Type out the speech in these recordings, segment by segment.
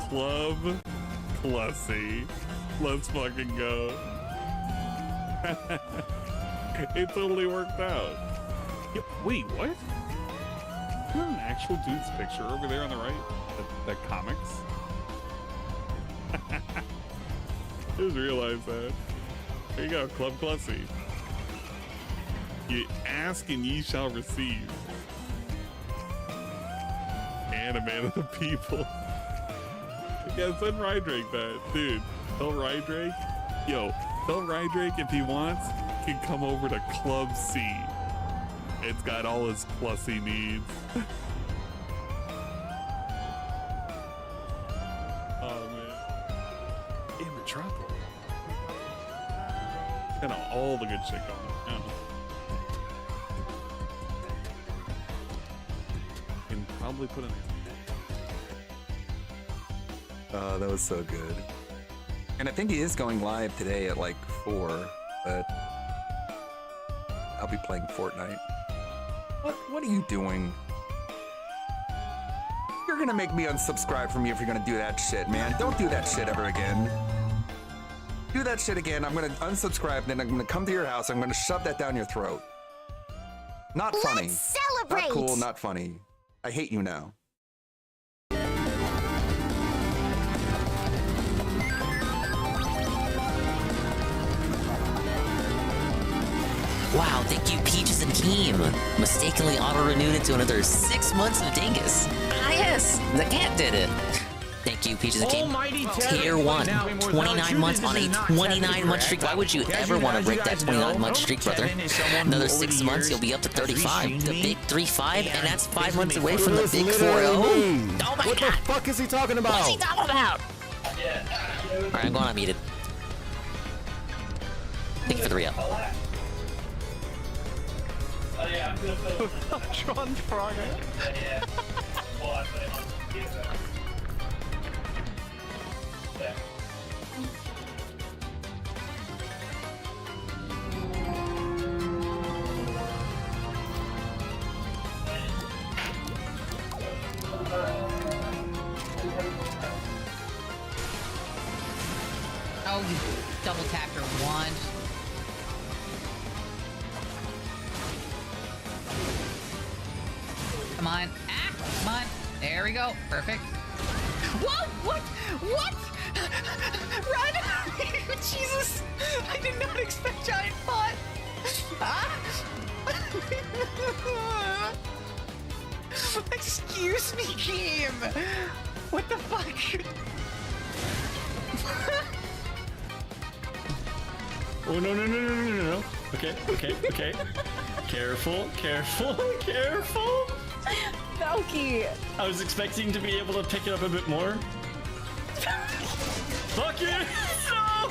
Club Clussy. Let's fucking go. It totally worked out. Wait, what? Is that an actual dude's picture over there on the right? That comics? Just realized that. There you go, Club Clussy. You ask and ye shall receive. And a man of the people. Yeah, send Rydrake that. Dude, tell Rydrake. Yo, tell Rydrake if he wants, can come over to Club C. It's got all his Clussy needs. Oh, man. In the trouble. Got all the good shit going. Can probably put in Oh, that was so good. And I think he is going live today at like 4, but I'll be playing Fortnite. What are you doing? You're gonna make me unsubscribe from you if you're gonna do that shit, man. Don't do that shit ever again. Do that shit again, I'm gonna unsubscribe, then I'm gonna come to your house, I'm gonna shove that down your throat. Not funny. Let's celebrate! Not cool, not funny. I hate you now. Wow, thank you, Peaches and Team. Mistakenly auto-renewed into another 6 months of Dingus. Ah, yes, the cat did it. Thank you, Peaches and Team. Tier 1, 29 months on a 29-month streak. Why would you ever want to break that 29-month streak, brother? Another 6 months, you'll be up to 35. The big 3-5, and that's 5 months away from the big 4-0. Oh my God. What the fuck is he talking about? What's he talking about? Alright, I'm going unmuted. Thank you for the re-up. Tron Frogger. Oh, you double tapped her once. Come on. Ah, come on. There we go. Perfect. Whoa! What? What? Run! Jesus! I did not expect giant pot. Ah! Excuse me, game. What the fuck? Oh, no, no, no, no, no, no, no. Okay, okay, okay. Careful, careful, careful. Valky! I was expecting to be able to pick it up a bit more. Bucket! No!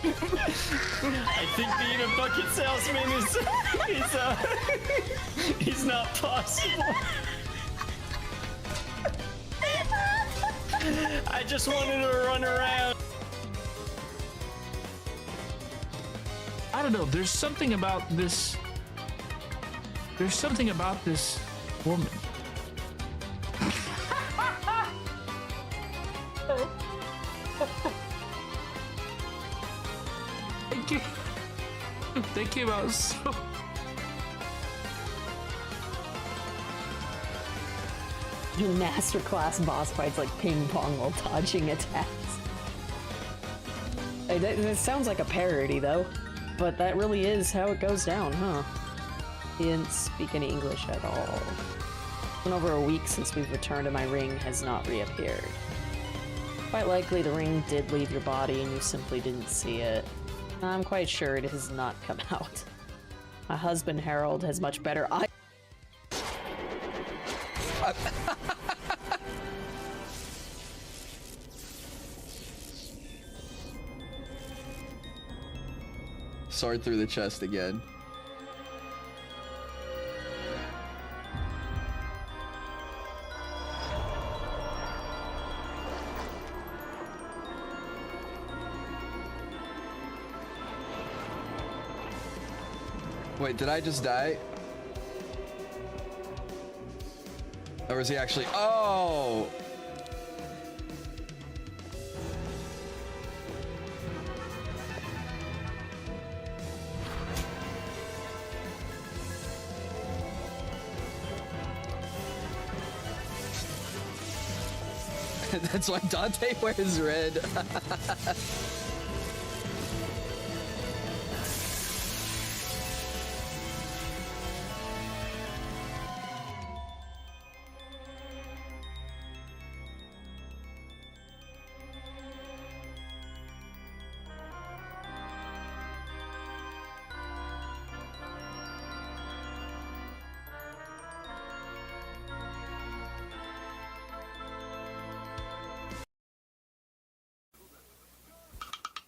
I think being a bucket salesman is not possible. I just wanted to run around. I don't know. There's something about this. There's something about this woman. They came out so. Masterclass boss fights like ping pong while dodging attacks. It sounds like a parody though, but that really is how it goes down, huh? He didn't speak any English at all. It's been over a week since we've returned and my ring has not reappeared. Quite likely the ring did leave your body and you simply didn't see it. I'm quite sure it has not come out. My husband Harold has much better eyes. Sword through the chest again. Wait, did I just die? Or is he actually— oh! That's why Dante wears red.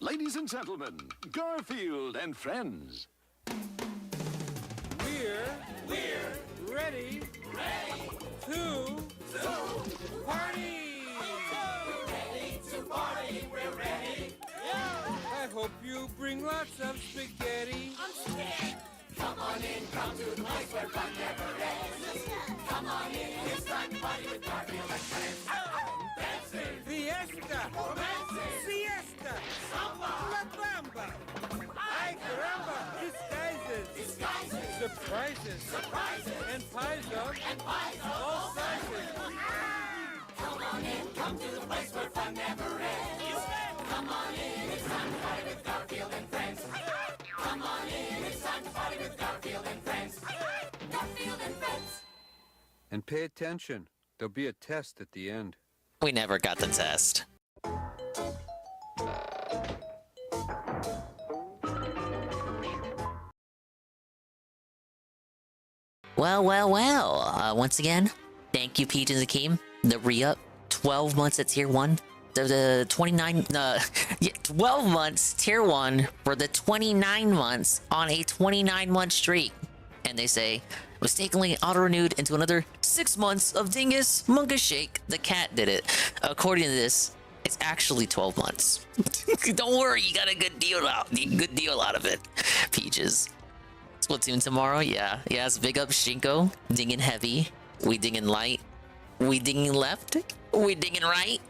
Ladies and gentlemen, Garfield and friends. We're ready to party. We're ready. I hope you bring lots of spaghetti. Come on in, come to the place where fun never ends. Come on in, it's time to party with Garfield and friends. Dancing, fiesta, romancing, siesta, samba, la bamba. Ay caramba, disguises, surprises, and pies of all sizes. Come on in, come to the place where fun never ends. Come on in, it's time to party with Garfield and friends. Come on in, it's time to party with Garfield and friends. Garfield and friends. And pay attention. There'll be a test at the end. We never got the test. Well. Once again, thank you, Peaches and Akeem. The re-up, 12 months at Tier 1. The 12 months Tier 1 for the 29 months on a 29-month streak. And they say, mistakenly auto-renewed into another 6 months of Dingus Mungus Shake. The cat did it. According to this, it's actually 12 months. Don't worry, you got a good deal out of it, Peaches. Splatoon tomorrow, yeah. Yes, big up Shinko. Dinging heavy. We dinging light. We dinging left. We dinging right.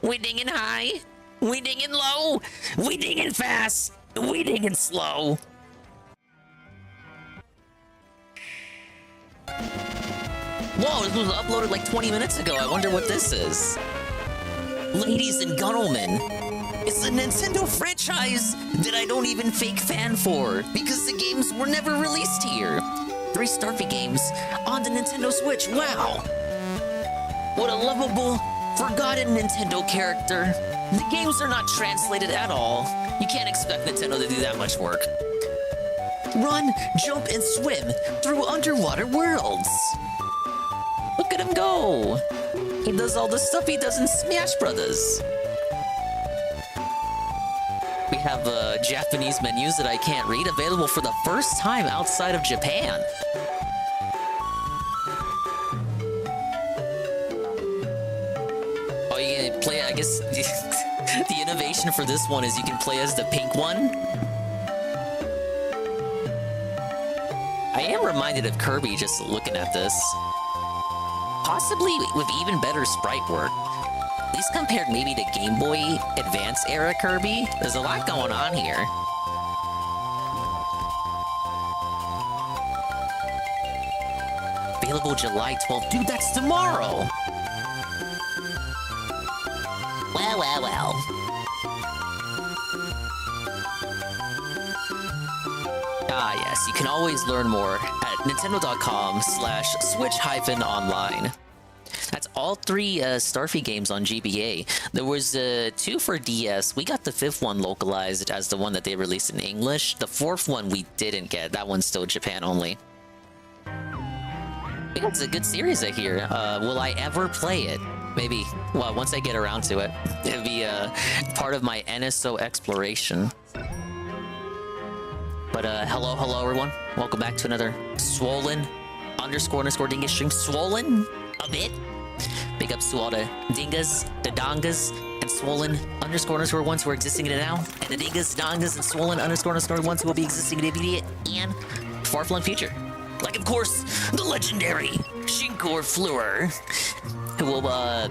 We dinging high. We dinging low. We dinging fast. We dinging slow. Whoa, this was uploaded like 20 minutes ago. I wonder what this is. Ladies and gentlemen, it's a Nintendo franchise that I don't even fake fan for because the games were never released here. 3 Starfy games on the Nintendo Switch. Wow. What a lovable, forgotten Nintendo character. The games are not translated at all. You can't expect Nintendo to do that much work. Run, jump, and swim through underwater worlds. Look at him go. He does all the stuff he does in Smash Brothers. We have Japanese menus that I can't read, available for the first time outside of Japan. Oh, you can play, I guess, the innovation for this one is you can play as the pink one. I am reminded of Kirby just looking at this. Possibly with even better sprite work. At least compared maybe to Game Boy Advance era Kirby. There's a lot going on here. Available July 12th. Dude, that's tomorrow! Well. Ah, yes, you can always learn more at nintendo.com/switch-online. That's all 3 Starfy games on GBA. There was 2 for DS. We got the 5th one localized as the one that they released in English. The 4th one we didn't get. That one's still Japan only. It's a good series, I hear. Will I ever play it? Maybe. Well, once I get around to it. It'll be part of my NSO exploration. But hello everyone. Welcome back to another swollen _ Dingus stream. Swollen a bit. Big ups to all the dingas, the dongas, and swollen _ ones who are existing in it now. And the dingas, dongas, and swollen _ ones who will be existing in the immediate and far-flung future. Like, of course, the legendary Shinkor Fleur, who will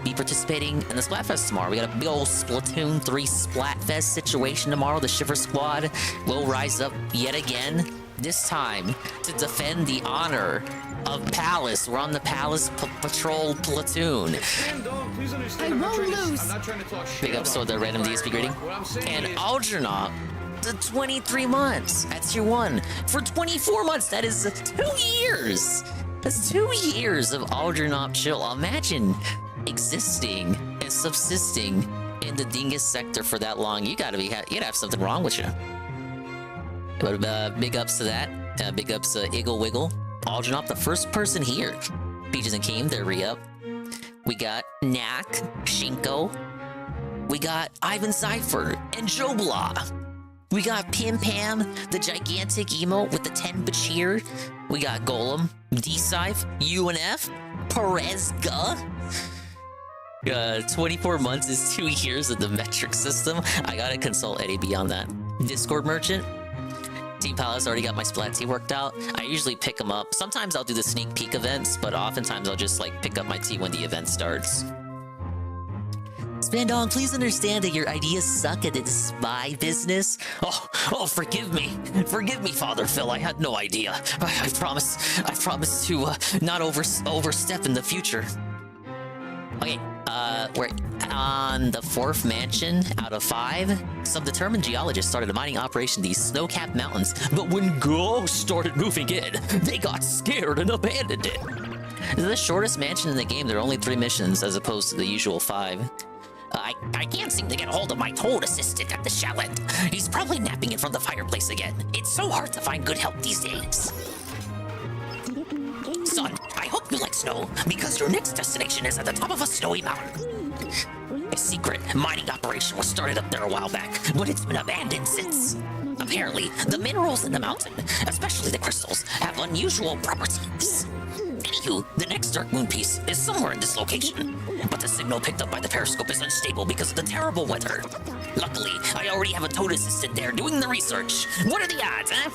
be participating in the Splatfest tomorrow. We got a big old Splatoon 3 Splatfest situation tomorrow. The Shiver Squad will rise up yet again, this time to defend the honor of Palace. We're on the Palace Patrol platoon. I won't lose. Big ups to the random DSP greeting. And Algernon, the 23 months at tier 1 for 24 months. That is 2 years. That's 2 years of Algernon chill. Imagine existing and subsisting in the Dingus sector for that long. You gotta have something wrong with you. But big ups to that. Big ups to Iggle Wiggle. Algernon, the first person here. Peaches and Keem, they're re-up. We got Knack, Shinko. We got Ivan Cypher and Jobla. We got Pim Pam, the gigantic emote with the 10 Bachir. We got Golem, D-Cyph, UNF, Perezga. 24 months is 2 years of the metric system. I gotta consult Eddie B on that. Discord merchant. Team Palace already got my Splat T worked out. I usually pick them up. Sometimes I'll do the sneak peek events, but oftentimes I'll just like pick up my T when the event starts. Spandong, please understand that your ideas suck at the spy business. Oh, forgive me. Forgive me, Father Phil. I had no idea. I promise to not overstep in the future. Okay, we're on the 4th mansion out of 5. Some determined geologists started a mining operation in these snow-capped mountains, but when ghosts started moving in, they got scared and abandoned it. This is the shortest mansion in the game. There are only 3 missions as opposed to the usual 5. I can't seem to get a hold of my toad assistant at the chalet. He's probably napping in front of the fireplace again. It's so hard to find good help these days. Son, I hope you like snow, because your next destination is at the top of a snowy mountain. A secret mining operation was started up there a while back, but it's been abandoned since. Apparently, the minerals in the mountain, especially the crystals, have unusual properties. Anywho, the next Dark Moon piece is somewhere in this location, but the signal picked up by the periscope is unstable because of the terrible weather. Luckily, I already have a toad assistant there doing the research. What are the odds, huh?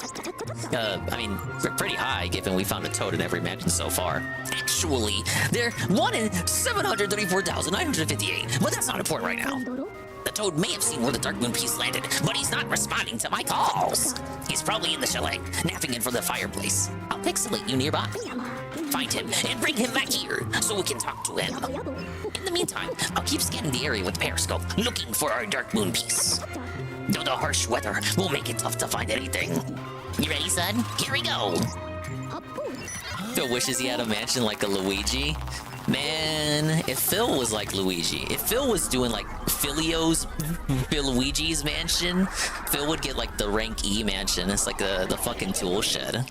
I mean, they're pretty high given we found a toad in every mansion so far. Actually, they're 1 in 734,958, but that's not important right now. The toad may have seen where the Dark Moon piece landed, but he's not responding to my calls. He's probably in the chalet, napping in front of the fireplace. I'll pixelate you nearby. Find him and bring him back here so we can talk to him. In the meantime, I'll keep scanning the area with the periscope, looking for our Dark Moon piece. Though the harsh weather will make it tough to find anything. You ready, son? Here we go. Phil wishes he had a mansion like a Luigi. Man, if Phil was like Luigi, if Phil was doing like Filio's Luigi's mansion, Phil would get like the rank E mansion. It's like the fucking tool shed.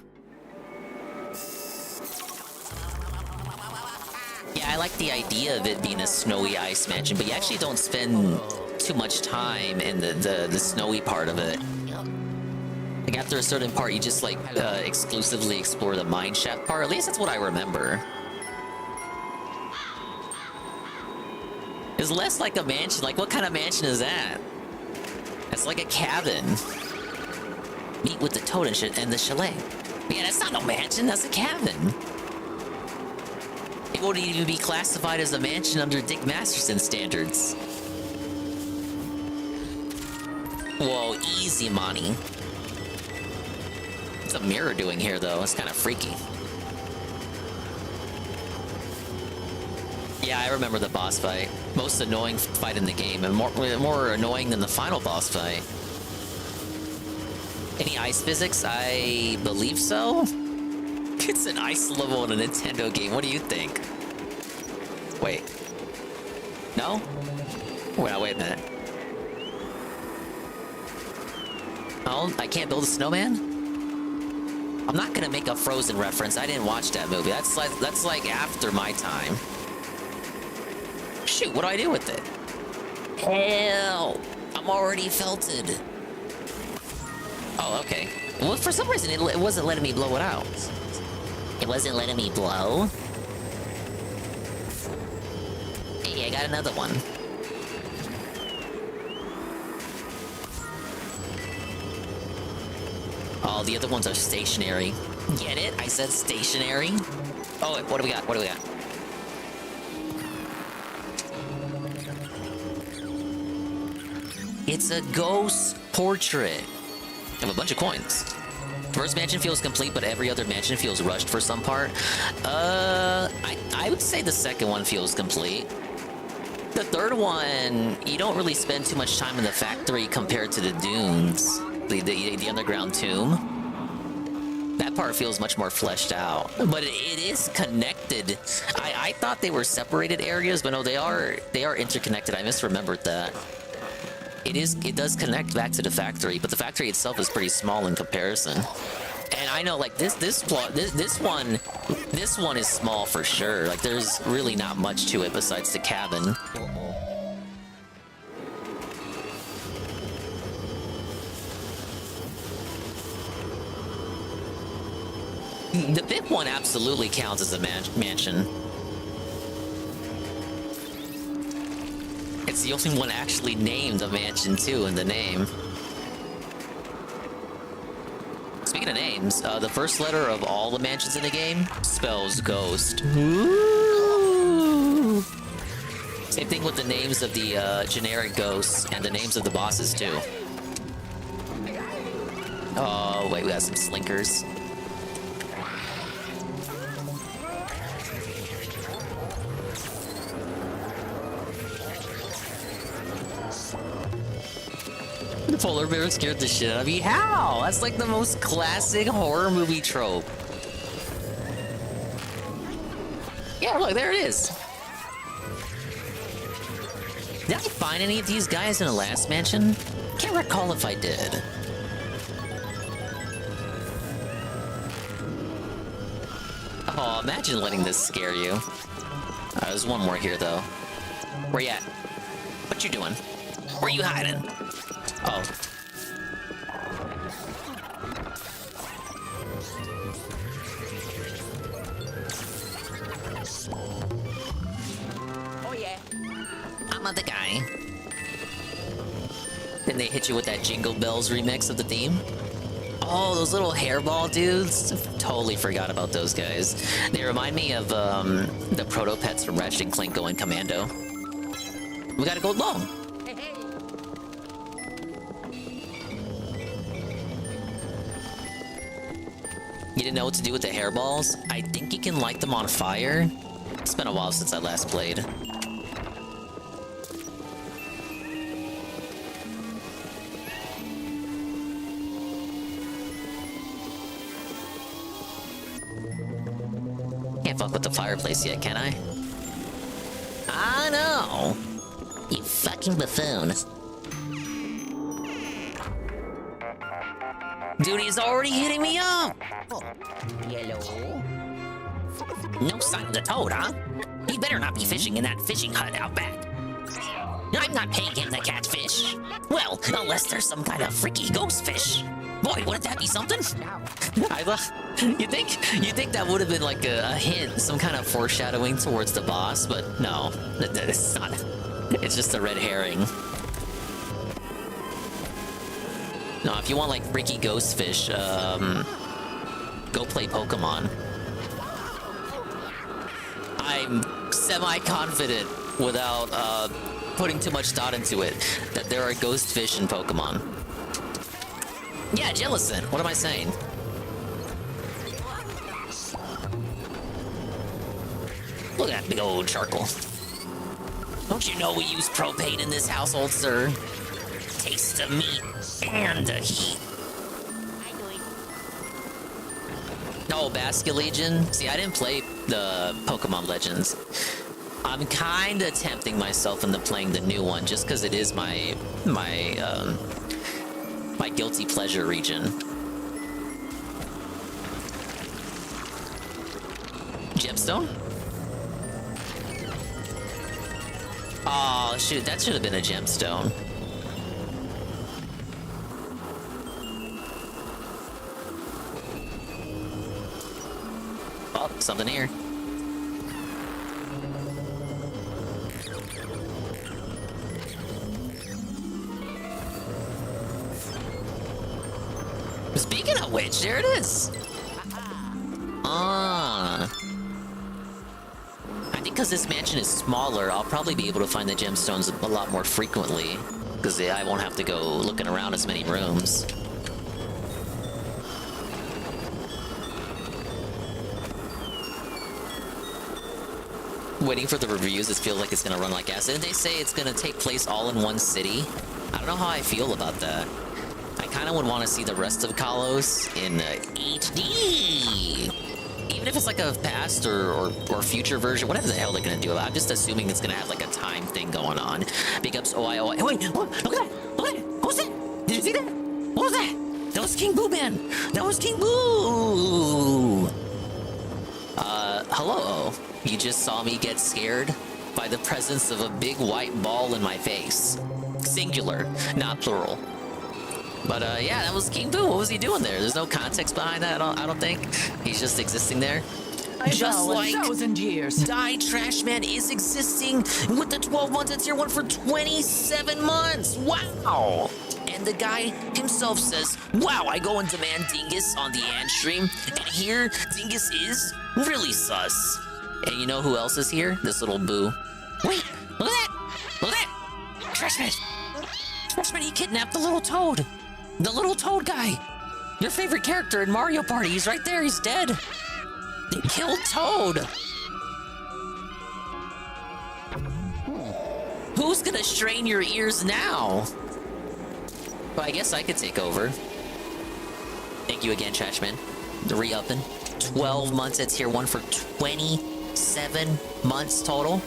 Yeah, I like the idea of it being a snowy ice mansion, but you actually don't spend too much time in the snowy part of it. Like after a certain part, you just like exclusively explore the mine shaft part. At least that's what I remember. It's less like a mansion. Like, what kind of mansion is that? It's like a cabin. Meet with the toad and the chalet. Man, that's not no mansion. That's a cabin. It wouldn't even be classified as a mansion under Dick Masterson standards. Whoa, easy, Monty. What's a mirror doing here, though? It's kind of freaky. Yeah, I remember the boss fight. Most annoying fight in the game, and more annoying than the final boss fight. Any ice physics? I believe so. It's an ice level in a Nintendo game. What do you think? Wait. No? Wait a minute. Oh, I can't build a snowman? I'm not gonna make a Frozen reference. I didn't watch that movie. That's like after my time. Shoot, what do I do with it? Hell, I'm already felted. Oh, okay. Well, for some reason, it wasn't letting me blow it out. It wasn't letting me blow? Hey, I got another one. Oh, the other ones are stationary. Get it? I said stationary. Oh, wait, what do we got? What do we got? It's a ghost portrait of a bunch of coins. First mansion feels complete, but every other mansion feels rushed for some part. I would say the second one feels complete. The third one, you don't really spend too much time in the factory compared to the dunes, the underground tomb. That part feels much more fleshed out, but it is connected. I thought they were separated areas, but no, they are interconnected. I misremembered that. It does connect back to the factory, but the factory itself is pretty small in comparison. And I know, like, this one is small for sure. Like, there's really not much to it besides the cabin. The fifth one absolutely counts as a mansion. It's the only one actually named a mansion, too, in the name. Speaking of names, the first letter of all the mansions in the game spells ghost. Ooh. Same thing with the names of the generic ghosts and the names of the bosses, too. Oh, wait, we got some slinkers. The polar bear scared the shit out of me. How? That's like the most classic horror movie trope. Yeah, look, there it is. Did I find any of these guys in the last mansion? Can't recall if I did. Oh, imagine letting this scare you. There's one more here, though. Where you at? What you doing? Where you hiding? Oh. Oh yeah. I'm not the guy. Then they hit you with that Jingle Bells remix of the theme. Oh, those little hairball dudes. Totally forgot about those guys. They remind me of the proto-pets from Ratchet and Clank going commando. We gotta go long. You didn't know what to do with the hairballs? I think you can light them on fire. It's been a while since I last played. Can't fuck with the fireplace yet, can I? I know! You fucking buffoon. Dude, he's already hitting me up! Hello? No sign of the toad, huh? He better not be fishing in that fishing hut out back. I'm not paying him to catch fish. Well, unless there's some kind of freaky ghost fish. Boy, wouldn't that be something? You think that would have been like a hint, some kind of foreshadowing towards the boss, but no, it's not. It's just a red herring. No, if you want like freaky ghost fish, go play Pokemon. I'm semi-confident, without putting too much thought into it, that there are ghost fish in Pokemon. Yeah, Jellicent. What am I saying? Look at that big old charcoal. Don't you know we use propane in this household, sir? Taste the meat and the heat. Oh, Basculegion? See, I didn't play the Pokemon Legends. I'm kind of tempting myself into playing the new one just because it is my guilty pleasure region. Gemstone? Oh, shoot, that should have been a gemstone. Oh, something here. Speaking of which, there it is. I think because this mansion is smaller, I'll probably be able to find the gemstones a lot more frequently. Because I won't have to go looking around as many rooms. waiting for the reviews. It feels like it's gonna run like ass. Didn't they say it's gonna take place all in one city? I don't know how I feel about that. I kind of would want to see the rest of Kalos in HD. Even if it's like a past or future version, whatever the hell they're gonna do. I'm just assuming it's gonna have like a time thing going on. Big ups, OI. Hey, wait, look at that! Look at that! What was that? Did you see that? What was that? That was King Boo, man! That was King Boo! Hello. You just saw me get scared by the presence of a big white ball in my face. Singular, not plural. But yeah, that was King Boo. What was he doing there? There's no context behind that, I don't think. He's just existing there. Just like 1,000 years. Die Trash Man is existing with the 12 months at tier 1 for 27 months. Wow. And the guy himself says, wow, I go and demand Dingus on the Ant stream, and here Dingus is really sus. And you know who else is here? This little Boo. Wait, look at that! Look at that! Trashman! Trashman, he kidnapped the little toad! The little toad guy! Your favorite character in Mario Party, he's right there, he's dead! They killed Toad! Who's gonna strain your ears now? Well, I guess I could take over. Thank you again, Trashman. The re-upping. 12 months at tier 1 for 27 months total.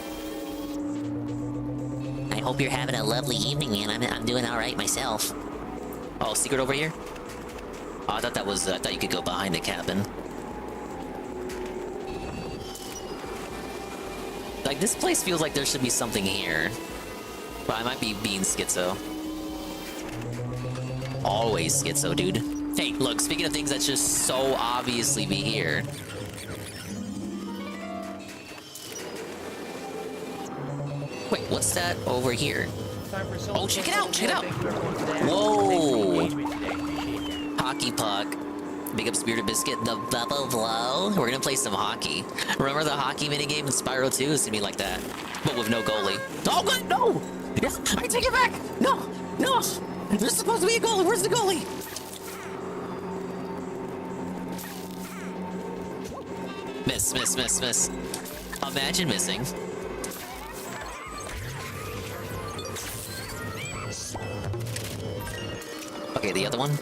I hope you're having a lovely evening, man. I'm doing alright myself. Oh, secret over here? Oh, I thought that was, I thought you could go behind the cabin. Like, this place feels like there should be something here. But I might be being schizo. Always schizo, dude. Hey, look, speaking of things that should so obviously be here. Wait, what's that over here? Oh, check it out, check it out! Whoa! Hockey puck. Big up Spirited Biscuit, the bubble blow. We're gonna play some hockey. Remember the hockey minigame in Spyro 2? It's gonna be like that, but with no goalie. Oh, God, no! Yes, I take it back! No! No! There's supposed to be a goalie! Where's the goalie? Miss, miss, miss, miss. Imagine missing. Okay, the other one.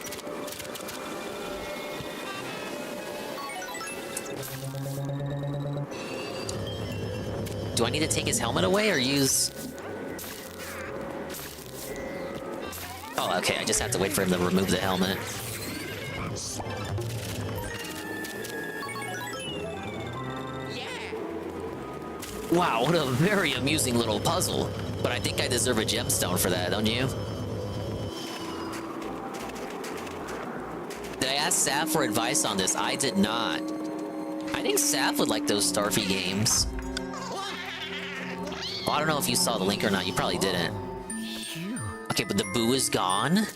Do I need to take his helmet away or use... Oh, okay, I just have to wait for him to remove the helmet. Wow, what a very amusing little puzzle. But I think I deserve a gemstone for that, don't you? Did I ask Sav for advice on this? I did not. I think Sav would like those Starfy games. Well, I don't know if you saw the link or not. You probably didn't. Okay, but the Boo is gone.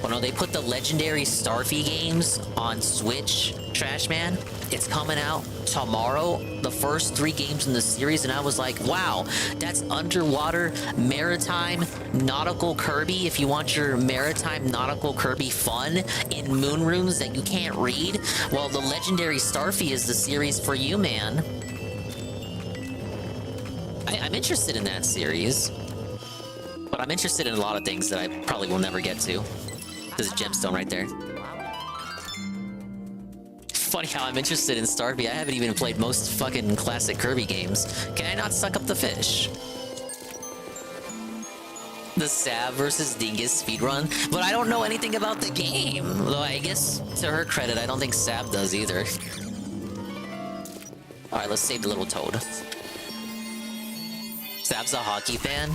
Well, no, they put the legendary Starfy games on Switch, Trashman. It's coming out tomorrow, the first 3 games in the series, and I was like, wow, that's underwater, maritime, nautical Kirby. If you want your maritime, nautical Kirby fun in moon rooms that you can't read, well, the legendary Starfy is the series for you, man. I'm interested in that series. But I'm interested in a lot of things that I probably will never get to. There's a gemstone right there. Funny how I'm interested in Starfy. I haven't even played most fucking classic Kirby games. Can I not suck up the fish? The Sav versus Dingus speedrun, but I don't know anything about the game. Though I guess, to her credit, I don't think Sav does either. Alright, let's save the little toad. Sav's a hockey fan.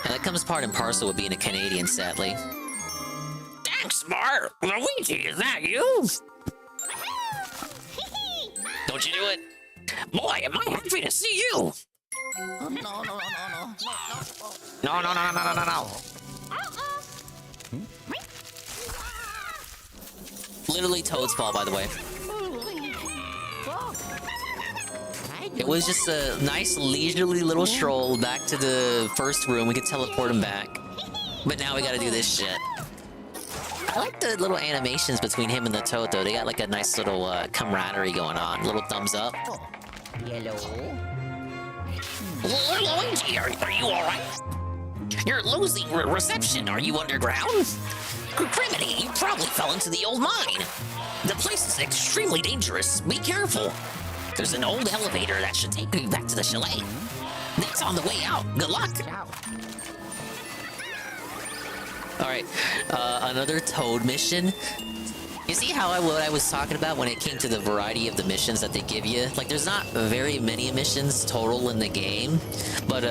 And that comes part and parcel with being a Canadian, sadly. Thanks, Bart! Luigi, is that you? Don't you do it? Boy, am I happy to see you! No, no, no, no, no. No, no, no, no, no, no, no. Literally Toad's fault, by the way. It was just a nice, leisurely little stroll back to the first room. We could teleport him back. But now we gotta do this shit. I like the little animations between him and the Toad, though. They got like a nice little camaraderie going on. Little thumbs up. Hello? Luigi, are you alright? You're losing reception. Are you underground? Criminy, you probably fell into the old mine. The place is extremely dangerous. Be careful. There's an old elevator that should take you back to the chalet. That's on the way out. Good luck. Alright, another Toad mission. You see how what I was talking about when it came to the variety of the missions that they give you? Like, there's not very many missions total in the game, but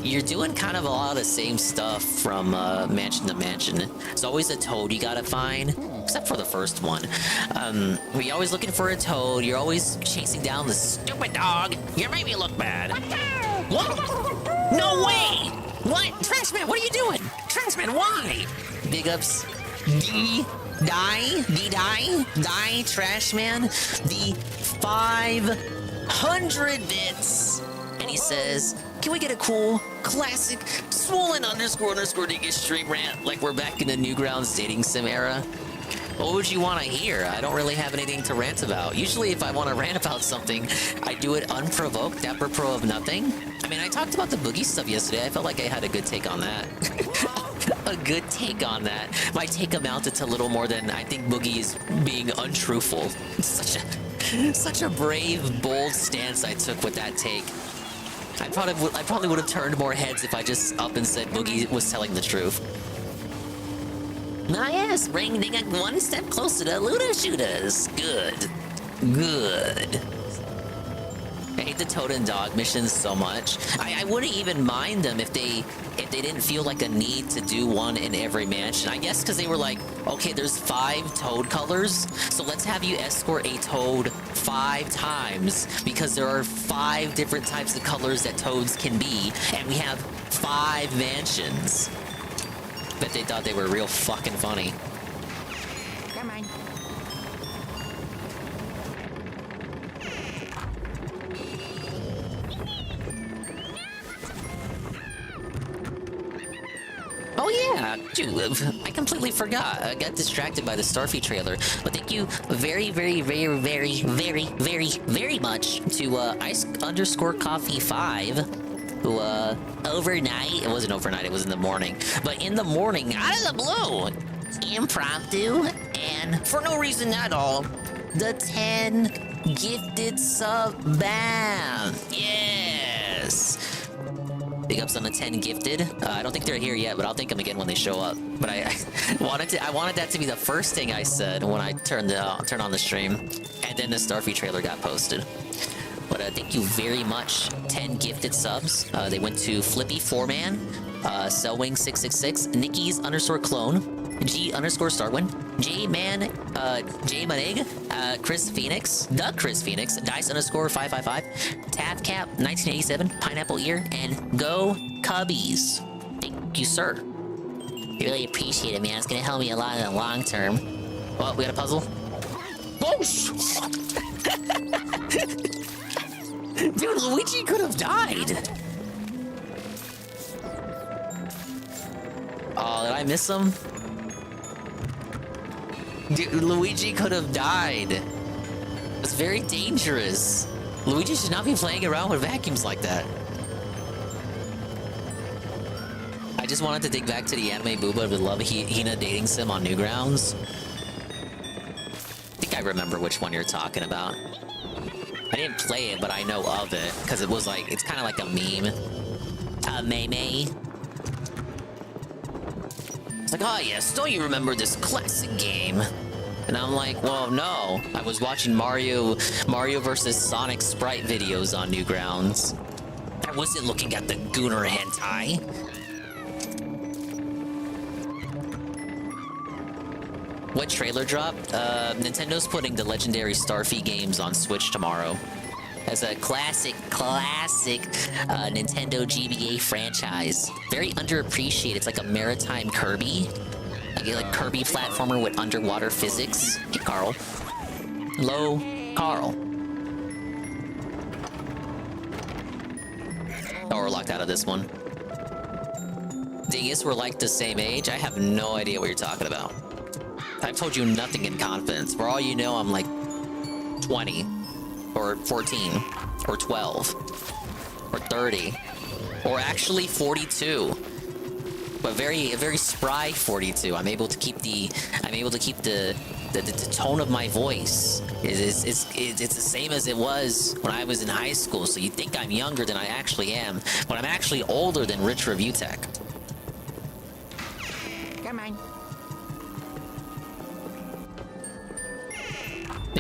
you're doing kind of a lot of the same stuff from mansion to mansion. There's always a Toad you gotta find, except for the first one. You're always looking for a Toad, you're always chasing down the stupid dog. You made me look bad. What? No way! What? Trashman, what are you doing? Trashman, why? Big ups. Die, Trashman, the 500 bits. And he says, can we get a cool, classic, swollen _ dingus stream rant like we're back in the Newgrounds dating sim era? What would you want to hear? I don't really have anything to rant about. Usually if I want to rant about something, I do it unprovoked, apropos of nothing. I mean, I talked about the Boogie stuff yesterday. I felt like I had a good take on that. A good take on that. My take amounted to little more than I think Boogie is being untruthful. Such a brave, bold stance I took with that take. I probably would have turned more heads if I just up and said Boogie was telling the truth. Ah yes, bringing it one step closer to Looter Shooters. Good. I hate the Toad and Dog missions so much. I wouldn't even mind them if they didn't feel like a need to do one in every mansion. I guess because they were like, okay, there's 5 Toad colors, so let's have you escort a Toad 5 times because there are 5 different types of colors that Toads can be, and we have 5 mansions. Bet they thought they were real fucking funny. Come on. Oh yeah, dude, I completely forgot. I got distracted by the Starfy trailer. But thank you very much to Ice_Coffee5, who overnight, it wasn't overnight, it was in the morning, but in the morning, out of the blue, impromptu, and for no reason at all, the 10 gifted sub ban. Yes. Big ups on the 10 gifted. I don't think they're here yet, but I'll thank them again when they show up. But I wanted that to be the first thing I said when I turned on the stream, and then the Starfy trailer got posted. But thank you very much, 10 gifted subs. They went to Flippy4Man, Cellwing666, Nikki's_clone, G_Starwin, J-Manig, Chris Phoenix, the Chris Phoenix, Dice_555, Tavcap1987, Pineapple Ear, and Go Cubbies. Thank you, sir. I really appreciate it, man. It's gonna help me a lot in the long term. Well, we got a puzzle. Oh, dude, Luigi could have died. Oh, did I miss him? Dude, Luigi could have died. It's very dangerous. Luigi should not be playing around with vacuums like that. I just wanted to dig back to the anime booba with Love Hina dating sim on Newgrounds. I think I remember which one you're talking about. I didn't play it, but I know of it, because it was like, it's kind of like a meme. A meme. It's like, oh yes, don't you remember this classic game? And I'm like, well, no. I was watching Mario vs. Sonic Sprite videos on Newgrounds. I wasn't looking at the Gooner hentai. What trailer dropped? Nintendo's putting the legendary Starfy games on Switch tomorrow. As a classic Nintendo GBA franchise. Very underappreciated. It's like a maritime Kirby. Like Kirby platformer with underwater physics. Hey, Carl. Hello, Carl. Oh, we're locked out of this one. Dingus, we're like the same age? I have no idea what you're talking about. I've told you nothing in confidence. For all you know, I'm like 20. or 14, or 12, or 30, or actually 42. But a very spry 42. I'm able to keep the tone of my voice. It's the same as it was when I was in high school. So you think I'm younger than I actually am, but I'm actually older than Rich Review Tech. Come on.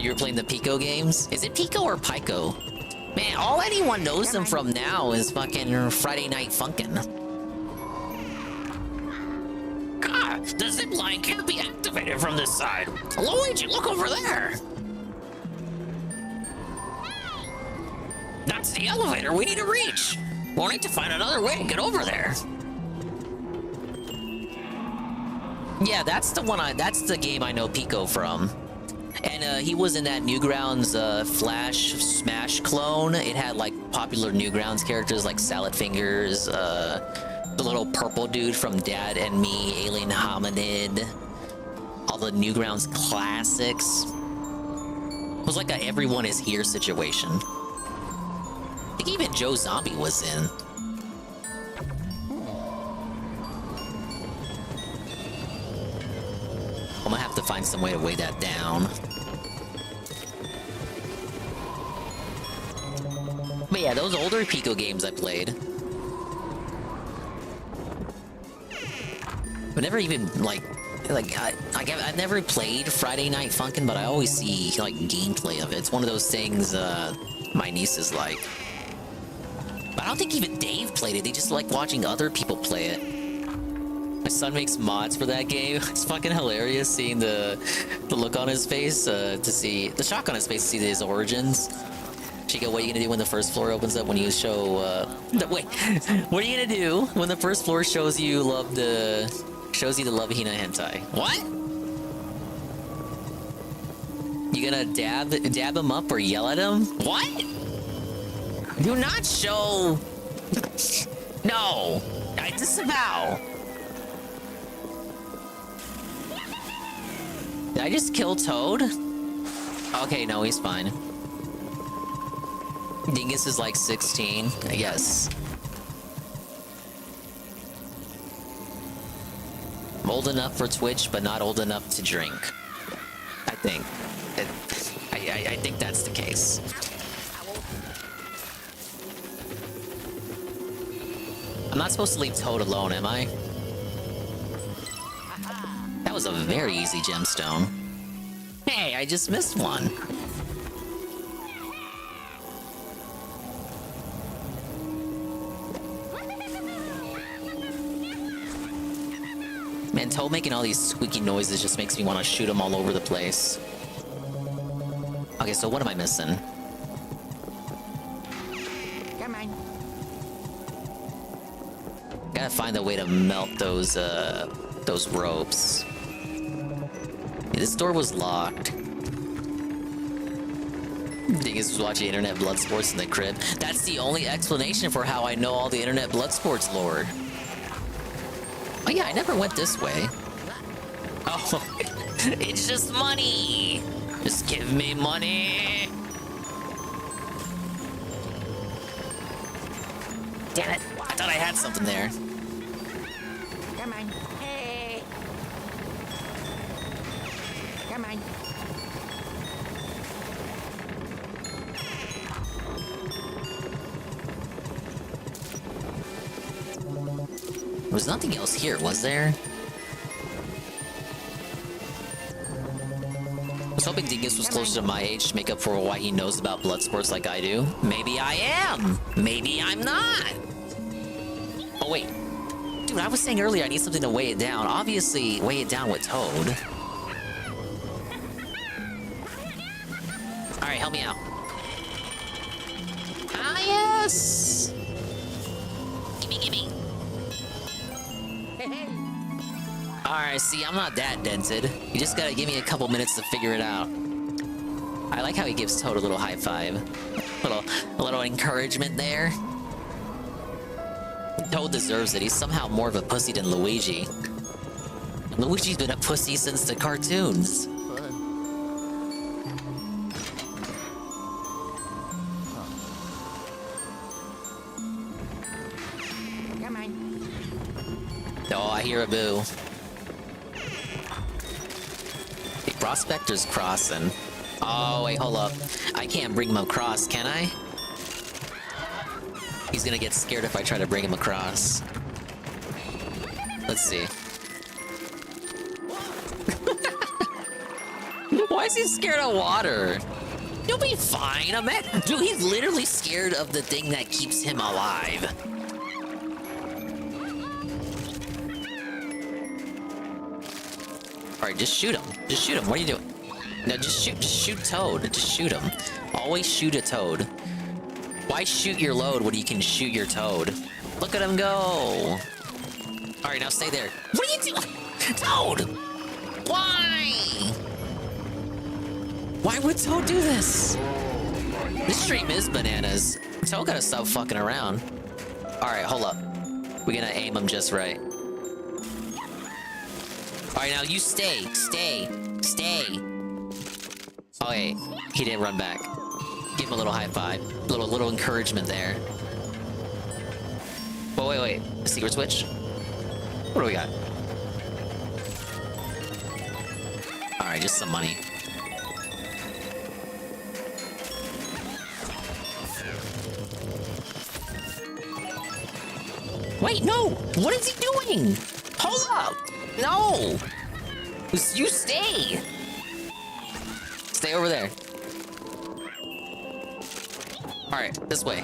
You were playing the Pico games? Is it Pico or Pico? Man, all anyone knows them from now is fucking Friday Night Funkin'. God, the zip line can't be activated from this side. Luigi, look over there. That's the elevator we need to reach. We'll need to find another way to get over there. Yeah, that's the one. That's the game I know Pico from. And he was in that Newgrounds Flash Smash clone. It had like popular Newgrounds characters like Salad Fingers, the little purple dude from Dad and Me, Alien Hominid, all the Newgrounds classics. It was like a everyone is here situation. I think even Joe Zombie was in. I'm gonna have to find some way to weigh that down. But yeah, those older Pico games I played. But never even, I've never played Friday Night Funkin', but I always see, like, gameplay of it. It's one of those things, my nieces like. But I don't think even Dave played it. They just like watching other people play it. My son makes mods for that game. It's fucking hilarious seeing the look on his face, to see the shock on his face to see his origins. Chico, what are you gonna do when the first floor opens up? When you show, wait, what are you gonna do when the first floor shows you the Love Hina hentai? What? You gonna dab him up or yell at him? What? Do not show. No, I disavow. Did I just kill Toad? Okay, no, he's fine. Dingus is like 16, I guess. I'm old enough for Twitch, but not old enough to drink. I think. I think that's the case. I'm not supposed to leave Toad alone, am I? That was a very easy gemstone. Hey, I just missed one. Man, Toad making all these squeaky noises just makes me want to shoot him all over the place. Okay, so what am I missing? Come on. Gotta find a way to melt those ropes. Yeah, this door was locked. Dingus was watching Internet Blood Sports in the crib. That's the only explanation for how I know all the Internet Blood Sports lore. Oh yeah, I never went this way. Oh, it's just money! Just give me money! Damn it, I thought I had something there. Come on. Hey. Come on. There was nothing else here, was there? I was hoping Dingus was closer to my age to make up for why he knows about blood sports like I do. Maybe I am! Maybe I'm not! Oh wait. Dude, I was saying earlier I need something to weigh it down. Obviously, weigh it down with Toad. Alright, help me out. Ah, yes! Gimme, gimme! Alright, see, I'm not that dented. You just gotta give me a couple minutes to figure it out. I like how he gives Toad a little high five. A little encouragement there. Toad deserves it. He's somehow more of a pussy than Luigi. Luigi's been a pussy since the cartoons. I hear a boo. The Prospector's crossing. Oh, wait, hold up. I can't bring him across, can I? He's gonna get scared if I try to bring him across. Let's see. Why is he scared of water? You'll be fine. Dude, he's literally scared of the thing that keeps him alive. Alright, just shoot him. Just shoot him. What are you doing? No, just shoot Toad. Just shoot him. Always shoot a Toad. Why shoot your load when you can shoot your Toad? Look at him go. Alright, now stay there. What are you doing? Toad! Why? Why would Toad do this? This stream is bananas. Toad gotta stop fucking around. Alright, hold up. We're gonna aim him just right. Alright, now you stay. Stay. Oh, wait. He didn't run back. Give him a little high five. Little encouragement there. Oh, wait. A secret switch? What do we got? Alright, just some money. Wait, no! What is he doing? Hold up! No! You stay! Stay over there. Alright, this way.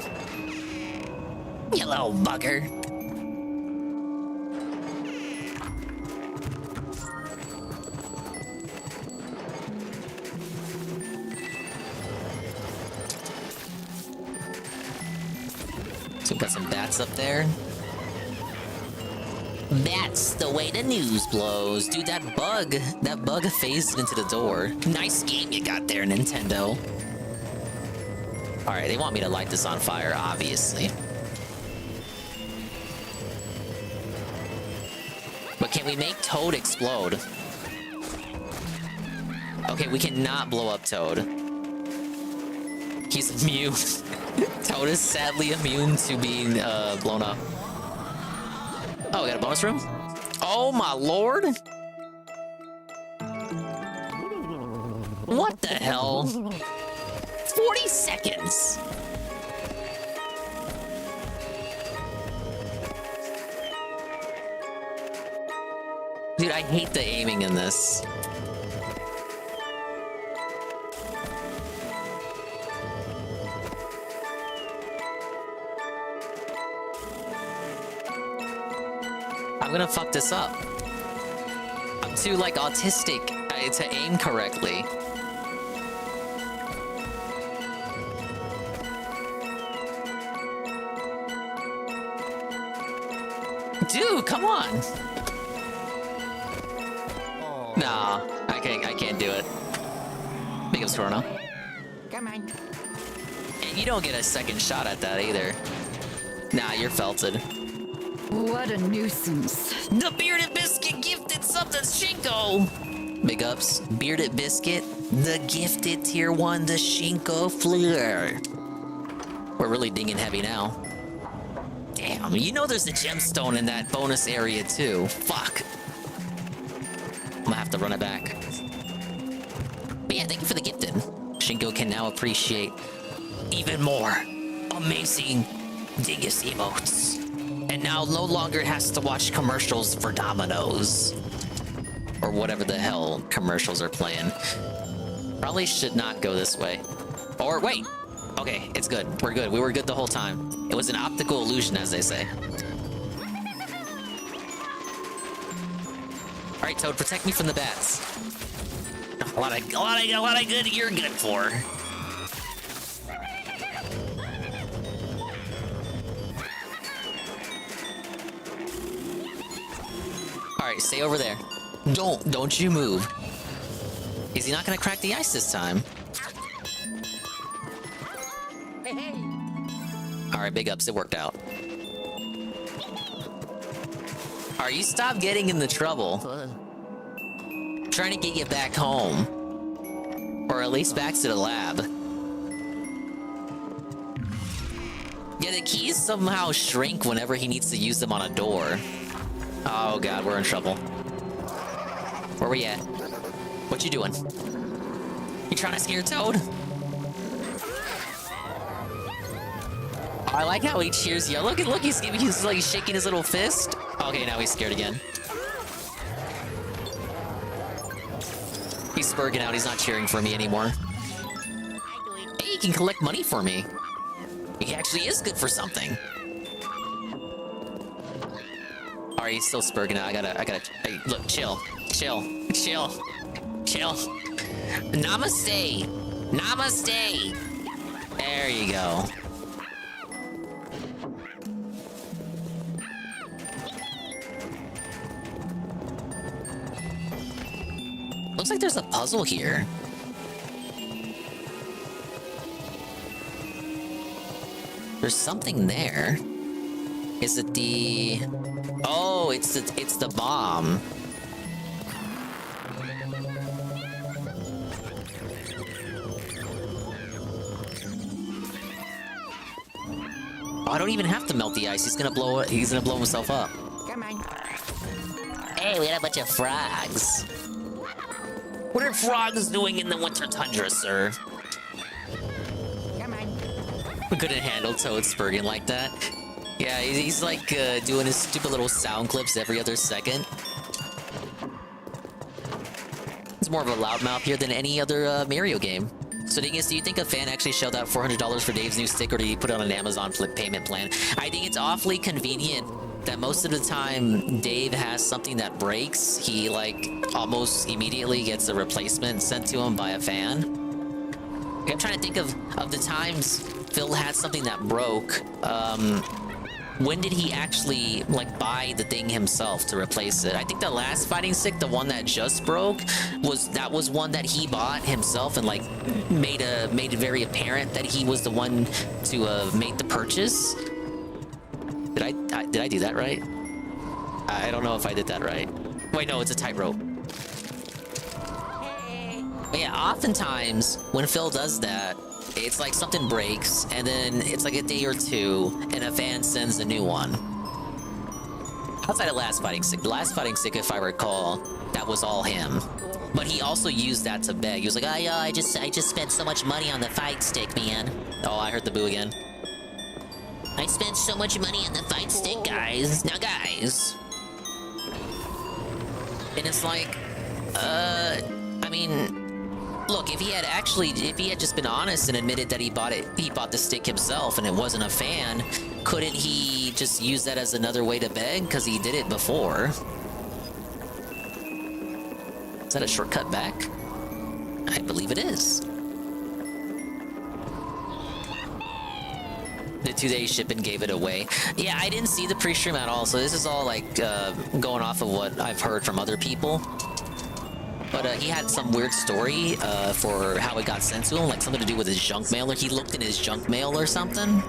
You little bugger. So we've got some bats up there. That's the way the news blows. Dude, that bug phased into the door. Nice game you got there, Nintendo. Alright, they want me to light this on fire, obviously. But can we make Toad explode? Okay, we cannot blow up Toad. He's immune. Toad is sadly immune to being blown up. Oh, we got a bonus room? Oh my lord! What the hell? 40 seconds! Dude, I hate the aiming in this. I'm gonna fuck this up. I'm too, like, autistic to aim correctly. Dude, come on! Nah, I can't do it. Big ups, Chrono. Come on. And you don't get a second shot at that either. Nah, you're felted. What a nuisance. The Bearded Biscuit gifted something, Shinko! Big ups. Bearded Biscuit, the gifted tier 1, the Shinko Fleur. We're really dinging heavy now. Damn, you know there's a gemstone in that bonus area too. Fuck. I'm gonna have to run it back. But yeah, thank you for the gifted. Shinko can now appreciate even more amazing Dingus emotes. And now no longer has to watch commercials for Domino's. Or whatever the hell commercials are playing. Probably should not go this way. Or wait! Okay, it's good. We're good. We were good the whole time. It was an optical illusion, as they say. Alright, Toad, protect me from the bats. A lot of good you're good for. Alright, stay over there. Don't you move. Is he not gonna crack the ice this time? Hey. Alright, big ups, it worked out. Alright, you stop getting in the trouble. I'm trying to get you back home. Or at least back to the lab. Yeah, the keys somehow shrink whenever he needs to use them on a door. Oh god, we're in trouble. Where we at? What you doing? You trying to scare Toad? Oh, I like how he cheers you. Look, he's like shaking his little fist. Okay, now he's scared again. He's spurging out. He's not cheering for me anymore. Hey, he can collect money for me. He actually is good for something. Alright, he's still spurging out. I gotta. Hey, look, chill. Namaste. There you go. Looks like there's a puzzle here. There's something there. Is it the... Oh, it's the bomb. Oh, I don't even have to melt the ice. He's gonna blow himself up. Come on. Hey, we had a bunch of frogs. What are frogs doing in the winter tundra, sir? Come on. We couldn't handle Toad spurging like that. Yeah, he's like doing his stupid little sound clips every other second. He's more of a loudmouth here than any other Mario game. So Dingus, do you think a fan actually shelled out $400 for Dave's new stick, or did he put it on an Amazon flip payment plan? I think it's awfully convenient that most of the time Dave has something that breaks, he like almost immediately gets a replacement sent to him by a fan. I'm trying to think of the times Phil had something that broke. When did he actually like buy the thing himself to replace it? I think the last fighting stick, the one that just broke, was one that he bought himself and like made it very apparent that he was the one to make the purchase. Did I do that right? I don't know if I did that right. Wait, no, it's a tightrope. But yeah, oftentimes when Phil does that, it's like something breaks, and then it's like a day or two, and a fan sends a new one. Outside of last fighting stick, the last fighting stick, if I recall, that was all him. But he also used that to beg. He was like, I just spent so much money on the fight stick, man. Oh, I heard the boo again. I spent so much money on the fight stick, guys. Now, guys. And it's like, I mean... Look, if he had just been honest and admitted that he bought the stick himself and it wasn't a fan, couldn't he just use that as another way to beg? Because he did it before. Is that a shortcut back? I believe it is. The 2-day shipping gave it away. Yeah, I didn't see the pre-stream at all, so this is all like going off of what I've heard from other people. But he had some weird story for how it got sent to him, like something to do with his junk mail, or he looked in his junk mail or something.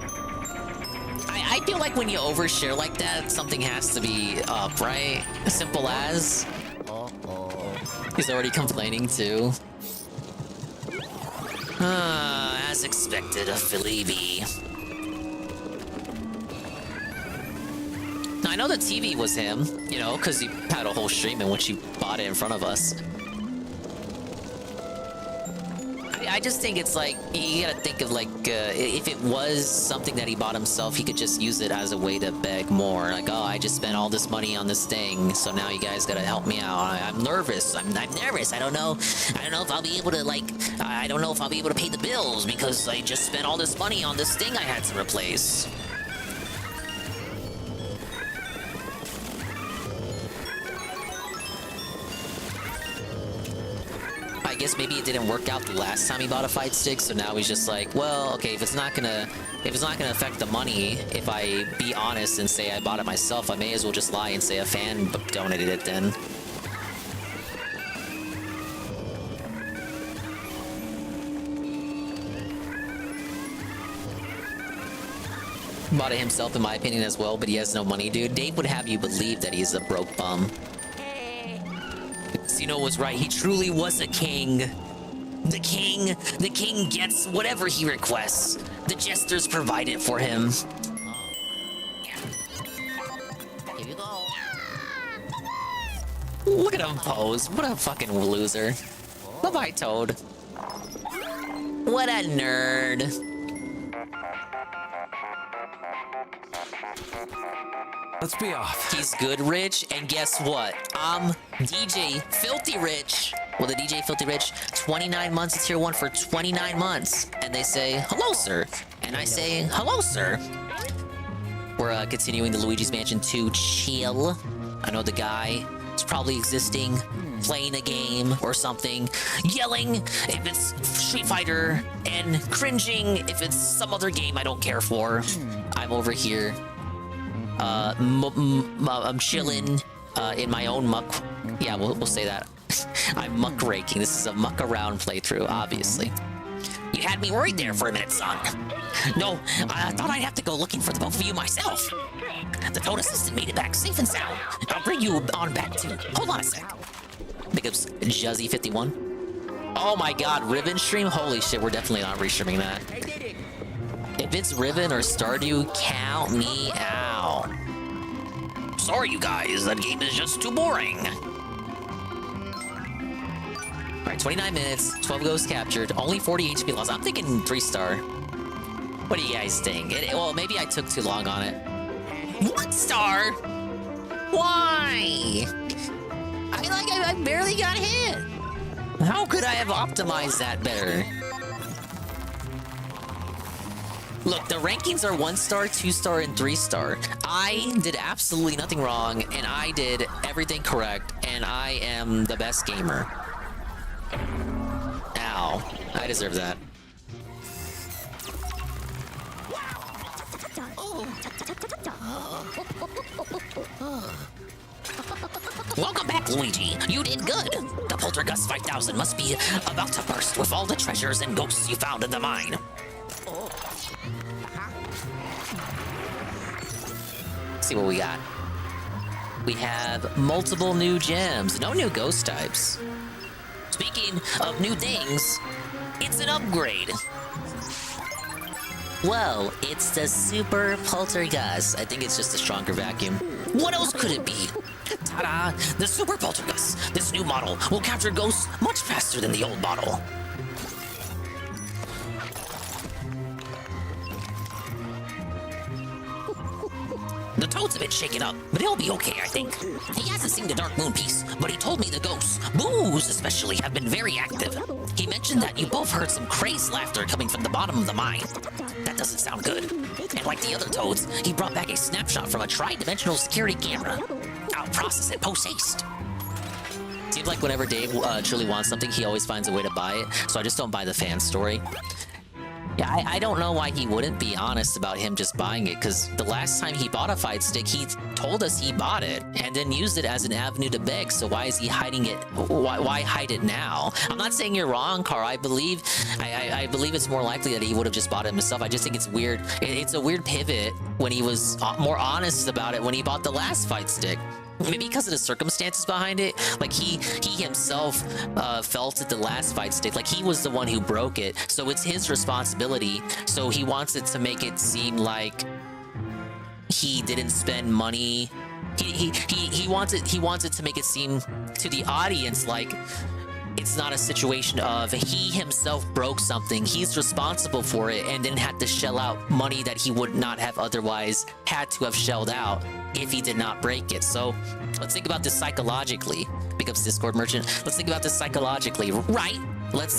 I feel like when you overshare like that, something has to be up, right? Simple as. He's already complaining too. As expected, a Philly B. Now, I know the TV was him, you know, because he had a whole stream in which he bought it in front of us. I just think it's like, you gotta think of like, if it was something that he bought himself, he could just use it as a way to beg more. Like, oh, I just spent all this money on this thing, so now you guys gotta help me out. I'm nervous. I'm nervous. I don't know if I'll be able to like, I don't know if I'll be able to pay the bills because I just spent all this money on this thing I had to replace. I guess maybe it didn't work out the last time he bought a fight stick, so now he's just like, well, okay, if it's not gonna affect the money, if I be honest and say I bought it myself, I may as well just lie and say a fan donated it then. Bought it himself, in my opinion, as well, but he has no money, dude. Dave would have you believe that he's a broke bum. Casino was right. He truly was a king. The king gets whatever he requests. The jesters provide it for him. Here you go. Look at him pose. What a fucking loser. Bye-bye, Toad. What a nerd. Let's be off. He's good rich, and guess what? I'm DJ Filthy Rich. Well, the DJ Filthy Rich, 29 months of tier 1 for 29 months. And they say, hello, sir. And I say, hello, sir. We're continuing the Luigi's Mansion 2 chill. I know the guy is probably existing, playing a game or something, yelling if it's Street Fighter, and cringing if it's some other game I don't care for. I'm over here. I'm chilling in my own muck. Yeah, we'll say that. I'm muck raking. This is a muck around playthrough, obviously. You had me worried there for a minute, son. No, I thought I'd have to go looking for the both of you myself. The Toad assistant made it back safe and sound. I'll bring you on back too. Hold on a sec. Big ups, Juzzy51. Oh my god, Riven stream? Holy shit, we're definitely not restreaming that. If it's Riven or Stardew, count me out. Sorry, you guys, that game is just too boring. Alright, 29 minutes, 12 ghosts captured, only 40 HP lost. I'm thinking 3-star. What do you guys think? Well, maybe I took too long on it. 1 star? Why? I barely got hit. How could I have optimized that better? Look, the rankings are 1-star, 2-star, and 3-star. I did absolutely nothing wrong, and I did everything correct, and I am the best gamer. Ow. I deserve that. Welcome back, Luigi. You did good. The Poltergust 5000 must be about to burst with all the treasures and ghosts you found in the mine. Let's see what we got. We have multiple new gems, no new ghost types. Speaking of new things, it's an upgrade. Well, it's the Super Poltergust. I think it's just a stronger vacuum. What else could it be? Ta-da! The Super Poltergust. This new model will capture ghosts much faster than the old model. The Toad's a bit shaken up, but he'll be okay, I think. He hasn't seen the Dark Moon piece, but he told me the ghosts, boos especially, have been very active. He mentioned that you both heard some crazed laughter coming from the bottom of the mine. That doesn't sound good. And like the other Toads, he brought back a snapshot from a tri-dimensional security camera. I'll process it post-haste. Seems like whenever Dave truly wants something, he always finds a way to buy it, so I just don't buy the fan story. Yeah, I don't know why he wouldn't be honest about him just buying it, because the last time he bought a fight stick, he told us he bought it, and then used it as an avenue to beg, so why is he hiding it? Why hide it now? I'm not saying you're wrong, Carl. I believe it's more likely that he would have just bought it himself. I just think it's weird. It's a weird pivot when he was more honest about it when he bought the last fight stick. Maybe because of the circumstances behind it. Like, he himself felt it the last fight stick. Like, he was the one who broke it. So it's his responsibility. So he wants it to make it seem like he didn't spend money. He wants it to make it seem to the audience like it's not a situation of he himself broke something, he's responsible for it, and then had to shell out money that he would not have otherwise had to have shelled out if he did not break it. So let's think about this psychologically. Pick up Discord merchant. Let's think about this psychologically, right? Let's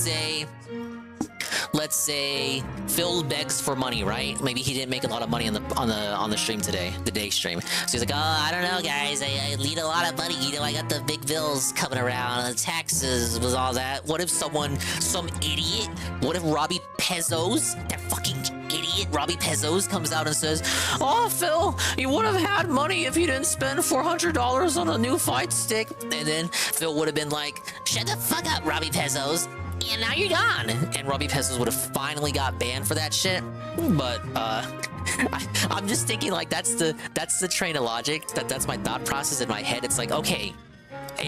say Phil begs for money, right? Maybe he didn't make a lot of money on the stream today, the day stream. So he's like, oh, I don't know, guys. I need a lot of money. You know, I got the big bills coming around, the taxes, was all that. What if some idiot? What if Robbie Pezzos, that fucking idiot Robbie Pezzos, comes out and says, oh, Phil, you would have had money if you didn't spend $400 on a new fight stick. And then Phil would have been like, shut the fuck up, Robbie Pezzos. And now you're gone. And Robbie Pezzos would have finally got banned for that shit. But I'm just thinking like that's the train of logic. That's my thought process in my head. It's like, okay,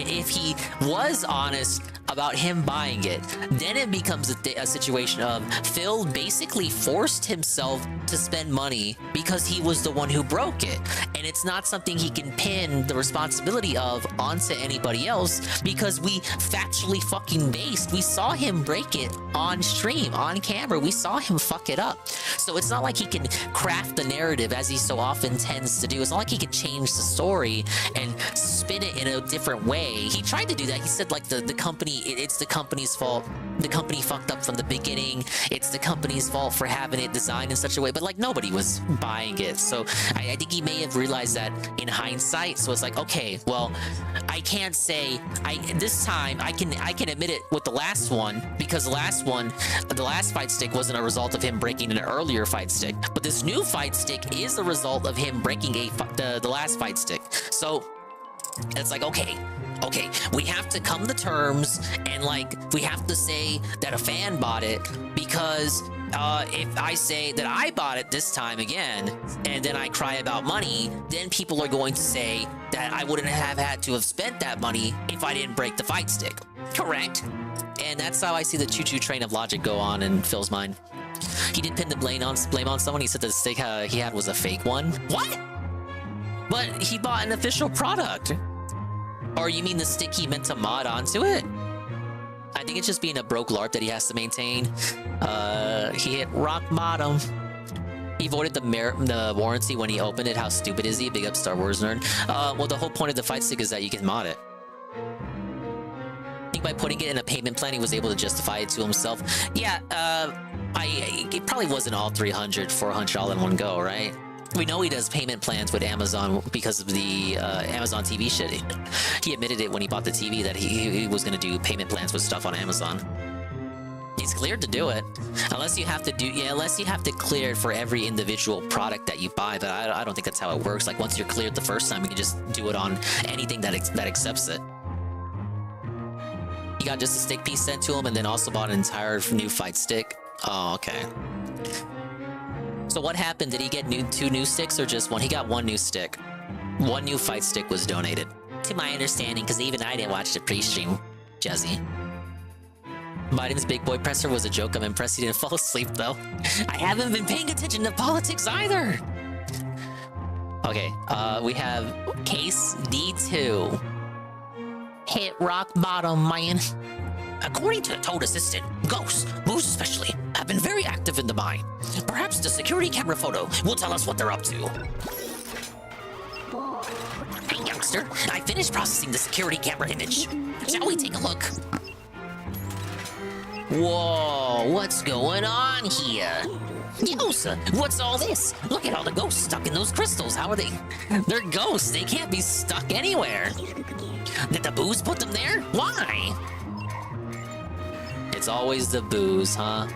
if he was honest about him buying it, then it becomes a situation of Phil basically forced himself to spend money because he was the one who broke it. And it's not something he can pin the responsibility of onto anybody else because we factually fucking based. We saw him break it on stream, on camera. We saw him fuck it up. So it's not like he can craft the narrative as he so often tends to do. It's not like he can change the story and spin it in a different way. He tried to do that. He said like the company, it's the company's fault. The company fucked up from the beginning. It's the company's fault for having it designed in such a way. But like nobody was buying it. So I think he may have realized that in hindsight. So it's like, okay, well, I can't say this time I can admit it with the last one because the last fight stick wasn't a result of him breaking an earlier fight stick. But this new fight stick is the result of him breaking the last fight stick. So it's like, okay, we have to come to terms and like we have to say that a fan bought it because if I say that I bought it this time again and then I cry about money, then people are going to say that I wouldn't have had to have spent that money if I didn't break the fight stick. Correct. And that's how I see the choo-choo train of logic go on in Phil's mind. He did pin the blame on someone. He said the stick he had was a fake one. What? But he bought an official product. Or you mean the stick he meant to mod onto it? I think it's just being a broke LARP that he has to maintain. He hit rock bottom. He voided the warranty when he opened it. How stupid is he? Big up Star Wars nerd. Well, the whole point of the fight stick is that you can mod it. I think by putting it in a payment plan, he was able to justify it to himself. Yeah, it probably wasn't all 300, 400 all in one go, right? We know he does payment plans with Amazon because of the Amazon TV shit. He admitted it when he bought the TV that he was going to do payment plans with stuff on Amazon. He's cleared to do it, unless you have to clear it for every individual product that you buy. But I don't think that's how it works. Like once you're cleared the first time, you can just do it on anything that accepts it. He got just a stick piece sent to him, and then also bought an entire new fight stick. Oh, okay. So what happened? Did he get two new sticks or just one? He got one new stick. One new fight stick was donated. To my understanding, because even I didn't watch the pre-stream, Jesse. Biden's big boy presser was a joke. I'm impressed he didn't fall asleep, though. I haven't been paying attention to politics either. Okay, we have case D2. Hit rock bottom, man. According to a Toad Assistant, ghosts, Boos especially, have been very active in the mine. Perhaps the security camera photo will tell us what they're up to. Hey, youngster, I finished processing the security camera image. Shall we take a look? Whoa, what's going on here? Yosa, what's all this? Look at all the ghosts stuck in those crystals. How are they? They're ghosts. They can't be stuck anywhere. Did the Boos put them there? Why? It's always the Boos, huh?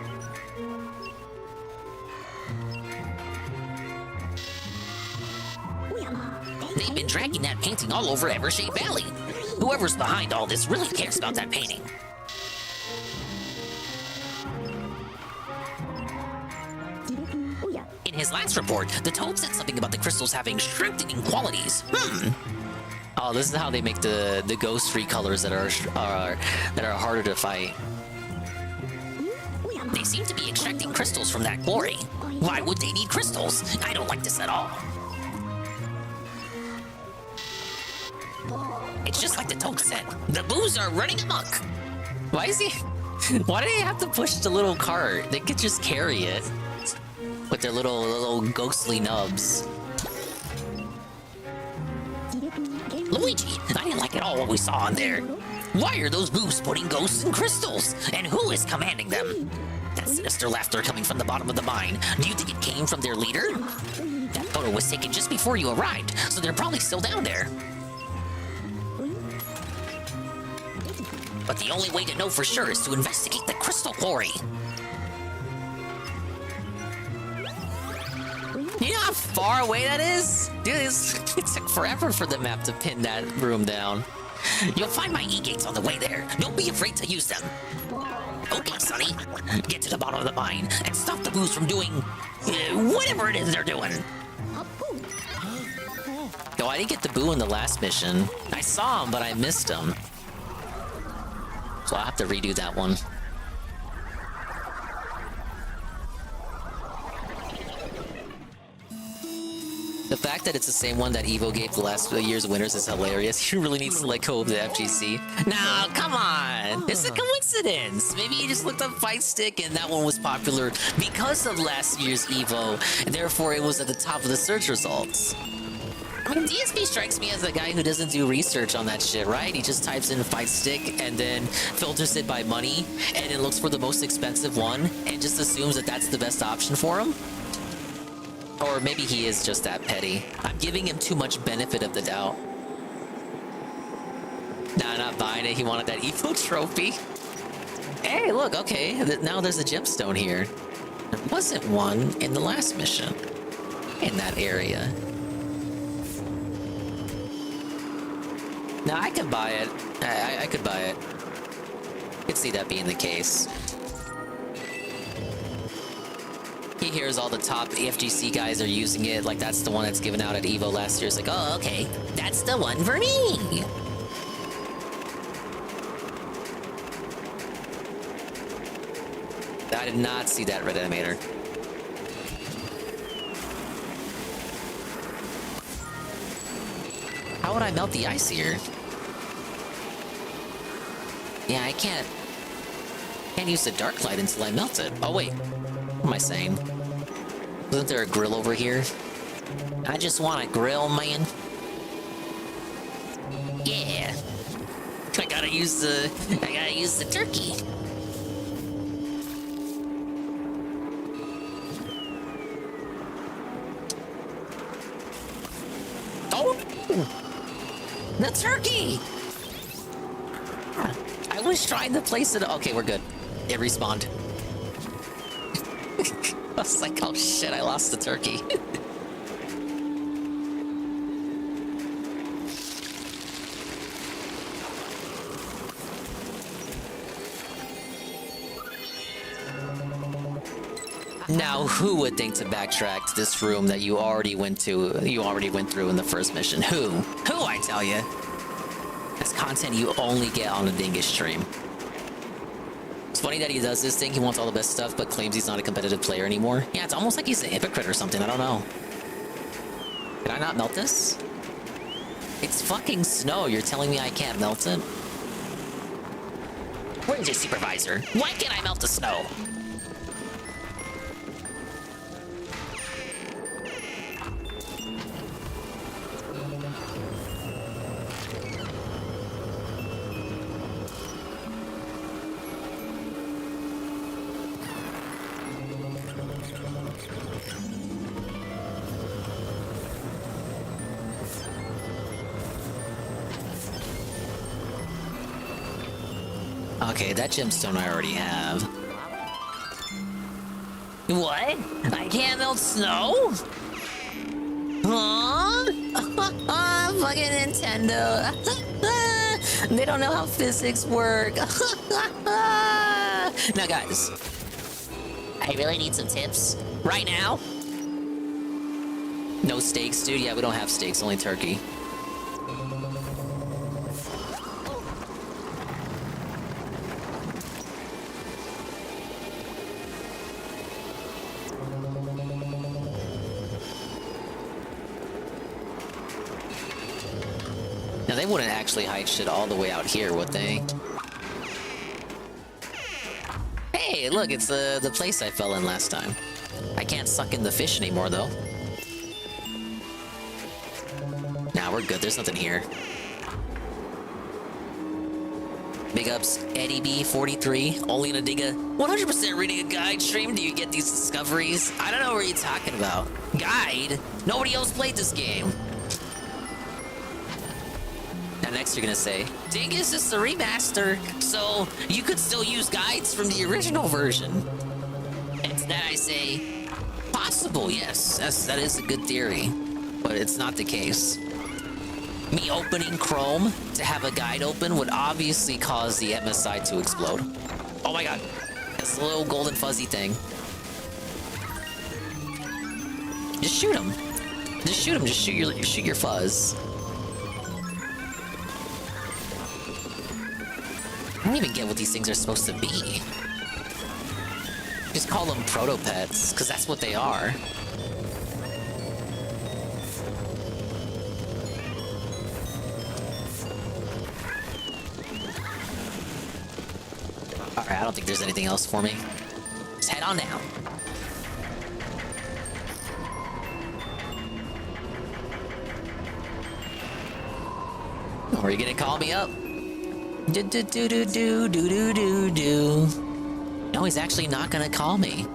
They've been dragging that painting all over Evershade Valley. Whoever's behind all this really cares about that painting. In his last report, the Toad said something about the crystals having strengthening qualities. Oh, this is how they make the ghost-free colors that are harder to fight. They seem to be extracting crystals from that quarry. Why would they need crystals? I don't like this at all. It's just like the Toad said. The Boos are running amok. Why do they have to push the little cart? They could just carry it with their little ghostly nubs. Luigi, I didn't like at all what we saw in there. Why are those Boos putting ghosts in crystals? And who is commanding them? That sinister laughter coming from the bottom of the mine. Do you think it came from their leader? That photo was taken just before you arrived, so they're probably still down there. But the only way to know for sure is to investigate the crystal quarry. You know how far away that is? Dude, it took forever for the map to pin that room down. You'll find my E-gates on the way there. Don't be afraid to use them. Okay, Sonny. Get to the bottom of the mine and stop the Boos from doing whatever it is they're doing. Oh, I didn't get the boo in the last mission. I saw him, but I missed him. So I'll have to redo that one. The fact that it's the same one that Evo gave the last year's winners is hilarious. He really needs to let go of the FGC. No, come on! It's a coincidence! Maybe he just looked up Fight Stick and that one was popular because of last year's Evo, and therefore it was at the top of the search results. I mean, DSP strikes me as a guy who doesn't do research on that shit, right? He just types in Fight Stick and then filters it by money, and it looks for the most expensive one, and just assumes that that's the best option for him. Or maybe he is just that petty. I'm giving him too much benefit of the doubt. Nah, not buying it. He wanted that Evo trophy. Hey, look, okay. Now there's a gemstone here. There wasn't one in the last mission. In that area. Now, I could buy it. I could buy it. I could see that being the case. He hears all the top FGC guys are using it, like that's the one that's given out at EVO last year. It's like, oh, okay, that's the one for me. I did not see that red animator. How would I melt the ice here? Yeah, I can't use the dark light until I melt it. Oh, wait. What am I saying? Wasn't there a grill over here? I just want a grill, man. Yeah. I gotta use the turkey. Oh! The turkey! I was trying to place it. Okay, we're good. It respawned. I was like, oh shit, I lost the turkey. Now, who would think to backtrack to this room that you already went through in the first mission? Who? Who, I tell you? That's content you only get on the Dingus stream. It's funny that he does this thing, he wants all the best stuff, but claims he's not a competitive player anymore. Yeah, it's almost like he's a hypocrite or something, I don't know. Can I not melt this? It's fucking snow, you're telling me I can't melt it? Where's your supervisor? Why can't I melt the snow? Okay, that gemstone I already have. What? I can't melt snow? Huh? Fucking Nintendo. They don't know how physics work. Now guys, I really need some tips. Right now? No steaks, dude? Yeah, we don't have steaks, only turkey. Now, they wouldn't actually hide shit all the way out here, would they? Hey, look, it's the place I fell in last time. I can't suck in the fish anymore, though. Nah, we're good. There's nothing here. Big ups, Eddie B43. Only in a dig 100% reading a guide stream do you get these discoveries. I don't know what you're talking about. Guide? Nobody else played this game. Now next you're gonna say, Dingus is the remaster, so you could still use guides from the original version. And to that I say, possible, yes. That is a good theory, but it's not the case. Me opening Chrome to have a guide open would obviously cause the MSI to explode. Oh my god, this little golden fuzzy thing. Just shoot him. Just shoot him. Just shoot your fuzz. I don't even get what these things are supposed to be. Just call them proto-pets, because that's what they are. Alright, I don't think there's anything else for me. Just head on down. Are you gonna call me up? Do do do do do do do do do. No, he's actually not gonna call me.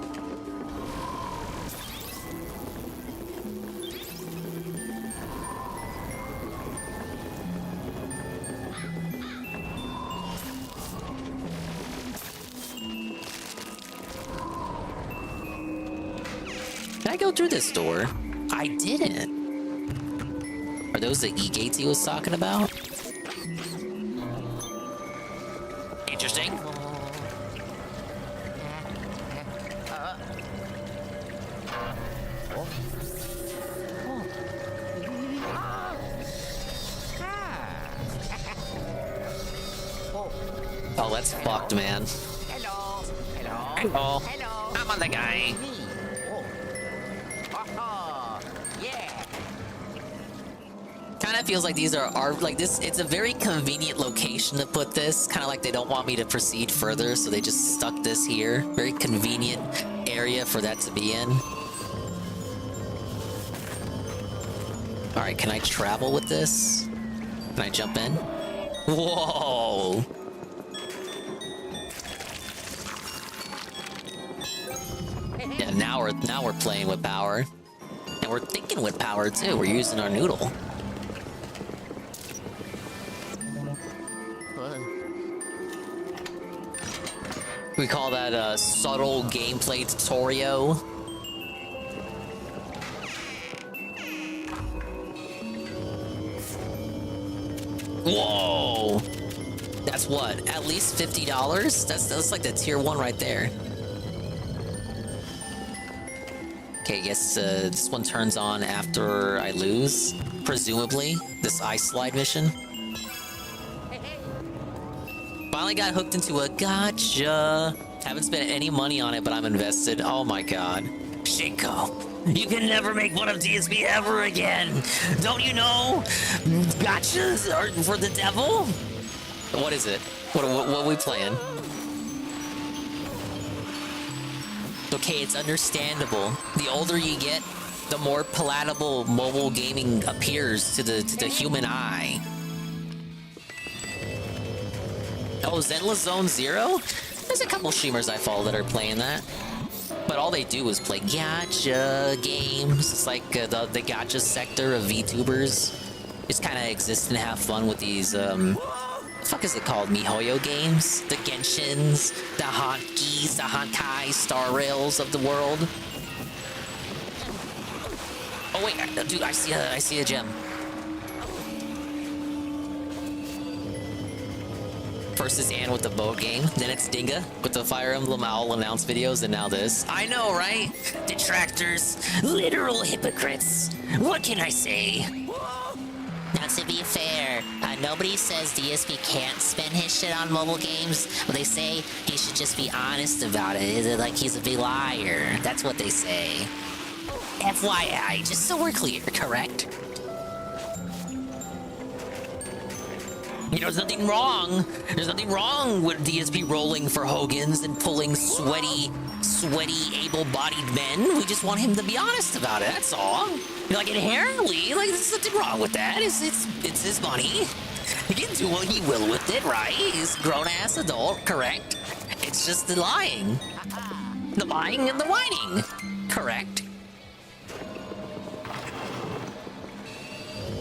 Did I go through this door? I didn't. Are those the E-gates he was talking about? Interesting. Oh, that's fucked, man. Hello. Hello. Hello. Hello. I'm on the guy. Yeah. Kind of feels like these are like this. It's a very convenient location to put this. Kind of like they don't want me to proceed further, so they just stuck this here. Very convenient area for that to be in. All right, can I travel with this? Can I jump in? Whoa! Yeah, now we're playing with power, and we're thinking with power too. We're using our noodle. We call that a subtle gameplay tutorial. Whoa! That's what? At least $50? That's like the tier 1 right there. Okay, I guess this one turns on after I lose, presumably. This ice slide mission. Finally got hooked into a gotcha. Haven't spent any money on it, but I'm invested. Oh my god. Shinko, you can never make one of DSP ever again. Don't you know? Gotchas are for the devil? What is it? What are we playing? Okay, it's understandable. The older you get, the more palatable mobile gaming appears to the human eye. Oh, Zenless Zone Zero? There's a couple streamers I follow that are playing that. But all they do is play gacha games. It's like the gacha sector of VTubers. Just kind of exist and have fun with these, what the fuck is it called? MiHoYo games? The Genshins, the Honkis, the Honkai, Star Rails of the world. Oh wait, dude, I see a gem. First is Anne with the boat game, then it's Dinga with the Fire Emblem Owl announce videos, and now this. I know, right? Detractors, literal hypocrites. What can I say? Now, to be fair, nobody says DSP can't spend his shit on mobile games, but they say he should just be honest about it. Is it like he's a big liar? That's what they say. FYI, just so we're clear, correct? You know, there's nothing wrong. There's nothing wrong with DSP rolling for Hogan's and pulling sweaty, able-bodied men. We just want him to be honest about it, that's all. Like, inherently, like, there's nothing wrong with that. It's his money. He can do what he will with it, right? He's a grown-ass adult, correct? It's just the lying. The lying and the whining, correct?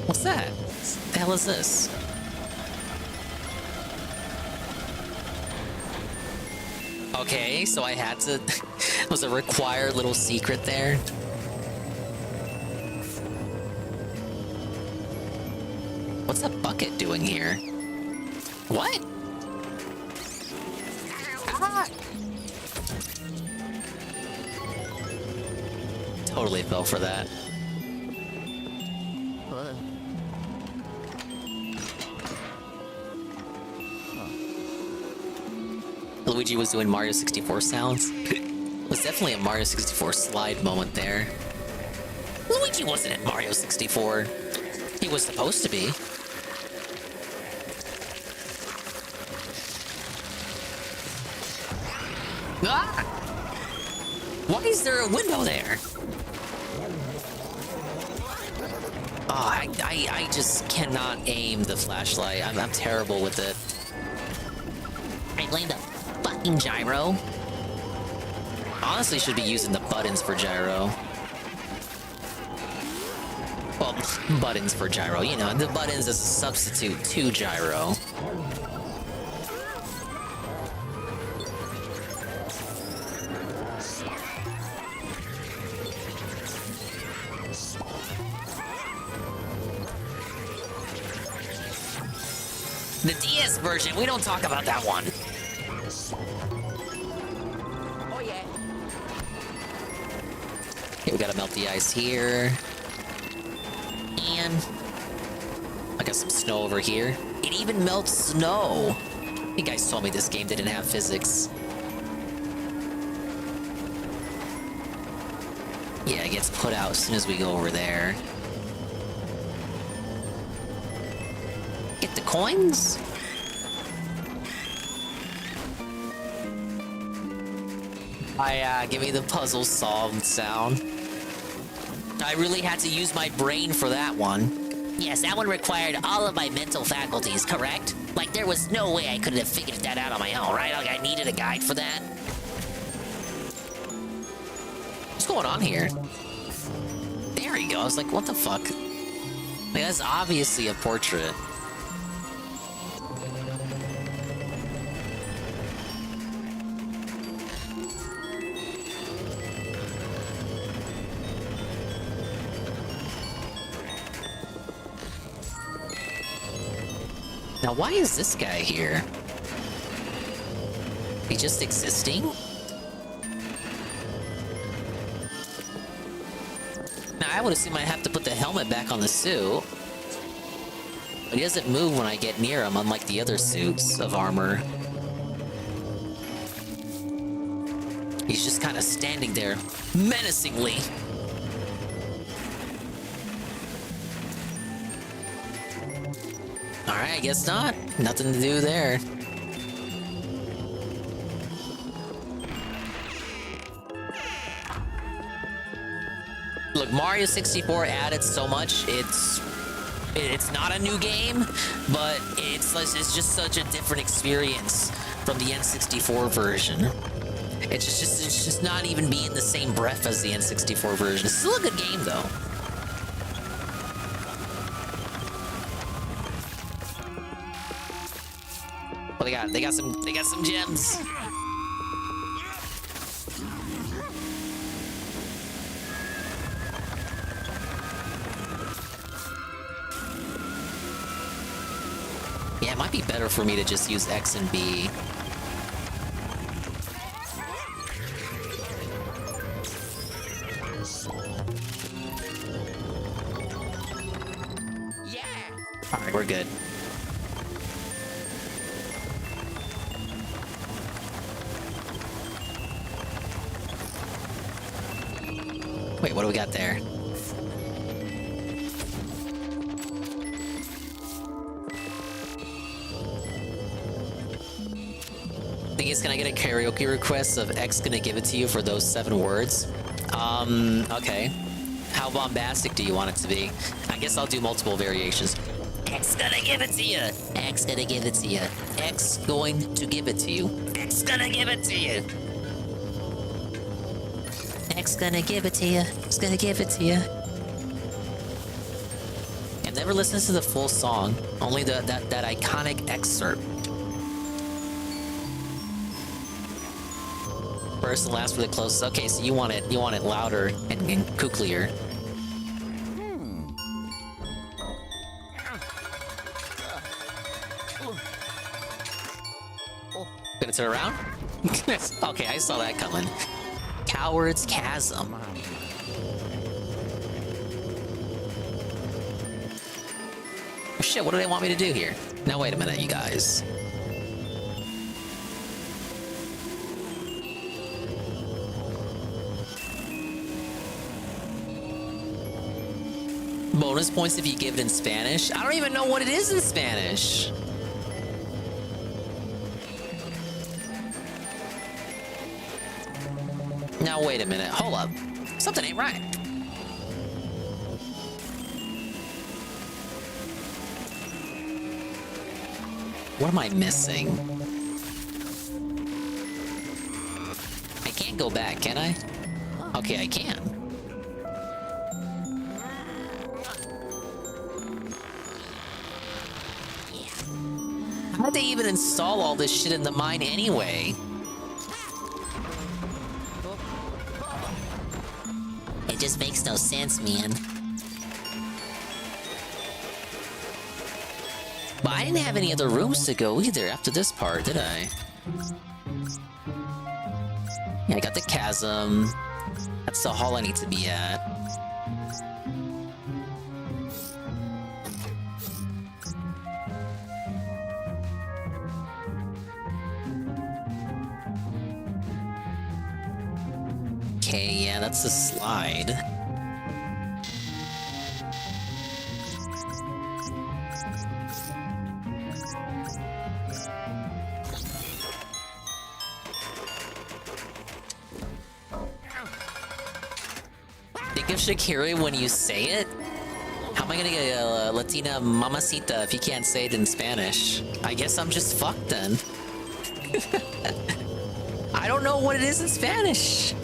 What's that? What the hell is this? Okay, so I had to... was a required little secret there. What's that bucket doing here? What? Ah! Totally fell for that. Luigi was doing Mario 64 sounds. It was definitely a Mario 64 slide moment there. Luigi wasn't in Mario 64. He was supposed to be. Ah! Why is there a window there? Oh, I just cannot aim the flashlight. I'm terrible with it. I blame the fucking gyro. Honestly, should be using the buttons for gyro. Well, buttons for gyro. You know, the buttons as a substitute to gyro. The DS version, we don't talk about that one. Oh yeah. Okay, we gotta melt the ice here. And I got some snow over here. It even melts snow. You guys told me this game didn't have physics. Yeah, it gets put out as soon as we go over there. Get the coins? Give me the puzzle solved sound. I really had to use my brain for that one. Yes, that one required all of my mental faculties, correct? Like, there was no way I could have figured that out on my own, right? Like, I needed a guide for that. What's going on here? There he goes. Like, what the fuck? Like, that's obviously a portrait. Now, why is this guy here? He just existing? Now, I would assume I have to put the helmet back on the suit. But he doesn't move when I get near him, unlike the other suits of armor. He's just kind of standing there, menacingly. Alright, I guess not. Nothing to do there. Look, Mario 64 added so much. It's not a new game, but it's just such a different experience from the N64 version. It's just not even be in the same breath as the N64 version. It's still a good game though. Well, they got some gems. Yeah, it might be better for me to just use X and B. Yeah. All right, we're good. Wait, what do we got there? Thing is, can I get a karaoke request of X gonna give it to you for those 7 words? Okay. How bombastic do you want it to be? I guess I'll do multiple variations. X gonna give it to you. X gonna give it to you. X going to give it to you. X gonna give it to you. X gonna give it to you. X gonna give it to you. I've never listened to the full song, only that iconic excerpt. First and last for the closest. Okay, so you want it louder and kooglier. Gonna turn around? Okay, I saw that coming. Coward's Chasm. Oh shit, what do they want me to do here? Now wait a minute, you guys. Bonus points if you give it in Spanish? I don't even know what it is in Spanish. Now, wait a minute. Hold up. Something ain't right. What am I missing? I can't go back, can I? Okay, I can. How'd they even install all this shit in the mine anyway? It just makes no sense, man. But I didn't have any other rooms to go either after this part, did I? Yeah, I got the chasm. That's the hall I need to be at. Okay, yeah, that's the slide. Think of Shakira when you say it? How am I gonna get a Latina mamacita if you can't say it in Spanish? I guess I'm just fucked then. I don't know what it is in Spanish.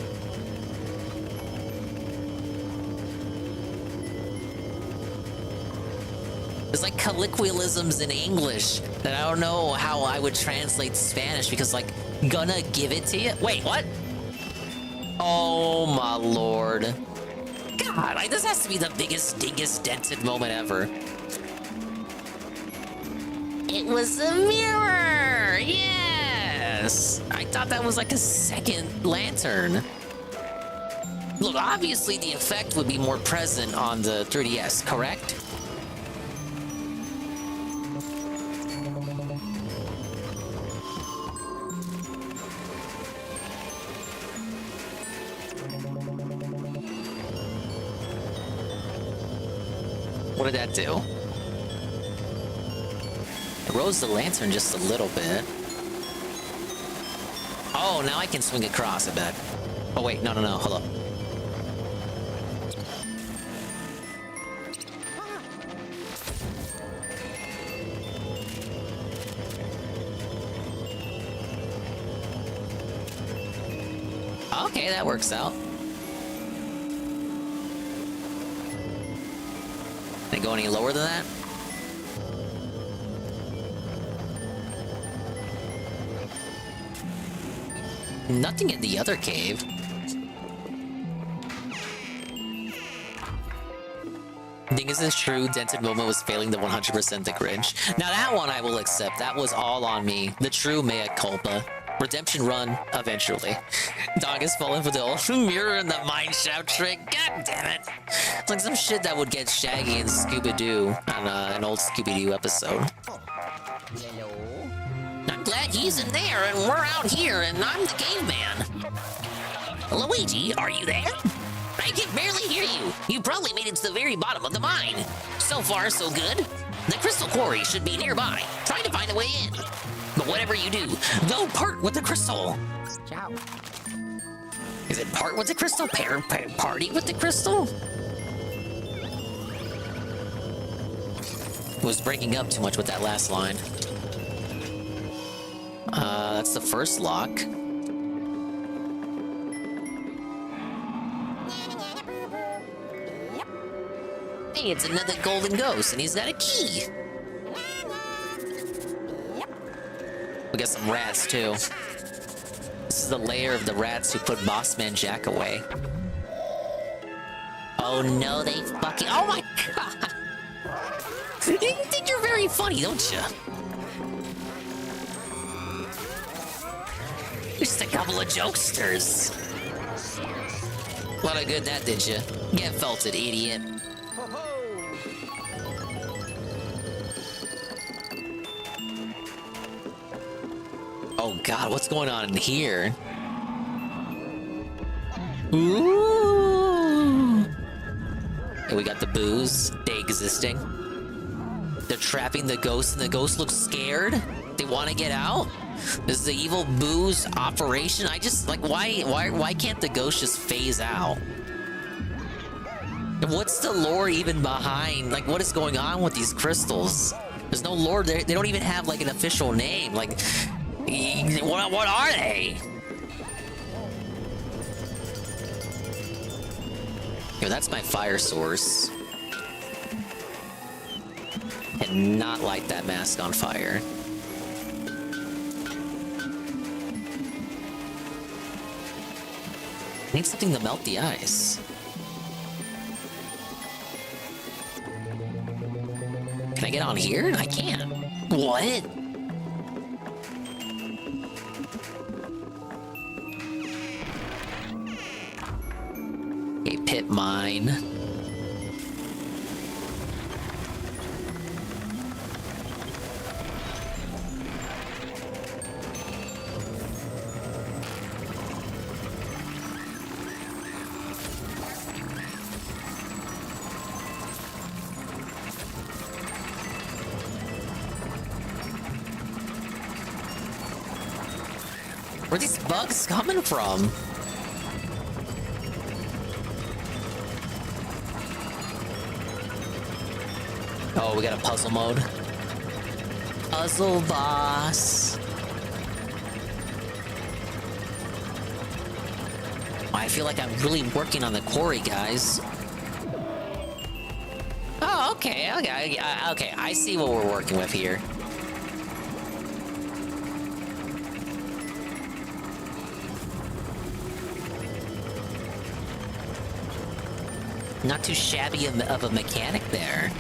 There's like colloquialisms in English that I don't know how I would translate to Spanish because like, gonna give it to you? Wait, what? Oh my lord. God, this has to be the biggest dingus dented moment ever. It was a mirror! Yes! I thought that was like a second lantern. Look, obviously the effect would be more present on the 3DS, correct? What did that do? It rose the lantern just a little bit. Oh, now I can swing across, I bet. Oh, wait, no, hold up. Okay, that works out. Can I go any lower than that? Nothing in the other cave. Thing is, it's true, Dented Moment was failing the 100% the Grinch. Now that one I will accept. That was all on me. The true mea culpa. Redemption run, eventually. Dog has fallen for the old mirror in the mine shaft trick. God damn it. It's like some shit that would get Shaggy and Scooby-Doo on an old Scooby-Doo episode. Hello? I'm glad he's in there and we're out here and I'm the caveman. Luigi, are you there? I can barely hear you. You probably made it to the very bottom of the mine. So far, so good. The crystal quarry should be nearby. Try to find a way in. But whatever you do, don't part with the crystal. Ciao. Is it part with the crystal? Party with the crystal? Was breaking up too much with that last line. That's the first lock. Hey, it's another golden ghost, and he's got a key. We got some rats, too. This is the lair of the rats who put Bossman Jack away. Oh no, they fucking... Oh my god! You think you're very funny, don't you? Just a couple of jokesters. A lot of good that did you. Get felted, idiot. Oh god, what's going on in here? Ooh! And we got the booze. They existing. They're trapping the ghost, and the ghost looks scared. They want to get out. This is the evil booze operation. I just like why can't the ghost just phase out? And what's the lore even behind? Like, what is going on with these crystals? There's no lore. They don't even have like an official name. Like, what are they? Here, that's my fire source. And not light that mask on fire. I need something to melt the ice. Can I get on here? I can't. What? A pit mine. Where are these bugs coming from? Oh, we got a puzzle mode. Puzzle boss. I feel like I'm really working on the quarry, guys. Oh, okay. Okay, I see what we're working with here. Not too shabby of a mechanic there.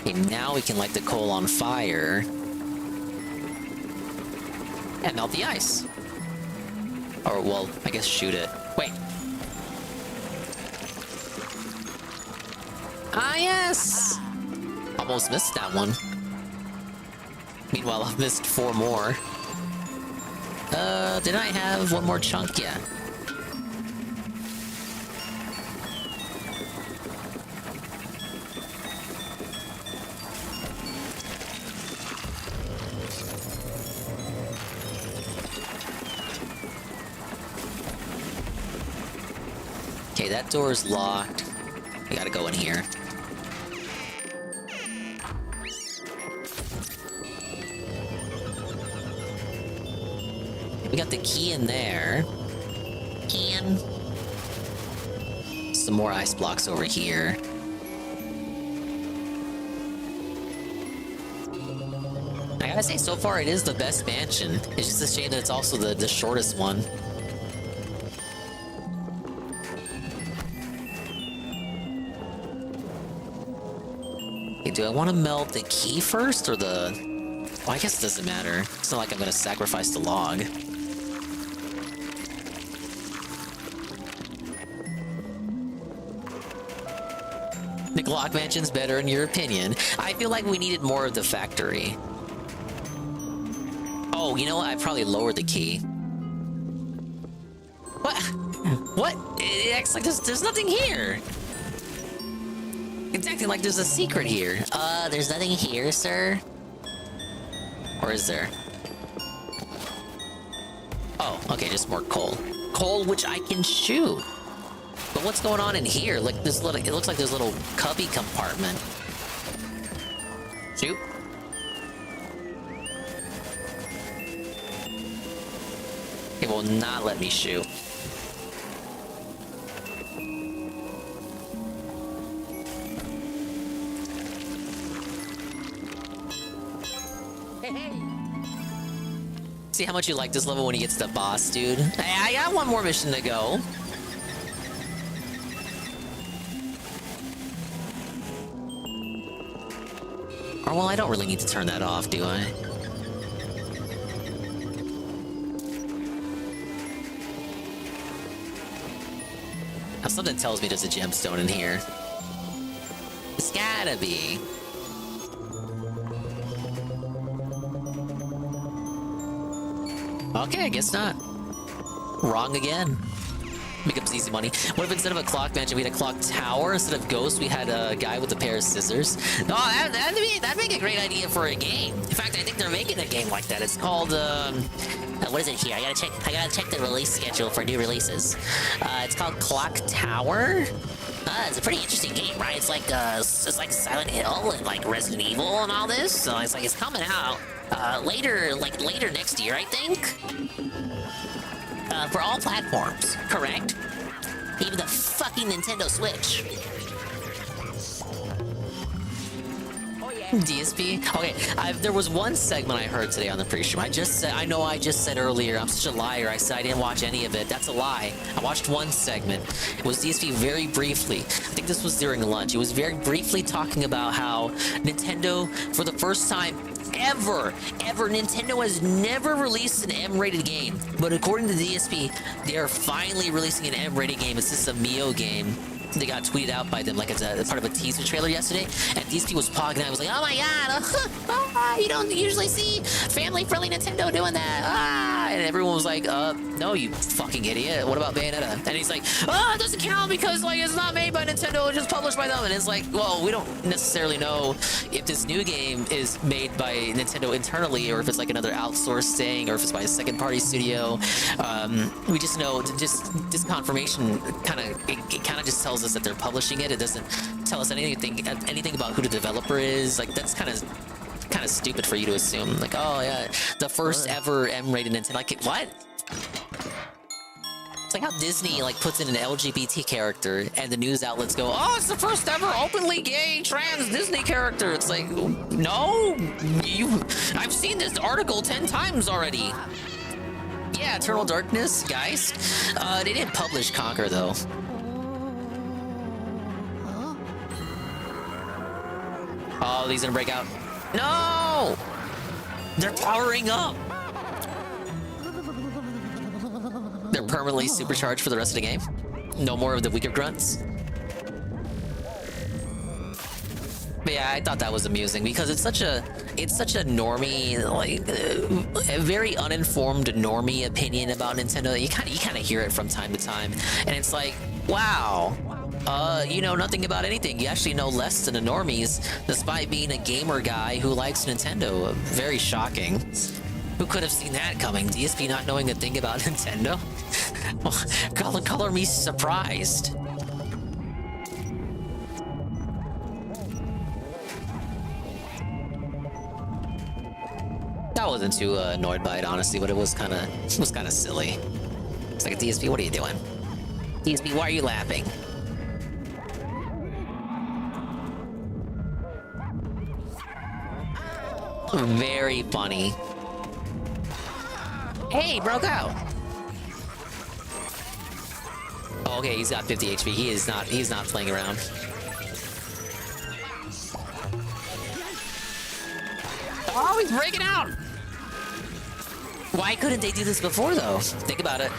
Okay, now we can light the coal on fire. And melt the ice. Or, well, I guess shoot it. Wait. Ah, yes! Almost missed that one. Meanwhile, I've missed 4 more. Did I have one more chunk? Yeah. Okay, that door is locked. We gotta go in here. We got the key in there. And some more ice blocks over here. I gotta say, so far it is the best mansion. It's just a shame that it's also the shortest one. Okay, do I want to melt the key first or the... Well, I guess it doesn't matter. It's not like I'm gonna sacrifice the log. The Glock Mansion's better in your opinion. I feel like we needed more of the factory. Oh, you know what? I probably lowered the key. What? What? It acts like there's nothing here. It's acting like there's a secret here. There's nothing here, sir. Or is there? Oh, okay, just more coal. Coal which I can shoot. But what's going on in here? Like this little, it looks like there's a little cubby compartment. Shoot. It will not let me shoot. See how much you like this level when he gets to the boss, dude? I got one more mission to go. Or, well, I don't really need to turn that off, do I? Now, something tells me there's a gemstone in here. It's gotta be. Okay, I guess not. Wrong again. Becomes easy money. What if instead of a clock mansion, we had a clock tower? Instead of ghosts, we had a guy with a pair of scissors? Oh, that'd make a great idea for a game. In fact, I think they're making a game like that. It's called, what is it here? I gotta check the release schedule for new releases. It's called Clock Tower. It's a pretty interesting game, right? It's like Silent Hill and like Resident Evil and all this. So it's coming out later next year, I think. For all platforms, correct? Even the fucking Nintendo Switch. DSP? Okay, there was one segment I heard today on the pre-stream. I just said earlier, I'm such a liar. I said I didn't watch any of it. That's a lie. I watched one segment. It was DSP very briefly. I think this was during lunch. It was very briefly talking about how Nintendo, for the first time ever, Nintendo has never released an M-rated game. But according to the DSP, they are finally releasing an M-rated game. It's just a Mio game. They got tweeted out by them like it's a part of a teaser trailer yesterday, and DSP was pogging out. I was like, oh my god, you don't usually see family-friendly Nintendo doing that. And everyone was like, no, you fucking idiot. What about Bayonetta? And he's like, it doesn't count because like it's not made by Nintendo, it's just published by them. And it's like, well, we don't necessarily know if this new game is made by Nintendo internally or if it's like another outsourced thing or if it's by a second-party studio. We just know, just this confirmation kind of just tells us that they're publishing it. It doesn't tell us anything about who the developer is. Like that's kind of stupid for you to assume. Like, oh yeah, the first ever M-rated Nintendo. Like what? It's like how Disney like puts in an LGBT character, and the news outlets go, "Oh, it's the first ever openly gay trans Disney character." It's like, no, I've seen this article 10 times already. Yeah, Eternal Darkness, guys. They didn't publish Conquer though. Oh, he's gonna break out. No! They're powering up! They're permanently supercharged for the rest of the game. No more of the weaker grunts. But yeah, I thought that was amusing because it's such a normie, like a very uninformed normie opinion about Nintendo. You kind of hear it from time to time, and it's like, wow. You know nothing about anything. You actually know less than the normies, despite being a gamer guy who likes Nintendo. Very shocking. Who could have seen that coming? DSP not knowing a thing about Nintendo? Color me surprised. I wasn't too annoyed by it, honestly, but it was kind of silly. It's like, DSP, what are you doing? DSP, why are you laughing? Very funny. Hey, broke out. Oh, okay, he's got 50 HP. He's not playing around. Oh, he's breaking out. Why couldn't they do this before though? Think about it.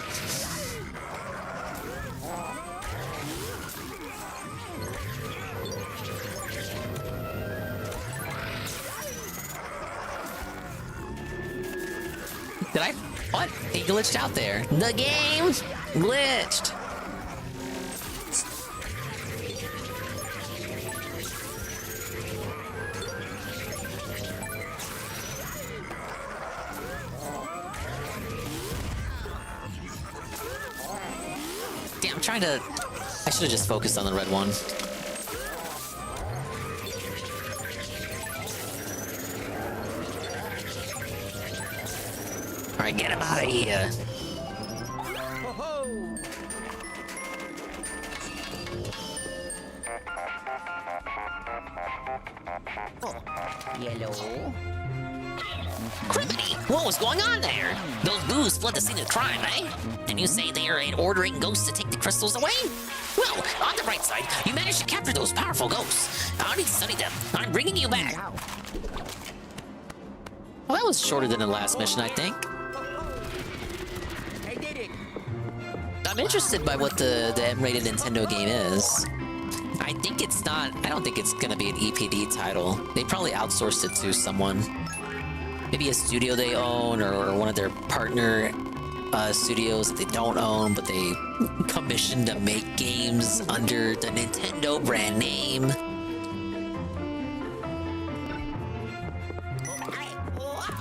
What? He glitched out there. The game glitched. Damn, I'm trying to... I should have just focused on the red one. Alright, get him out of here. Yellow. Criminy! What was going on there? Those boos fled the scene of crime, eh? And you say they are ordering ghosts to take the crystals away? Well, on the bright side, you managed to capture those powerful ghosts. I need to study them. I'm bringing you back. Well, that was shorter than the last mission, I think. I did it. I'm interested by what the M-rated Nintendo game is. I don't think it's gonna be an EPD title. They probably outsourced it to someone. maybe a studio they own or one of their partner studios that they don't own, but they commissioned to make games under the Nintendo brand name.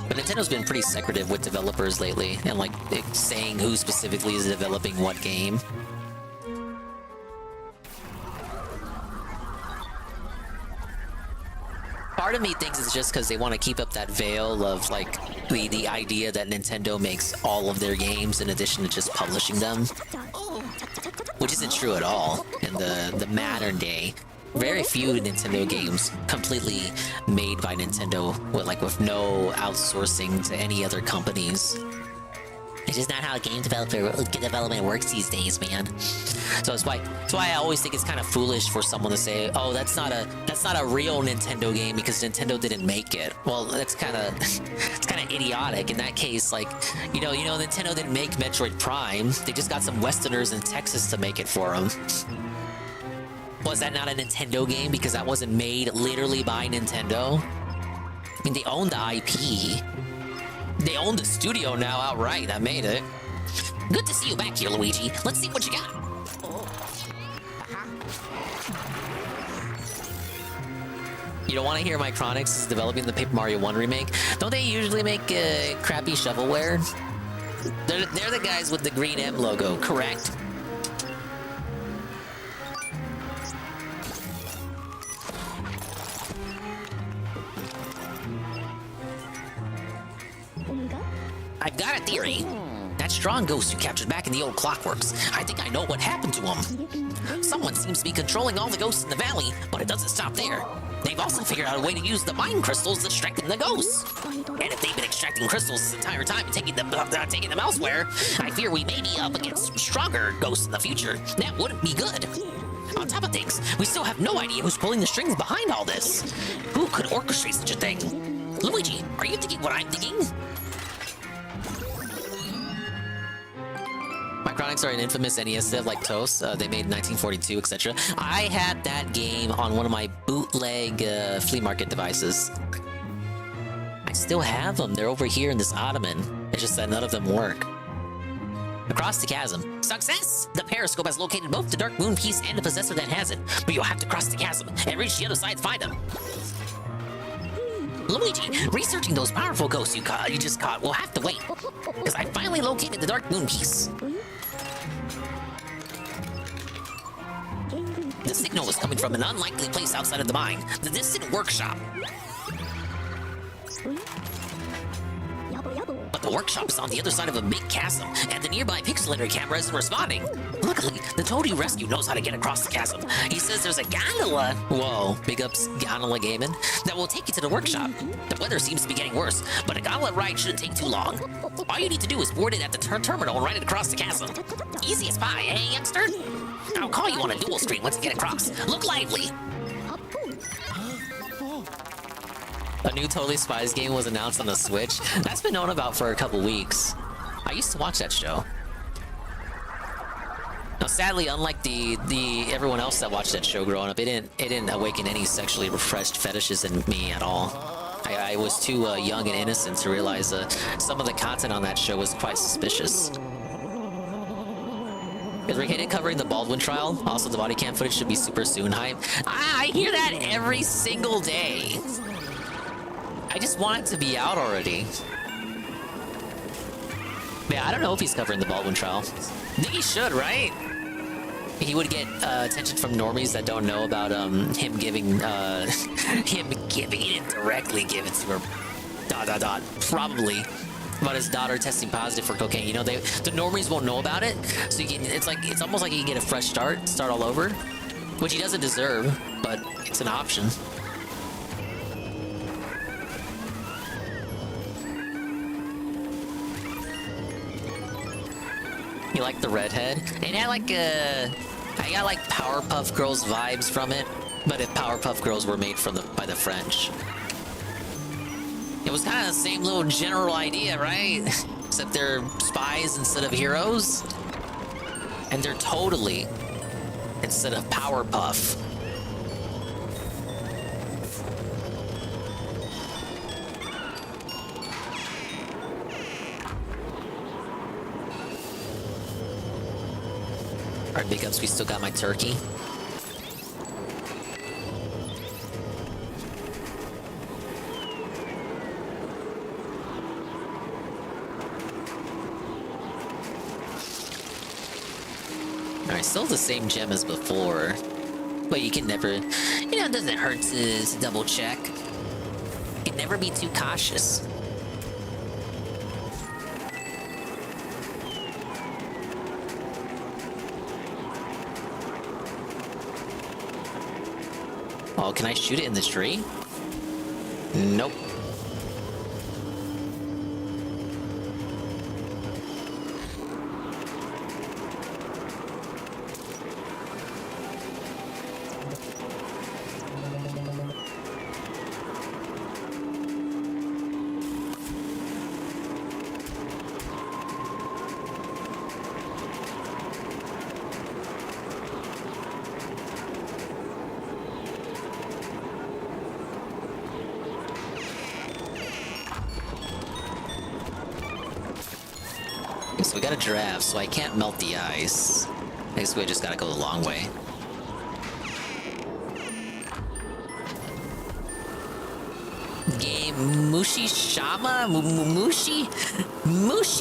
But Nintendo's been pretty secretive with developers lately, and like saying who specifically is developing what game. Part of me thinks it's just because they want to keep up that veil of like the idea that Nintendo makes all of their games in addition to just publishing them, which isn't true at all. In the modern day, very few Nintendo games completely made by Nintendo with no outsourcing to any other companies. It's just not how game development works these days, man. So that's why I always think it's kind of foolish for someone to say, "Oh, that's not a real Nintendo game because Nintendo didn't make it." Well, that's kind of idiotic. In that case, like, you know, Nintendo didn't make Metroid Prime. They just got some Westerners in Texas to make it for them. Was that not a Nintendo game because that wasn't made literally by Nintendo? I mean, they own the IP. They own the studio now outright that made it. Good to see you back here, Luigi. Let's see what you got. You don't want to hear Micronix is developing the Paper Mario 1 remake? Don't they usually make crappy shovelware? They're the guys with the green M logo, correct? I've got a theory. That strong ghost you captured back in the old Clockworks, I think I know what happened to him. Someone seems to be controlling all the ghosts in the valley, but it doesn't stop there. They've also figured out a way to use the mind crystals to strengthen the ghosts. And if they've been extracting crystals this entire time and taking them elsewhere, I fear we may be up against stronger ghosts in the future. That wouldn't be good. On top of things, we still have no idea who's pulling the strings behind all this. Who could orchestrate such a thing? Luigi, are you thinking what I'm thinking? Micronix are an infamous NES dev like Toast. They made in 1942, etc. I had that game on one of my bootleg flea market devices. I still have them. They're over here in this ottoman. It's just that none of them work. Across the chasm. Success! The periscope has located both the Dark Moon piece and the possessor that has it. But you'll have to cross the chasm and reach the other side to find them. Luigi, researching those powerful ghosts you just caught will have to wait. Because I finally located the Dark Moon piece. The signal was coming from an unlikely place outside of the mine, the distant workshop. But the workshop is on the other side of a big chasm, and the nearby pixelator camera isn't responding. Luckily, the toad you rescued knows how to get across the chasm. He says there's a gondola, whoa, big ups Gondola Gaming, that will take you to the workshop. The weather seems to be getting worse, but a gondola ride shouldn't take too long. All you need to do is board it at the terminal and ride it across the chasm. Easy as pie, eh, youngster? I'll call you on a dual screen once you get across. Look lively! A new Totally Spies game was announced on the Switch. That's been known about for a couple weeks. I used to watch that show. Now, sadly, unlike the everyone else that watched that show growing up, it didn't awaken any sexually refreshed fetishes in me at all. I was too young and innocent to realize some of the content on that show was quite suspicious. Is Rickheaded covering the Baldwin trial? Also, the body cam footage should be super soon hype. I hear that every single day. I just want it to be out already. Yeah, I don't know if he's covering the Baldwin trial. I think he should, right? He would get attention from normies that don't know about him giving it directly, give it to her. Probably about his daughter testing positive for cocaine. You know, the normies won't know about it, so it's almost like he can get a fresh start all over, which he doesn't deserve, but it's an option. You like the redhead? It had like I got like Powerpuff Girls vibes from it, but if Powerpuff Girls were made by the French. It was kind of the same little general idea, right? Except they're spies instead of heroes. And they're totally instead of Powerpuff. Alright, big ups, we still got my turkey. Alright, still the same gem as before. But you can never, you know, it doesn't hurt to double check. You can never be too cautious. Oh, can I shoot it in the tree? Nope. So we got a giraffe, so I can't melt the ice. Basically, I just gotta go the long way. Game Mushi Shama? Mushi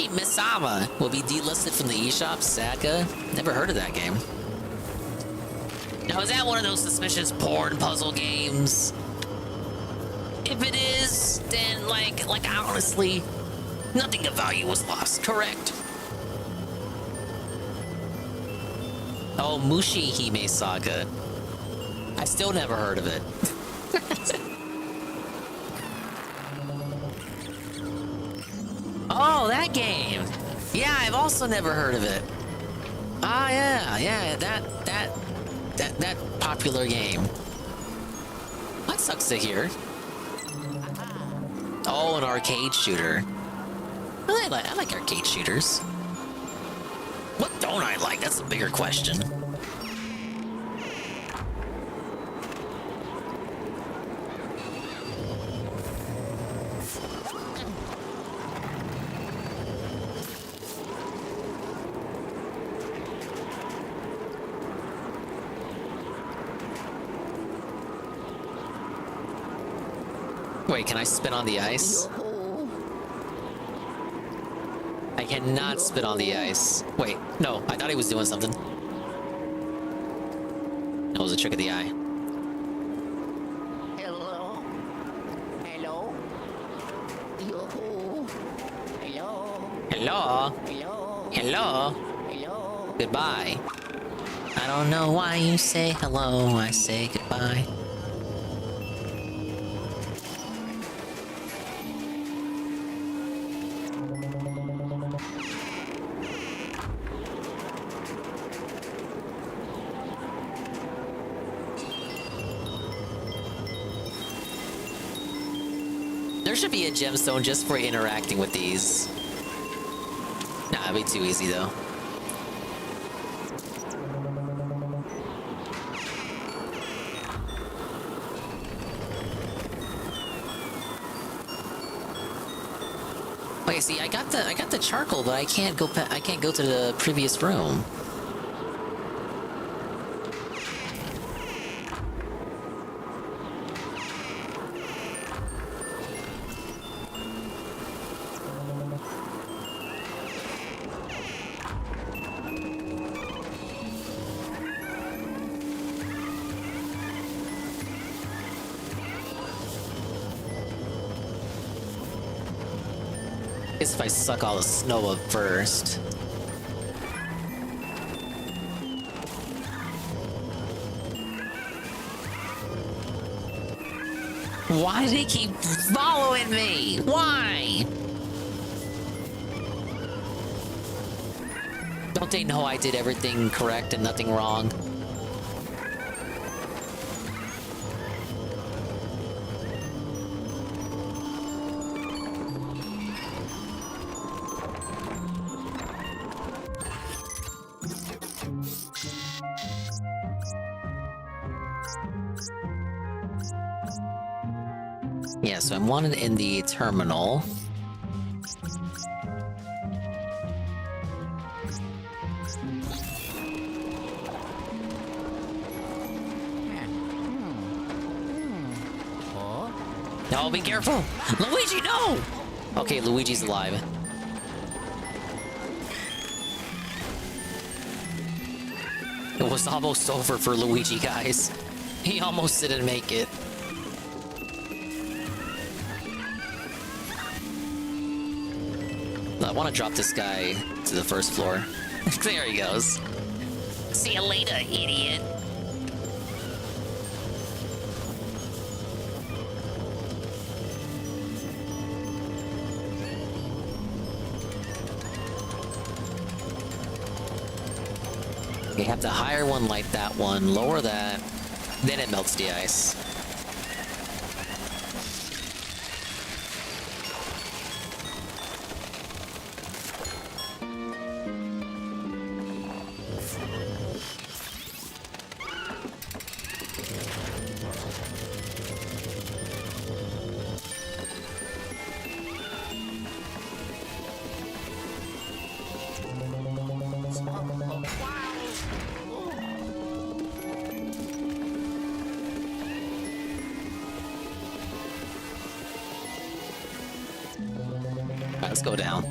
Misama will be delisted from the eShop. Sadka? Never heard of that game. Now, is that one of those suspicious porn puzzle games? If it is, then like honestly, nothing of value was lost, correct? Oh, Mushi Hime Saga. I still never heard of it. Oh, that game! Yeah, I've also never heard of it. Ah, yeah, that popular game. That sucks to hear. Oh, an arcade shooter. I like arcade shooters. What don't I like? That's a bigger question. Wait, can I spin on the ice? I cannot spit on the ice. Wait, no, I thought he was doing something. That was a trick of the eye. Hello? Hello? Yo-ho? Hello? Hello? Hello? Hello? Hello? Goodbye. I don't know why you say hello, I say goodbye. There should be a gemstone just for interacting with these. Nah, it'd be too easy though. Wait, see, I got the charcoal, but I can't go to the previous room. Guess if I suck all the snow up first. Why do they keep following me? Why? Don't they know I did everything correct and nothing wrong? Yeah, so I'm wanted in the terminal. No, be careful! Luigi, no! Okay, Luigi's alive. It was almost over for Luigi, guys. He almost didn't make it. I want to drop this guy to the first floor. There he goes. See you later, idiot. You have the higher one like that one, lower that, then it melts the ice. Let's go down.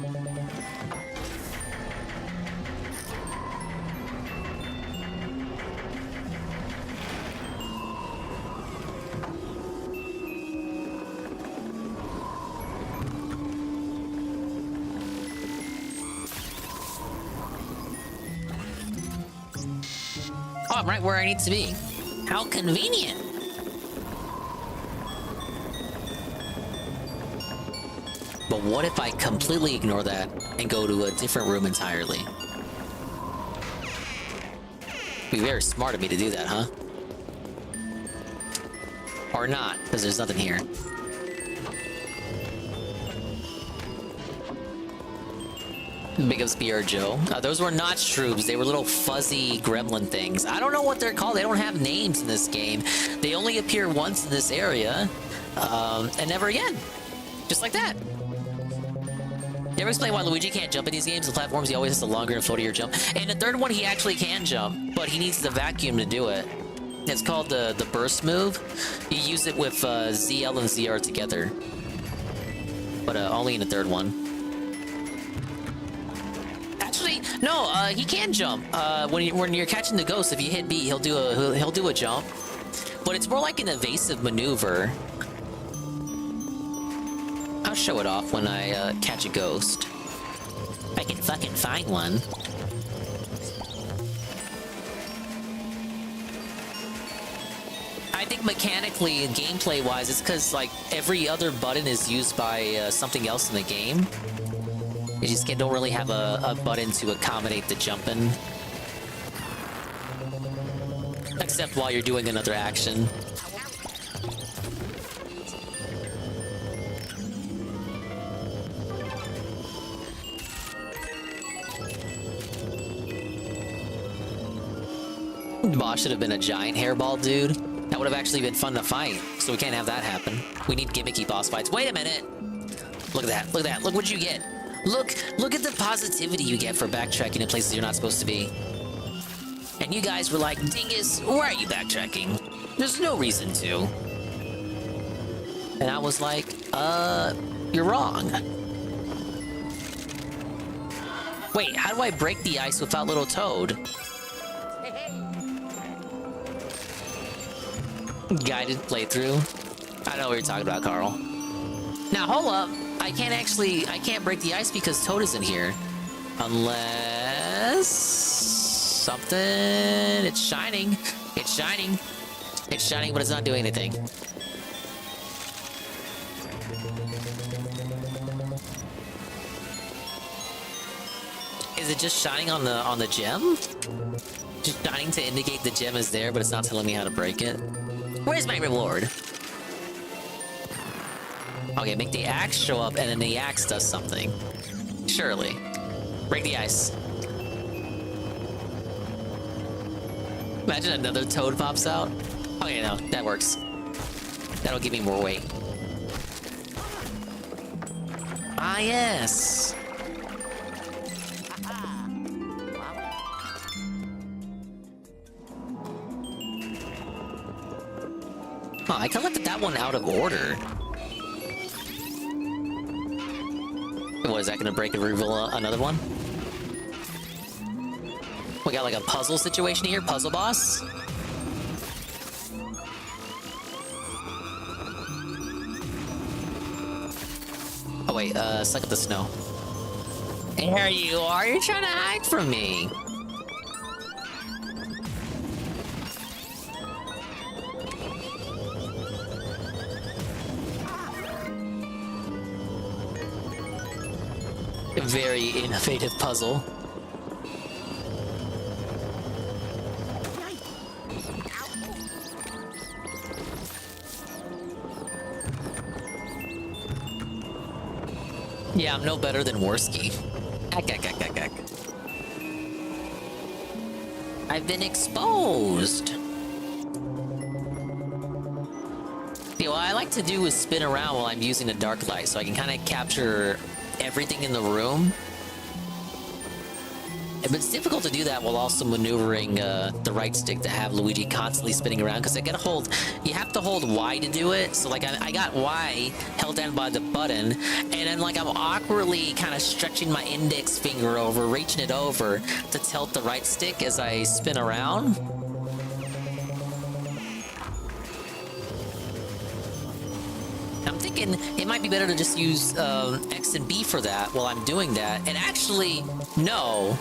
Oh, I'm right where I need to be. How convenient. But what if I completely ignore that and go to a different room entirely? Be very smart of me to do that, huh? Or not, because there's nothing here. Big ups BR Joe. Those were not shrooms. They were little fuzzy gremlin things. I don't know what they're called. They don't have names in this game. They only appear once in this area, and never again. Just like that. You ever explain why Luigi can't jump in these games? The platforms, he always has the longer and floatier jump. And the third one, he actually can jump, but he needs the vacuum to do it. It's called the burst move. You use it with ZL and ZR together. But only in the third one. Actually, no, he can jump. When you're catching the ghost, if you hit B, he'll do a jump. But it's more like an evasive maneuver. I'll show it off when I catch a ghost. If I can fucking find one. I think mechanically and gameplay-wise, it's because like every other button is used by something else in the game. You just don't really have a button to accommodate the jumping. Except while you're doing another action. The boss should have been a giant hairball dude. That would have actually been fun to fight, so we can't have that happen. We need gimmicky boss fights. Wait a minute! Look at that, look at that, look what you get. Look at the positivity you get for backtracking in places you're not supposed to be. And you guys were like, Dingus, why are you backtracking? There's no reason to. And I was like, you're wrong. Wait, how do I break the ice without little Toad? Guided playthrough. I know what you're talking about, Carl. Now, hold up. I can't break the ice because Toad isn't here. Unless... something... It's shining. It's shining. It's shining, but it's not doing anything. Is it just shining on the gem? Just shining to indicate the gem is there, but it's not telling me how to break it? Where's my reward? Okay, make the axe show up, and then the axe does something. Surely. Break the ice. Imagine another Toad pops out. Okay, no, that works. That'll give me more weight. Ah, yes! Huh, I collected that one out of order. What, is that gonna break and reveal another one? We got like a puzzle situation here, puzzle boss. Oh wait, suck up the snow. There you are, you're trying to hide from me. A very innovative puzzle. Yeah, I'm no better than Worski. I've been exposed. What I like to do is spin around while I'm using the dark light, so I can kind of capture everything in the room. But it's difficult to do that while also maneuvering the right stick to have Luigi constantly spinning around, because you have to hold Y to do it. So like I got Y held down by the button, and then like I'm awkwardly kind of stretching my index finger over, reaching it over to tilt the right stick as I spin around. I'm thinking it might be better to just use X and B for that while I'm doing that. And actually, no.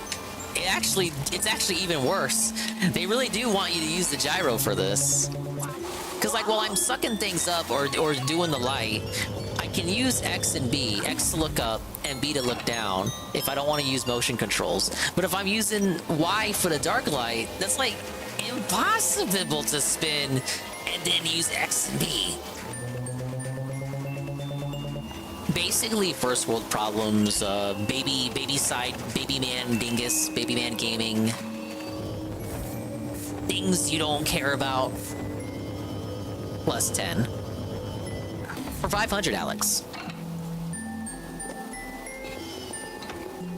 It's actually even worse. They really do want you to use the gyro for this. Because like while I'm sucking things up or doing the light, I can use X and B, X to look up and B to look down if I don't want to use motion controls. But if I'm using Y for the dark light, that's like impossible to spin and then use X and B. Basically first world problems, baby man dingus, baby man gaming, things you don't care about. Plus 10. For 500, Alex.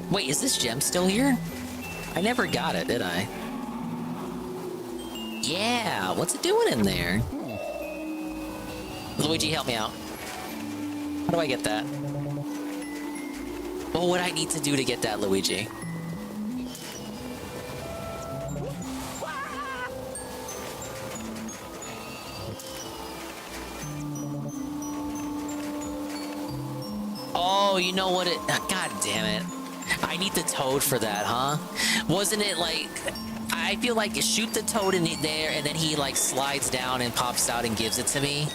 Wait, is this gem still here? I never got it, did I? Yeah, what's it doing in there? Luigi, help me out. How do I get that? What would I need to do to get that, Luigi? Oh, you know what it... God damn it. I need the toad for that, huh? Wasn't it like... I feel like you shoot the toad in there and then he like slides down and pops out and gives it to me.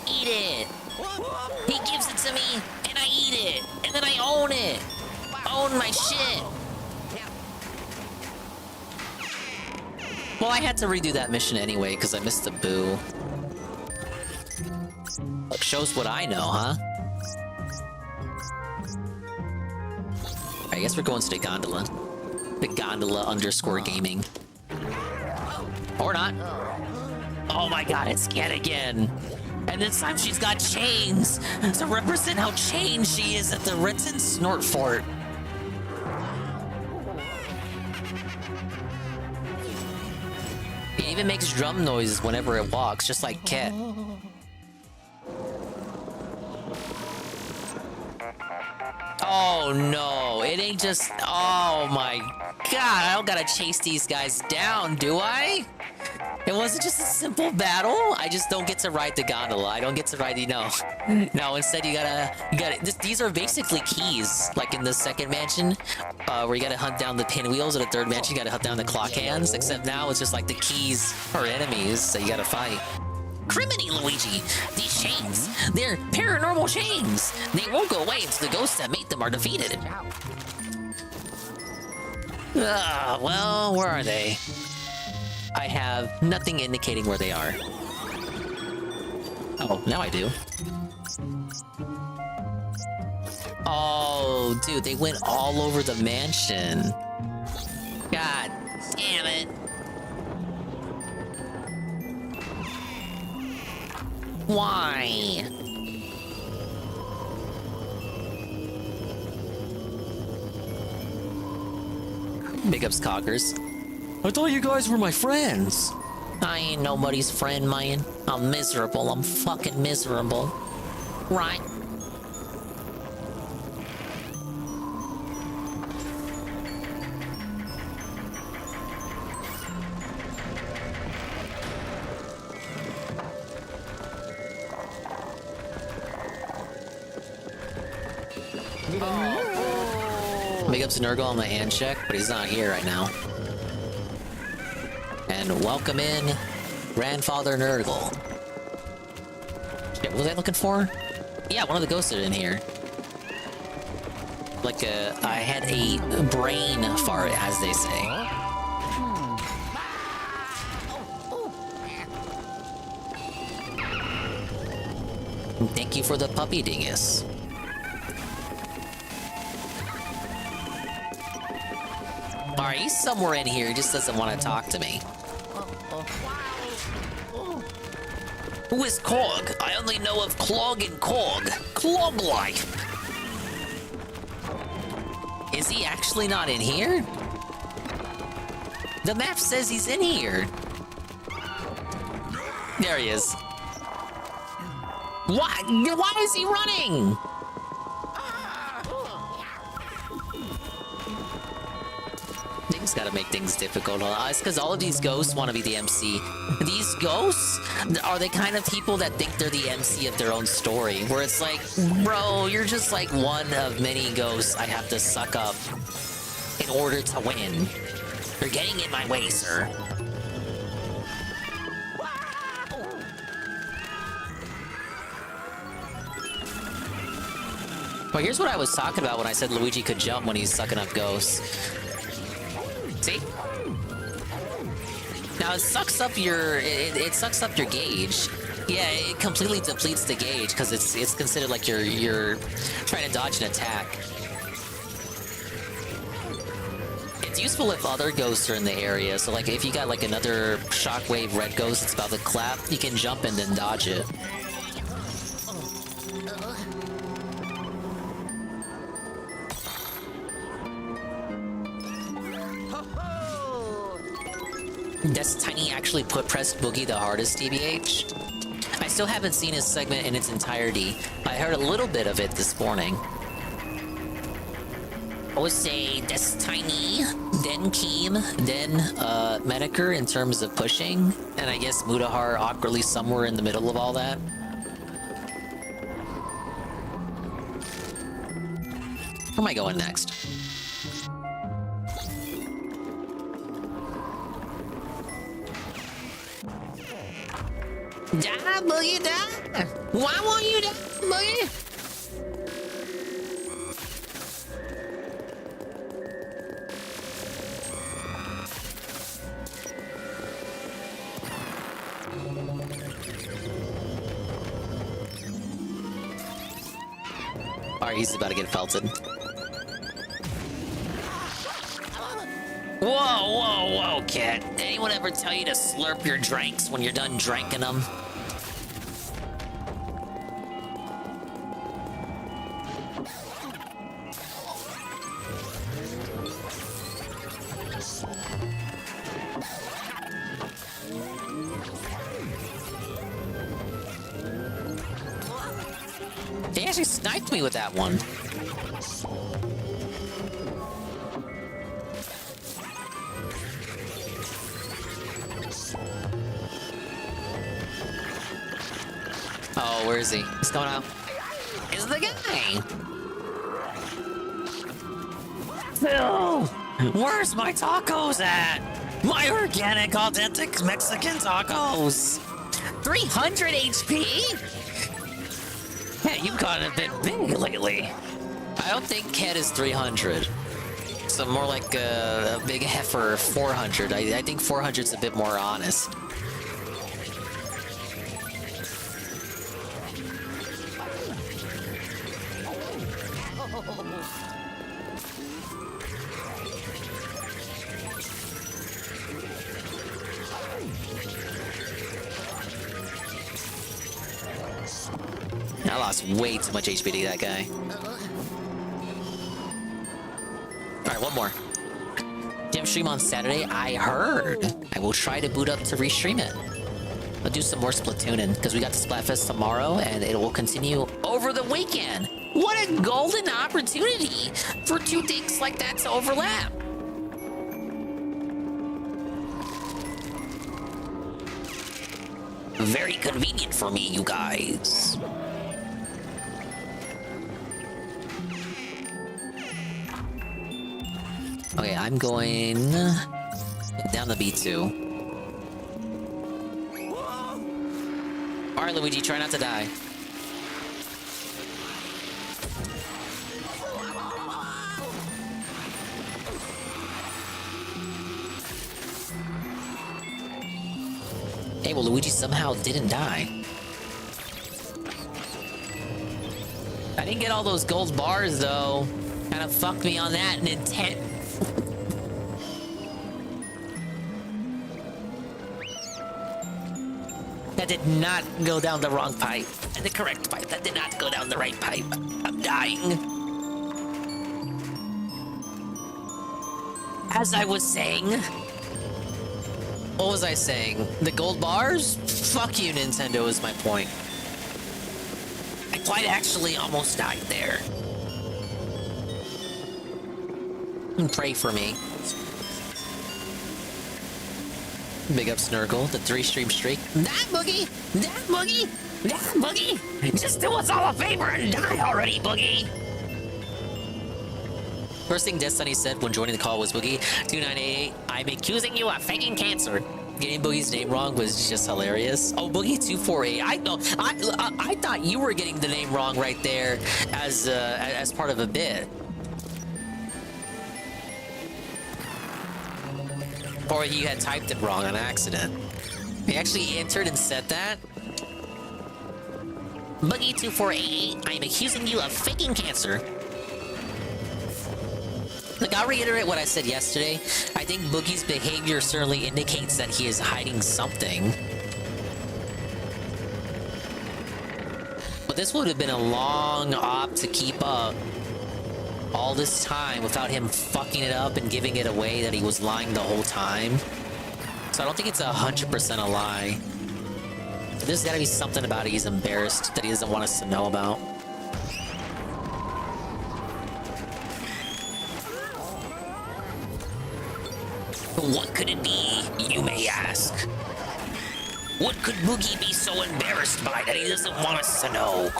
Eat it! He gives it to me, and I eat it, and then I own it. Own my shit. Well, I had to redo that mission anyway, because I missed the boo. Shows what I know, huh? I guess we're going to the gondola. The gondola _ gaming. Or not. Oh my god, it's Cat again. And this time she's got chains to represent how chained she is at the Ritz and Snort Fort. It even makes drum noises whenever it walks, just like Ket. Oh no, it ain't just... Oh my god, I don't gotta chase these guys down, do I? It wasn't just a simple battle. I just don't get to ride the gondola. I don't get to ride, No, instead you gotta these are basically keys, like in the second mansion, where you gotta hunt down the pinwheels, or the third mansion, you gotta hunt down the clock hands, except now it's just like the keys are enemies, so you gotta fight. Criminy, Luigi! These chains, they're paranormal chains! They won't go away until the ghosts that made them are defeated. Well, where are they? I have nothing indicating where they are. Oh, now I do. Oh, dude, they went all over the mansion. God damn it. Why? Big ups, Cockers. I thought you guys were my friends. I ain't nobody's friend, man. I'm miserable. I'm fucking miserable. Right? Big ups to Nurgle on the hand check, but he's not here right now. And welcome in Grandfather Nurgle. Yeah, what was I looking for? Yeah, one of the ghosts are in here. Like I had a brain fart, as they say. Thank you for the puppy dingus. Alright, he's somewhere in here, he just doesn't want to talk to me. Who is Cog? I only know of Clog and Cog. Clog life. Is he actually not in here? The map says he's in here. There he is. Why is he running? Things gotta make things difficult on us, because all of these ghosts want to be the MC. These ghosts, are the kind of people that think they're the MC of their own story, where it's like, bro, you're just like one of many ghosts I have to suck up in order to win. You're getting in my way, sir. Well, here's what I was talking about when I said Luigi could jump when he's sucking up ghosts. See? Now it sucks up your it sucks up your gauge. Yeah, it completely depletes the gauge because it's considered like you're trying to dodge an attack. It's useful if other ghosts are in the area. So like if you got like another shockwave red ghost that's about to clap, you can jump and then dodge it. Does Tiny actually put Press Boogie the hardest, TBH? I still haven't seen his segment in its entirety. I heard a little bit of it this morning. I would say that's Tiny, then Keem, then Medicare in terms of pushing, and I guess Mudahar awkwardly somewhere in the middle of all that. Where am I going next? Die, Boogie, die! Why won't you die, Boogie? Alright, he's about to get felted. Whoa, whoa, whoa, kid. Anyone ever tell you to slurp your drinks when you're done drinking them? They actually sniped me with that one. Oh, where is he? He's coming out. Is the guy? Phil! Where's my tacos at? My organic, authentic Mexican tacos! 300 HP? Yeah, you've gotten a bit big lately. I don't think Cat is 300. So more like a big heifer 400. I think 400's a bit more honest. I lost way too much HP to that guy. Alright, one more. Dim stream on Saturday? I heard. I will try to boot up to restream it. I'll do some more Splatooning, because we got the Splatfest tomorrow, and it will continue over the weekend. What a golden opportunity for two things like that to overlap. Very convenient for me, you guys. Okay, I'm going down the B2. Alright, Luigi, try not to die. Hey, well, Luigi somehow didn't die. I didn't get all those gold bars, though. Kind of fucked me on that Nintendo. That did not go down the wrong pipe. The correct pipe. That did not go down the right pipe. I'm dying. As I was saying... What was I saying? The gold bars? Fuck you, Nintendo, is my point. I quite actually almost died there. And pray for me. Big up Snurgle, the 3-stream streak. That boogie! That boogie! That boogie! Just do us all a favor and die already, boogie! First thing Destiny said when joining the call was, Boogie, 2988, I'm accusing you of faking cancer. Getting Boogie's name wrong was just hilarious. Oh, Boogie 248. I thought you were getting the name wrong right there as part of a bit. Or he had typed it wrong on accident. He actually entered and said that. Boogie 2488, I'm accusing you of faking cancer. Look, I'll reiterate what I said yesterday. I think Boogie's behavior certainly indicates that he is hiding something. But this would have been a long op to keep up all this time without him fucking it up and giving it away that he was lying the whole time. So I don't think it's 100% a lie. There's gotta be something about it he's embarrassed that he doesn't want us to know about. What could it be, you may ask? What could Boogie be so embarrassed by that he doesn't want us to know?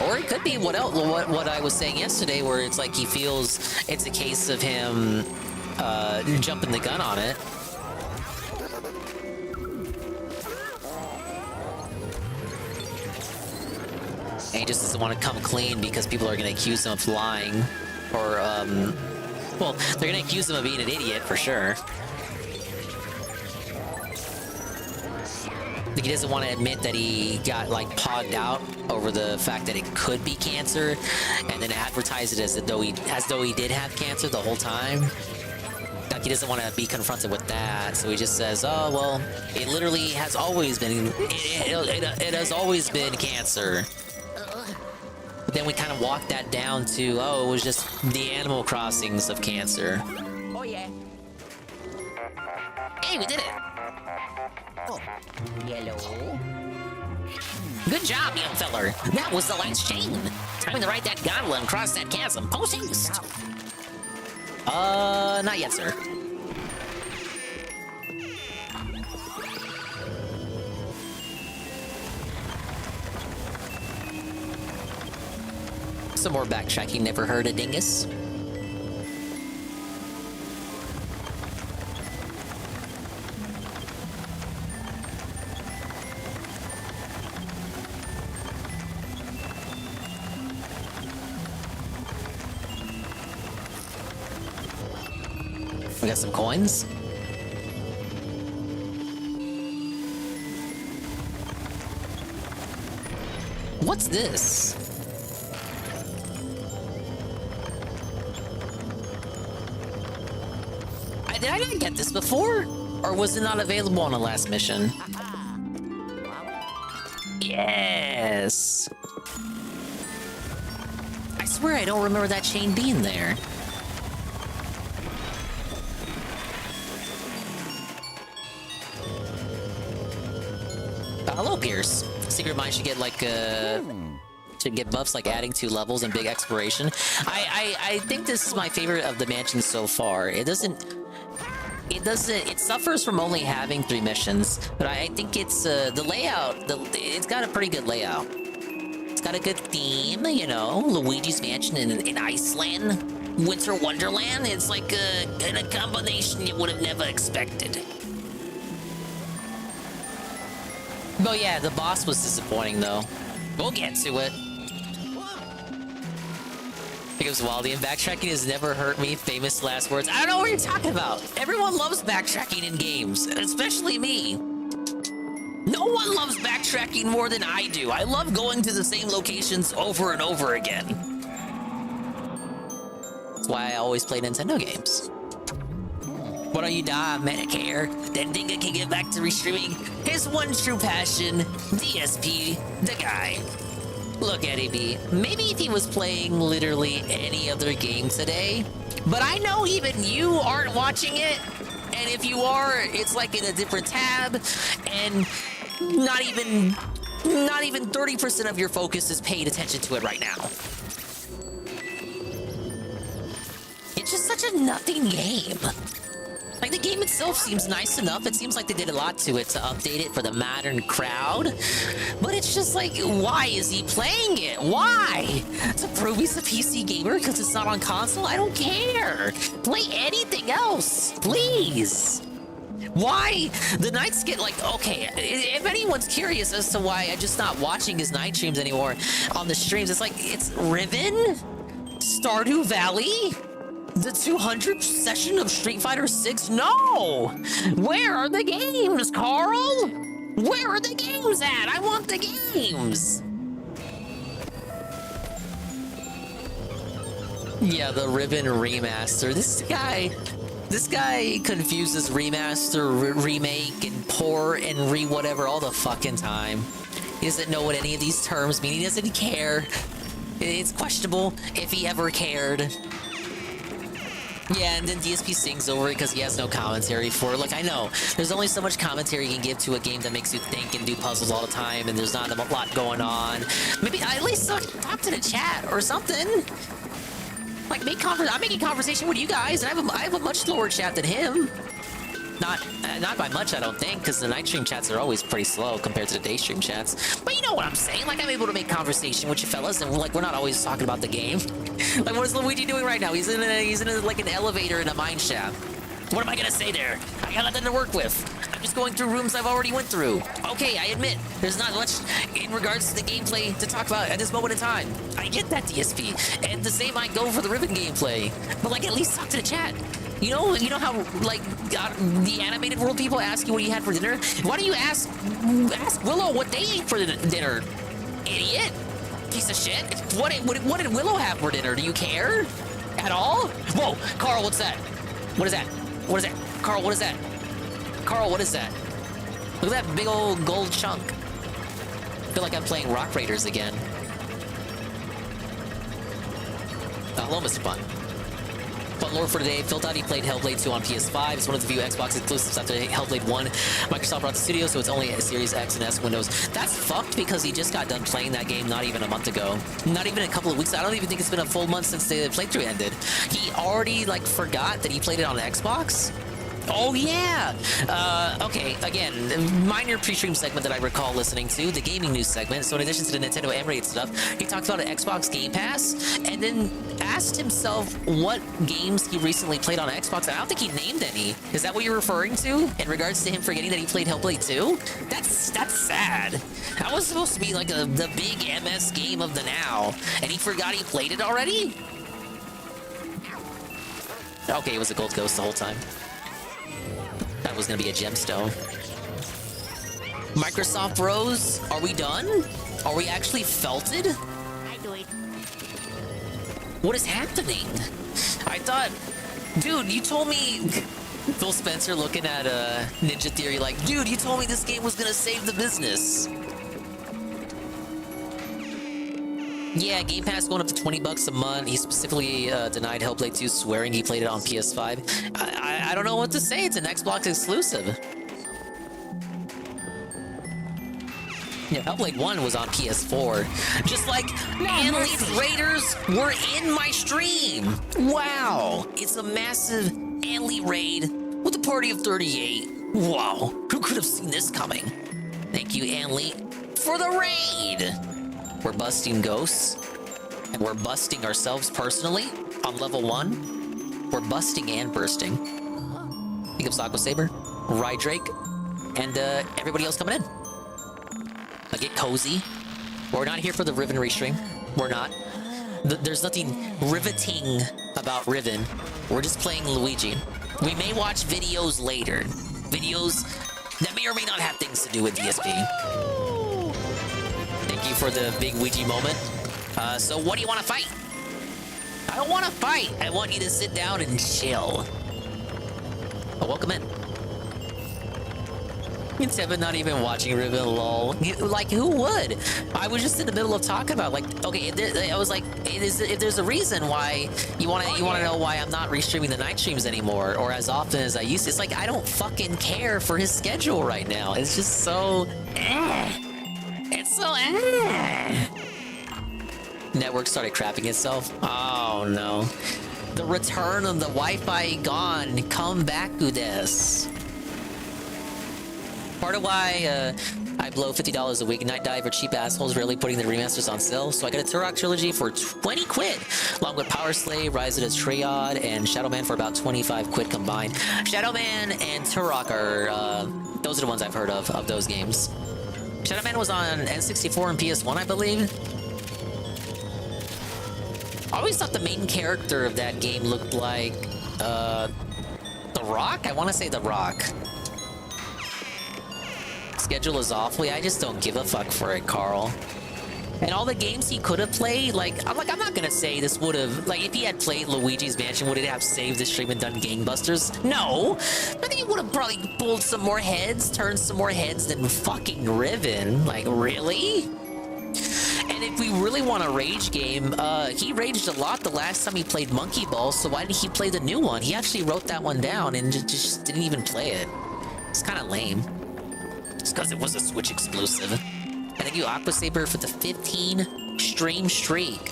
Or it could be what I was saying yesterday, where it's like he feels it's a case of him jumping the gun on it. And he just doesn't want to come clean because people are going to accuse him of lying. Or, well, they're going to accuse him of being an idiot for sure. Like, he doesn't want to admit that he got, like, pogged out over the fact that it could be cancer, and then advertise it as though he did have cancer the whole time. Like, he doesn't want to be confronted with that, so he just says, oh, well, it literally has always been, it has always been cancer. But then we kind of walk that down to, oh, it was just the Animal Crossings of cancer. Oh, yeah. Hey, we did it! Oh, yellow. Good job, young feller. That was the last chain. Time to ride that gondola and cross that chasm. Post haste. Not yet, sir. Some more backtracking. Never heard a dingus. We got some coins. What's this? Did I not get this before? Or was it not available on the last mission? Yes! I swear I don't remember that chain being there. Hello, Pierce. Secret Mind should get like should get buffs like adding 2 levels and big exploration. I think this is my favorite of the mansions so far. It suffers from only having 3 missions, but I think it's the layout. It's got a pretty good layout. It's got a good theme, you know. Luigi's Mansion in Iceland. Winter Wonderland. It's like a combination you would have never expected. Oh yeah, the boss was disappointing though. We'll get to it. It goes Waldy, and backtracking has never hurt me. Famous last words. I don't know what you're talking about. Everyone loves backtracking in games, especially me. No one loves backtracking more than I do. I love going to the same locations over and over again. That's why I always play Nintendo games. Why don't you die, Medicare? Then Dinga can get back to restreaming his one true passion, DSP, the guy. Look, Eddie B, maybe if he was playing literally any other game today, but I know even you aren't watching it, and if you are, it's like in a different tab, and not even 30% of your focus is paid attention to it right now. It's just such a nothing game. Like, the game itself seems nice enough. It seems like they did a lot to it to update it for the modern crowd. But it's just like, why is he playing it? Why? To prove he's a PC gamer because it's not on console? I don't care. Play anything else, please. Why? The nights get like, okay, if anyone's curious as to why I'm just not watching his night streams anymore on the streams, it's like, it's Riven? Stardew Valley? The 200th session of Street Fighter 6? No! Where are the games, Carl? Where are the games at? I want the games! Yeah, the Ribbon remaster. This guy confuses remaster, remake, and port, and whatever all the fucking time. He doesn't know what any of these terms mean. He doesn't care. It's questionable if he ever cared. Yeah, and then DSP sings over it because he has no commentary for it. Like, I know, there's only so much commentary you can give to a game that makes you think and do puzzles all the time, and there's not a lot going on. Maybe at least talk to the chat or something. Like, I'm making conversation with you guys, and I have a much slower chat than him. Not by much, I don't think, because the night stream chats are always pretty slow compared to the day stream chats. But you know what I'm saying? Like, I'm able to make conversation with you fellas, and we're not always talking about the game. Like, what is Luigi doing right now? He's in like an elevator in a mine shaft. What am I gonna say there? I got nothing to work with. I'm just going through rooms I've already went through. Okay, I admit, there's not much in regards to the gameplay to talk about at this moment in time. I get that, DSP, and the same might go for the Ribbon gameplay. But like, at least talk to the chat. You know how, like, the animated world people ask you what you had for dinner? Why don't you ask Willow what they ate for dinner? Idiot! Piece of shit. What did Willow have for dinner? Do you care? At all? Whoa! Carl, what's that? What is that? What is that? Carl, what is that? Carl, what is that? Look at that big old gold chunk. I feel like I'm playing Rock Raiders again. Hello, Mr. Bun. Fun lore for today. Phil thought he played Hellblade 2 on PS5. It's one of the few Xbox exclusives after Hellblade 1. Microsoft brought the studio, so it's only a Series X and S Windows. That's fucked because he just got done playing that game not even a month ago. Not even a couple of weeks. I don't even think it's been a full month since the playthrough ended. He already, like, forgot that he played it on Xbox? Oh, yeah! Okay, again, minor pre-stream segment that I recall listening to, the gaming news segment. So in addition to the Nintendo Emirates stuff, he talked about an Xbox Game Pass, and then asked himself what games he recently played on Xbox. I don't think he named any. Is that what you're referring to? In regards to him forgetting that he played Hellblade 2? That's sad. That was supposed to be like the big MS game of the now, and he forgot he played it already? Okay, it was a Gold Ghost the whole time. That was gonna be a gemstone. Microsoft Bros, are we done? Are we actually felted? I do it. What is happening? I thought, dude, you told me. Phil Spencer looking at Ninja Theory like, dude, you told me this game was gonna save the business. Yeah, Game Pass going up to $20 a month. He specifically denied Hellblade 2, swearing he played it on PS5. I don't know what to say. It's an Xbox exclusive. Yeah, Hellblade 1 was on PS4. Just like Elite Raiders were in my stream. Wow. It's a massive Elite raid with a party of 38. Wow. Who could have seen this coming? Thank you, Elite, for the raid. we're busting ghosts, and we're busting ourselves personally on level 1. We're busting and bursting. Pick up Aqua Saber, Ride Drake, and everybody else coming in. I get cozy. We're not here for the Riven restream. We're not. There's nothing riveting about Riven. We're just playing Luigi. We may watch videos later. Videos that may or may not have things to do with DSP. Thank you for the big Ouija moment. So what do you want to fight? I don't want to fight. I want you to sit down and chill. Oh, welcome in. It's Evan not even watching Riven, lol. Like, who would? I was just in the middle of talking about, like, okay, I was like, if there's a reason why you want to know why I'm not restreaming the night streams anymore, or as often as I used to. It's like, I don't fucking care for his schedule right now. It's just so, It's so, Network started crapping itself. Oh, no. The return of the Wi-Fi gone. Come back, Udes. Part of why I blow $50 a week. Night Dive are cheap assholes, rarely putting the remasters on sale. So I got a Turok trilogy for 20 quid, along with Power Slave, Rise of the Triad, and Shadow Man for about 25 quid combined. Shadow Man and Turok are, those are the ones I've heard of those games. Shadow Man was on N64 and PS1, I believe. I always thought the main character of that game looked like, The Rock? I want to say The Rock. Schedule is awfully. I just don't give a fuck for it, Carl. And all the games he could have played, I'm not gonna say this would have, like, if he had played Luigi's Mansion, would it have saved the stream and done gangbusters? No! I think he would have probably pulled some more heads, turned some more heads than fucking Riven. Like, really? And if we really want a rage game, he raged a lot the last time he played Monkey Ball, so why didn't he play the new one? He actually wrote that one down and just didn't even play it. It's kind of lame. It's because it was a Switch exclusive. I thank you, Aqua Saber, for the 15 stream streak.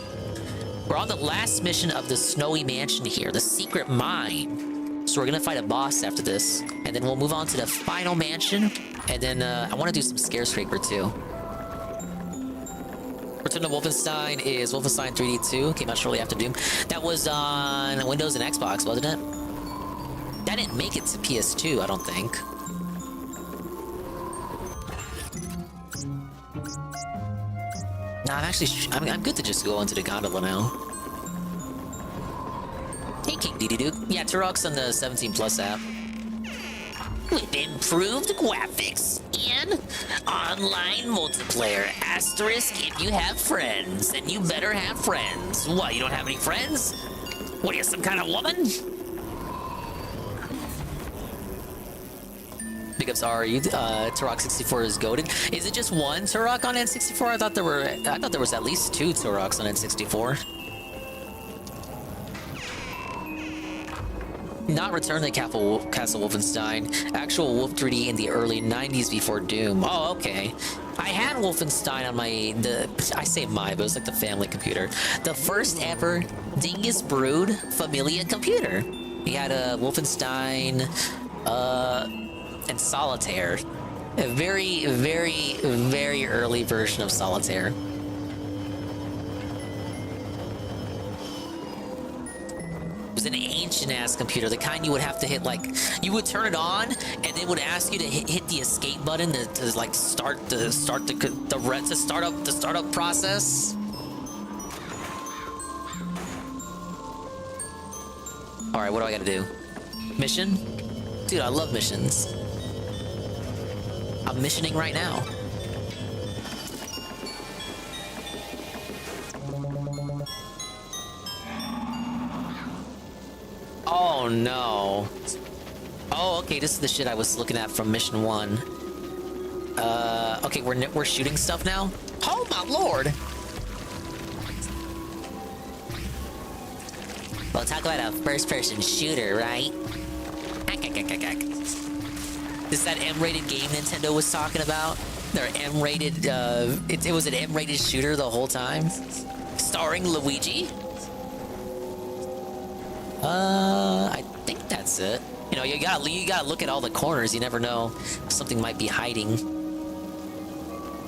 We're on the last mission of the Snowy Mansion here, the secret mine. So we're gonna fight a boss after this, and then we'll move on to the final mansion, and then I want to do some Scare Scraper too. Return to Wolfenstein is Wolfenstein 3D 2. Came out shortly after Doom. That was on Windows and Xbox, wasn't it? That didn't make it to PS2, I don't think. Nah, I'm good to just go into the gondola now. Hey, King Dee-Dee-Doo. Yeah, Turok's on the 17 Plus app. With improved graphics and online multiplayer. Asterisk if you have friends. And you better have friends. What, you don't have any friends? What, are you some kind of woman? Big ups are you? Turok 64 is goated. Is it just one Turok on N64? I thought there was at least 2 Turoks on N64. Not Return to Castle Wolfenstein. Actual Wolf 3D in the early 90s before Doom. Oh, okay. I had Wolfenstein on I say my, but it was like the family computer. The first ever Dingus Brood Familia computer. We had a Wolfenstein, and Solitaire. A very, very, very early version of Solitaire. It was an ancient-ass computer, the kind you would have to hit, like, you would turn it on, and it would ask you to hit the escape button to like start up the startup process. All right, what do I gotta do? Mission? Dude, I love missions. I'm missioning right now. Oh no. Oh, okay, this is the shit I was looking at from mission 1. Okay, we're shooting stuff now? Oh my lord! We'll talk about a first-person shooter, right? This is that M-rated game Nintendo was talking about? Their M-rated, it was an M-rated shooter the whole time? Starring Luigi? I think that's it. You know, you gotta look at all the corners. You never know. Something might be hiding.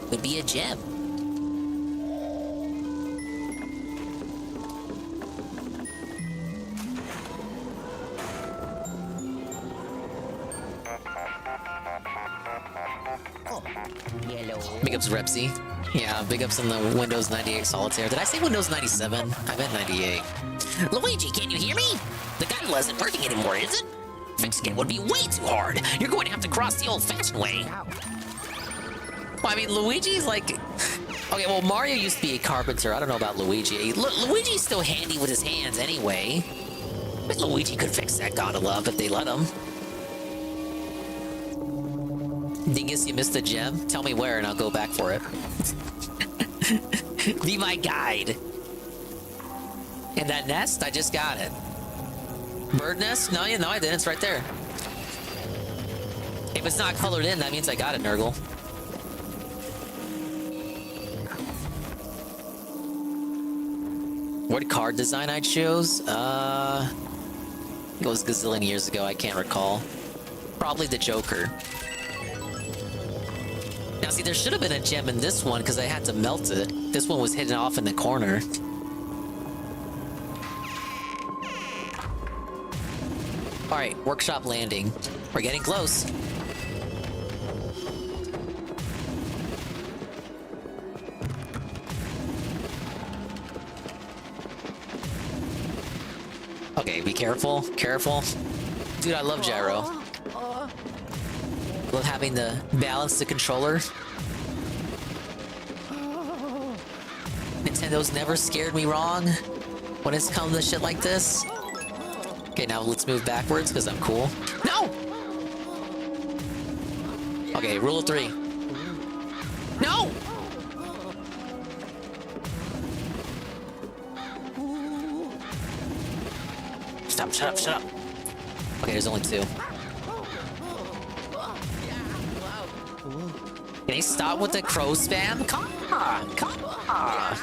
Would be a gem. Yellow. Big ups Repsy. Yeah, big ups on the Windows 98 Solitaire. Did I say Windows 97? I meant 98. Luigi, can you hear me? The gondola isn't working anymore, is it? Fixing it would be way too hard. You're going to have to cross the old-fashioned way. Well, I mean, Luigi's like... Okay, well, Mario used to be a carpenter. I don't know about Luigi. Luigi's still handy with his hands anyway. But Luigi could fix that gondola up if they let him. Dingus, you missed a gem? Tell me where and I'll go back for it. Be my guide. And that nest? I just got it. Bird nest? No, I didn't. It's right there. If it's not colored in, that means I got it, Nurgle. What card design I chose? It was a gazillion years ago. I can't recall. Probably the Joker. Now, see, there should have been a gem in this one because I had to melt it. This one was hidden off in the corner. Alright, workshop landing. We're getting close. Okay, be careful. Careful. Dude, I love gyro. Love having to balance the controller. Nintendo's never scared me wrong when it's come to shit like this. Okay, now let's move backwards because I'm cool. No! Okay, rule of 3. No! Stop, shut up, shut up. Okay, there's only 2. Can you stop with the crow spam? Come on, come on.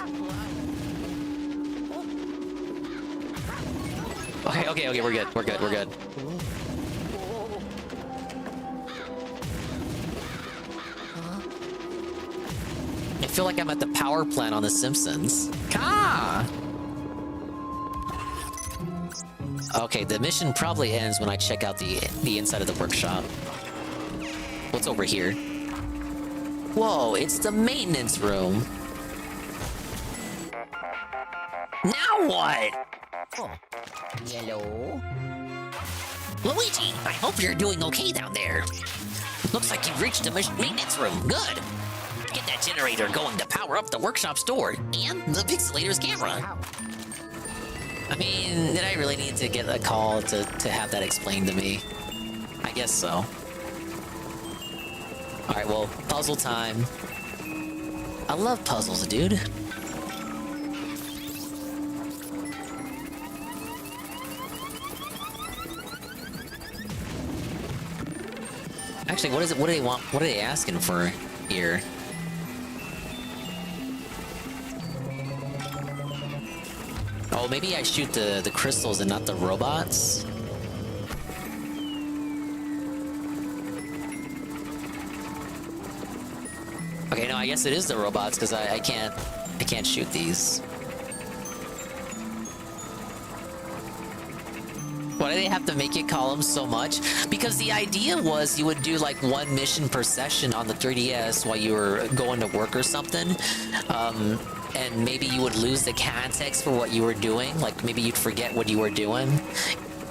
Okay, we're good, we're good, we're good. I feel like I'm at the power plant on The Simpsons. Ka! Okay, the mission probably ends when I check out the inside of the workshop. What's over here? Whoa, it's the maintenance room. Now what? Yellow. Luigi, I hope you're doing okay down there. Looks like you've reached the maintenance room. Good. Get that generator going to power up the workshop's door and the pixelator's camera. I mean, did I really need to get a call to have that explained to me? I guess so. Alright, well, puzzle time. I love puzzles, dude. Actually, what is it? What do they want? What are they asking for here? Oh, maybe I shoot the crystals and not the robots? Okay, no, I guess it is the robots because I can't shoot these. Why do they have to make you call them so much? Because the idea was you would do like 1 mission per session on the 3DS while you were going to work or something. And maybe you would lose the context for what you were doing. Like maybe you'd forget what you were doing.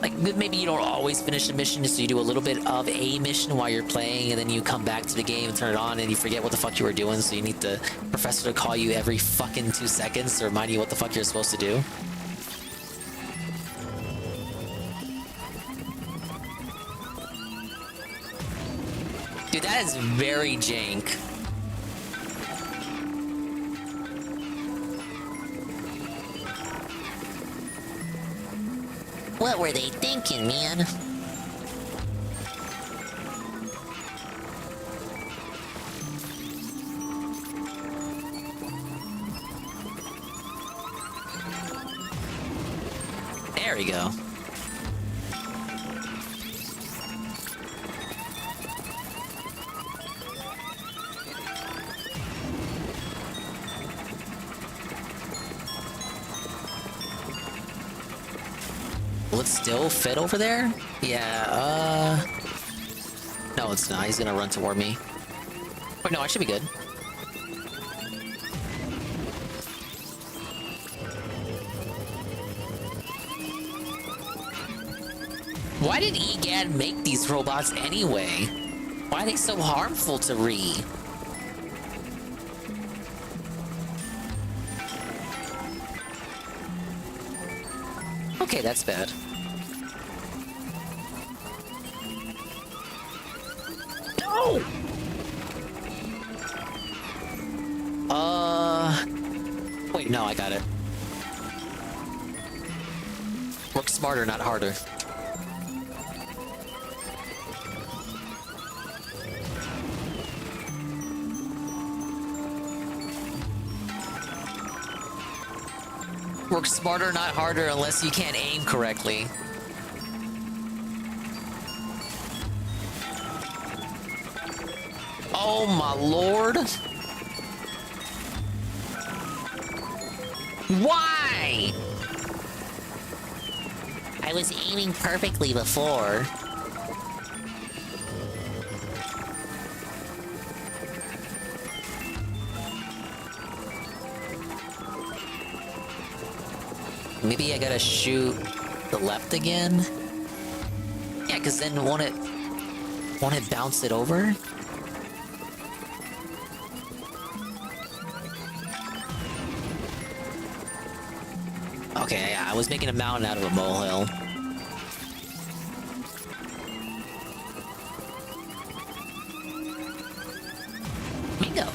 Like maybe you don't always finish a mission, so you do a little bit of a mission while you're playing, and then you come back to the game and turn it on and you forget what the fuck you were doing, so you need the professor to call you every fucking 2 seconds to remind you what the fuck you're supposed to do. Dude, that is very jank. What were they thinking, man? There we go. Will it still fit over there? Yeah, no, it's not. He's gonna run toward me. Oh, no, I should be good. Why did EGAD make these robots anyway? Why are they so harmful to Ree? Okay, that's bad. No! Wait, no, I got it. Work smarter, not harder. Work smarter, not harder, unless you can't aim correctly. Oh my lord. Why? I was aiming perfectly before. Maybe I gotta shoot the left again? Yeah, because then won't it bounce it over? Okay, yeah, I was making a mountain out of a molehill. Bingo!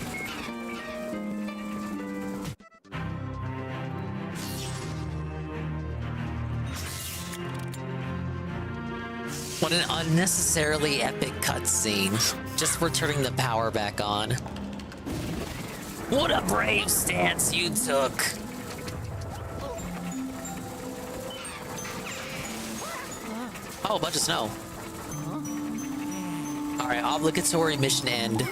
What an unnecessarily epic cutscene. Just for turning the power back on. What a brave stance you took! Oh, a bunch of snow. Alright, obligatory mission end.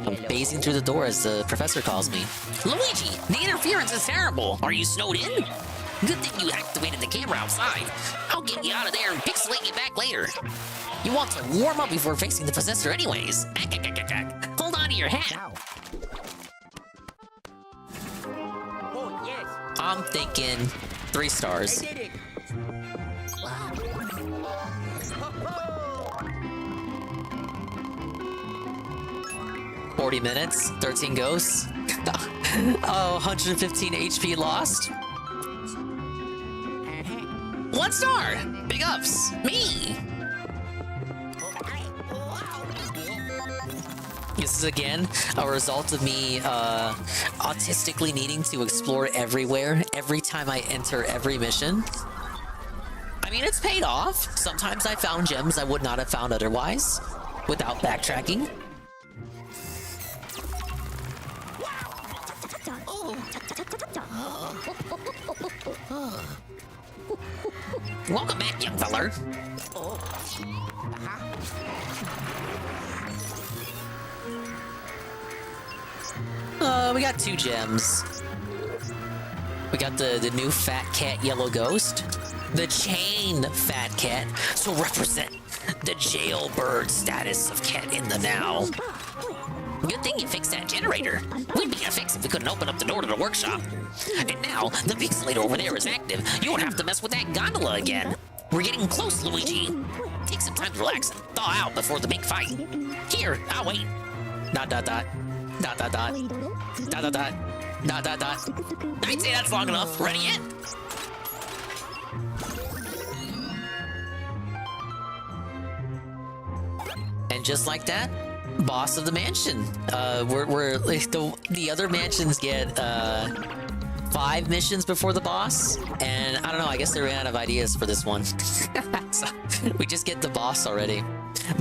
I'm phasing through the door as the professor calls me. Luigi, the interference is terrible. Are you snowed in? Good thing you activated the camera outside. I'll get you out of there and pixelate you back later. You want to warm up before facing the possessor anyways. Hold on to your hat. Oh, yes. I'm thinking 3 stars. I did it. 40 minutes, 13 ghosts. Oh, 115 HP lost. 1 star. Big ups. Me. This is again a result of me autistically needing to explore everywhere every time I enter every mission. I mean, it's paid off. Sometimes I found gems I would not have found otherwise without backtracking. Welcome back, young feller. We got 2 gems. We got the new Fat Cat Yellow Ghost. The Chain Fat Cat, to represent the jailbird status of Cat in the Now. Good thing you fixed that generator. We'd be in a fix if we couldn't open up the door to the workshop. And now, the pixelator over there is active. You won't have to mess with that gondola again. We're getting close, Luigi. Take some time to relax and thaw out before the big fight. Here, I'll wait. ... I'd say that's long enough. Ready yet? And just like that, boss of the mansion. We're like the other mansions get 5 missions before the boss, and I don't know, I guess they ran out of ideas for this one. So we just get the boss already.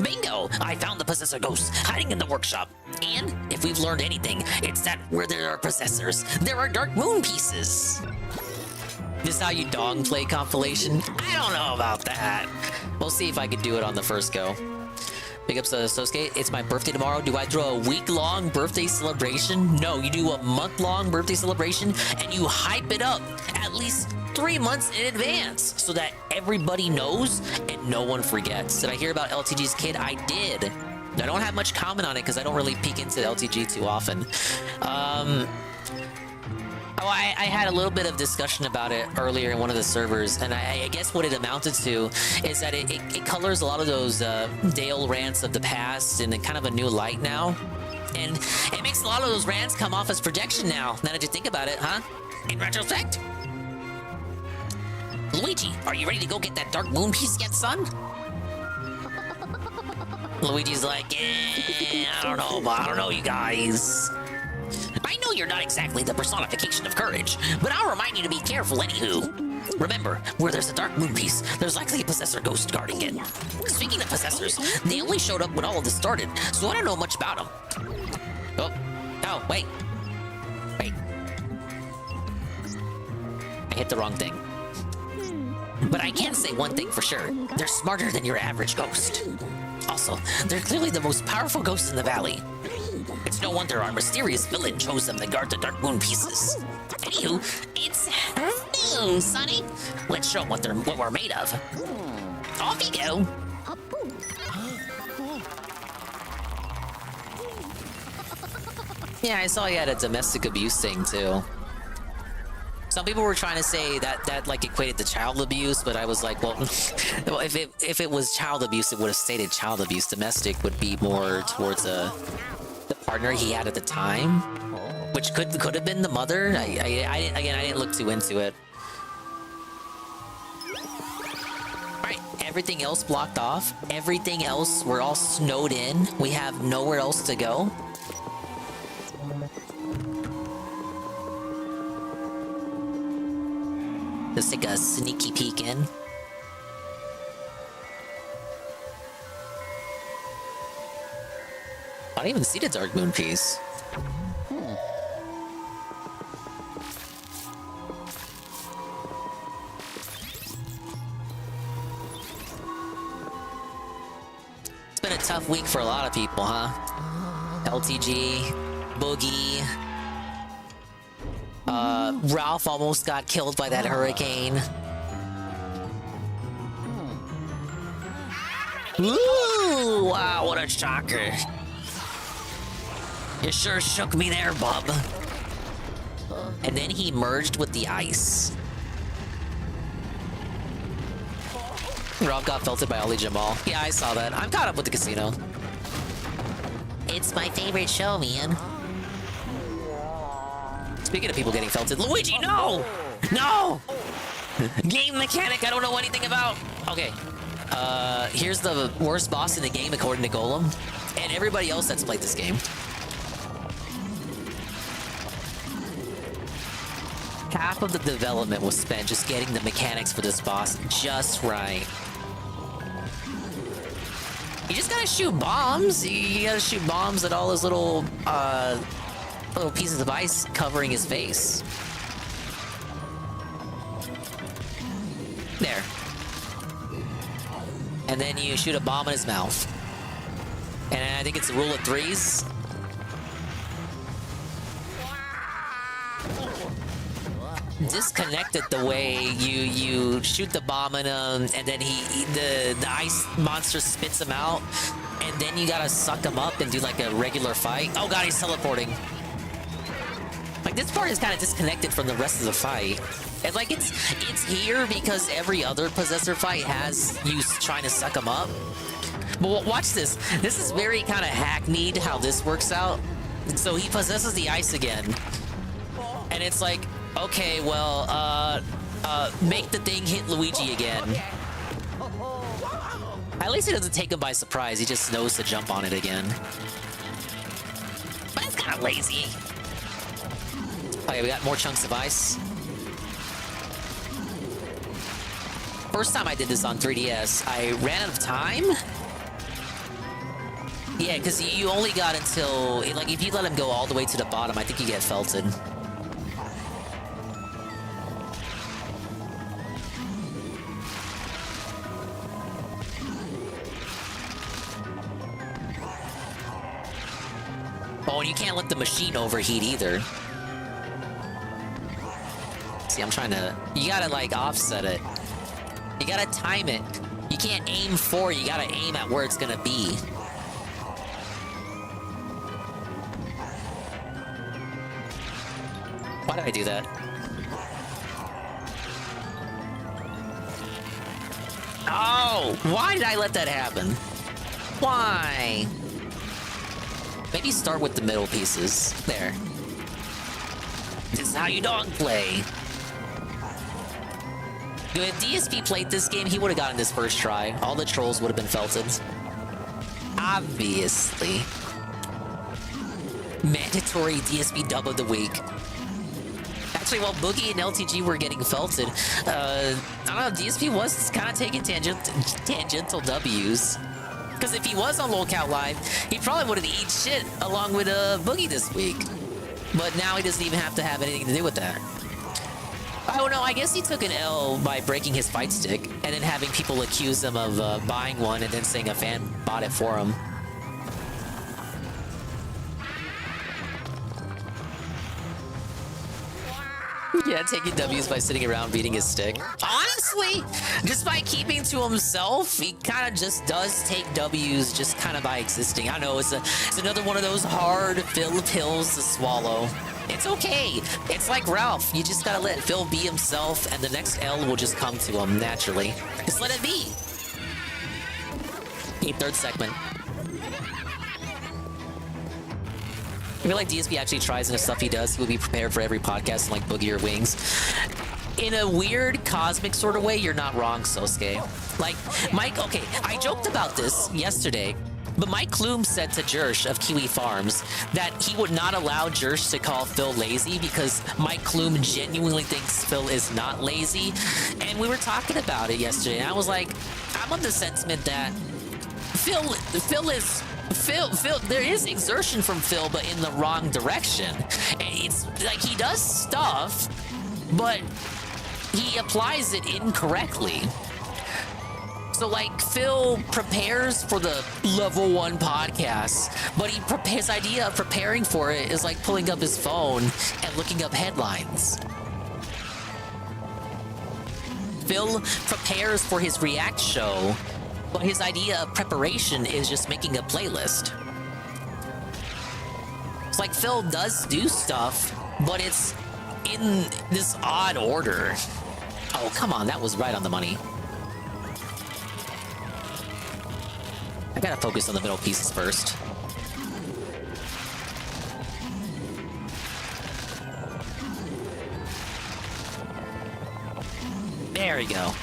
Bingo! I found the possessor ghost hiding in the workshop. And if we've learned anything, it's that where there are possessors, there are dark moon pieces. This how you dong play compilation? I don't know about that. We'll see if I can do it on the first go. Big ups to Sosuke. It's my birthday tomorrow. Do I throw a week-long birthday celebration? No, you do a month-long birthday celebration and you hype it up at least 3 months in advance so that everybody knows and no one forgets. Did I hear about LTG's kid? I did. I don't have much comment on it because I don't really peek into LTG too often. I had a little bit of discussion about it earlier in one of the servers, and I guess what it amounted to is that it colors a lot of those Dale rants of the past in kind of a new light now. And it makes a lot of those rants come off as projection now that you think about it, huh? In retrospect? Luigi, are you ready to go get that Dark Moon piece yet, son? Luigi's like, I don't know, you guys. I know you're not exactly the personification of courage, but I'll remind you to be careful anywho. Remember, where there's a Dark Moon piece, there's likely a possessor ghost guarding it. Speaking of possessors, they only showed up when all of this started, so I don't know much about them. Wait. I hit the wrong thing. But I can say one thing for sure. They're smarter than your average ghost. Also, they're clearly the most powerful ghosts in the valley. It's no wonder our mysterious villain chose them to guard the Dark Moon pieces. Anywho, it's new, Sonny. Let's show them what we're made of. Off you go. Yeah, I saw you had a domestic abuse thing too. Some people were trying to say that like equated to child abuse, but I was like, well, if it was child abuse, it would have stated child abuse. Domestic would be more towards the partner he had at the time, which could have been the mother. I didn't look too into it. All right, everything else blocked off. Everything else, we're all snowed in. We have nowhere else to go. Let's take a sneaky peek in. I don't even see the Dark Moon piece. It's been a tough week for a lot of people, huh? LTG, Boogie. Ralph almost got killed by that hurricane. Ooh, wow, what a shocker. You sure shook me there, bub. And then he merged with the ice. Rob got felted by Ali Jamal. Yeah, I saw that. I'm caught up with the casino. It's my favorite show, man. Speaking of people getting felted, Luigi, no! No! Game mechanic I don't know anything about. Okay. Here's the worst boss in the game according to Golem. And everybody else that's played this game. Half of the development was spent just getting the mechanics for this boss just right. You just gotta shoot bombs. You gotta shoot bombs at all those little pieces of ice covering his face. There. And then you shoot a bomb in his mouth. And I think it's the rule of threes. Disconnected the way you shoot the bomb in him, and then the ice monster spits him out, and then you gotta suck him up and do like a regular fight. Oh god, he's teleporting. Like this part is kind of disconnected from the rest of the fight. And like it's here because every other possessor fight has you trying to suck him up. But watch this. This is very kind of hackneyed how this works out. So he possesses the ice again, and it's like, okay, well, make the thing hit Luigi again. At least it doesn't take him by surprise. He just knows to jump on it again. But it's kind of lazy. Okay, we got more chunks of ice. First time I did this on 3DS, I ran out of time. Yeah, because you only got until, like, if you let him go all the way to the bottom, I think you get felted. Oh, and you can't let the machine overheat either. See, I'm trying to... You gotta, like, offset it. You gotta time it. You can't aim for it, you gotta aim at where it's gonna be. Why did I do that? Oh! Why did I let that happen? Why? Maybe start with the middle pieces. There. This is how you dog play. If DSP played this game, he would have gotten this first try. All the trolls would have been felted. Obviously. Mandatory DSP dub of the week. Actually, while Boogie and LTG were getting felted, I don't know, DSP was kind of taking tangential W's. Because if he was on Lolcat Live, he probably would have eaten shit along with Boogie this week. But now he doesn't even have to have anything to do with that. Oh no, I guess he took an L by breaking his fight stick and then having people accuse him of buying one and then saying a fan bought it for him. Yeah, taking W's by sitting around beating his stick. Honestly, just by keeping to himself, he kind of just does take W's just kind of by existing. I know it's another one of those hard Phil pills to swallow. It's okay. It's like Ralph. You just gotta let Phil be himself, and the next L will just come to him naturally. Just let it be. Okay, third segment. I feel like DSP actually tries in the stuff he does. He will be prepared for every podcast like Boogie or Wings. In a weird, cosmic sort of way, you're not wrong, Sosuke. Like, Mike, okay, I joked about this yesterday, but Mike Kloom said to Jersh of Kiwi Farms that he would not allow Jersh to call Phil lazy because Mike Kloom genuinely thinks Phil is not lazy. And we were talking about it yesterday, and I was like, I'm of the sentiment that Phil, there is exertion from Phil, but in the wrong direction. It's like he does stuff, but he applies it incorrectly. So, like, Phil prepares for the level 1 podcast, but his idea of preparing for it is like pulling up his phone and looking up headlines. Phil prepares for his React show, but his idea of preparation is just making a playlist. It's like Phil does do stuff, but it's in this odd order. Oh, come on, that was right on the money. I gotta focus on the middle pieces first. There we go.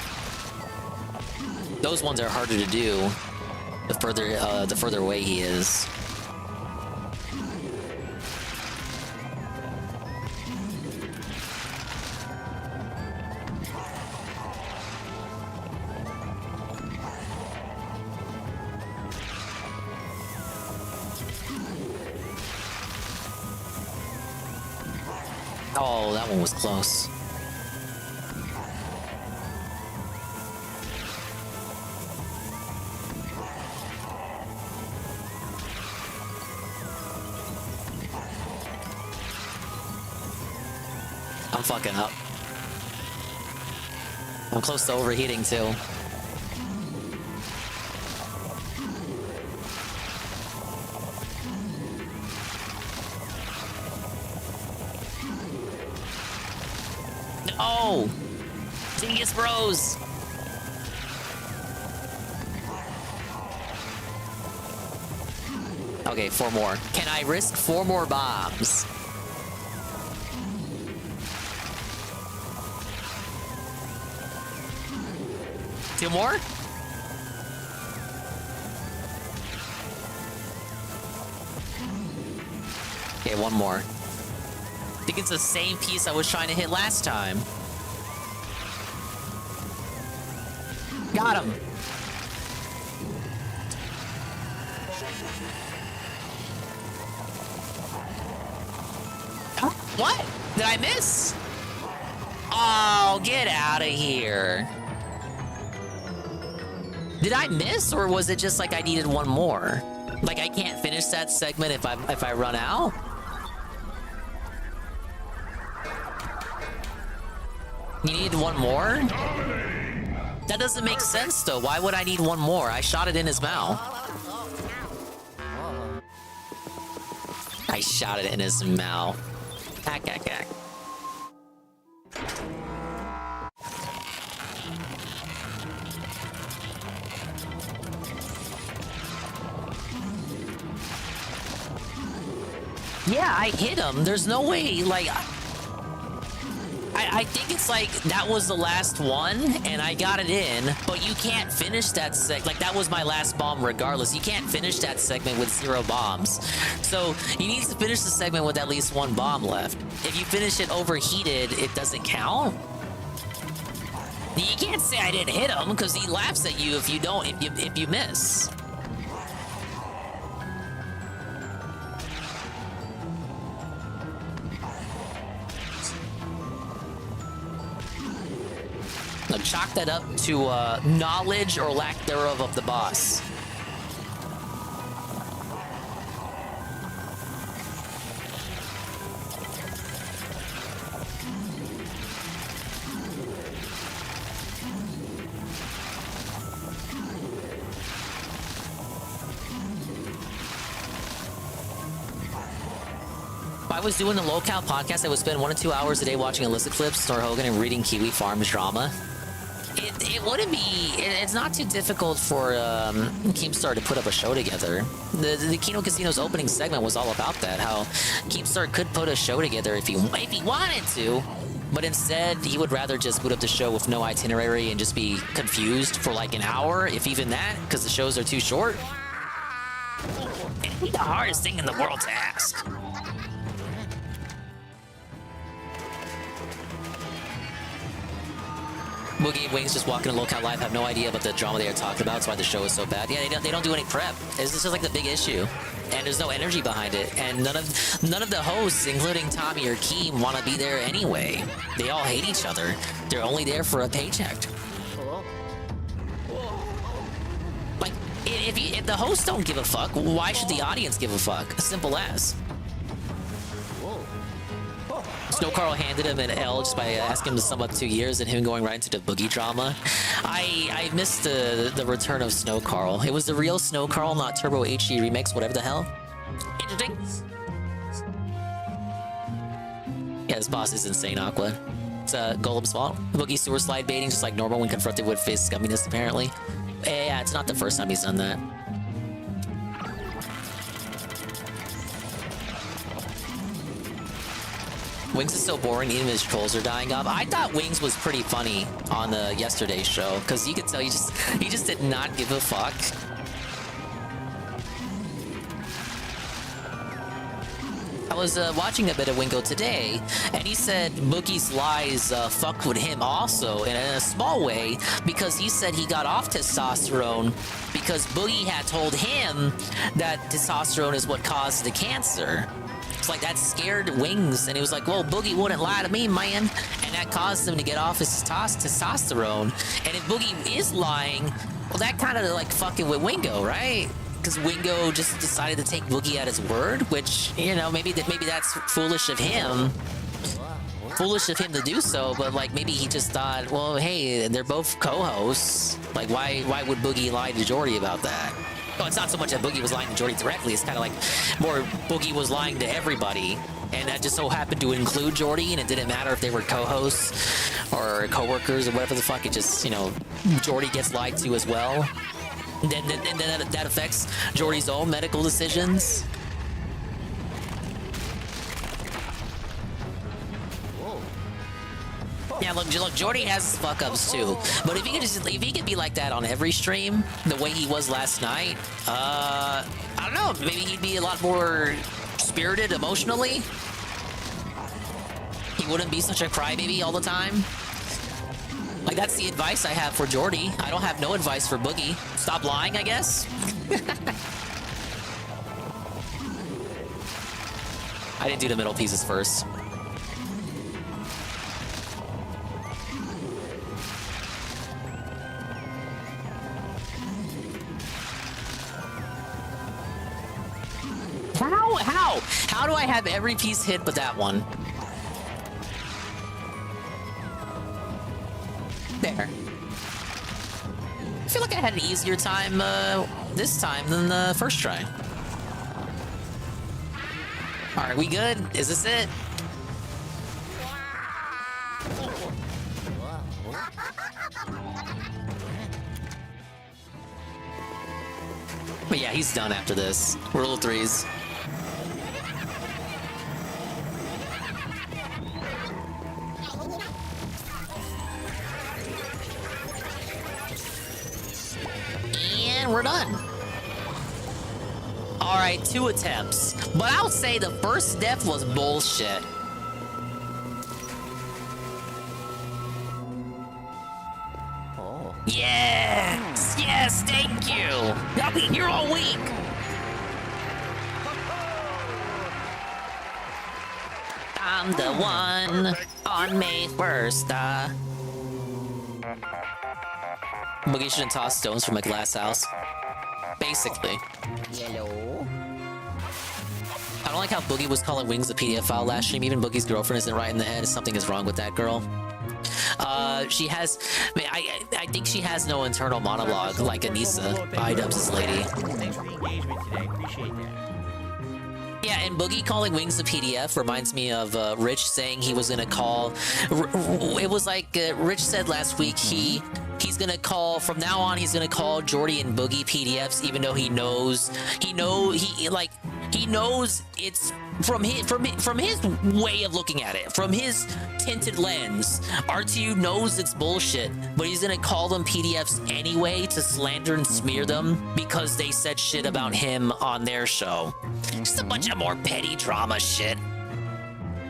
Those ones are harder to do the further away he is. Oh, that one was close. I'm fucking up. I'm close to overheating too. No! Dingus Bros! Okay, 4 more. Can I risk 4 more bombs? Two more? Okay, 1 more. I think it's the same piece I was trying to hit last time. Got him. Huh? What? Did I miss? Oh, get out of here. Did I miss, or was it just like I needed 1 more? Like I can't finish that segment if I run out? You need one more? That doesn't make sense, though. Why would I need one more? I shot it in his mouth. I shot it in his mouth. Hack, hack, hack. Yeah, I hit him. There's no way, like... I think it's like that was the last one, and I got it in, but you can't finish that like that was my last bomb regardless. You can't finish that segment with 0 bombs. So you need to finish the segment with at least 1 bomb left. If you finish it overheated, it doesn't count. You can't say I didn't hit him, because he laughs at you if you miss. Chalk that up to knowledge or lack thereof of the boss. If I was doing the low-cal podcast, I would spend 1 to 2 hours a day watching illicit clips, Star Hogan, and reading Kiwi Farms drama. It wouldn't be... It's not too difficult for Keemstar to put up a show together. The Kino Casino's opening segment was all about that, how Keemstar could put a show together if he wanted to, but instead he would rather just boot up the show with no itinerary and just be confused for like an hour, if even that, because the shows are too short. It'd be the hardest thing in the world to ask. Boogie and Wings just walking in Local Live have no idea about the drama they are talking about. That's why the show is so bad. Yeah, they don't do any prep. It's just like the big issue, and there's no energy behind it. And none of the hosts, including Tommy or Keem, want to be there anyway. They all hate each other. They're only there for a paycheck. Like, if the hosts don't give a fuck, why should the audience give a fuck? Simple as. Snow Carl handed him an L just by asking him to sum up 2 years and him going right into the Boogie drama. I missed the return of Snow Carl. It was the real Snow Carl, not Turbo HG remix, whatever the hell. Interesting. Yeah, this boss is insane, Aqua. It's Golem's fault. Boogie sewer slide baiting just like normal when confronted with face scumminess, apparently. Yeah, it's not the first time he's done that. Wings is so boring, even his trolls are dying off. I thought Wings was pretty funny on the yesterday's show, because you could tell he just did not give a fuck. I was watching a bit of Wingo today, and he said Boogie's lies fucked with him also, in a small way, because he said he got off testosterone because Boogie had told him that testosterone is what caused the cancer. It's like that scared Wings, and he was like, well, Boogie wouldn't lie to me, man. And that caused him to get off his testosterone. And if Boogie is lying, well, that kind of like fucking with Wingo, right? Because Wingo just decided to take Boogie at his word, which, you know, maybe that's foolish of him. Foolish of him to do so, but like maybe he just thought, well, hey, they're both co-hosts. Like, why would Boogie lie to Jordy about that? Oh, it's not so much that Boogie was lying to Jordy directly, it's kind of like more Boogie was lying to everybody, and that just so happened to include Jordy, and it didn't matter if they were co-hosts or co-workers or whatever the fuck, it just, you know, Jordy gets lied to as well. And then that affects Jordy's own medical decisions. Yeah, look, Jordy has his fuck-ups too. But if he could be like that on every stream, the way he was last night, I don't know, maybe he'd be a lot more spirited emotionally. He wouldn't be such a crybaby all the time. Like, that's the advice I have for Jordy. I don't have no advice for Boogie. Stop lying, I guess. I didn't do the middle pieces first. How do I have every piece hit but that one? had an easier time this time than the first try. All right, we good? Is this it? But yeah, he's done after this. Rule of threes. And we're done. All right, 2 attempts. But I would say the first death was bullshit. Yes! Yes, thank you! I'll be here all week! I'm the one on May 1st, Boogie shouldn't toss stones from a glass house. Basically. Hello. I don't like how Boogie was calling Wings a PDF file last stream. Even Boogie's girlfriend isn't right in the head. Something is wrong with that girl. She has... I think she has no internal monologue like Anissa, iDubbbz' lady. Thanks for the engagement today. Appreciate that. Yeah, and Boogie calling Wings a PDF reminds me of Rich saying he was gonna call... It was like Rich said last week he's gonna call... From now on, he's gonna call Jordy and Boogie PDFs, even though he knows it's from his way of looking at it, from his tinted lens. RTU knows it's bullshit, but he's gonna call them PDFs anyway to slander and smear them because they said shit about him on their show. Just a bunch of more petty drama shit.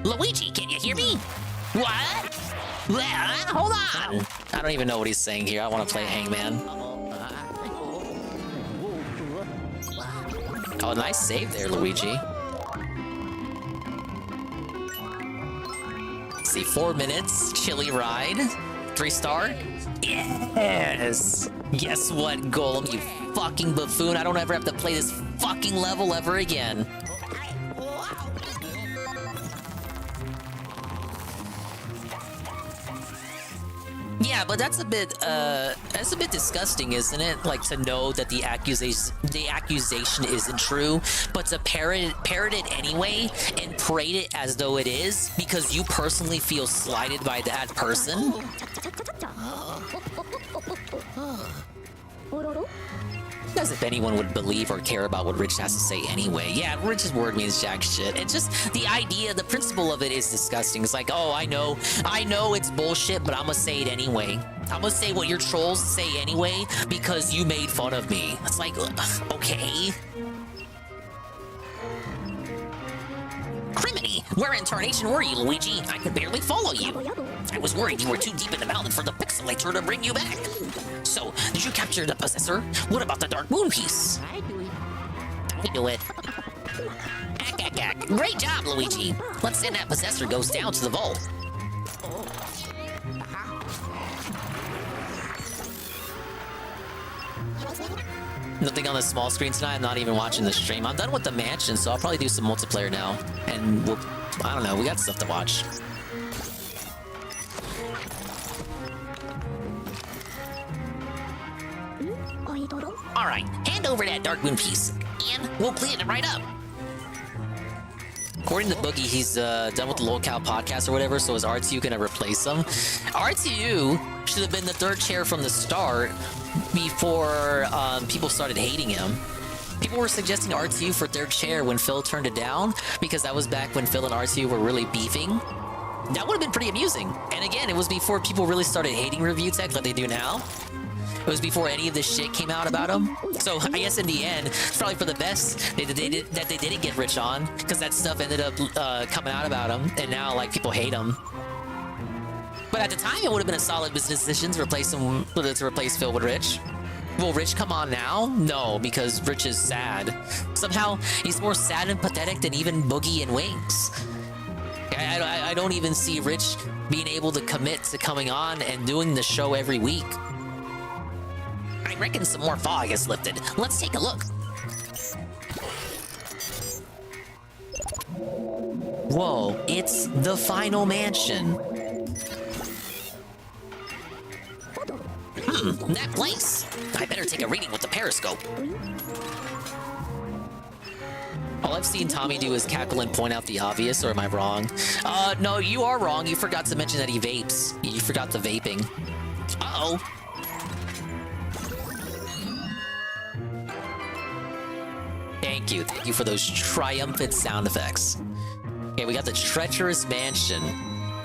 Luigi, can you hear me? What? Hold on. I don't even know what he's saying here. I want to play Hangman. Oh, nice save there, Luigi. See, 4 minutes, chilly ride, 3-star. Yes! Guess what, Golem, you fucking buffoon? I don't ever have to play this fucking level ever again. Yeah, but that's a bit disgusting, isn't it? Like, to know that the accusation isn't true, but to parrot it anyway and parade it as though it is because you personally feel slighted by that person. As if anyone would believe or care about what Rich has to say anyway. Yeah, Rich's word means jack shit. And just the idea, the principle of it is disgusting. It's like, oh, I know it's bullshit, but I'm gonna say it anyway. I'm gonna say what your trolls say anyway because you made fun of me. It's like, okay. Criminy, where in tarnation were you, Luigi? I could barely follow you. I was worried you were too deep in the mountain for the pixelator to bring you back. So, did you capture the possessor? What about the Dark Moon piece? I do it. I do it. Great job, Luigi. Let's send that possessor ghost down to the vault. Nothing on the small screen tonight. I'm not even watching the stream. I'm done with the mansion, so I'll probably do some multiplayer now. And I don't know, we got stuff to watch. Alright, hand over that Dark Moon piece, and we'll clean it right up. According to Boogie, he's done with the Locale podcast or whatever, so is RTU gonna replace him? RTU should have been the third chair from the start before people started hating him. People were suggesting RTU for third chair when Phil turned it down, because that was back when Phil and RTU were really beefing. That would have been pretty amusing. And again, it was before people really started hating Review Tech like they do now. It was before any of this shit came out about him. So I guess in the end, it's probably for the best that they didn't get Rich on, because that stuff ended up coming out about him, and now like people hate him. But at the time, it would have been a solid business decision to replace Phil with Rich. Will Rich come on now? No, because Rich is sad. Somehow he's more sad and pathetic than even Boogie and Wings. I don't even see Rich being able to commit to coming on and doing the show every week. I reckon some more fog is lifted. Let's take a look. Whoa, it's the final mansion. That place. I better better take a reading with the periscope. All I've seen Tommy do is cackle and point out the obvious, or am I wrong? No, you are wrong. You forgot to mention that he vapes. You forgot the vaping. Uh-oh. Thank you. Thank you for those triumphant sound effects. Okay, we got the treacherous mansion.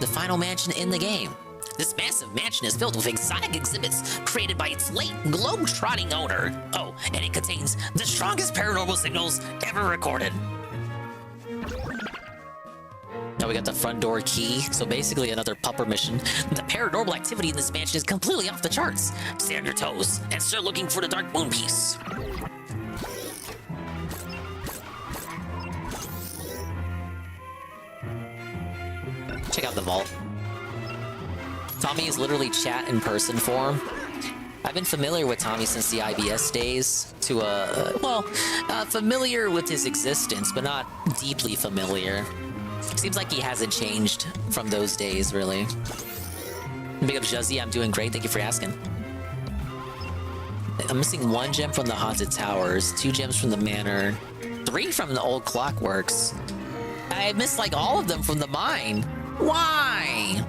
The final mansion in the game. This massive mansion is filled with exotic exhibits created by its late globe-trotting owner. Oh, and it contains the strongest paranormal signals ever recorded. Now we got the front door key, so basically another pupper mission. The paranormal activity in this mansion is completely off the charts. Stay on your toes and start looking for the dark moon piece. Check out the vault. Tommy is literally chat in person form. I've been familiar with Tommy since the IBS days, familiar with his existence, but not deeply familiar. Seems like he hasn't changed from those days, really. Big up Juzzy, I'm doing great, thank you for asking. I'm missing 1 gem from the Haunted Towers, 2 gems from the Manor, 3 from the Old Clockworks. I missed like all of them from the mine. Why?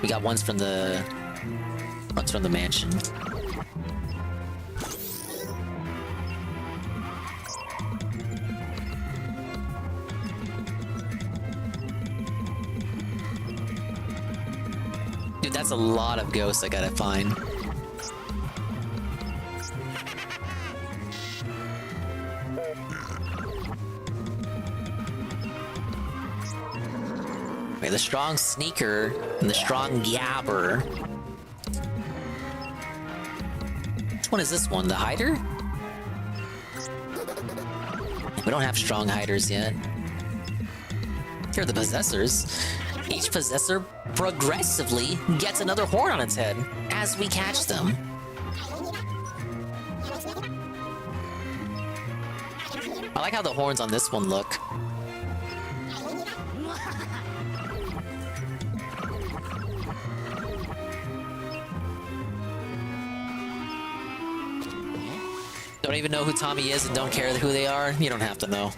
We got ones from the mansion. Dude, that's a lot of ghosts I gotta find. Okay, the strong sneaker and the strong gabber. Which one is this one? The hider? We don't have strong hiders yet. Here are the possessors. Each possessor progressively gets another horn on its head as we catch them. I like how the horns on this one look. Don't even know who Tommy is and don't care who they are? You don't have to know.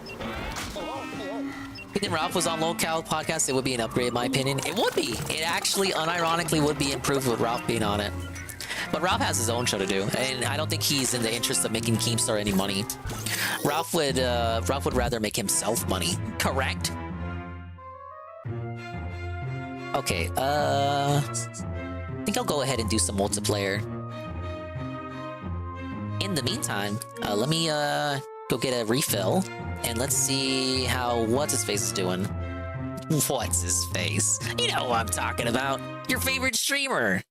If you think Ralph was on Locale Podcast, it would be an upgrade in my opinion. It would be. It actually, unironically, would be improved with Ralph being on it. But Ralph has his own show to do, and I don't think he's in the interest of making Keemstar any money. Ralph would rather make himself money. Correct? Okay, I think I'll go ahead and do some multiplayer. In the meantime, let me go get a refill, and let's see how what's-his-face is doing. What's-his-face? You know who I'm talking about. Your favorite streamer.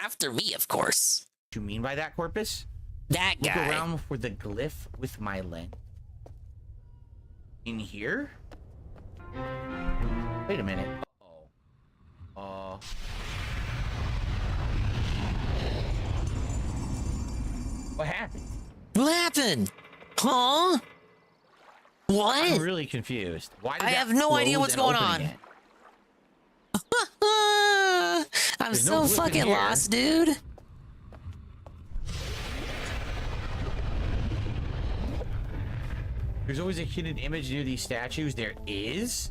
After me, of course. What you mean by that, Corpus? That guy. Look around for the glyph with my lens. In here? Wait a minute. Uh-oh. What happened? What happened? Huh? What? I'm really confused. Why did I have no idea what's going on. I'm so fucking lost, dude. There's always a hidden image near these statues. There is?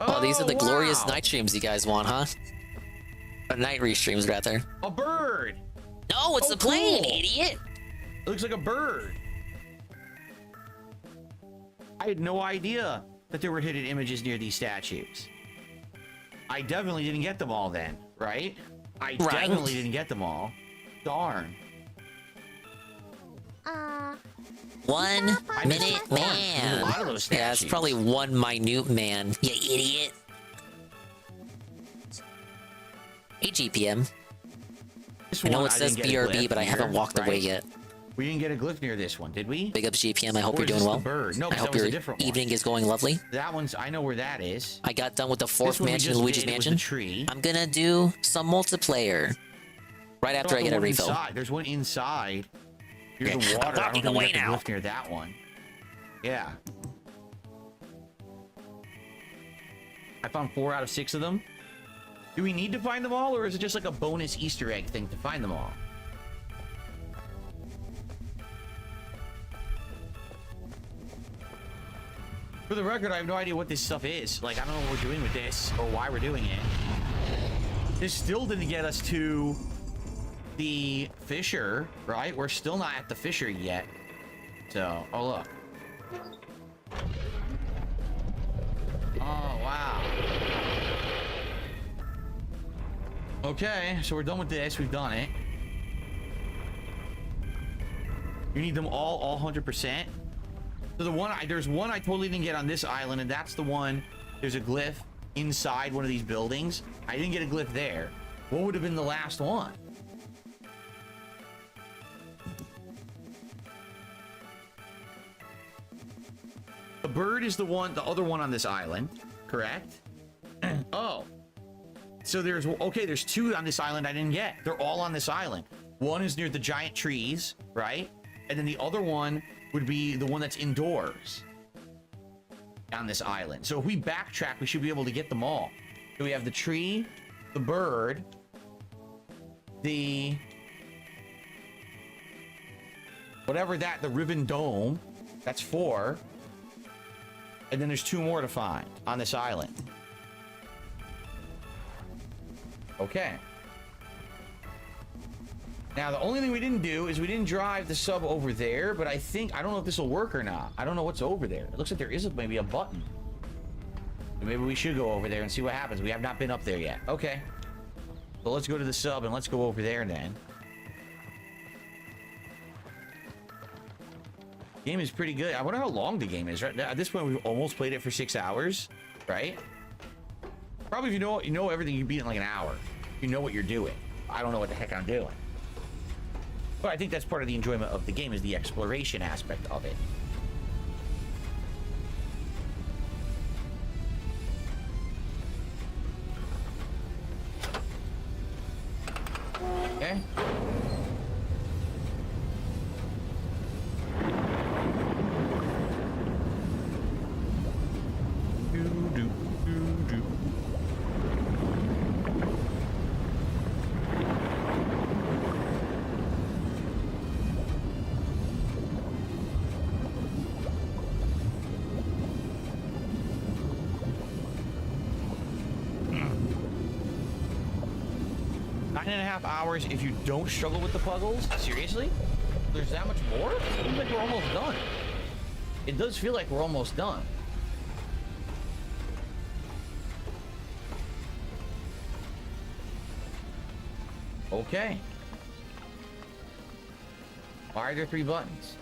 Oh, these are the glorious night streams you guys want, huh? Or night restreams, rather. A bird! No, it's a plane, idiot! It looks like a bird. I had no idea that there were hidden images near these statues. I definitely didn't get them all then, right? I definitely didn't get them all. Darn. 1 minute man. A lot of those statues. Yeah, it's probably 1 minute man. You idiot. Hey, GPM. I know it says BRB, but I haven't walked away yet. We didn't get a glyph near this one, did we? Big ups, GPM. I hope you're doing well. No, I hope your evening is going lovely. That one's, I know where that is. I got done with the 4th mansion, Luigi's mansion. I'm gonna do some multiplayer right after I get a refill. Inside. There's one inside. Here's the water. I'm walking away now. Near that one. Yeah. I found 4 out of 6 of them. Do we need to find them all, or is it just like a bonus Easter egg thing to find them all? For the record, I have no idea what this stuff is. Like, I don't know what we're doing with this or why we're doing it. This still didn't get us to the Fisher, right? We're still not at the Fisher yet. So, oh look. Oh, wow. Okay, so we're done with this. We've done it. You need them all 100%. So there's one I totally didn't get on this island, and that's the one. There's a glyph inside one of these buildings. I didn't get a glyph there. What would have been the last one? The bird is the other one on this island, correct? Oh. So there's two on this island I didn't get. They're all on this island. One is near the giant trees, right? And then the other one would be the one that's indoors on this island. So if we backtrack, we should be able to get them all. So we have the tree, the bird, the ribbon dome. That's 4. And then there's 2 more to find on this island. Okay. Now, the only thing we didn't do is we didn't drive the sub over there, but I don't know if this will work or not. I don't know what's over there. It looks like there is maybe a button. So maybe we should go over there and see what happens. We have not been up there yet. Okay. So let's go to the sub and let's go over there then. Game is pretty good. I wonder how long the game is. Right at this point, we've almost played it for 6 hours, right? Probably if you know everything, you beat it in like an hour. You know what you're doing. I don't know what the heck I'm doing. But I think that's part of the enjoyment of the game, is the exploration aspect of it. Okay. Hours if you don't struggle with the puzzles? Seriously? There's that much more? It seems like we're almost done. It does feel like we're almost done. Okay. Why are there 3 buttons?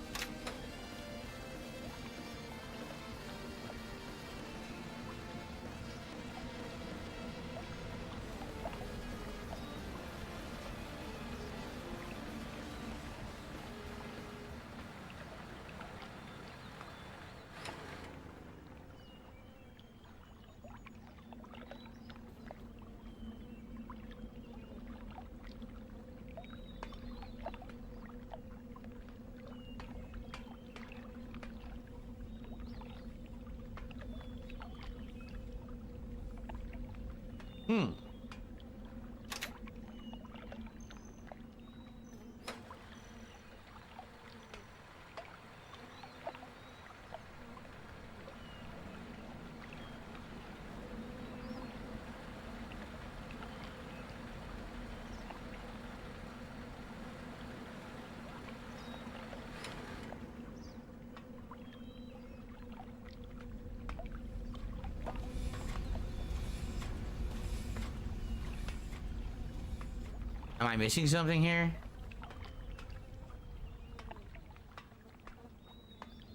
Am I missing something here?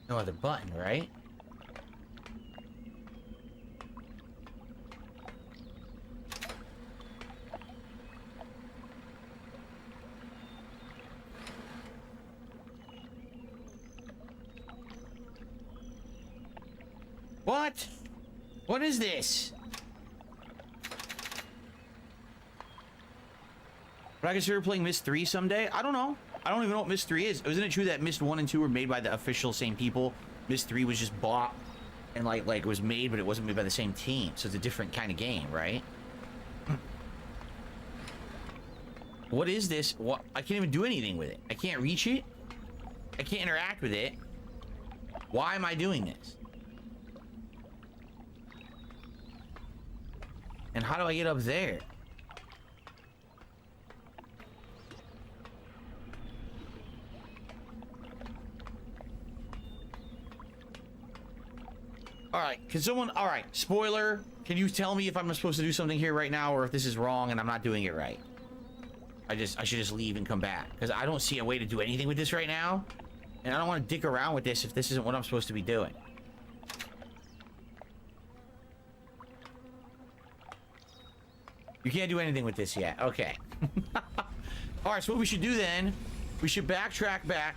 No other button, right? What? What is this? Would I consider playing Myst 3 someday? I don't know. I don't even know what Myst 3 is. Isn't it true that Myst 1 and 2 were made by the official same people? Myst 3 was just bought and like it was made, but it wasn't made by the same team. So it's a different kind of game, right? What is this? What? I can't even do anything with it. I can't reach it. I can't interact with it. Why am I doing this? And how do I get up there? All right, can someone, all right, spoiler, can you tell me if I'm supposed to do something here right now or if this is wrong and I'm not doing it right? I should just leave and come back because I don't see a way to do anything with this right now. And I don't want to dick around with this if this isn't what I'm supposed to be doing. You can't do anything with this yet. Okay. All right, so what we should do then, we should backtrack back.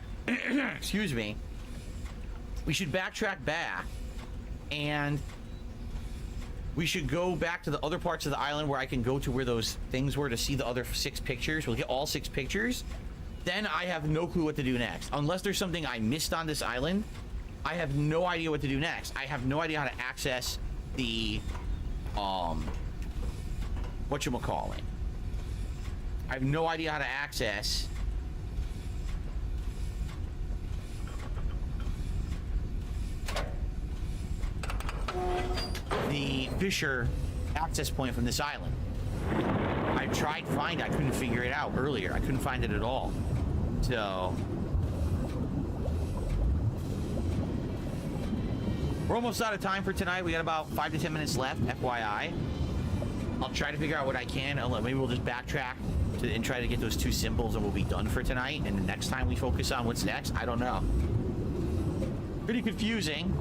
Excuse me. We should backtrack back. And we should go back to the other parts of the island where I can go to where those things were to see the other 6 pictures. We'll get all 6 pictures. Then I have no clue what to do next. Unless there's something I missed on this island, I have no idea what to do next. I have no idea how to access the, whatchamacallit. I have no idea how to access the Fisher access point from this island. I tried to find it. I couldn't figure it out earlier. I couldn't find it at all. So we're almost out of time for tonight. We got about 5 to 10 minutes left, FYI. I'll try to figure out what I can. Maybe we'll just backtrack and try to get those 2 symbols and we'll be done for tonight. And the next time we focus on what's next, I don't know. Pretty confusing.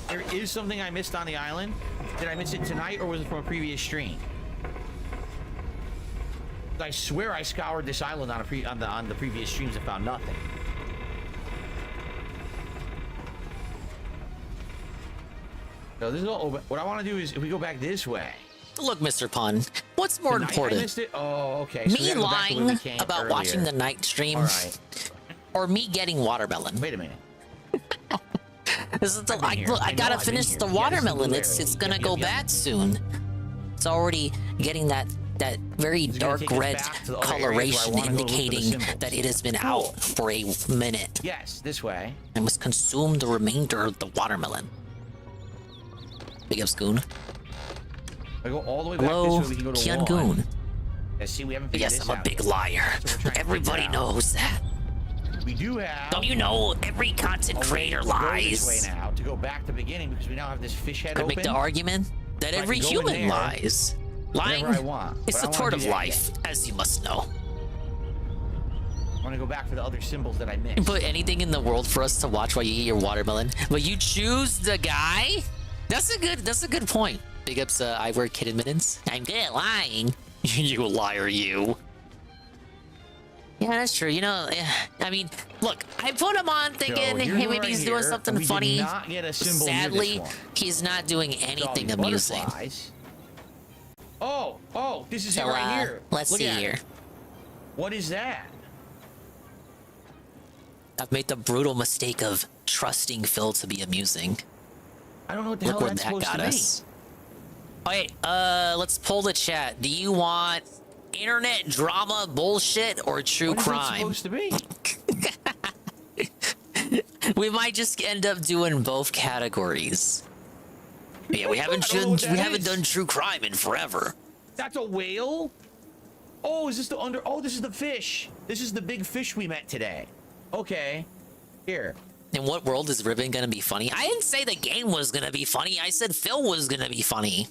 There is something I missed on the island. Did I miss it tonight or was it from a previous stream? I swear I scoured this island on the previous streams and found nothing. So this is all open. What I want to do is if we go back this way. Look, Mr. Pun, what's more important? I missed it? Oh, okay. So me lying about watching the night stream, or me getting watermelon? Wait a minute. This is I gotta finish the watermelon. It's gonna go bad soon. It's already getting that very dark red coloration indicating that it has been out for a minute. Yes, this way. I must consume the remainder of the watermelon. Big up, Scoon. I go all the way back this way. We can go to Kyun Goon. Yeah, see, we haven't figured yes, I'm a big liar. Everybody knows that. We do have. Don't you know every content creator lies? This way now to go back to the beginning because we now have this fish head Could open. make the argument that every human lies. Lying is a part of life, as you must know. I want to go back for the other symbols that I missed. Put anything in the world for us to watch while you eat your watermelon, but you choose the guy. That's a good point. Big ups, I wear kid admittance. I'm good at lying. You liar, you. Yeah, that's true. You know, I mean, look, I put him on thinking, hey, maybe he's doing something funny. Sadly, he's not doing anything amusing. Oh, this is it right here. Let's see here. What is that? I've made the brutal mistake of trusting Phil to be amusing. I don't know what the hell that's supposed to be. Wait, let's poll the chat. Do you want internet drama bullshit or true crime? What is it supposed to be? We might just end up doing both categories. Yeah, we haven't done true crime in forever. That's a whale? Oh, is this the this is the fish. This is the big fish we met today. Okay. Here. In what world is Ribbon gonna be funny? I didn't say the game was gonna be funny. I said Phil was gonna be funny.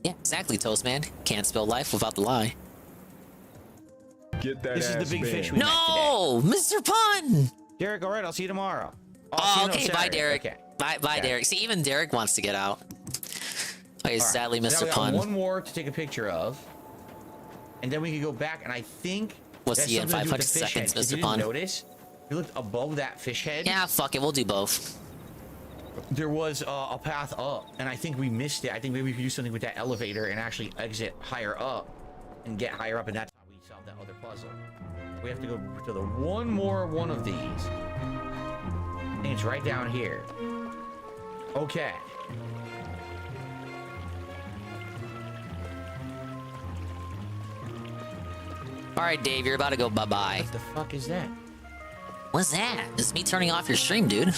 Yeah, exactly, Toastman. Can't spell life without the lie. Get that. This is the big fish we met today. Mr. Pun! Derek, all right, I'll see you tomorrow. Okay, bye, Derek. Okay. Bye, Derek. See, even Derek wants to get out. Okay, sadly, Mr. Pun. One more to take a picture of. And then we can go back, and I think... We'll see you in 500 seconds, Mr. Pun. Notice? You looked above that fish head? Yeah, fuck it, we'll do both. There was a path up, and I think we missed it. I think maybe we could do something with that elevator and actually exit higher up and get higher up, and that's how we solved that other puzzle. We have to go to the one more one of these. I think it's right down here. Okay. All right, Dave, you're about to go bye-bye. What the fuck is that? What's that? It's me turning off your stream, dude.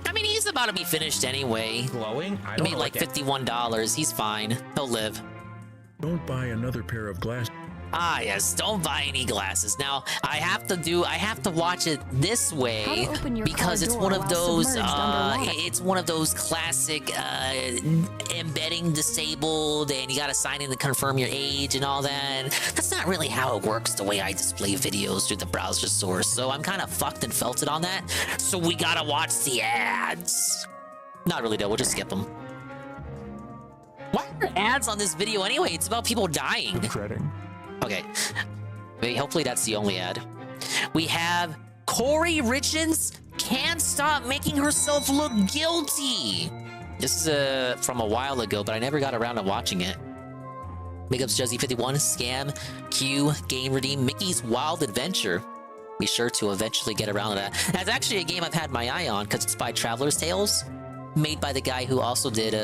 I mean, he's about to be finished anyway. Glowing? He made like $51. He's fine. He'll live. Don't buy another pair of glasses. Ah, yes. Don't buy any glasses. Now, I have to watch it this way because it's one of those, it's one of those classic, embedding disabled and you gotta sign in to confirm your age and all that. That's not really how it works the way I display videos through the browser source. So I'm kind of fucked and felted on that. So we gotta watch the ads. Not really though. We'll just skip them. Why are there ads on this video anyway? It's about people dying. Dreading. Okay. Wait, hopefully that's the only ad. We have Corey Richens can't stop making herself look guilty. This is from a while ago, but I never got around to watching it. Big ups Juzzy51, Scam, Q, Game Redeem, Mickey's Wild Adventure. Be sure to eventually get around to that. That's actually a game I've had my eye on because it's by Traveler's Tales, made by the guy who also did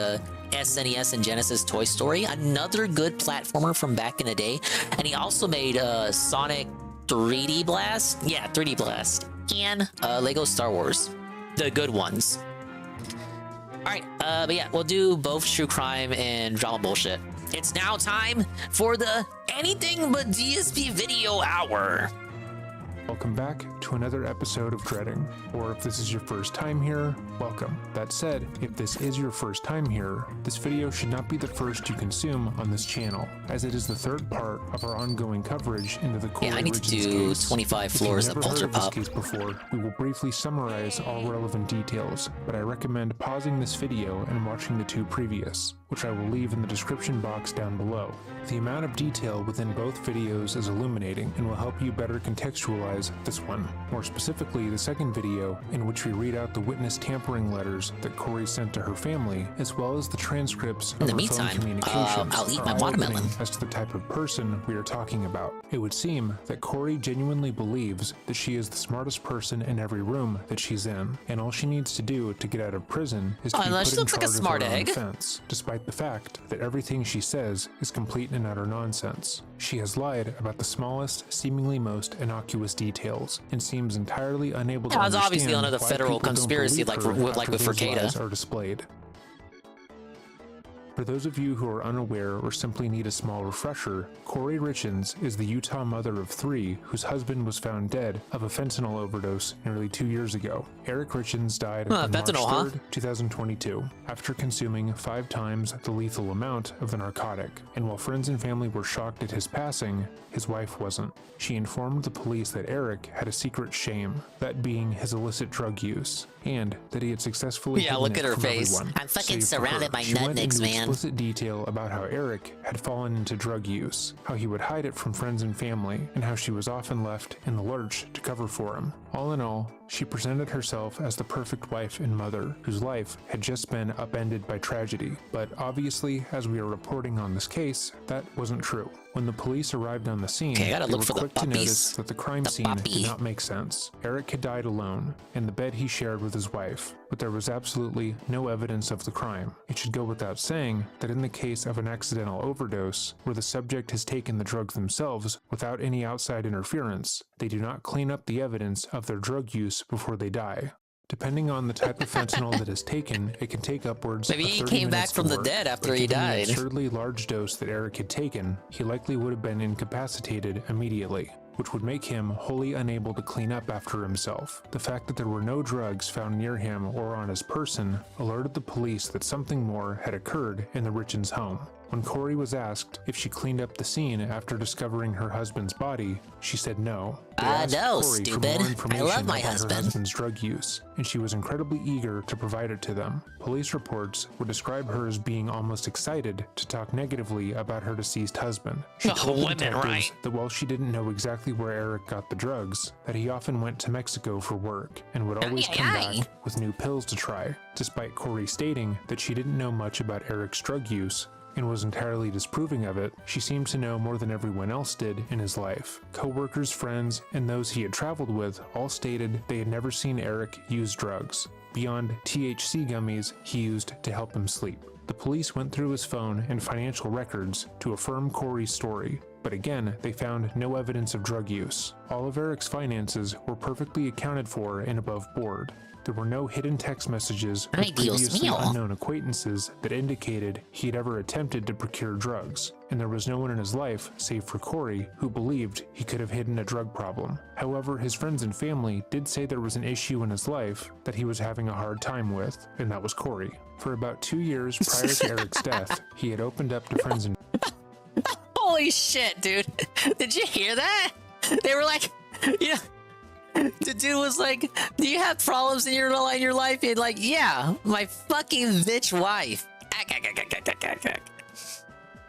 SNES and Genesis Toy Story, another good platformer from back in the day. And he also made Sonic 3D Blast. Yeah, 3D Blast. And Lego Star Wars. The good ones. Alright, but yeah, we'll do both true crime and drama bullshit. It's now time for the Anything But DSP Video Hour. Welcome back to another episode of Dreading, or if this is your first time here, welcome. That said, if this is your first time here, this video should not be the first you consume on this channel, as it is the third part of our ongoing coverage into the Corey I need to Richens do case. 25 floors of Polter Pop. If you've never heard of this case before, we will briefly summarize all relevant details, but I recommend pausing this video and watching the two previous, which I will leave in the description box down below. The amount of detail within both videos is illuminating and will help you better contextualize this one. More specifically, the second video, in which we read out the witness tampering letters that Corey sent to her family, as well as the transcripts of her phone communications, I'll eat my are watermelon. eye-opening as to the type of person we are talking about. It would seem that Corey genuinely believes that she is the smartest person in every room that she's in, and all she needs to do to get out of prison is to be put she in looks like a charge smart of her own egg. defense, despite the fact that everything she says is complete and utter nonsense. She has lied about the smallest, seemingly most innocuous details, and seems entirely unable to It's understand obviously another why federal people don't conspiracy believe like her with after those Furcada. lies are displayed. For those of you who are unaware or simply need a small refresher, Corey Richens is the Utah mother of 3 whose husband was found dead of a fentanyl overdose nearly 2 years ago. Eric Richens died on March 3rd, 2022, after consuming 5 times the lethal amount of the narcotic. And while friends and family were shocked at his passing, his wife wasn't. She informed the police that Eric had a secret shame, that being his illicit drug use, and that he had successfully hidden look it at her from face. everyone, I'm fucking save for surrounded her. by She went nutnicks, into man. explicit detail about how Eric had fallen into drug use, how he would hide it from friends and family, and how she was often left in the lurch to cover for him. All in all, she presented herself as the perfect wife and mother, whose life had just been upended by tragedy. But obviously, as we are reporting on this case, that wasn't true. When the police arrived on the scene, Okay, I gotta they look were for the quick to puppies. notice that the crime scene did not make sense. Eric had died alone, in the bed he shared with his wife, but there was absolutely no evidence of the crime. It should go without saying that in the case of an accidental overdose, where the subject has taken the drugs themselves without any outside interference, they do not clean up the evidence of their drug use before they die. Depending on the type of fentanyl that is taken, it can take upwards Maybe of he 30 came back minutes from to the work. dead after But he given the died. absurdly large dose that Eric had taken, he likely would have been incapacitated immediately, which would make him wholly unable to clean up after himself. The fact that there were no drugs found near him or on his person alerted the police that something more had occurred in the Richens home. When Corey was asked if she cleaned up the scene after discovering her husband's body, she said no. They asked no, Corey for stupid. more I information love my about husband. her husband's drug use, and she was incredibly eager to provide it to them. Police reports would describe her as being almost excited to talk negatively about her deceased husband. She told women, detectives right? that while she didn't know exactly where Eric got the drugs, that he often went to Mexico for work and would always come back with new pills to try, despite Corey stating that she didn't know much about Eric's drug use and was entirely disapproving of it. She seemed to know more than everyone else did in his life. Co-workers, friends, and those he had traveled with all stated they had never seen Eric use drugs, beyond THC gummies he used to help him sleep. The police went through his phone and financial records to affirm Corey's story, but again, they found no evidence of drug use. All of Eric's finances were perfectly accounted for and above board. There were no hidden text messages with previously unknown acquaintances that indicated he had ever attempted to procure drugs, and there was no one in his life, save for Corey, who believed he could have hidden a drug problem. However, his friends and family did say there was an issue in his life that he was having a hard time with, and that was Corey. For about 2 years prior to Eric's death, he had opened up to friends and Holy shit, dude. Did you hear that? They were like, yeah. The dude was like, do you have problems in your life? He'd like, yeah, my fucking bitch wife.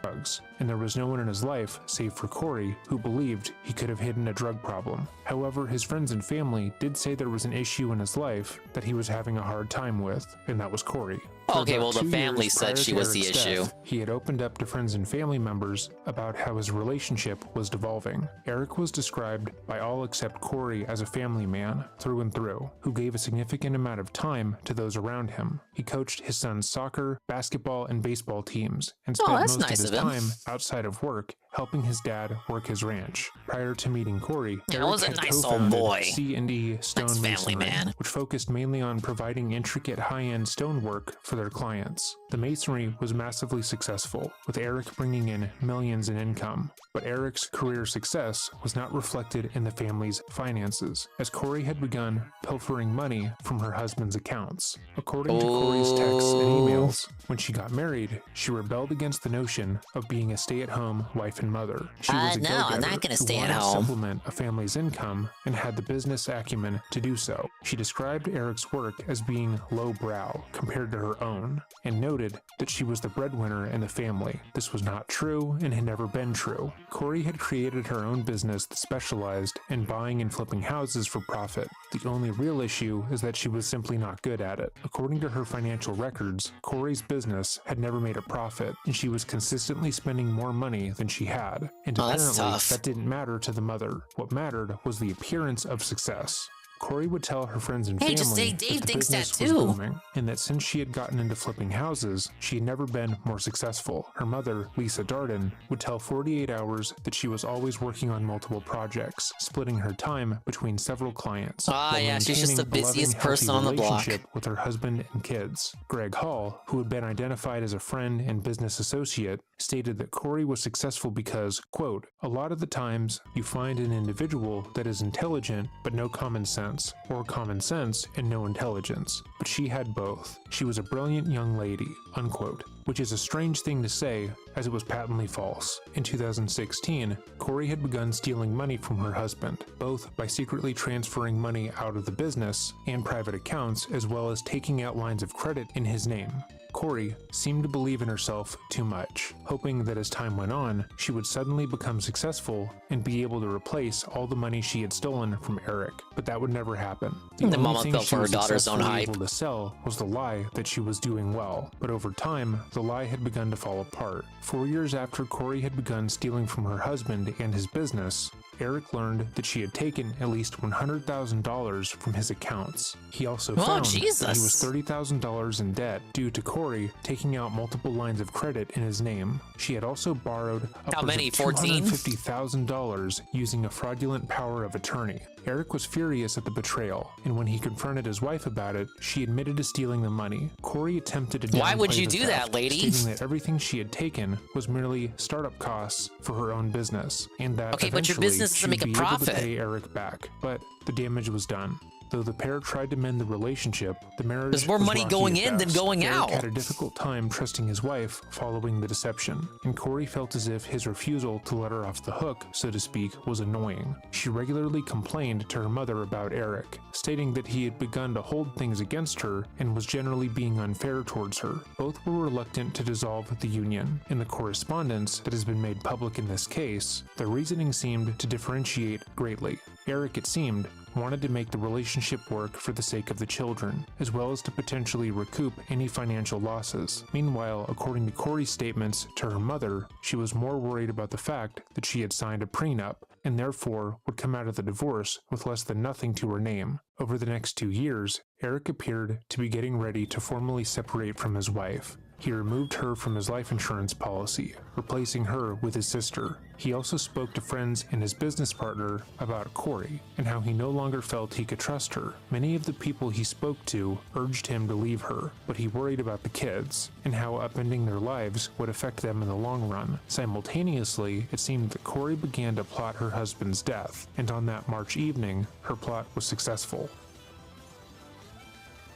drugs, and there was no one in his life, save for Corey, who believed he could have hidden a drug problem. However, his friends and family did say there was an issue in his life that he was having a hard time with, and that was Corey. Okay, well, the family said she was the issue. He had opened up to friends and family members about how his relationship was devolving. Eric was described by all except Corey as a family man, through and through, who gave a significant amount of time to those around him. He coached his son's soccer, basketball, and baseball teams, and spent most of his time outside of work helping his dad work his ranch. Prior to meeting Corey, Eric had co-founded C&E Stone Masonry, which focused mainly on providing intricate high-end stonework for their clients. The masonry was massively successful, with Eric bringing in millions in income. But Eric's career success was not reflected in the family's finances, as Corey had begun pilfering money from her husband's accounts. According to Corey's texts and emails, when she got married, she rebelled against the notion of being a stay-at-home wife and mother. She was a no, I'm not gonna stay at home. To supplement a family's income and had the business acumen to do so. She described Eric's work as being lowbrow compared to her own, and noted that she was the breadwinner in the family. This was not true and had never been true. Corey had created her own business that specialized in buying and flipping houses for profit. The only real issue is that she was simply not good at it. According to her financial records, Corey's business had never made a profit, and she was consistently spending more money than she had. And apparently, that didn't matter to the mother. What mattered was the appearance of success. Corey would tell her friends and family that the business was booming, and that since she had gotten into flipping houses, she had never been more successful. Her mother, Lisa Darden, would tell 48 Hours that she was always working on multiple projects, splitting her time between several clients. Yeah, she's just the busiest person on the block. With her husband and kids. Greg Hall, who had been identified as a friend and business associate, stated that Corey was successful because, quote, a lot of the times you find an individual that is intelligent but no common sense, or common sense and no intelligence. But she had both. She was a brilliant young lady, unquote, which is a strange thing to say as it was patently false. In 2016, Corey had begun stealing money from her husband, both by secretly transferring money out of the business and private accounts, as well as taking out lines of credit in his name. Corey seemed to believe in herself too much, hoping that as time went on, she would suddenly become successful and be able to replace all the money she had stolen from Eric. But that would never happen. The mama fell for her daughter's own hype. Able to sell was the lie that she was doing well, but over time, the lie had begun to fall apart. 4 years after Corey had begun stealing from her husband and his business, Eric learned that she had taken at least $100,000 from his accounts. He also found that he was $30,000 in debt due to Corey taking out multiple lines of credit in his name. She had also borrowed upwards of $250,000 using a fraudulent power of attorney. Eric was furious at the betrayal, and when he confronted his wife about it, she admitted to stealing the money. Corey attempted to Why would you downplay the do that, theft, lady? stating that everything she had taken was merely startup costs for her own business, and that okay, but your business doesn't make a she'd profit. be able to pay Eric back. But the damage was done. Though the pair tried to mend the relationship, the marriage There's more was money rocky going at in than best. going Eric out. had a difficult time trusting his wife following the deception, and Corey felt as if his refusal to let her off the hook, so to speak, was annoying. She regularly complained to her mother about Eric, stating that he had begun to hold things against her and was generally being unfair towards her. Both were reluctant to dissolve the union. In the correspondence that has been made public in this case, the reasoning seemed to differentiate greatly. Eric, it seemed, wanted to make the relationship work for the sake of the children, as well as to potentially recoup any financial losses. Meanwhile, according to Corey's statements to her mother, she was more worried about the fact that she had signed a prenup, and therefore would come out of the divorce with less than nothing to her name. Over the next 2 years, Eric appeared to be getting ready to formally separate from his wife. He removed her from his life insurance policy, replacing her with his sister. He also spoke to friends and his business partner about Corey and how he no longer felt he could trust her. Many of the people he spoke to urged him to leave her, but he worried about the kids and how upending their lives would affect them in the long run. Simultaneously, it seemed that Corey began to plot her husband's death, and on that March evening, her plot was successful.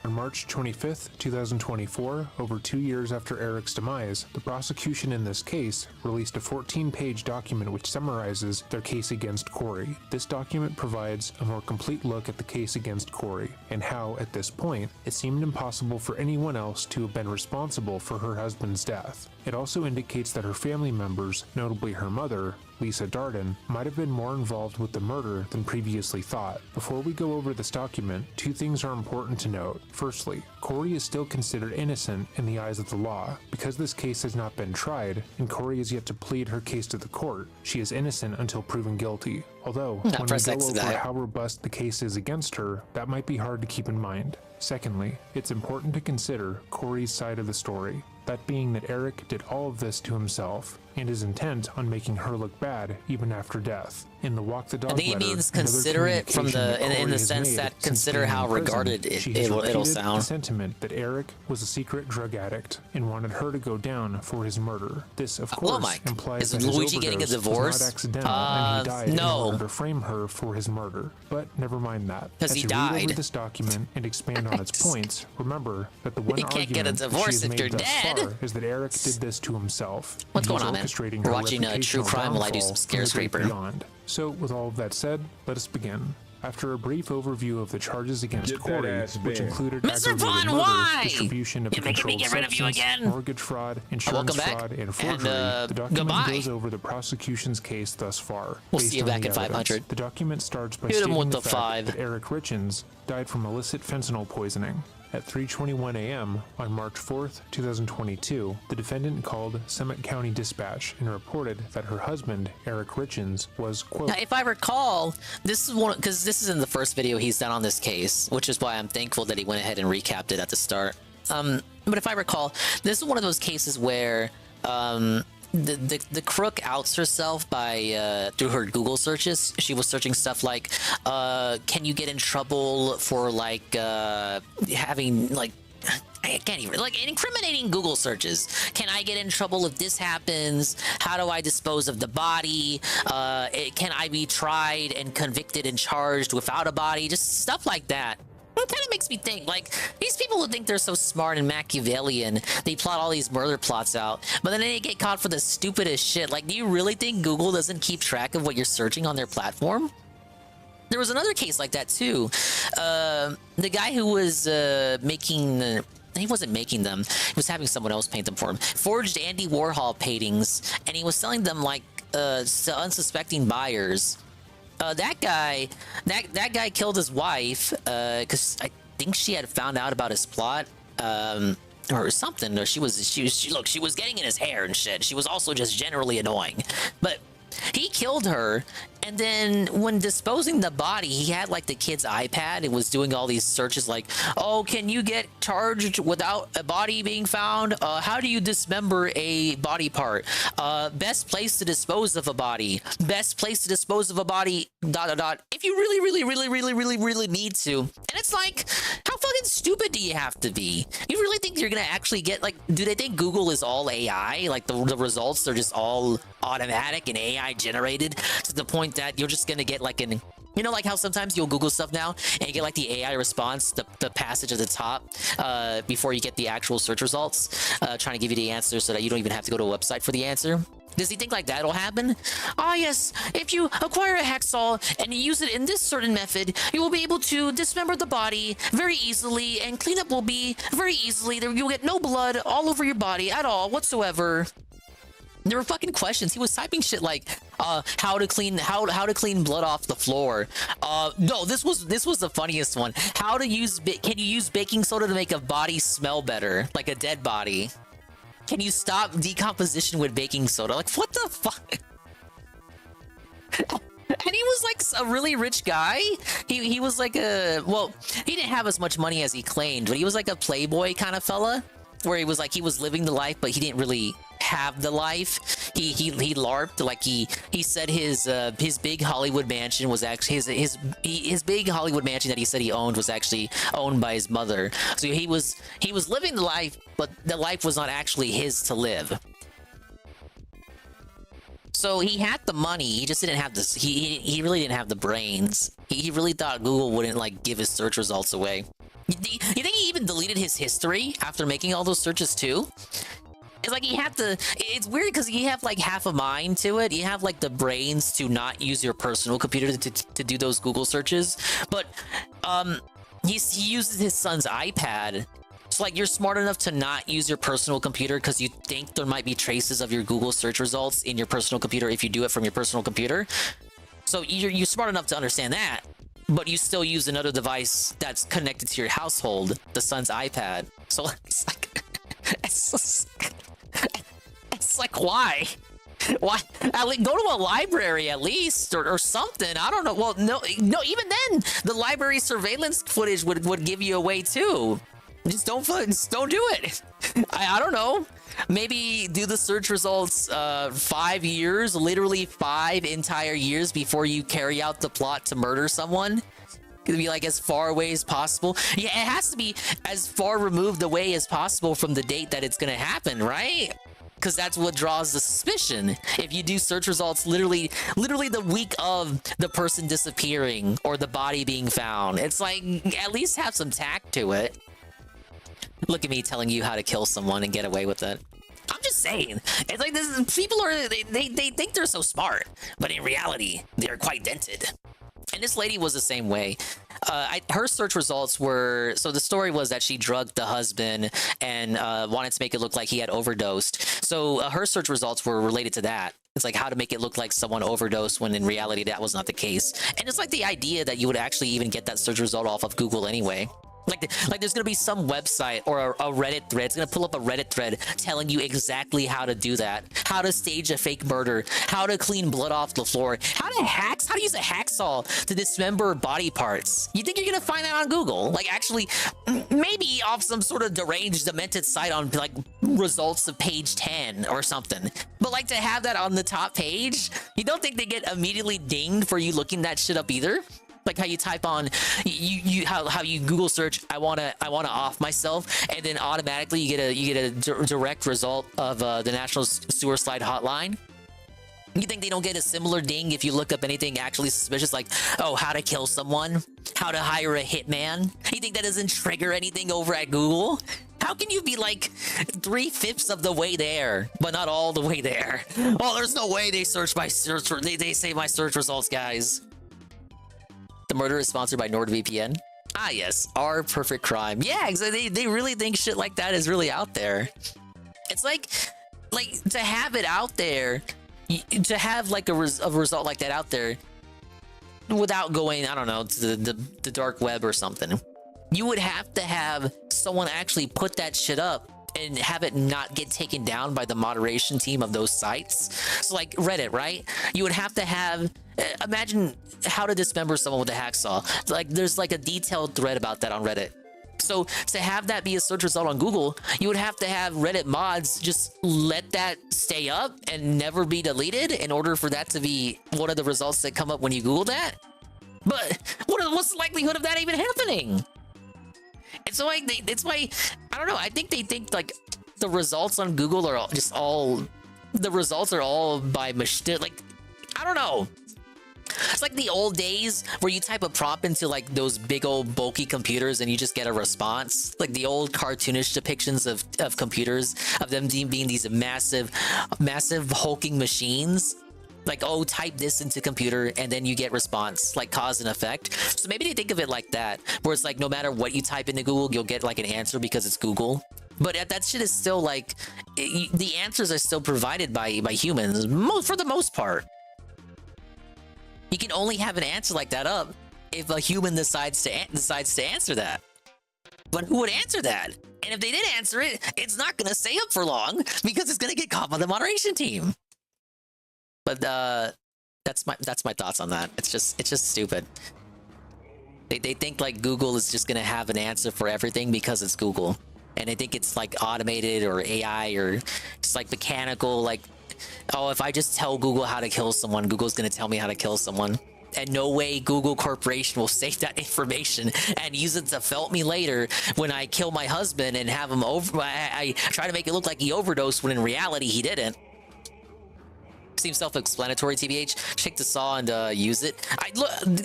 On March 25, 2024, over 2 years after Eric's demise, the prosecution in this case released a 14-page document which summarizes their case against Corey. This document provides a more complete look at the case against Corey, and how, at this point, it seemed impossible for anyone else to have been responsible for her husband's death. It also indicates that her family members, notably her mother, Lisa Darden, might have been more involved with the murder than previously thought. Before we go over this document, 2 things are important to note. Firstly, Corey is still considered innocent in the eyes of the law. Because this case has not been tried, and Corey is yet to plead her case to the court, she is innocent until proven guilty. Although, when we go over how robust the case is against her, that might be hard to keep in mind. Secondly, it's important to consider Corey's side of the story. That being that Eric did all of this to himself, and is intent on making her look bad even after death. In the Walk the Dog letter, I think he means consider it from in the sense that consider how regarded it'll sound. The sentiment that Eric was a secret drug addict and wanted her to go down for his murder. This, of course, implies that Luigi his getting a divorce was not accidental and he died in order to frame her for his murder. But never mind that. Because he As you died. read over this document and expand on its points, remember that the one You can't get a argument that divorce she if has you're made thus dead. far is that Eric did this to himself. What's and going on, man? orchestrating We're her watching true reputational crime while I do downfall some from the great Scarescraper. beyond. So, with all of that said, let us begin. After a brief overview of the charges against Corey, which included Mr. aggravated Vaughn, murder, why? distribution of a You're making me controlled get rid of you substance, again. mortgage fraud, insurance Welcome back. fraud, and And, forgery, the document goodbye. goes over the prosecution's case thus far. We'll based see you on back the at evidence. 500. The document starts by Hit him stating with the the fact 5. that Eric Richins died from illicit fentanyl poisoning. At 3:21 a.m. on March 4th, 2022, the defendant called Summit County Dispatch and reported that her husband, Eric Richins, was, quote, Now, if I recall, this is one because this is in the first video he's done on this case, which is why I'm thankful that he went ahead and recapped it at the start. But if I recall, this is one of those cases where the crook outs herself by through her Google searches. She was searching stuff like, can you get in trouble for like having like, I can't even, like, incriminating Google searches. Can I get in trouble if this happens? How do I dispose of the body? Can I be tried and convicted and charged without a body? Just stuff like that. It kind of makes me think, like, these people who think they're so smart and Machiavellian, they plot all these murder plots out, but then they get caught for the stupidest shit. Like, do you really think Google doesn't keep track of what you're searching on their platform? There was another case like that, too. The guy who was making... he wasn't making them. He was having someone else paint them for him. Forged Andy Warhol paintings, and he was selling them, like, to unsuspecting buyers. That guy killed his wife because I think she had found out about his plot or something. Or she was getting in his hair and shit. She was also just generally annoying, but he killed her. And then when disposing the body, he had like the kid's iPad and was doing all these searches like, oh, can you get charged without a body being found? How do you dismember a body part? Best place to dispose of a body. Best place to dispose of a body, ... If you really need to. And it's like, how fucking stupid do you have to be? You really think you're gonna actually get, like, do they think Google is all AI? Like the results are just all automatic and AI generated to the point that you're just gonna get like an, you know, like how sometimes you'll Google stuff now and you get like the AI response, the passage at the top before you get the actual search results, trying to give you the answer so that you don't even have to go to a website for the answer. Does he think like that'll happen? Ah, yes. If you acquire a hacksaw and you use it in this certain method, you will be able to dismember the body very easily, and cleanup will be very easily. You'll get no blood all over your body at all whatsoever. There were fucking questions. He was typing shit like, how to clean blood off the floor. No, this was the funniest one. Can you use baking soda to make a body smell better, like a dead body? Can you stop decomposition with baking soda? Like, what the fuck? And he was like a really rich guy. He was like he didn't have as much money as he claimed, but he was like a playboy kind of fella. where he was like he was living the life, but he didn't really have the life. He LARPed, like he said his big Hollywood mansion was actually his big Hollywood mansion that he said he owned was actually owned by his mother. So he was living the life, but the life was not actually his to live. So he had the money, he just didn't have this. He really didn't have the brains. He really thought Google wouldn't like give his search results away. You think he even deleted his history after making all those searches too? It's like he had to. It's weird because you have like half a mind to it. You have like the brains to not use your personal computer to do those Google searches, but he uses his son's iPad. So like you're smart enough to not use your personal computer because you think there might be traces of your Google search results in your personal computer if you do it from your personal computer. So you're smart enough to understand that, but you still use another device that's connected to your household, the son's iPad. So it's like it's like why? Why? Go to a library at least, or something. I don't know. Well, no. Even then, the library surveillance footage would give you away too. Just don't do it. I don't know. Maybe do the search results 5 years, literally 5 entire years before you carry out the plot to murder someone. It'd be like as far away as possible. Yeah, it has to be as far removed away as possible from the date that it's gonna happen, right? Because that's what draws the suspicion. If you do search results literally the week of the person disappearing or the body being found, it's like at least have some tact to it. Look at me telling you how to kill someone and get away with it. I'm just saying. It's like people are they think they're so smart, but in reality, they're quite dented. And this lady was the same way. Her search results were... So the story was that she drugged the husband and wanted to make it look like he had overdosed. So her search results were related to that. It's like how to make it look like someone overdosed when in reality that was not the case. And it's like the idea that you would actually even get that search result off of Google anyway. Like there's gonna be some website or a Reddit thread. It's gonna pull up a Reddit thread telling you exactly how to do that, how to stage a fake murder, how to clean blood off the floor, how to use a hacksaw to dismember body parts. You think you're gonna find that on Google? Like actually, maybe off some sort of deranged, demented site on like results of page 10 or something. But like to have that on the top page, you don't think they get immediately dinged for you looking that shit up either? Like how you type on how you Google search I wanna off myself, and then automatically you get a direct result of the National Sewer Slide Hotline. You think they don't get a similar ding if you look up anything actually suspicious, like, oh, how to kill someone, how to hire a hitman? You think that doesn't trigger anything over at Google? How can you be like 3/5 of the way there, but not all the way there? Oh, there's no way they search my search. They say my search results, guys. The murder is sponsored by NordVPN. Ah, yes. Our perfect crime. Yeah, exactly. They really think shit like that is really out there. It's like to have it out there, to have like a result like that out there without going, I don't know, to the dark web or something. You would have to have someone actually put that shit up and have it not get taken down by the moderation team of those sites. So like Reddit, right? You would have to have, imagine how to dismember someone with a hacksaw. Like there's like a detailed thread about that on Reddit. So to have that be a search result on Google, you would have to have Reddit mods just let that stay up and never be deleted in order for that to be one of the results that come up when you Google that. But what's the likelihood of that even happening? It's like it's why I don't know. I think they think like the results on Google are the results are all by machine. Like I don't know. It's like the old days where you type a prompt into like those big old bulky computers and you just get a response. Like the old cartoonish depictions of computers, of them being these massive hulking machines. Like, oh, type this into computer and then you get response, like cause and effect. So maybe they think of it like that, where it's like no matter what you type into Google, you'll get like an answer because it's Google. But that shit is still like, the answers are still provided by humans, for the most part. You can only have an answer like that up if a human decides to answer that. But who would answer that? And if they did answer it, it's not going to stay up for long because it's going to get caught by the moderation team. But that's my thoughts on that. It's just stupid. They think like Google is just gonna have an answer for everything because it's Google, and they think it's like automated or AI or just like mechanical. Like, oh, if I just tell Google how to kill someone, Google's gonna tell me how to kill someone. And no way Google Corporation will save that information and use it to felt me later when I kill my husband and have him over. I try to make it look like he overdosed when in reality he didn't. Seems self-explanatory, TBH. Take the saw and use it.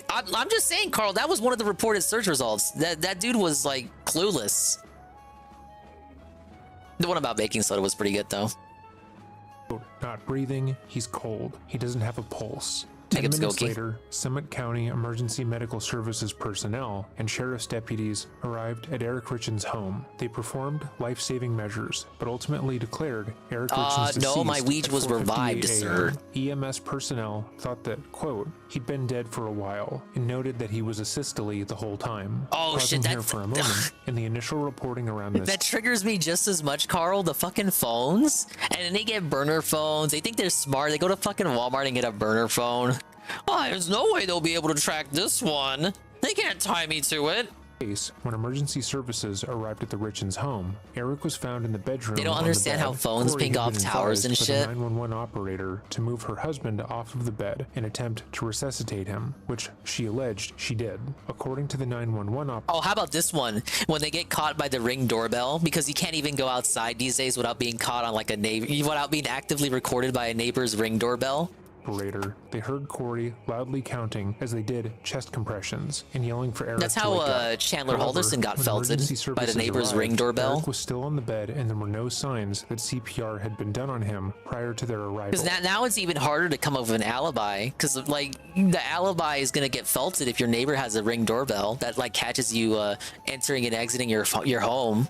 I'm just saying, Carl, that was one of the reported search results. That dude was like clueless. The one about baking soda was pretty good though. Not breathing, he's cold. He doesn't have a pulse. 10 Make him minutes skokie. later, Summit County Emergency Medical Services personnel and sheriff's deputies arrived at Eric Richens' home. They performed life-saving measures, but ultimately declared Eric Richens deceased. No, my Ouija at was 4:58 revived, sir. a.m. EMS personnel thought that, quote, he'd been dead for a while, and noted that he was asystole the whole time. Oh, Pausing shit, here for a moment, in the initial reporting around this. That triggers me just as much, Carl. The fucking phones, and then they get burner phones. They think they're smart. They go to fucking Walmart and get a burner phone. Oh, there's no way they'll be able to track this one. They can't tie me to it. When emergency services arrived at the Richens' home, Eric was found in the bedroom. They don't on the understand bed. how phones Corey ping had off been towers and advised by the shit. 911 operator to move her husband off of the bed and attempt to resuscitate him, which she alleged she did. According to the 911 operator. Oh, how about this one? When they get caught by the Ring doorbell, because you can't even go outside these days without being caught on like a neighbor, without being actively recorded by a neighbor's Ring doorbell. They heard Corey loudly counting as they did chest compressions and yelling for Eric. That's to how wake up. Chandler However, Halderson got when felted emergency by the services neighbor's arrived, Ring doorbell. Eric was still on the bed and there were no signs that CPR had been done on him prior to their arrival. Because now it's even harder to come up with an alibi. Because like the alibi is gonna get felted if your neighbor has a Ring doorbell that like catches you entering and exiting your home.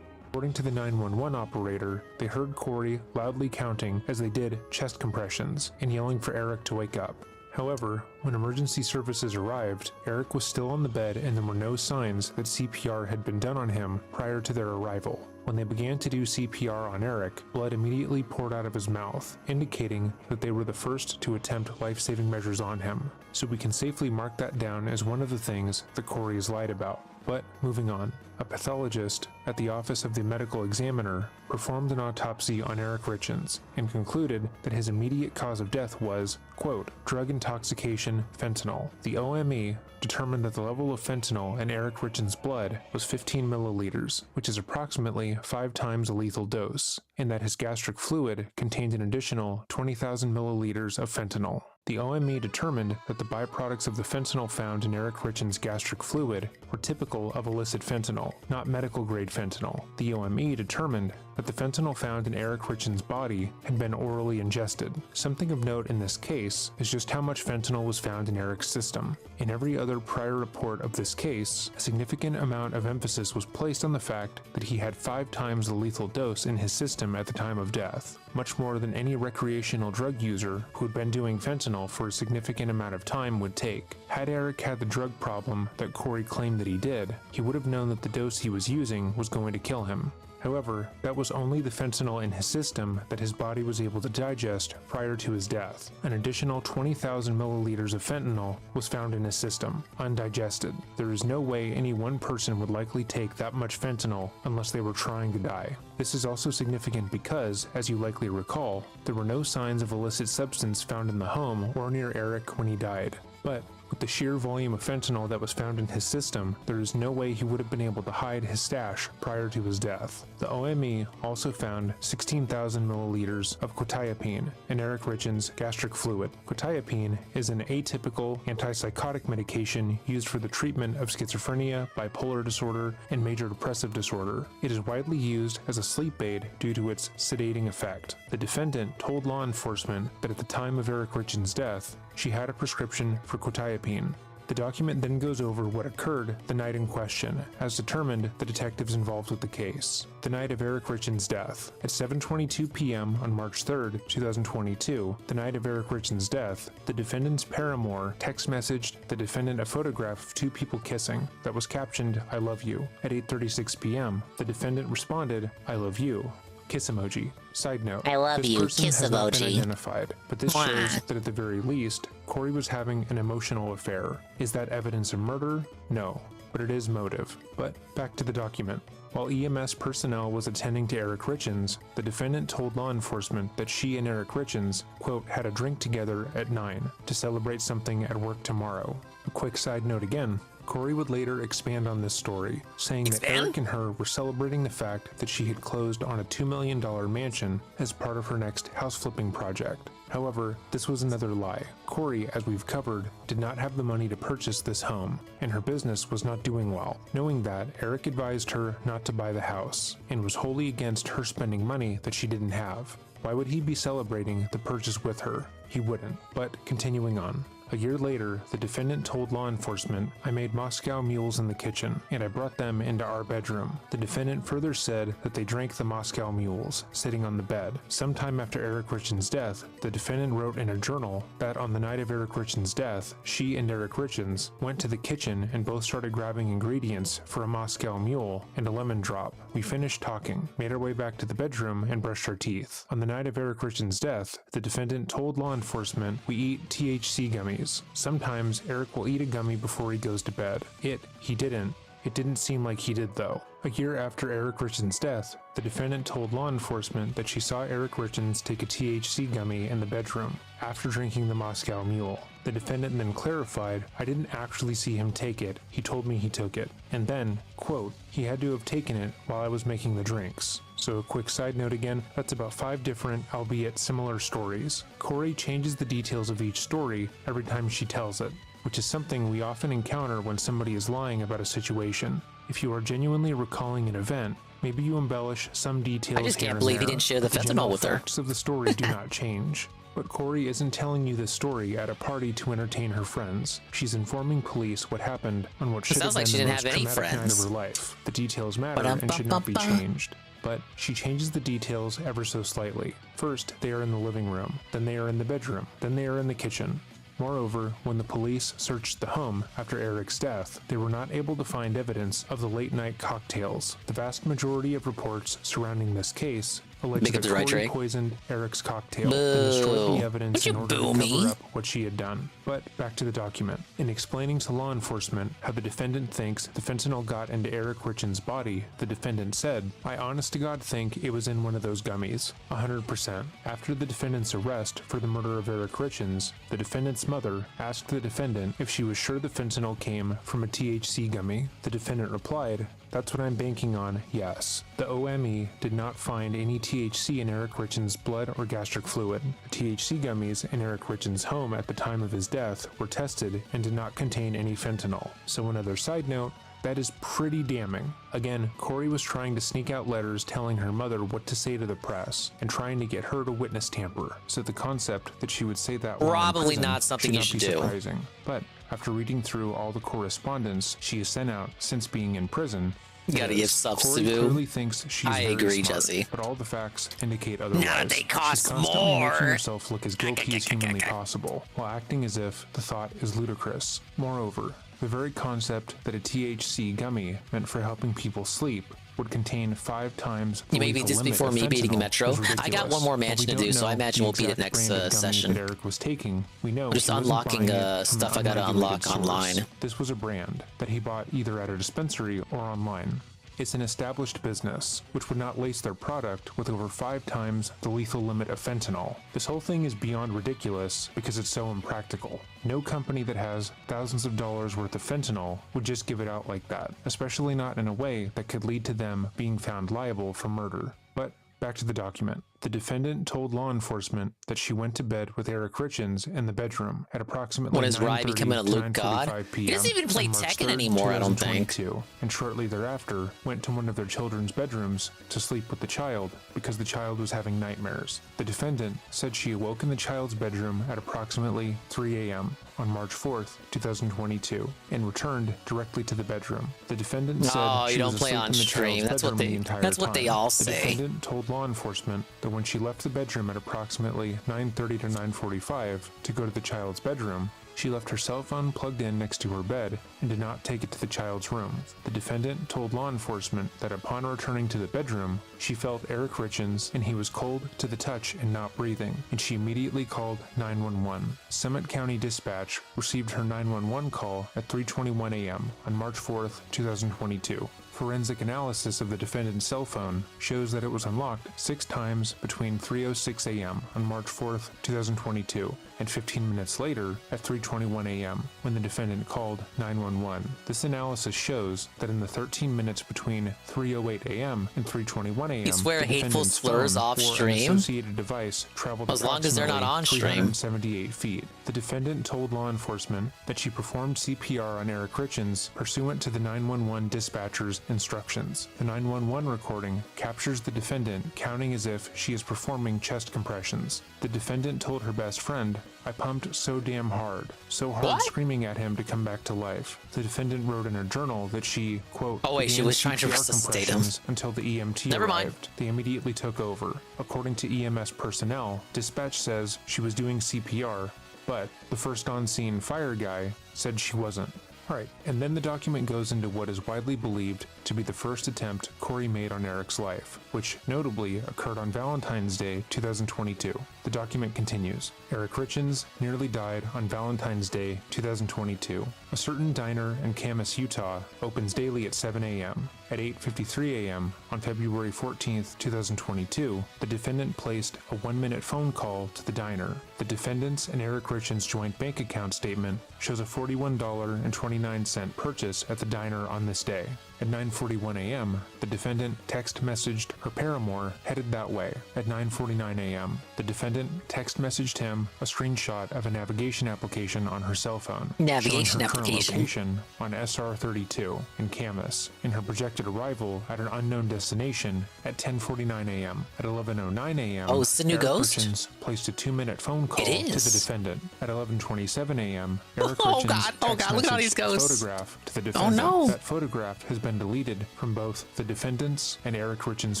According to the 911 operator, they heard Corey loudly counting as they did chest compressions and yelling for Eric to wake up. However, when emergency services arrived, Eric was still on the bed and there were no signs that CPR had been done on him prior to their arrival. When they began to do CPR on Eric, blood immediately poured out of his mouth, indicating that they were the first to attempt life-saving measures on him. So we can safely mark that down as one of the things that Corey has lied about. But moving on, a pathologist at the Office of the Medical Examiner performed an autopsy on Eric Richens and concluded that his immediate cause of death was, quote, drug intoxication, fentanyl. The OME determined that the level of fentanyl in Eric Richens' blood was 15 milliliters, which is approximately 5 times a lethal dose, and that his gastric fluid contained an additional 20,000 milliliters of fentanyl. The OME determined that the byproducts of the fentanyl found in Eric Richens' gastric fluid were typical of illicit fentanyl, not medical-grade fentanyl. The OME determined that the fentanyl found in Eric Richens' body had been orally ingested. Something of note in this case is just how much fentanyl was found in Eric's system. In every other prior report of this case, a significant amount of emphasis was placed on the fact that he had 5 times the lethal dose in his system at the time of death, much more than any recreational drug user who had been doing fentanyl for a significant amount of time would take. Had Eric had the drug problem that Corey claimed that he did, he would have known that the dose he was using was going to kill him. However, that was only the fentanyl in his system that his body was able to digest prior to his death. An additional 20,000 milliliters of fentanyl was found in his system, undigested. There is no way any one person would likely take that much fentanyl unless they were trying to die. This is also significant because, as you likely recall, there were no signs of illicit substance found in the home or near Eric when he died. But with the sheer volume of fentanyl that was found in his system, there is no way he would have been able to hide his stash prior to his death. The OME also found 16,000 milliliters of quetiapine in Eric Richens' gastric fluid. Quetiapine is an atypical antipsychotic medication used for the treatment of schizophrenia, bipolar disorder, and major depressive disorder. It is widely used as a sleep aid due to its sedating effect. The defendant told law enforcement that at the time of Eric Richens' death, she had a prescription for quetiapine. The document then goes over what occurred the night in question, as determined the detectives involved with the case. The night of Eric Richens' death. At 7:22 p.m. on March 3rd, 2022, the night of Eric Richens' death, the defendant's paramour text messaged the defendant a photograph of 2 people kissing that was captioned, "I love you." At 8:36 p.m., the defendant responded, "I love you." Kiss emoji. Side note, I love this you, person kiss has not been emoji. identified, but this Mwah. shows that at the very least, Corey was having an emotional affair. Is that evidence of murder? No. but it is motive. But back to the document. While EMS personnel was attending to Eric Richins, the defendant told law enforcement that she and Eric Richins, quote, had a drink together at 9 to celebrate something at work tomorrow. A quick side note again, Corey would later expand on this story, saying that Eric and her were celebrating the fact that she had closed on a $2 million mansion as part of her next house flipping project. However, this was another lie. Corey, as we've covered, did not have the money to purchase this home, and her business was not doing well. Knowing that, Eric advised her not to buy the house, and was wholly against her spending money that she didn't have. Why would he be celebrating the purchase with her? He wouldn't. But continuing on. A year later, the defendant told law enforcement, I made Moscow mules in the kitchen, and I brought them into our bedroom. The defendant further said that they drank the Moscow mules, sitting on the bed. Sometime after Eric Richins' death, the defendant wrote in a journal that on the night of Eric Richins' death, she and Eric Richins went to the kitchen and both started grabbing ingredients for a Moscow mule and a lemon drop. We finished talking, made our way back to the bedroom, and brushed our teeth. On the night of Eric Richins' death, the defendant told law enforcement, we eat THC gummies. Sometimes Eric will eat a gummy before he goes to bed. He didn't. It didn't seem like he did though. A year after Eric Richins' death, the defendant told law enforcement that she saw Eric Richins take a THC gummy in the bedroom after drinking the Moscow Mule. The defendant then clarified, I didn't actually see him take it, he told me he took it. And then, quote, he had to have taken it while I was making the drinks. So a quick side note again, that's about 5 different, albeit similar stories. Corey changes the details of each story every time she tells it, which is something we often encounter when somebody is lying about a situation. If you are genuinely recalling an event, maybe you embellish some details. I just can't believe he didn't share the fentanyl with her. The facts of the story do not change. But Corey isn't telling you this story at a party to entertain her friends. She's informing police what happened on what should have been the most traumatic night of her life. The details matter and should not be changed. But she changes the details ever so slightly. First, they are in the living room, then they are in the bedroom, then they are in the kitchen. Moreover, when the police searched the home after Eric's death, they were not able to find evidence of the late-night cocktails. The vast majority of reports surrounding this case alleged that Corey poisoned Eric's cocktail, then destroyed the evidence in order to cover up what she had done. But back to the document. In explaining to law enforcement how the defendant thinks the fentanyl got into Eric Richins' body, the defendant said, I honest to God think it was in one of those gummies. 100%. After the defendant's arrest for the murder of Eric Richins, the defendant's mother asked the defendant if she was sure the fentanyl came from a THC gummy. The defendant replied, that's what I'm banking on, yes. The OME did not find any THC in Eric Richins' blood or gastric fluid. The THC gummies in Eric Richins' home at the time of his death were tested and did not contain any fentanyl. So another side note, that is pretty damning. Again, Corey was trying to sneak out letters telling her mother what to say to the press and trying to get her to witness tamper. So the concept that she would say that probably not something you should do. Surprising. But after reading through all the correspondence she has sent out since being in prison, you gotta give subs Corey to Boo. clearly thinks she's I very agree, smart, Jesse. but all the facts indicate otherwise. No, they cost She's constantly more. making herself look as guilty as humanly possible, while acting as if the thought is ludicrous. Moreover, the very concept that a THC gummy meant for helping people sleep would contain 5 times the you may beat this before me beating Metro. I got one more mansion to do, so I imagine we'll beat it next session. Eric was taking, we know just unlocking stuff I gotta unlock online. This was a brand that he bought either at a dispensary or online. It's an established business, which would not lace their product with over 5 times the lethal limit of fentanyl. This whole thing is beyond ridiculous because it's so impractical. No company that has thousands of dollars worth of fentanyl would just give it out like that, especially not in a way that could lead to them being found liable for murder. But back to the document. The defendant told law enforcement that she went to bed with Eric Richins in the bedroom at approximately 9:30 to 9:45 p.m. He doesn't even play on March Tekken 3rd, anymore, I don't think. 2022, and shortly thereafter went to one of their children's bedrooms to sleep with the child because the child was having nightmares. The defendant said she awoke in the child's bedroom at approximately 3 a.m. on March 4th, 2022, and returned directly to the bedroom. The defendant said she was asleep in the child's bedroom the entire time. That's what they all say. The defendant told law enforcement that when she left the bedroom at approximately 9:30 to 9:45 to go to the child's bedroom, She left her cell phone plugged in next to her bed and did not take it to the child's room. The defendant told law enforcement that upon returning to the bedroom, she felt Eric Richins and he was cold to the touch and not breathing, and she immediately called 911. Summit County Dispatch received her 911 call at 3:21 a.m. on March 4th, 2022. Forensic analysis of the defendant's cell phone shows that it was unlocked 6 times between 3:06 a.m. on March 4th, 2022, and 15 minutes later at 3:21 a.m. when the defendant called 911. This analysis shows that in the 13 minutes between 3:08 a.m. and 3:21 a.m., You swear the hateful defendant's slurs phone off or an stream? associated device traveled As long as they're not on stream. 378 feet. The defendant told law enforcement that she performed CPR on Eric Richins pursuant to the 911 dispatcher's instructions. The 911 recording captures the defendant counting as if she is performing chest compressions. The defendant told her best friend, "I pumped so damn hard, screaming at him to come back to life." The defendant wrote in her journal that she, quote, Oh wait, she began was trying to CPR resuscitate him. compressions until the EMT Never arrived. mind. They immediately took over. According to EMS personnel, dispatch says she was doing CPR, but the first on-scene fire guy said she wasn't. Alright, and then the document goes into what is widely believed to be the first attempt Corey made on Eric's life, which notably occurred on Valentine's Day 2022. The document continues. Eric Richins nearly died on Valentine's Day 2022. A certain diner in Camas, Utah opens daily at 7 a.m. At 8:53 a.m. on February 14th, 2022, the defendant placed a 1-minute phone call to the diner. The defendant's and Eric Richins' joint bank account statement shows a $41.29 purchase at the diner on this day. At 9:41 a.m., the defendant text messaged her paramour headed that way. At 9:49 a.m., the defendant text messaged him a screenshot of a navigation application on her cell phone. Navigation showing her current application. location on SR32 in Camas, and her projected arrival at an unknown destination at 10:49 a.m. At 11:09 a.m., Oh, it's the new Eric Ghost? Richins placed a 2-minute phone call It to is. the defendant. At 11:27 a.m., Eric Oh, Richins God. Oh, text God. Look at all these messaged ghosts. photograph to the Oh, defendant. no. That photograph has been deleted from both the defendant's and Eric Richins'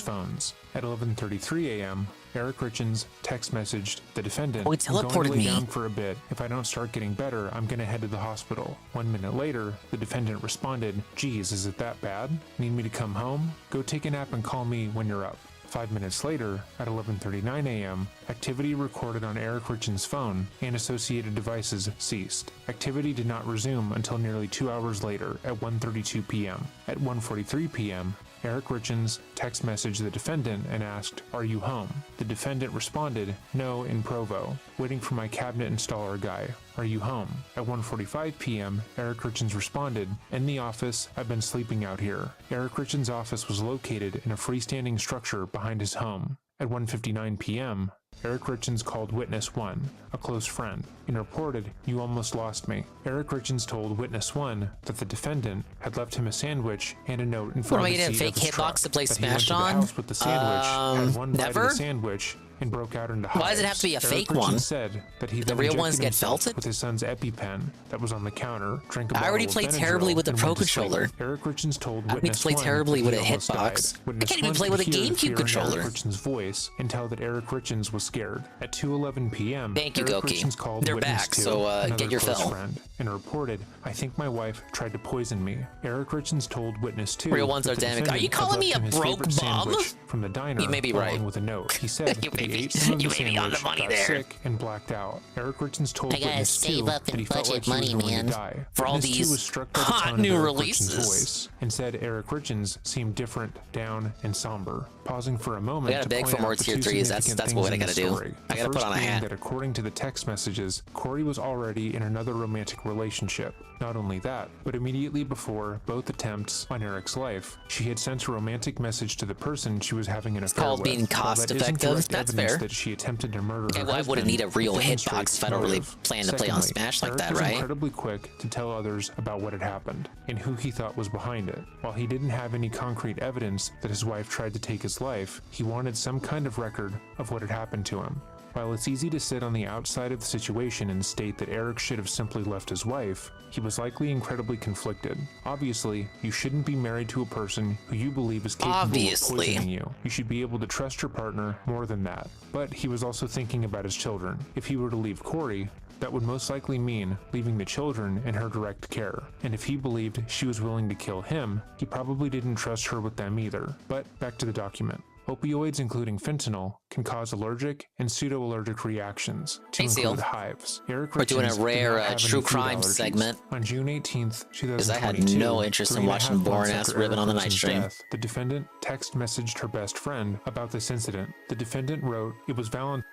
phones. At 11:33 a.m., Eric Richins text messaged the defendant, Oh, he "I'm going teleported to lay me. down for a bit. If I don't start getting better, I'm going to head to the hospital." 1 minute later, the defendant responded, "Geez, is it that bad? Need me to come home? Go take a nap and call me when you're up." 5 minutes later, at 11:39 a.m., activity recorded on Eric Richins' phone and associated devices ceased. Activity did not resume until nearly 2 hours later at 1:32 p.m. At 1:43 p.m., Eric Richins text messaged the defendant and asked, "Are you home?" The defendant responded, "No, in Provo. Waiting for my cabinet installer guy. Are you home?" At 1:45 p.m., Eric Richins responded, "In the office. I've been sleeping out here." Eric Richins' office was located in a freestanding structure behind his home. At 1:59 p.m., Eric Richins called Witness 1, a close friend, and reported, "You almost lost me." Eric Richins told Witness 1 that the defendant had left him a sandwich and a note in What, front am I of the getting a seat fake of his hitbox truck, to play that he went Smash to the on? house with the sandwich, had one bite never? of the sandwich, and broke out into hives. Why does it have to be a Eric fake Richins one? said that he The then real injected ones get himself felted? with his son's EpiPen that was on the counter, drank a I already bottle of played Benadryl, terribly with the and Pro went to sleep. controller. Eric Richins told I need to Witness play 1 terribly that with he a almost hitbox. died. I Witness can't even 1 play with a could hear the GameCube fear in controller. Eric Richins' voice and tell that Eric Richins was scared. At 2:11 p.m., Thank you, Eric Goki. Richins called They're Witness back, 2, so, another get your close fill. friend, and reported, "I think my wife tried to poison me." Eric Richins told Witness 2 Real ones that are the damn. Are you defendant had calling me left a him his broke favorite bum? sandwich from the diner You may be right. along with a note. He said You that may he be- ate some of you the may be on the sandwich, money got there. sick, and blacked out. Eric Richins told I gotta Witness save 2 up that and he felt budget like he was money, going man, to die. for all Witness 2 these was struck by the hot tone of new Eric releases. Richins' voice and said Eric Richins seemed different, down, and somber. Pausing for a moment I gotta to beg point for more out the tier two 3s. significant That's things what I in the gotta do. story. I The gotta put first on a being hat. that according to the text messages, Corey was already in another romantic relationship. Not only that, but immediately before both attempts on Eric's life, she had sent a romantic message to the person she was having an affair called with. being While cost that isn't effective. direct That's evidence fair. that she attempted to murder Okay, her well, I wouldn't husband, need a real it hitbox demonstrates if I don't really motive. plan to play on Secondly, Smash like Eric that, was right? incredibly quick to tell others about what had happened and who he thought was behind it. While he didn't have any concrete evidence that his wife tried to take his life, he wanted some kind of record of what had happened to him. While it's easy to sit on the outside of the situation and state that Eric should have simply left his wife, he was likely incredibly conflicted. Obviously, you shouldn't be married to a person who you believe is capable of poisoning you. You should be able to trust your partner more than that. But he was also thinking about his children. If he were to leave Corey, That would most likely mean leaving the children in her direct care, and if he believed she was willing to kill him, he probably didn't trust her with them either. But back to the document. Opioids, including fentanyl, can cause allergic and pseudo-allergic reactions to include hives. Eric We're doing a Richards did rare not have any true food crime allergies. segment. On June 18th, 2022, Because I had no interest in watching 3.5 boring months ass after ribbon on the Eric night Richards' stream. death, the defendant text messaged her best friend about this incident. The defendant wrote, "It was Valentine's."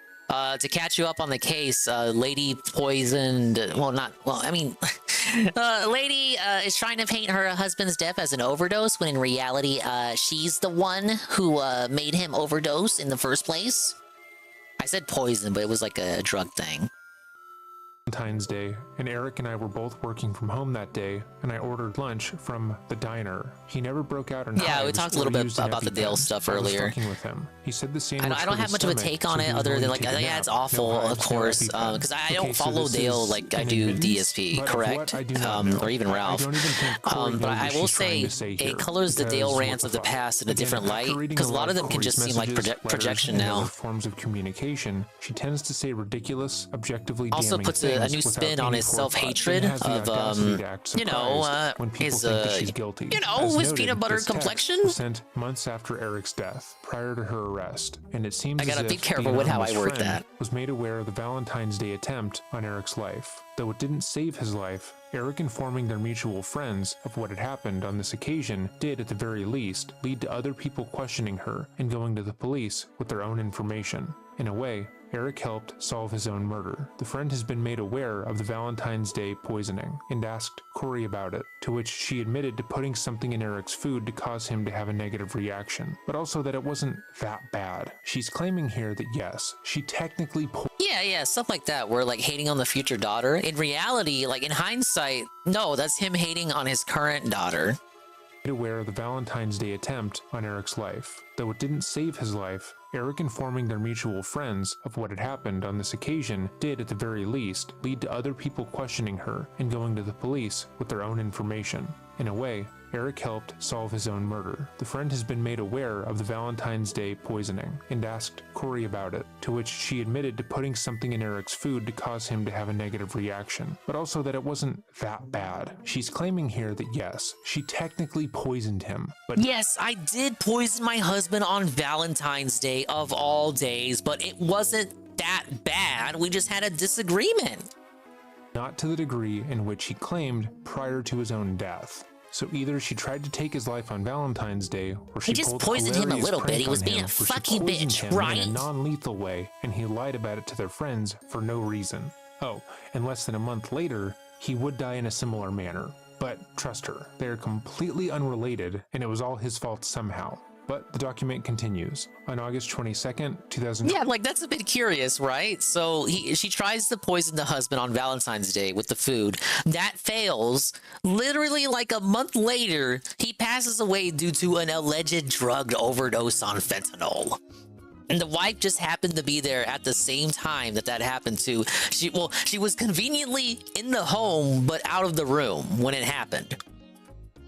To catch you up on the case, lady poisoned. Lady is trying to paint her husband's death as an overdose when in reality, she's the one who made him overdose in the first place. I said poison, but it was like a drug thing. Valentine's Day, and Eric and I were both working from home that day, and I ordered lunch from the diner. He never broke out in Yeah, we talked a little bit about the Dale stuff earlier. With him. He said the sandwich I don't have much of a take on it other than like, yeah, it's awful, of course, because I don't follow Dale like I do DSP, correct? Or even Ralph. But I will say it colors the Dale rants of the past in a different light, because a lot of them can just seem like projection now. Forms of communication, she tends to say ridiculous, objectively also damning puts a new spin on his self-hatred of, his peanut butter complexion. Sent months after Eric's death, prior to her arrest, and it seems I gotta as be if careful the with how I anonymous word friend that. was made aware of the Valentine's Day attempt on Eric's life. Though it didn't save his life, Eric informing their mutual friends of what had happened on this occasion did, at the very least, lead to other people questioning her and going to the police with their own information. In a way, Eric helped solve his own murder. The friend has been made aware of the Valentine's Day poisoning and asked Corey about it, to which she admitted to putting something in Eric's food to cause him to have a negative reaction, but also that it wasn't that bad. She's claiming here that yes, she technically Yeah, stuff like that, where like hating on the future daughter. In reality, like in hindsight, no, that's him hating on his current daughter. Aware of the Valentine's Day attempt on Eric's life. Though it didn't save his life, Eric informing their mutual friends of what had happened on this occasion did, at the very least, lead to other people questioning her and going to the police with their own information. In a way, Eric helped solve his own murder. The friend has been made aware of the Valentine's Day poisoning and asked Corey about it, to which she admitted to putting something in Eric's food to cause him to have a negative reaction, but also that it wasn't that bad. She's claiming here that yes, she technically poisoned him, but yes, I did poison my husband on Valentine's Day of all days, but it wasn't that bad. We just had a disagreement. Not to the degree in which he claimed prior to his own death. So either she tried to take his life on Valentine's Day, or she just poisoned him a little bit. He was being a fucking bitch, right? In a non-lethal way, and he lied about it to their friends for no reason. Oh, and less than a month later, he would die in a similar manner. But trust her, they are completely unrelated, and it was all his fault somehow. But the document continues. On August 22nd, 2000. Yeah, like that's a bit curious, right? So she tries to poison the husband on Valentine's Day with the food. That fails. Literally like a month later, he passes away due to an alleged drug overdose on fentanyl. And the wife just happened to be there at the same time that happened to. She was conveniently in the home, but out of the room when it happened.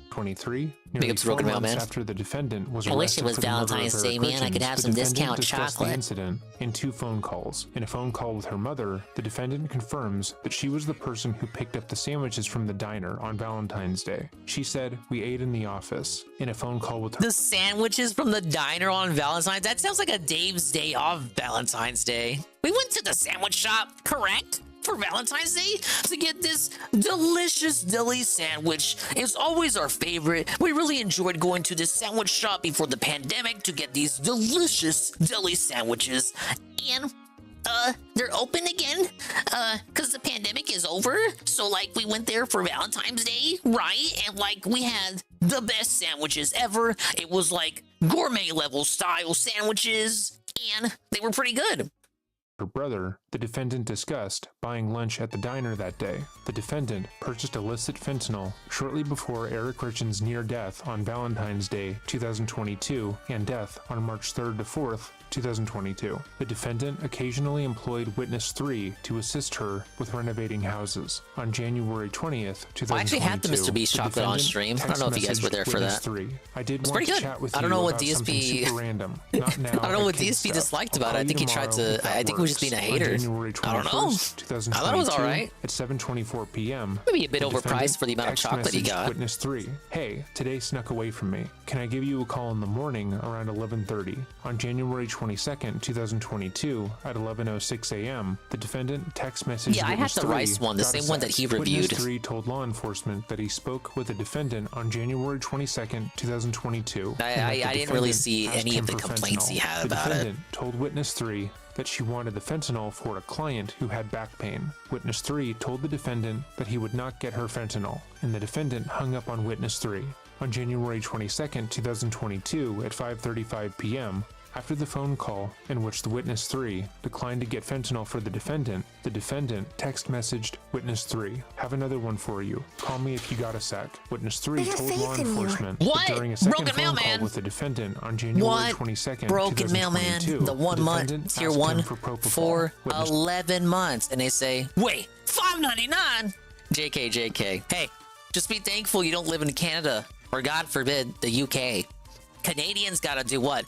23, nearly 4 months after the defendant was arrested. I wish it was Valentine's Day, man. I could have some discount chocolate. The incident in 2 phone calls. In a phone call with her mother, the defendant confirms that she was the person who picked up the sandwiches from the diner on Valentine's Day. She said, "We ate in the office." In a phone call with her. The sandwiches from the diner on Valentine's? That sounds like a Dave's Day off Valentine's Day. We went to the sandwich shop, correct? For Valentine's Day to get this delicious deli sandwich. It's always our favorite. We really enjoyed going to this sandwich shop before the pandemic to get these delicious deli sandwiches. And they're open again because the pandemic is over. So like we went there for Valentine's Day, right? And like we had the best sandwiches ever. It was like gourmet level style sandwiches and they were pretty good. Her brother, the defendant discussed buying lunch at the diner that day. The defendant purchased illicit fentanyl shortly before Eric Richards' near death on Valentine's Day 2022 and death on March 3rd to 4th, 2022. The defendant occasionally employed Witness 3 to assist her with renovating houses. On January 20th, 2022, I actually had the Mr. Beast chocolate on stream. I don't know if you guys were there for that. 3. I did it's want pretty to good. chat with I don't you know what about DSP super random. Not now, I don't know what kid DSP stuff. disliked about it. I'll I think he call you tried to. tomorrow I think he was just being a hater. On January 21st, I don't know. 2022, I thought it was all right. At 7:24 p.m. Maybe a bit the overpriced for the amount of text chocolate he messaged got. Witness 3, hey, today snuck away from me. Can I give you a call in the morning around 11:30? On January 22nd, 2022, at 11:06 a.m., the defendant text messaged Yeah, I had Witness the 3, rice one, the same one that he reviewed. Witness 3 told law enforcement that he spoke with the defendant on January 22nd, 2022. I didn't really see any of the complaints he had about it. The defendant told Witness 3 that she wanted the fentanyl for a client who had back pain. Witness 3 told the defendant that he would not get her fentanyl, and the defendant hung up on Witness 3. On January 22nd, 2022, at 5:35 p.m., after the phone call in which the Witness 3 declined to get fentanyl for the defendant text messaged Witness 3, have another one for you. Call me if you got a sec. Witness 3 told law enforcement that during a second phone call with the defendant on January 22nd, Broken mailman, 2022, the 1 month, tier asked 1 him for propofol. for Witness 11 months. And they say, wait, $5.99? JK. Hey, just be thankful you don't live in Canada, or God forbid, the UK. Canadians gotta do what?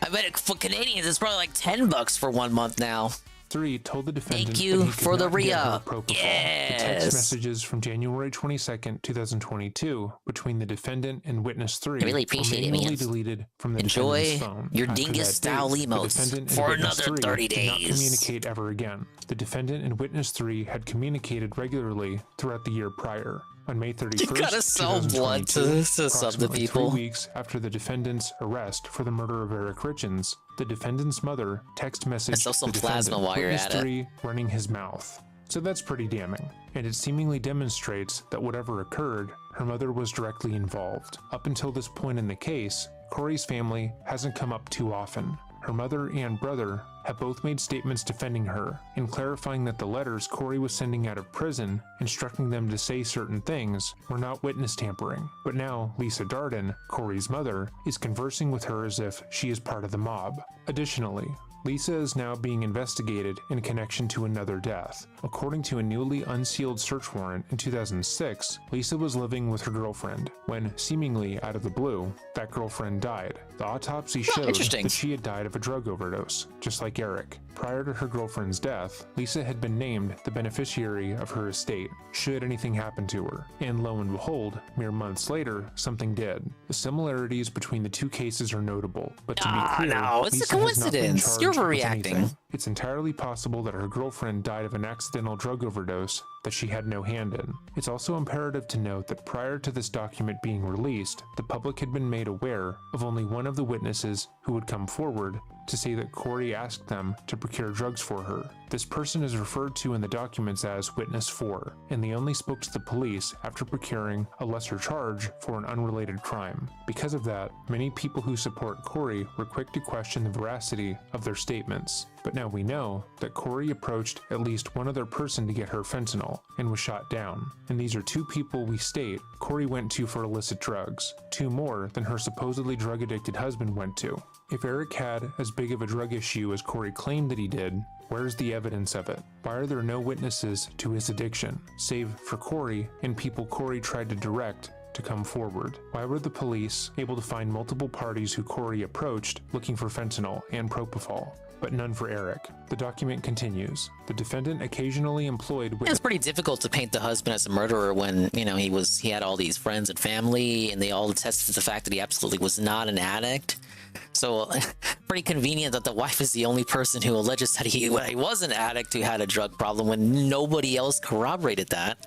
I bet for Canadians it's probably like $10 for 1 month now. 3 told the defendant Thank that you he could for the not get her re-up. propofol. The Yes. text messages from January 22nd, 2022 between the defendant and Witness 3 I really appreciate were it, manually man. deleted from the Enjoy defendant's phone. your After dingus that style date, the emos defendant and for Witness another 3 30 did not days. communicate ever again. The defendant and Witness 3 had communicated regularly throughout the year prior. On May 31st, You gotta sell blood to sub the approximately people. 3 weeks after the defendant's arrest for the murder of Eric Richins, the defendant's mother text messaged sell some the plasma defendant, while you're Witness at it. 3 running his mouth. So that's pretty damning, and it seemingly demonstrates that whatever occurred, her mother was directly involved. Up until this point in the case, Corey's family hasn't come up too often. Her mother and brother have both made statements defending her and clarifying that the letters Corey was sending out of prison, instructing them to say certain things, were not witness tampering. But now Lisa Darden, Corey's mother, is conversing with her as if she is part of the mob. Additionally, Lisa is now being investigated in connection to another death. According to a newly unsealed search warrant in 2006, Lisa was living with her girlfriend when, seemingly out of the blue, that girlfriend died. The autopsy showed that she had died of a drug overdose, just like Eric. Prior to her girlfriend's death, Lisa had been named the beneficiary of her estate, should anything happen to her. And lo and behold, mere months later, something did. The similarities between the two cases are notable, but to be clear, no, it's Lisa a has not been coincidence. charged You're with overreacting. anything. It's entirely possible that her girlfriend died of an accidental drug overdose that she had no hand in. It's also imperative to note that prior to this document being released, the public had been made aware of only one of the witnesses who would come forward to say that Corey asked them to procure drugs for her. This person is referred to in the documents as Witness 4, and they only spoke to the police after procuring a lesser charge for an unrelated crime. Because of that, many people who support Corey were quick to question the veracity of their statements. But now we know that Corey approached at least one other person to get her fentanyl and was shot down. And these are 2 people we state Corey went to for illicit drugs, 2 more than her supposedly drug-addicted husband went to. If Eric had as big of a drug issue as Corey claimed that he did, where's the evidence of it? Why are there no witnesses to his addiction, save for Corey and people Corey tried to direct to come forward? Why were the police able to find multiple parties who Corey approached looking for fentanyl and propofol, but none for Eric? The document continues. The defendant occasionally employed It's pretty difficult to paint the husband as a murderer when, you know, he had all these friends and family, and they all attested to the fact that he absolutely was not an addict. So pretty convenient that the wife is the only person who alleges that he was an addict who had a drug problem when nobody else corroborated that.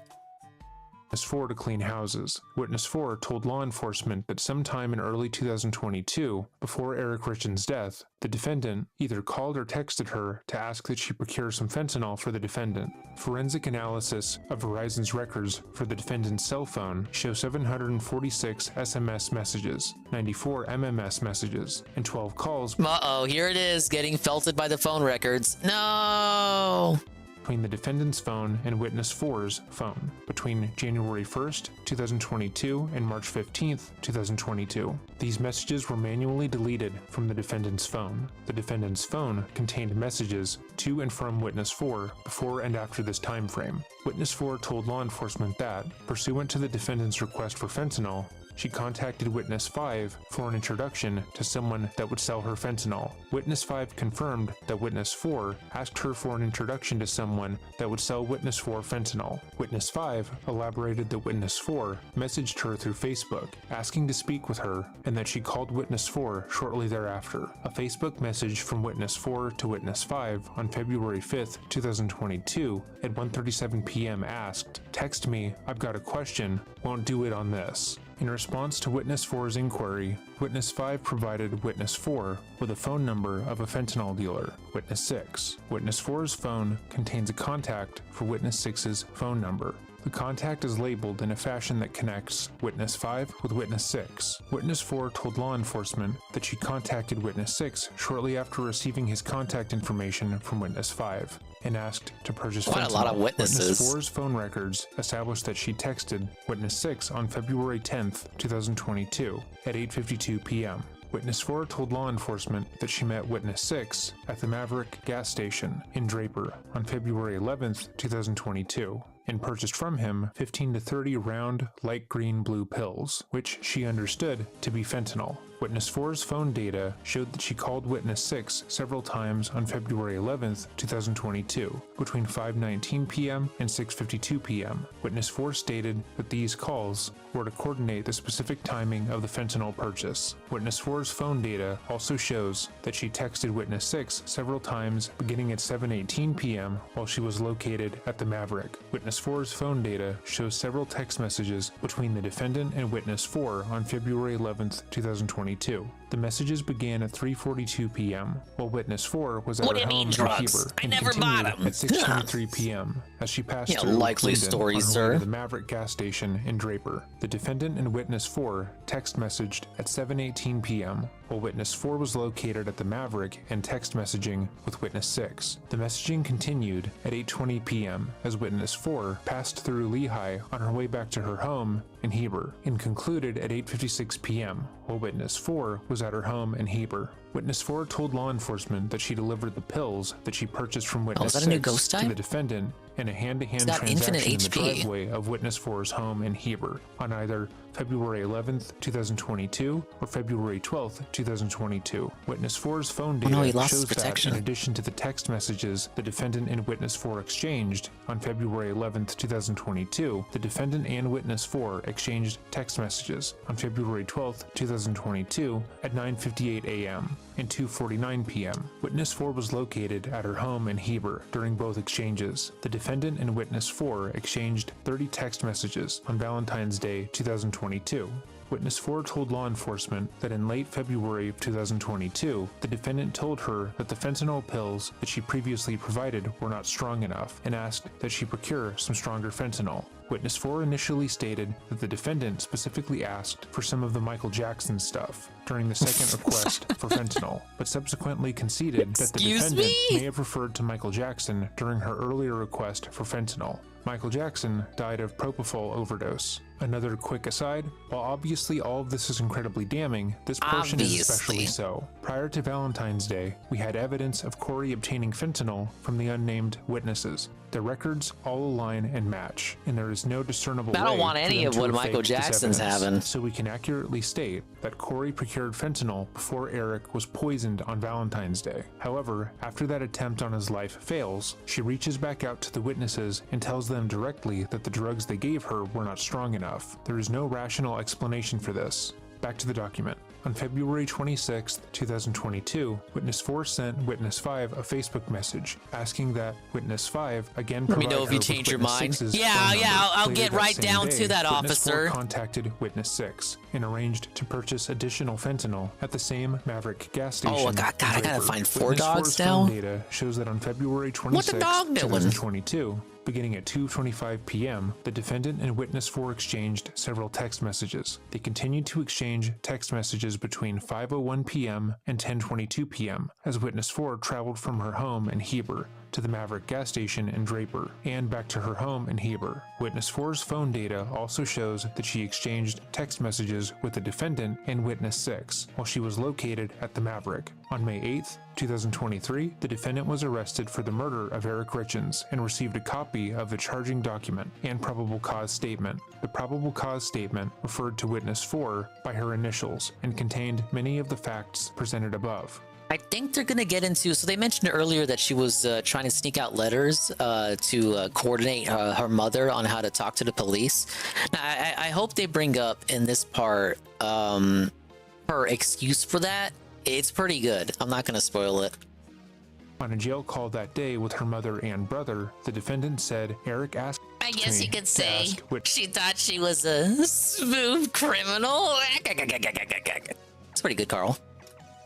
Witness 4 to clean houses. Witness 4 told law enforcement that sometime in early 2022, before Eric Richins' death, the defendant either called or texted her to ask that she procure some fentanyl for the defendant. Forensic analysis of Verizon's records for the defendant's cell phone show 746 SMS messages, 94 MMS messages, and 12 calls. Uh-oh, here it is, getting felted by the phone records. No! Between the defendant's phone and Witness 4's phone between January 1st, 2022 and March 15th, 2022. These messages were manually deleted from the defendant's phone. The defendant's phone contained messages to and from Witness 4 before and after this time frame. Witness 4 told law enforcement that, pursuant to the defendant's request for fentanyl, she contacted Witness 5 for an introduction to someone that would sell her fentanyl. Witness 5 confirmed that Witness 4 asked her for an introduction to someone that would sell Witness 4 fentanyl. Witness 5 elaborated that Witness 4 messaged her through Facebook, asking to speak with her, and that she called Witness 4 shortly thereafter. A Facebook message from Witness 4 to Witness 5 on February 5th, 2022 at 1:37 p.m. asked, "Text me, I've got a question, won't do it on this." In response to Witness 4's inquiry, Witness 5 provided Witness 4 with a phone number of a fentanyl dealer, Witness 6. Witness 4's phone contains a contact for Witness 6's phone number. The contact is labeled in a fashion that connects Witness 5 with Witness 6. Witness 4 told law enforcement that she contacted Witness 6 shortly after receiving his contact information from Witness 5 and asked to purchase fentanyl. What a lot of witnesses. Witness 4's phone records established that she texted Witness 6 on February 10th, 2022 at 8:52 p.m. Witness 4 told law enforcement that she met Witness 6 at the Maverick gas station in Draper on February 11th, 2022. And purchased from him 15 to 30 round light green blue pills, which she understood to be fentanyl. Witness 4's phone data showed that she called Witness 6 several times on February 11th, 2022, between 5:19 p.m. and 6:52 p.m. Witness 4 stated that these calls were to coordinate the specific timing of the fentanyl purchase. Witness 4's phone data also shows that she texted Witness 6 several times beginning at 7:18 p.m. while she was located at the Maverick. Witness 4's phone data shows several text messages between the defendant and Witness 4 on February 11th, 2022. The messages began at 3:42 p.m. while Witness 4 was at her home in Heber and continued at 6:23 p.m. as she passed through likely Cleveland story, on her way sir. to the Maverick gas station in Draper. The defendant and Witness 4 text messaged at 7:18 p.m. while Witness 4 was located at the Maverick and text messaging with Witness 6. The messaging continued at 8:20 p.m. as Witness 4 passed through Lehigh on her way back to her home in Heber and concluded at 8:56 p.m. while Witness 4 was at her home in Heber. Witness 4 told law enforcement that she delivered the pills that she purchased from Witness that a new 6 ghost to type? the defendant in a hand-to-hand It's got infinite transaction in the HP. driveway of Witness 4's home in Heber on either February 11th, 2022 or February 12th, 2022. Witness 4's phone data no, he lost shows his that protection. in addition to the text messages the defendant and Witness 4 exchanged on February 11th, 2022, the defendant and Witness 4 exchanged text messages on February 12th, 2022 at 9:58 a.m. and 2:49 p.m. Witness 4 was located at her home in Heber during both exchanges. The defendant and Witness 4 exchanged 30 text messages on Valentine's Day, 2022. Witness 4 told law enforcement that in late February of 2022, the defendant told her that the fentanyl pills that she previously provided were not strong enough and asked that she procure some stronger fentanyl. Witness 4 initially stated that the defendant specifically asked for some of the Michael Jackson stuff during the second request for fentanyl, but subsequently conceded that the defendant may have referred to Michael Jackson during her earlier request for fentanyl. Michael Jackson died of propofol overdose. Another quick aside, while obviously all of this is incredibly damning, this portion is especially so. Prior to Valentine's Day, we had evidence of Corey obtaining fentanyl from the unnamed witnesses. Their records all align and match, and there is no discernible I don't way want for any them of to what have Michael faked this Jackson's evidence. having. So we can accurately state that Corey procured fentanyl before Eric was poisoned on Valentine's Day. However, after that attempt on his life fails, she reaches back out to the witnesses and tells them directly that the drugs they gave her were not strong enough. There is no rational explanation for this. Back to the document. On February 26, 2022, Witness 4 sent Witness 5 a Facebook message asking that Witness 5 again Let me provide know if her you with change your Witness mind. 6's Yeah, phone yeah, number. I'll Later get that right same down day, to that, Witness 4 officer. contacted Witness 6 and arranged to purchase additional fentanyl at the same Maverick gas station. Oh, God, I gotta Draper. find 4 Witness dogs 4's now? phone data shows that on February 26, What the dog doing? 2022, beginning at 2:25 p.m., the defendant and Witness 4 exchanged several text messages. They continued to exchange text messages between 5:01 p.m. and 10:22 p.m. as Witness 4 traveled from her home in Heber to the Maverick gas station in Draper and back to her home in Heber. Witness 4's phone data also shows that she exchanged text messages with the defendant and Witness 6 while she was located at the Maverick. On May 8th, 2023, the defendant was arrested for the murder of Eric Richins and received a copy of the charging document and probable cause statement. The probable cause statement referred to Witness 4 by her initials and contained many of the facts presented above. I think they're gonna get into. So they mentioned earlier that she was trying to sneak out letters to coordinate her mother on how to talk to the police. Now, I hope they bring up in this part her excuse for that. It's pretty good. I'm not gonna spoil it. On a jail call that day with her mother and brother, the defendant said Eric asked I guess you could say which she thought she was a smooth criminal. It's pretty good, Carl.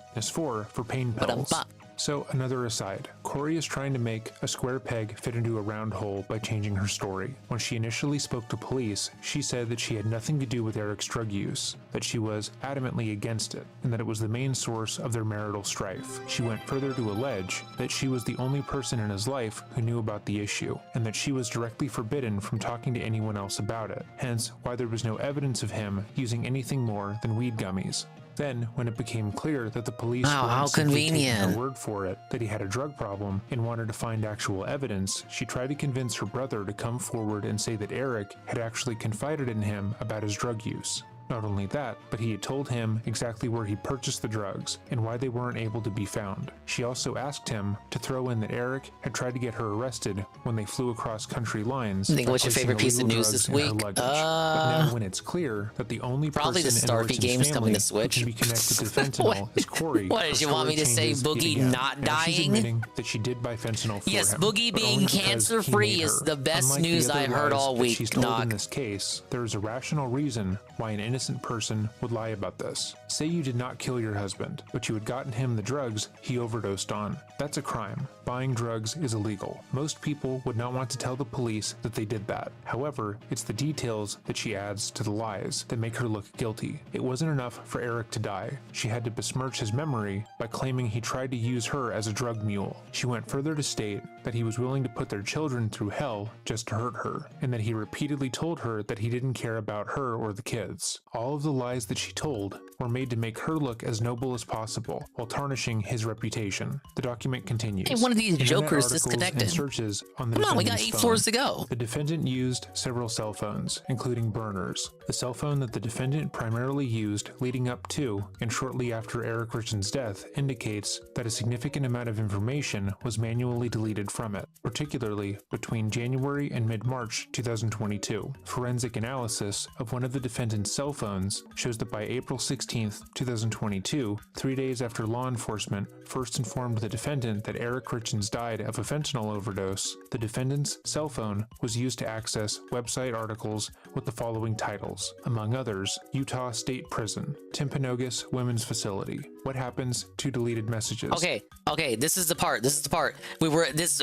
Witness 4 for pain pills. So another aside, Corey is trying to make a square peg fit into a round hole by changing her story. When she initially spoke to police, she said that she had nothing to do with Eric's drug use, that she was adamantly against it, and that it was the main source of their marital strife. She went further to allege that she was the only person in his life who knew about the issue, and that she was directly forbidden from talking to anyone else about it, hence why there was no evidence of him using anything more than weed gummies. Then, when it became clear that the police weren't simply taking her word for it, that he had a drug problem and wanted to find actual evidence, she tried to convince her brother to come forward and say that Eric had actually confided in him about his drug use. Not only that, but he had told him exactly where he purchased the drugs and why they weren't able to be found. She also asked him to throw in that Eric had tried to get her arrested when they flew across country lines. I think what's your favorite piece of news this week? But now when it's clear that the only probably the person Starfy games coming to Switch who can be connected to fentanyl is Corey. What did you want me to say? Boogie not She's dying? admitting that she did buy fentanyl for Yes, him, Boogie but being only because cancer he free made is her. the best Unlike the news other I heard lies all that week, she's told Knock. in this case, there is a rational reason why an innocent person would lie about this. Say you did not kill your husband, but you had gotten him the drugs he overdosed on. That's a crime. Buying drugs is illegal. Most people would not want to tell the police that they did that. However, it's the details that she adds to the lies that make her look guilty. It wasn't enough for Eric to die. She had to besmirch his memory by claiming he tried to use her as a drug mule. She went further to state that he was willing to put their children through hell just to hurt her, and that he repeatedly told her that he didn't care about her or the kids. All of the lies that she told were made to make her look as noble as possible while tarnishing his reputation. The document continues. Hey, one of these Internet jokers articles disconnected. and searches on the Come on, we got defendant's 8 phone. floors to go. The defendant used several cell phones, including burners. The cell phone that the defendant primarily used leading up to and shortly after Eric Richins' death indicates that a significant amount of information was manually deleted from it, particularly between January and mid-March 2022. Forensic analysis of one of the defendant's cell phones shows that by April 16, 2022, 3 days after law enforcement first informed the defendant that Eric Richins died of a fentanyl overdose, the defendant's cell phone was used to access website articles with the following titles, among others: Utah State Prison, Timpanogos Women's Facility, What Happens to Deleted Messages. Okay, this is the part.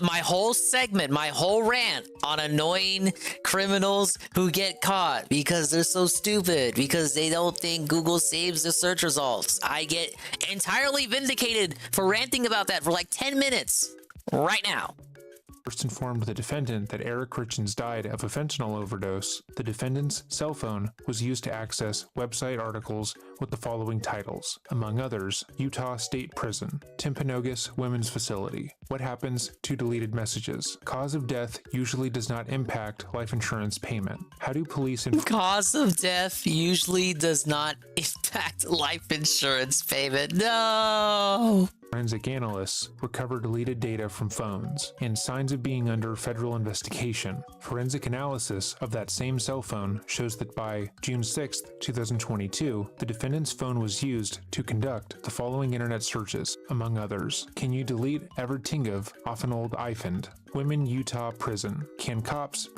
My whole segment, my whole rant on annoying criminals who get caught because they're so stupid, because they don't think Google saves the search results. I get entirely vindicated for ranting about that for like 10 minutes right now. First informed the defendant that Eric Richins died of a fentanyl overdose, the defendant's cell phone was used to access website articles with the following titles, among others: Utah State Prison, Timpanogos Women's Facility, What Happens to Deleted Messages, Cause of Death Usually Does Not Impact Life Insurance Payment, How Do Police Cause of death usually does not impact life insurance payment. No! Forensic analysts recover deleted data from phones and signs of being under federal investigation. Forensic analysis of that same cell phone shows that by June 6, 2022, the defendant's phone was used to conduct the following internet searches, among others: Can you delete Evertingov off an old iPhone? Women Utah Prison. Can cops,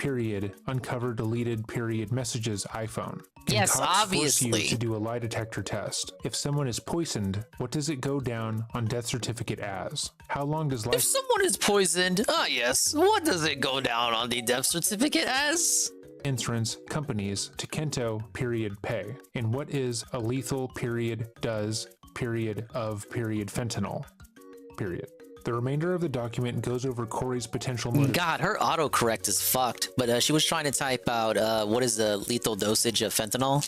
uncover deleted, messages iPhone? Can Yes, cops obviously. force you to do a lie detector test? If someone is poisoned, what does it go down on death certificate as? How long does life... If someone is poisoned, yes, what does it go down on the death certificate as? Insurance companies to Kento pay? And what is a lethal does of fentanyl? The remainder of the document goes over Corey's potential motive. God, her autocorrect is fucked. But she was trying to type out what is the lethal dosage of fentanyl?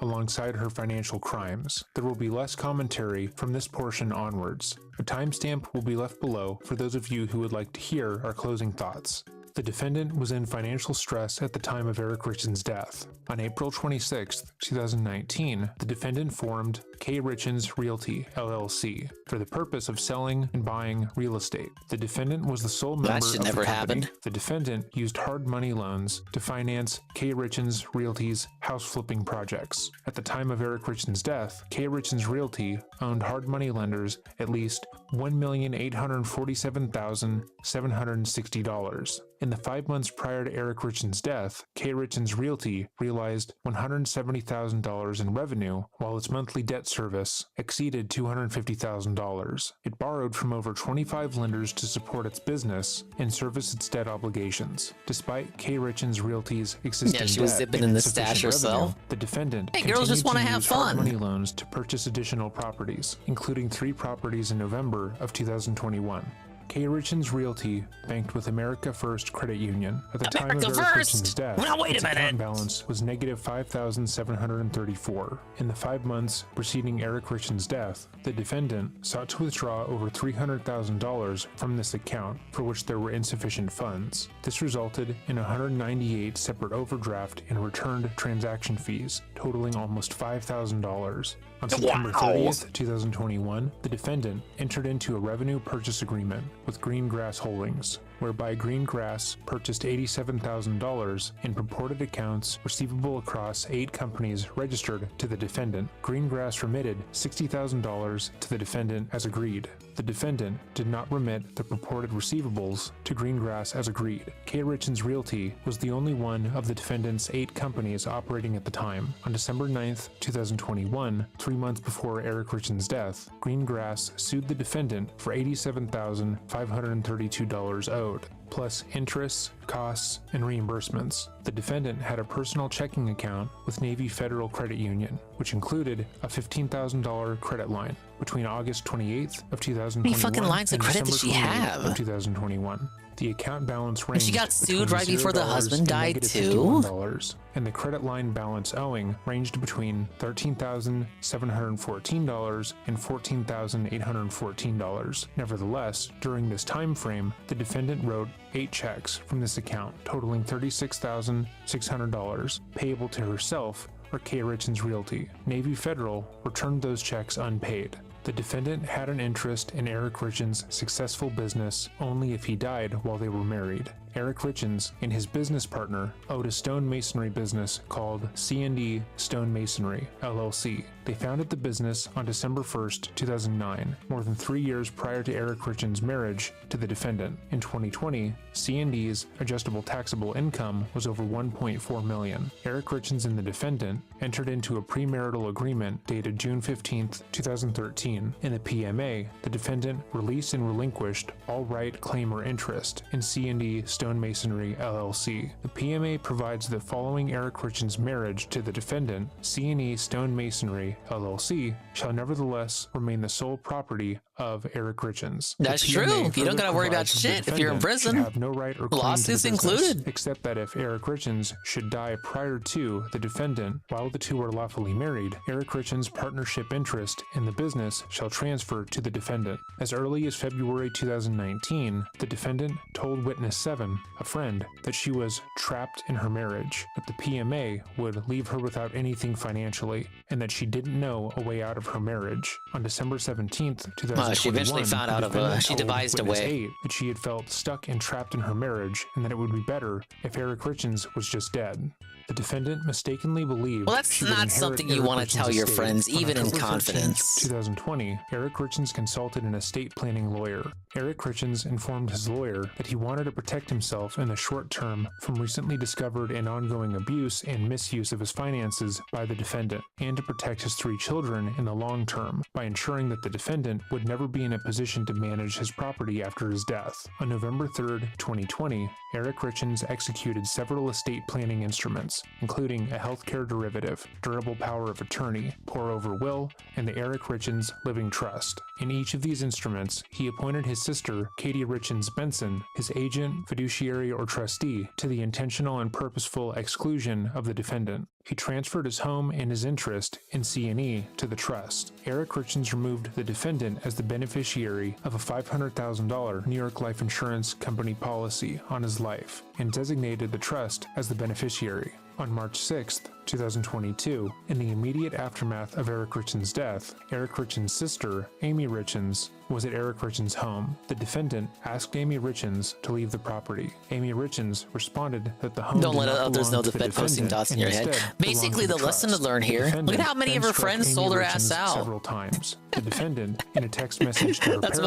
Alongside her financial crimes. There will be less commentary from this portion onwards. A timestamp will be left below for those of you who would like to hear our closing thoughts. The defendant was in financial stress at the time of Eric Richins' death. On April 26, 2019, the defendant formed K. Richins Realty, LLC, for the purpose of selling and buying real estate. The defendant was the sole member of the company. Happened. The defendant used hard money loans to finance K. Richins Realty's house flipping projects. At the time of Eric Richins' death, K. Richins Realty owned hard money lenders at least $1,847,760. In the 5 months prior to Eric Richins' death, K. Richins Realty realized $170,000 in revenue, while its monthly debt service exceeded $250,000. It borrowed from over 25 lenders to support its business and service its debt obligations. Despite K. Richins Realty's existing she was zipping in the stash herself. The defendant hey, girls just want to have fun. Money loans to purchase additional properties, including 3 properties in November of 2021. K. Richins Realty banked with America First Credit Union. At the time of Eric Richins' death, its account balance was negative $5,734. In the 5 months preceding Eric Richins' death, the defendant sought to withdraw over $300,000 from this account, for which there were insufficient funds. This resulted in 198 separate overdraft and returned transaction fees, totaling almost $5,000. On September 30th, 2021, the defendant entered into a revenue purchase agreement with Greengrass Holdings, whereby Greengrass purchased $87,000 in purported accounts receivable across 8 companies registered to the defendant. Greengrass remitted $60,000 to the defendant as agreed. The defendant did not remit the purported receivables to Greengrass as agreed. K. Richins Realty was the only one of the defendant's 8 companies operating at the time. On December 9th, 2021, 3 months before Eric Richins' death, Greengrass sued the defendant for $87,532 owed, plus interests, costs, and reimbursements. The defendant had a personal checking account with Navy Federal Credit Union, which included a $15,000 credit line between August 28th of 2021 How many fucking lines of credit did she have? Of 2021. The account balance ranged she got sued right before the husband died too. $51, and the credit line balance owing ranged between $13,714 and $14,814. Nevertheless, during this time frame, the defendant wrote 8 checks from this account, totaling $36,600, payable to herself or K. Richins Realty. Navy Federal returned those checks unpaid. The defendant had an interest in Eric Richins' successful business only if he died while they were married. Eric Richins and his business partner owed a stonemasonry business called C&D Stone Masonry, LLC. They founded the business on December 1st, 2009, more than 3 years prior to Eric Richins' marriage to the defendant. In 2020, C&D's adjustable taxable income was over $1.4 million. Eric Richins and the defendant entered into a premarital agreement dated June 15th, 2013. In the PMA, the defendant released and relinquished all right, claim, or interest in C&D Stone Masonry, LLC. The PMA provides that following Eric Richins' marriage to the defendant, C&E Stone Masonry, LLC, shall nevertheless remain the sole property of Eric Richins. That's true. You don't gotta worry about shit if you're in prison. Have no right or claim lawsuits to the business, included. except that if Eric Richins should die prior to the defendant while the two are lawfully married, Eric Richins' partnership interest in the business shall transfer to the defendant. As early as February 2019, the defendant told Witness 7, a friend, that she was trapped in her marriage, that the PMA would leave her without anything financially, and that she didn't know a way out of her marriage. On December 17th, 2021, she eventually found out she devised a way. That she had felt stuck and trapped in her marriage, and that it would be better if Eric Richins was just dead. The defendant mistakenly believed. Well, that's not something you want to tell your friends, even in confidence. 2020, Eric Richins consulted an estate planning lawyer. Eric Richins informed his lawyer that he wanted to protect himself in the short term from recently discovered and ongoing abuse and misuse of his finances by the defendant, and to protect his 3 children in the long term by ensuring that the defendant would never be in a position to manage his property after his death. On November 3rd, 2020, Eric Richins executed several estate planning instruments instruments, including a healthcare derivative, durable power of attorney, pour-over will, and the Eric Richins Living Trust. In each of these instruments, he appointed his sister, Katie Richins Benson, his agent, fiduciary, or trustee, to the intentional and purposeful exclusion of the defendant. He transferred his home and his interest in C&E to the trust. Eric Richins removed the defendant as the beneficiary of a $500,000 New York Life Insurance Company policy on his life and designated the trust as the beneficiary. On March 6, 2022, in the immediate aftermath of Eric Richins' death, Eric Richins' sister, Amy Richins, was at Eric Richins' home. The defendant asked Amy Richins to leave the property. Amy Richins responded that the home Don't did let not others belong know to the the bed posting defendant dots in and your head. instead Basically, belonged to the lesson to trust. learn here. The Look at how many defendant of her then friends struck sold her Amy ass Richins out. several times. The defendant, in a text message to her That's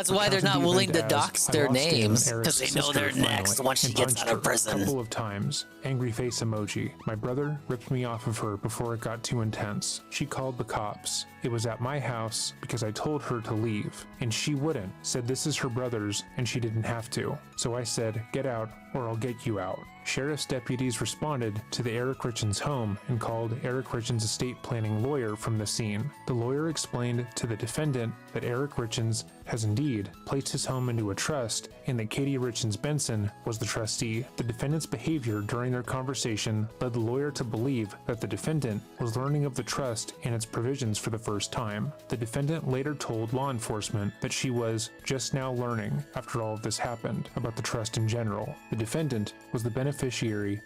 why they're not willing to dox their names, because they know they're next once she gets out of a prison. couple of times. Angry face emoji. My brother ripped me off of her before it got too intense. She called the cops. It was at my house because I told her to leave, and she wouldn't. Said this is her brother's, and she didn't have to. So I said, get out, or I'll get you out. Sheriff's deputies responded to the Eric Richins home and called Eric Richins' estate planning lawyer from the scene. The lawyer explained to the defendant that Eric Richins has indeed placed his home into a trust and that Katie Richins Benson was the trustee. The defendant's behavior during their conversation led the lawyer to believe that the defendant was learning of the trust and its provisions for the first time. The defendant later told law enforcement that she was just now learning, after all of this happened, about the trust in general. The defendant was the beneficiary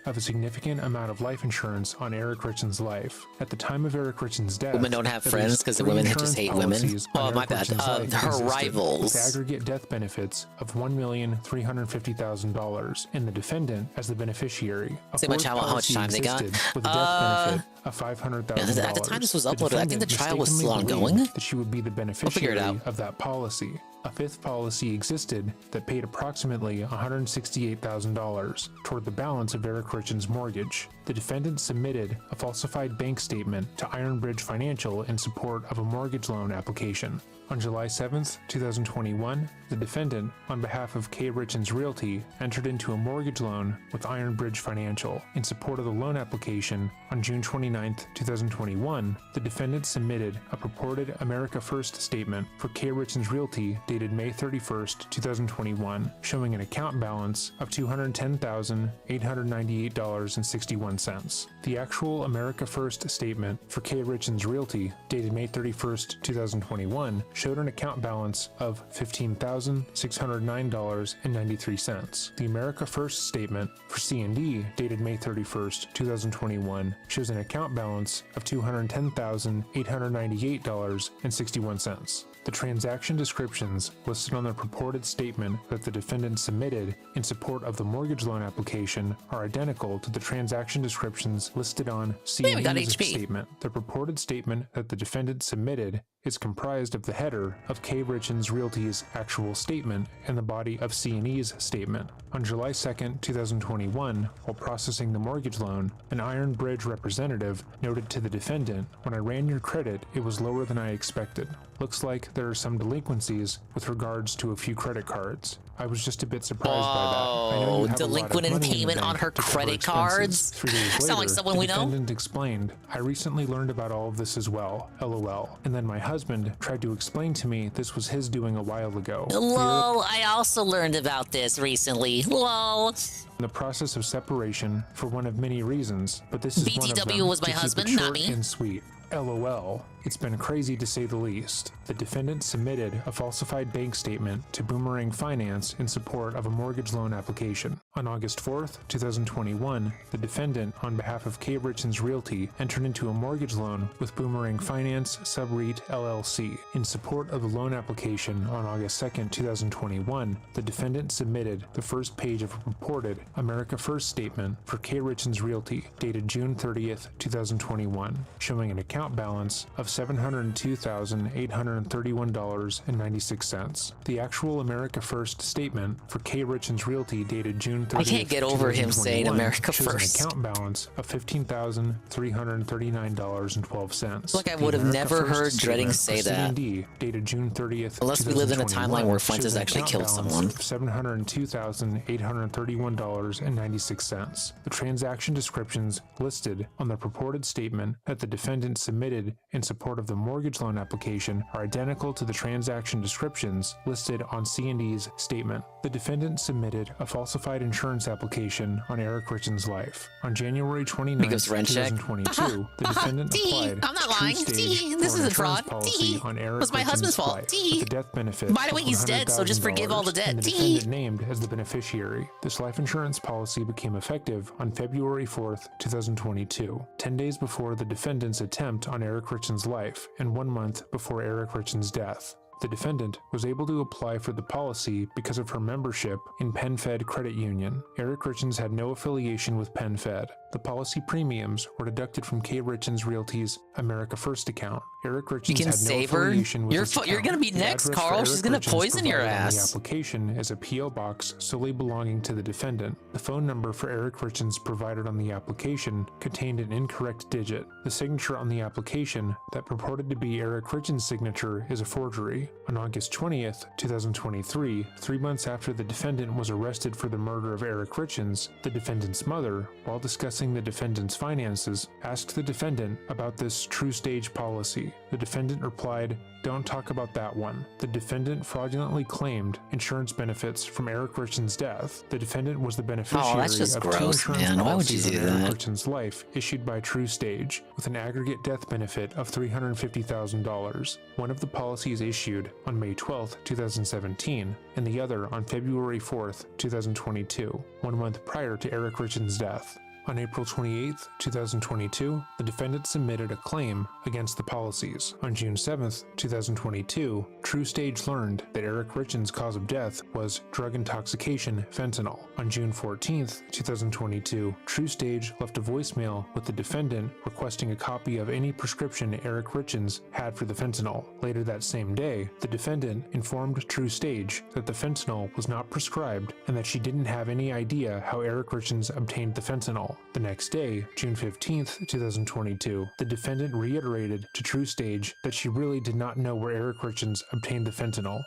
of a significant amount of life insurance on Eric Richins' life. At the time of Eric Richins' death, Women don't have at friends least because the 3 women just hate women. insurance policies on Oh, my Eric bad. Richins' life Her existed, rivals. with aggregate death benefits of $1,350,000, and the defendant as the beneficiary. A Say much fourth how much policy time they got. existed with a death benefit of $500,000. At the time this was uploaded, I think the trial was mistakenly still believed ongoing. that she would be the figure it beneficiary out. of that policy. A fifth policy existed that paid approximately $168,000 toward the balance of Eric Richins' mortgage. The defendant submitted a falsified bank statement to Ironbridge Financial in support of a mortgage loan application. On July 7th, 2021, the defendant, on behalf of K. Richins Realty, entered into a mortgage loan with Ironbridge Financial. In support of the loan application, on June 29th, 2021, the defendant submitted a purported America First statement for K. Richins Realty dated May 31st, 2021, showing an account balance of $210,898.61. The actual America First statement for K. Richins Realty dated May 31st, 2021, showed an account balance of $15,609.93. The America First statement for C&D dated May 31st, 2021 shows an account balance of $210,898.61. The transaction descriptions listed on the purported statement that the defendant submitted in support of the mortgage loan application are identical to the transaction descriptions listed on C&D's statement. The purported statement that the defendant submitted is comprised of the header of K. Richins Realty's actual statement and the body of C&E's statement. On July 2nd, 2021, while processing the mortgage loan, an Ironbridge representative noted to the defendant, "When I ran your credit, it was lower than I expected. Looks like there are some delinquencies with regards to a few credit cards. I was just a bit surprised by that. I know you have delinquent a lot in of money payment in the on bank her to cover credit expenses." cards? 3 days Sound later, like someone the we know? defendant explained, "I recently learned about all of this as well, LOL. And then my husband tried to explain to me this was his doing a while ago. Lol, I also learned about this recently. Lol. In the process of separation for one of many reasons, but this is one of BTW them, was my to keep it husband, short not me. and sweet. LOL. It's been crazy to say the least. The defendant submitted a falsified bank statement to Boomerang Finance in support of a mortgage loan application. On August 4th, 2021, the defendant, on behalf of K. Richins Realty, entered into a mortgage loan with Boomerang Finance Subreit LLC. In support of the loan application on August 2nd, 2021, the defendant submitted the first page of a purported America First statement for K. Richins Realty, dated June 30th, 2021, showing an account balance of $702,831.96. The actual America First statement for K. Richins Realty dated June June 30th, I can't get over him saying 2021 America shows first. an account balance of $15,339.12. Look, I The would have America never First heard Dreading statement say for that. C&D, dated June 30th, Unless we lived in a 2021, timeline where shows Fuentes an actually account killed balance someone. of $702,831.96. The transaction descriptions listed on the purported statement that the defendant submitted in support of the mortgage loan application are identical to the transaction descriptions listed on C&D's statement. The defendant submitted a falsified insurance application on Eric Richen's life. On January 29, Because rent check. 2022, the defendant applied I'm not to lying. TrueStage This for an isn't fraud. insurance policy on Eric It was my Richen's husband's fault. life with a death benefit By the way, of he's dead, so just forgive all the $100,000 debt. and the defendant named as the beneficiary. This life insurance policy became effective on February 4th, 2022, 10 days before the defendant's attempt on Eric Richen's life and 1 month before Eric Richen's death. The defendant was able to apply for the policy because of her membership in PenFed Credit Union. Eric Richens had no affiliation with PenFed. The policy premiums were deducted from K. Richens Realty's America First account. Eric Richens You can had no save her? affiliation with this You're account. gonna be The next, address for Carl. Eric She's gonna Richens poison your provided on ass. The application is a P.O. box solely belonging to the defendant. The phone number for Eric Richens provided on the application contained an incorrect digit. The signature on the application that purported to be Eric Richens' signature is a forgery. On August 20th, 2023, 3 months after the defendant was arrested for the murder of Eric Richens, the defendant's mother, while discussing the defendant's finances, asked the defendant about this TrueStage policy. The defendant replied, "Don't talk about that one." The defendant fraudulently claimed insurance benefits from Eric Richens' death. The defendant was the beneficiary that's just of gross, two insurance man. Why would you policies do on Eric that? Richens' life issued by TrueStage, with an aggregate death benefit of $350,000. One of the policies issued on May 12, 2017, and the other on February 4th, 2022, 1 month prior to Eric Richens' death. On April 28, 2022, the defendant submitted a claim against the policies. On June 7, 2022, TrueStage learned that Eric Richens' cause of death was drug intoxication fentanyl. On June 14, 2022, TrueStage left a voicemail with the defendant requesting a copy of any prescription Eric Richens had for the fentanyl. Later that same day, the defendant informed TrueStage that the fentanyl was not prescribed and that she didn't have any idea how Eric Richens obtained the fentanyl. The next day, June 15th, 2022, the defendant reiterated to TrueStage that she really did not know where Eric Richens obtained the fentanyl.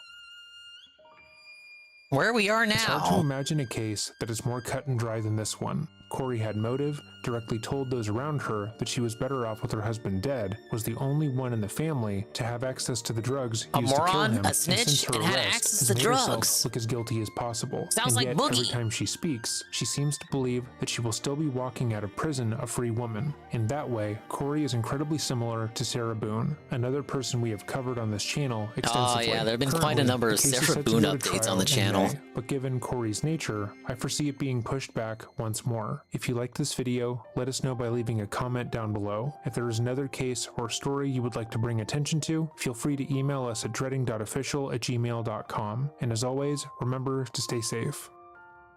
Where we are It's hard to now. imagine a case that is more cut and dry than this one. Corey had motive, directly told those around her that she was better off with her husband dead, was the only one in the family to have access to the drugs A used to kill moron, him, a and snitch, since her and had arrest, access has to made herself drugs. look as guilty as possible. Sounds and like yet, Boogie. every time she speaks, she seems to believe that she will still be walking out of prison a free woman. In that way, Corey is incredibly similar to Sarah Boone, another person we have covered on this channel extensively. Oh, yeah, there have been quite a Currently, number of the case is Sarah set to Boone go to updates on trial the in channel. May, but given Corey's nature, I foresee it being pushed back once more. If you liked this video, let us know by leaving a comment down below. If there is another case or story you would like to bring attention to, feel free to email us at dreading.official@gmail.com. And as always, remember to stay safe.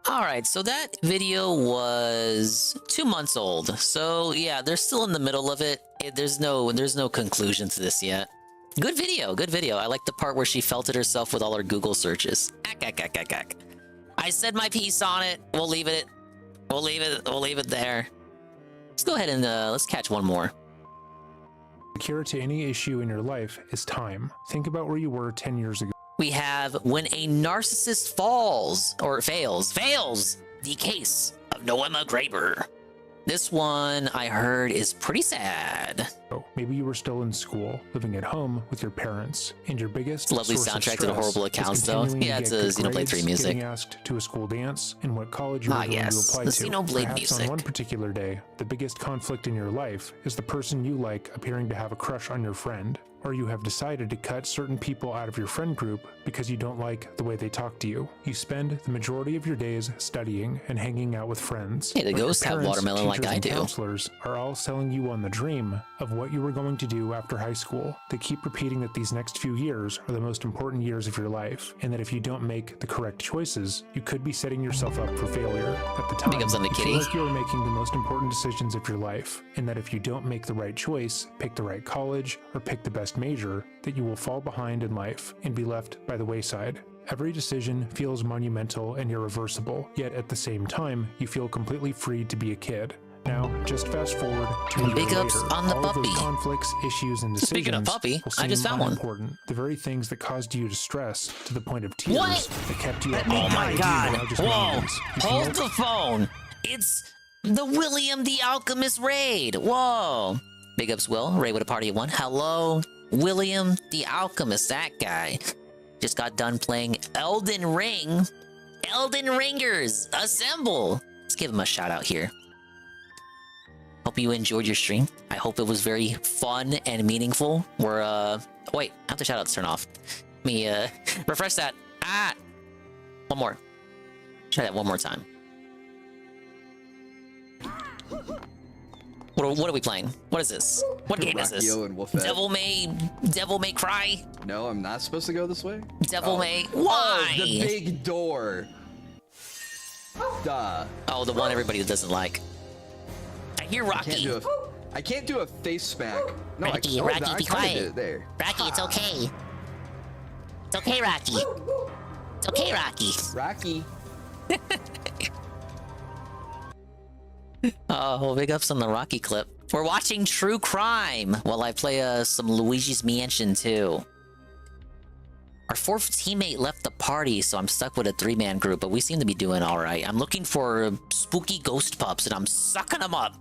All right, so that video was 2 months old. So yeah, they're still in the middle of it. There's no conclusion to this yet. Good video, good video. I like the part where she felt it herself with all her Google searches. I said my piece on it. We'll leave it there. Let's go ahead and let's catch one more. The cure to any issue in your life is time. Think about where you were 10 years ago. We have when a narcissist falls or fails the case of Noema Graber. This one I heard is pretty sad. Maybe you were still in school, living at home with your parents, and your biggest Lovely source of soundtrack to the stress horrible is accounts, though. continuing to Yeah, get it's a good Xenoblade 3 grades, music. getting asked to a school dance, and what college you were going yes, to apply the to. Xenoblade Perhaps music. on one particular day, the biggest conflict in your life is the person you like appearing to have a crush on your friend, or you have decided to cut certain people out of your friend group because you don't like the way they talk to you. You spend the majority of your days studying and hanging out with friends. Hey, the but your ghosts have parents, watermelon like teachers, I and do. Counselors are all selling you on the dream of what you were going to do after high school. They keep repeating that these next few years are the most important years of your life, and that if you don't make the correct choices, you could be setting yourself up for failure. At the time, Big ups on the you kitty. feel like you are making the most important decisions of your life, and that if you don't make the right choice, pick the right college, or pick the best major, that you will fall behind in life and be left by the wayside. Every decision feels monumental and irreversible, yet at the same time, you feel completely free to be a kid. Now, just fast forward to a year Big ups later. on the All of puppy. those conflicts, issues, and decisions Speaking of puppy, will I seem just found one. unimportant. The very things that caused you to stress to the point of tears What? that kept you up Oh all my night god! without just Whoa! moments. You can Hold the phone! It's the William the Alchemist raid! Whoa! Big ups, Will. Raid with a party of one. Hello, William the Alchemist, that guy. Just got done playing Elden Ring. Elden Ringers, assemble! Let's give him a shout out here. Hope you enjoyed your stream. I hope it was very fun and meaningful. We're, wait, I have the shoutouts turned off. Let me, refresh that. Ah! One more. Try that one more time. What are we playing? What is this? What game is this? Rockio and Wolfette. Devil May Cry? No, I'm not supposed to go this way? Devil May... Why? Oh, the big door. Duh. Oh, the one everybody doesn't like. I hear Rocky. I can't do a face smack. No, Rocky, I Rocky, I be kinda quiet. did it there. Rocky, it's okay. It's okay, Rocky. It's okay, Rocky. Rocky. Oh, big ups on the Rocky clip. We're watching True Crime while I play some Luigi's Mansion 2. Our fourth teammate left the party, so I'm stuck with a 3-man group, but we seem to be doing all right. I'm looking for spooky ghost pups, and I'm sucking them up.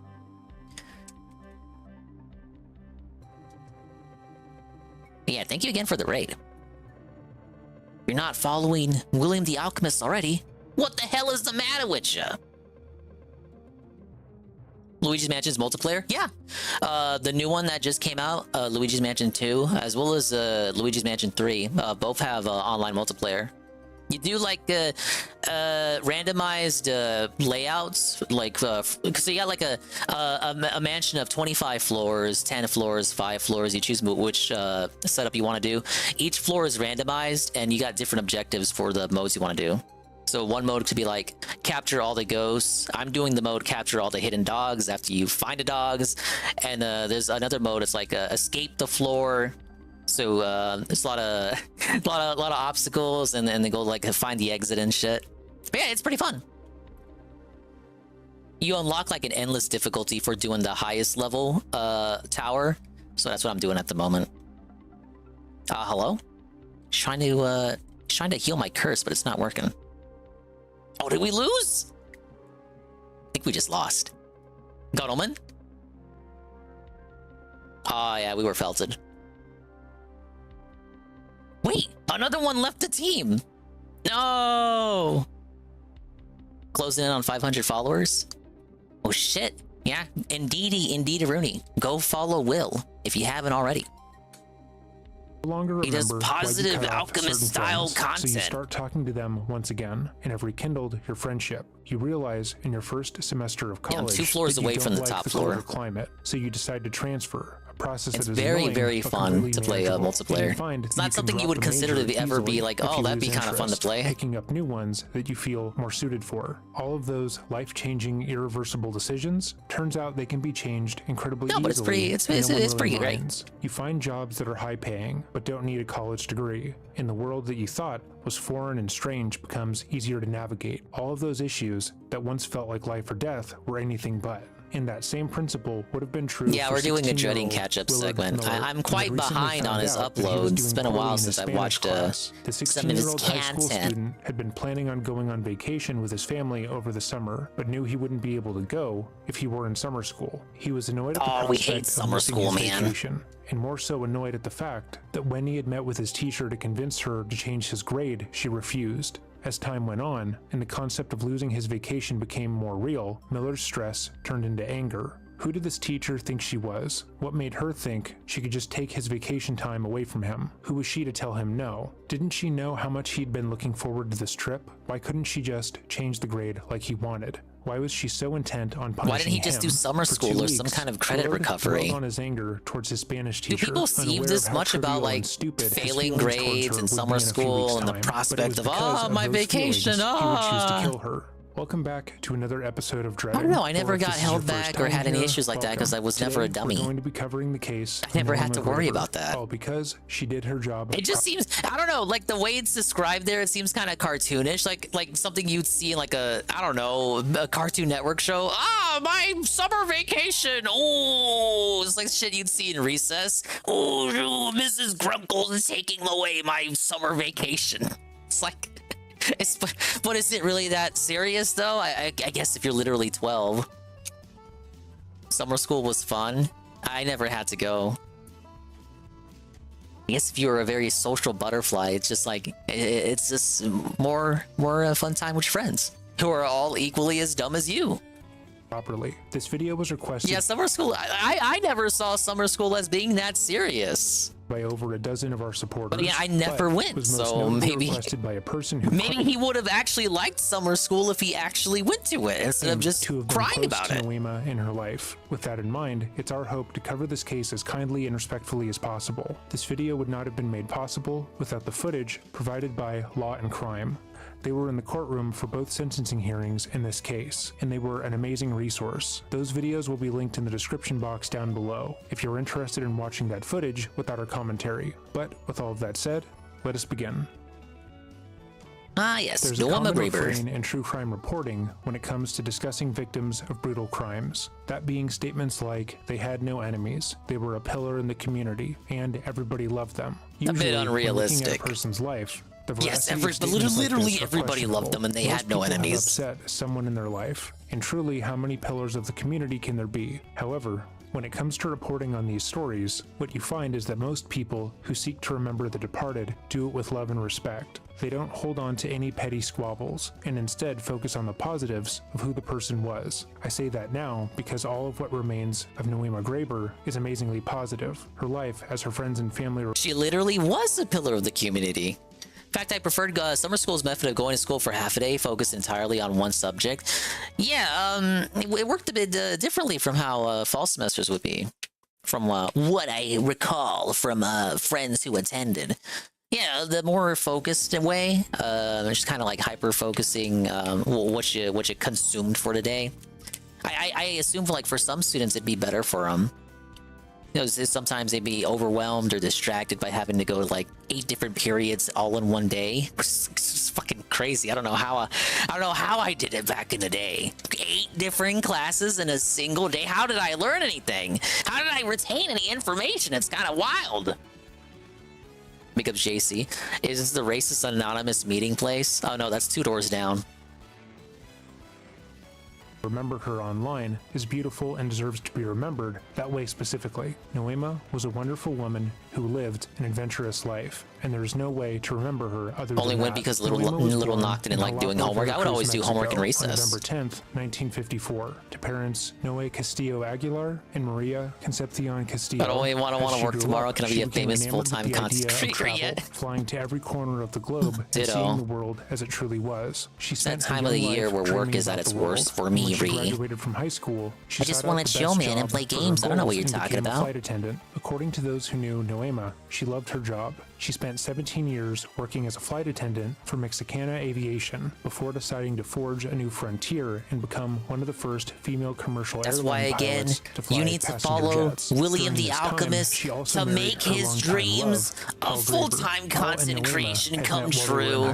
Yeah, thank you again for the raid. You're not following William the Alchemist already? What the hell is the matter with you? Luigi's Mansion's multiplayer? Yeah. The new one that just came out, Luigi's Mansion 2, as well as Luigi's Mansion 3, both have online multiplayer. You do like randomized layouts, like so you got like a mansion of 25 floors, 10 floors, 5 floors. You choose which setup you want to do. Each floor is randomized, and you got different objectives for the modes you want to do. So one mode could be like capture all the ghosts. I'm doing the mode capture all the hidden dogs after you find the dogs, and there's another mode. It's like escape the floor. So there's a lot of obstacles, and then they go like find the exit and shit. But yeah, it's pretty fun. You unlock like an endless difficulty for doing the highest level tower. So that's what I'm doing at the moment. Hello? Trying to heal my curse, but it's not working. Oh, did we lose? I think we just lost. Godalman? Oh yeah, we were felted. Wait, another one left the team. No. Closing in on 500 followers. Oh shit. Yeah, indeed, Rooney. Go follow Will if you haven't already. Longer he does remember why you positive cut off alchemist certain style friends, content. So you start talking to them once again and have rekindled your friendship. You realize in your first semester of college, I'm 2 floors that you away don't from the like top the floor. colder climate, so you decide to transfer. A process It's that is very, annoying, very but fun completely to play manageable. multiplayer. You find It's that not you can something you drop would a consider major to ever be easily like, if oh, you that'd lose be kind of fun to interest, play. Picking up new ones that you feel more suited for. All of those life-changing, irreversible decisions, turns out they can be changed incredibly easily. No, but it's pretty- it's and no one pretty really great. minds. You find jobs that are high-paying, but don't need a college degree. In the world that you thought was foreign and strange becomes easier to navigate. All of those issues that once felt like life or death were anything but. And that same principle would have been true. Yeah, for we're doing a dreading 16-year-old catch-up Willard segment. Miller, I'm who quite had recently behind found on his out that he was uploads. It's doing been a poorly while in since his I've Spanish watched class. The some of his 16-year-old high school content. student had been planning on going on vacation with his family over the summer, but knew he wouldn't be able to go if he were in summer school. He was annoyed at the Oh, we prospect hate of summer missing school, his man. vacation, and more so annoyed at the fact that when he had met with his teacher to convince her to change his grade, she refused. As time went on, and the concept of losing his vacation became more real, Miller's stress turned into anger. Who did this teacher think she was? What made her think she could just take his vacation time away from him? Who was she to tell him no? Didn't she know how much he'd been looking forward to this trip? Why couldn't she just change the grade like he wanted? Why was she so intent on punishing him? Why didn't he just do summer For school 2 or some weeks, kind of credit Willard recovery? dwelled on his anger towards his Spanish Do teacher. people seem unaware this of how much about trivial like and stupid his failing feelings towards grades her in would summer be in a few school weeks' and the time. But it prospect was of because oh my those vacation? feelings he would choose to kill her. Welcome back to another episode of Dread. I don't know. I never got held back or had any issues like that because I was never a dummy. We're going to be covering the case. I never had to worry about that. All because she did her job. It just seems, I don't know, like the way it's described there, it seems kind of cartoonish, like something you'd see in like a, I don't know, a Cartoon Network show. Ah, my summer vacation. Oh, it's like shit you'd see in Recess. Oh, Mrs. Grunkle is taking away my summer vacation. It's like, but is it really that serious though? I guess if you're literally 12. Summer school was fun. I never had to go. I guess if you were a very social butterfly, it's just like, it's just more a fun time with your friends who are all equally as dumb as you. Properly. This video was requested. Yeah, summer school. I never saw summer school as being that serious. By over a dozen of our supporters. But yeah, I never went, so maybe requested by a person who maybe he would have actually liked summer school if he actually went to it instead of just crying about it. Noema in her life. With that in mind, it's our hope to cover this case as kindly and respectfully as possible. This video would not have been made possible without the footage provided by Law and Crime. They were in the courtroom for both sentencing hearings in this case, and they were an amazing resource. Those videos will be linked in the description box down below if you're interested in watching that footage without our commentary. But with all of that said, let us begin. Ah yes, There's a common refrain in true crime reporting when it comes to discussing victims of brutal crimes. That being statements like, they had no enemies, they were a pillar in the community, and everybody loved them. Usually, a bit unrealistic. When looking at a person's life, yes, literally everybody loved them and they had no enemies. Upset someone in their life, and truly how many pillars of the community can there be? However, when it comes to reporting on these stories, what you find is that most people who seek to remember the departed do it with love and respect. They don't hold on to any petty squabbles, and instead focus on the positives of who the person was. I say that now because all of what remains of Noema Graber is amazingly positive. Her life, as her friends and family she literally was a pillar of the community. In fact, I preferred summer school's method of going to school for half a day, focused entirely on one subject. Yeah, it worked a bit differently from how fall semesters would be, from what I recall from friends who attended. Yeah, the more focused way, just kind of like hyper-focusing what you consumed for the day. I assume for some students it'd be better for them. You know, sometimes they'd be overwhelmed or distracted by having to go to like 8 different periods all in one day. It's fucking crazy. I don't know how I did it back in the day. 8 different classes in a single day. How did I learn anything? How did I retain any information? It's kind of wild. Make up JC. Is this the Racist Anonymous meeting place? Oh no, that's 2 doors down. Remember her online is beautiful and deserves to be remembered that way specifically. Noema was a wonderful woman who lived an adventurous life, and there is no way to remember her other than only went because little Noct didn't like doing homework. I would always do homework in recess. On November 10th, 1954, to parents Noe Castillo Aguilar and Maria Concepcion Castillo. I don't want to work tomorrow. Can I be a famous full-time content creator yet? Flying to every corner of the globe and seeing the world as it truly was. She spent that time of the year where work is at its worst for me. She graduated from high school. I just want to chill, man, and play games. I don't know what you're talking about. Flight attendant. According to those who knew Noema, she loved her job. She spent 17 years working as a flight attendant for Mexicana Aviation before deciding to forge a new frontier and become one of the first female commercial airline pilots to fly you need to follow William the Alchemist to make his dreams of full-time content creation come true.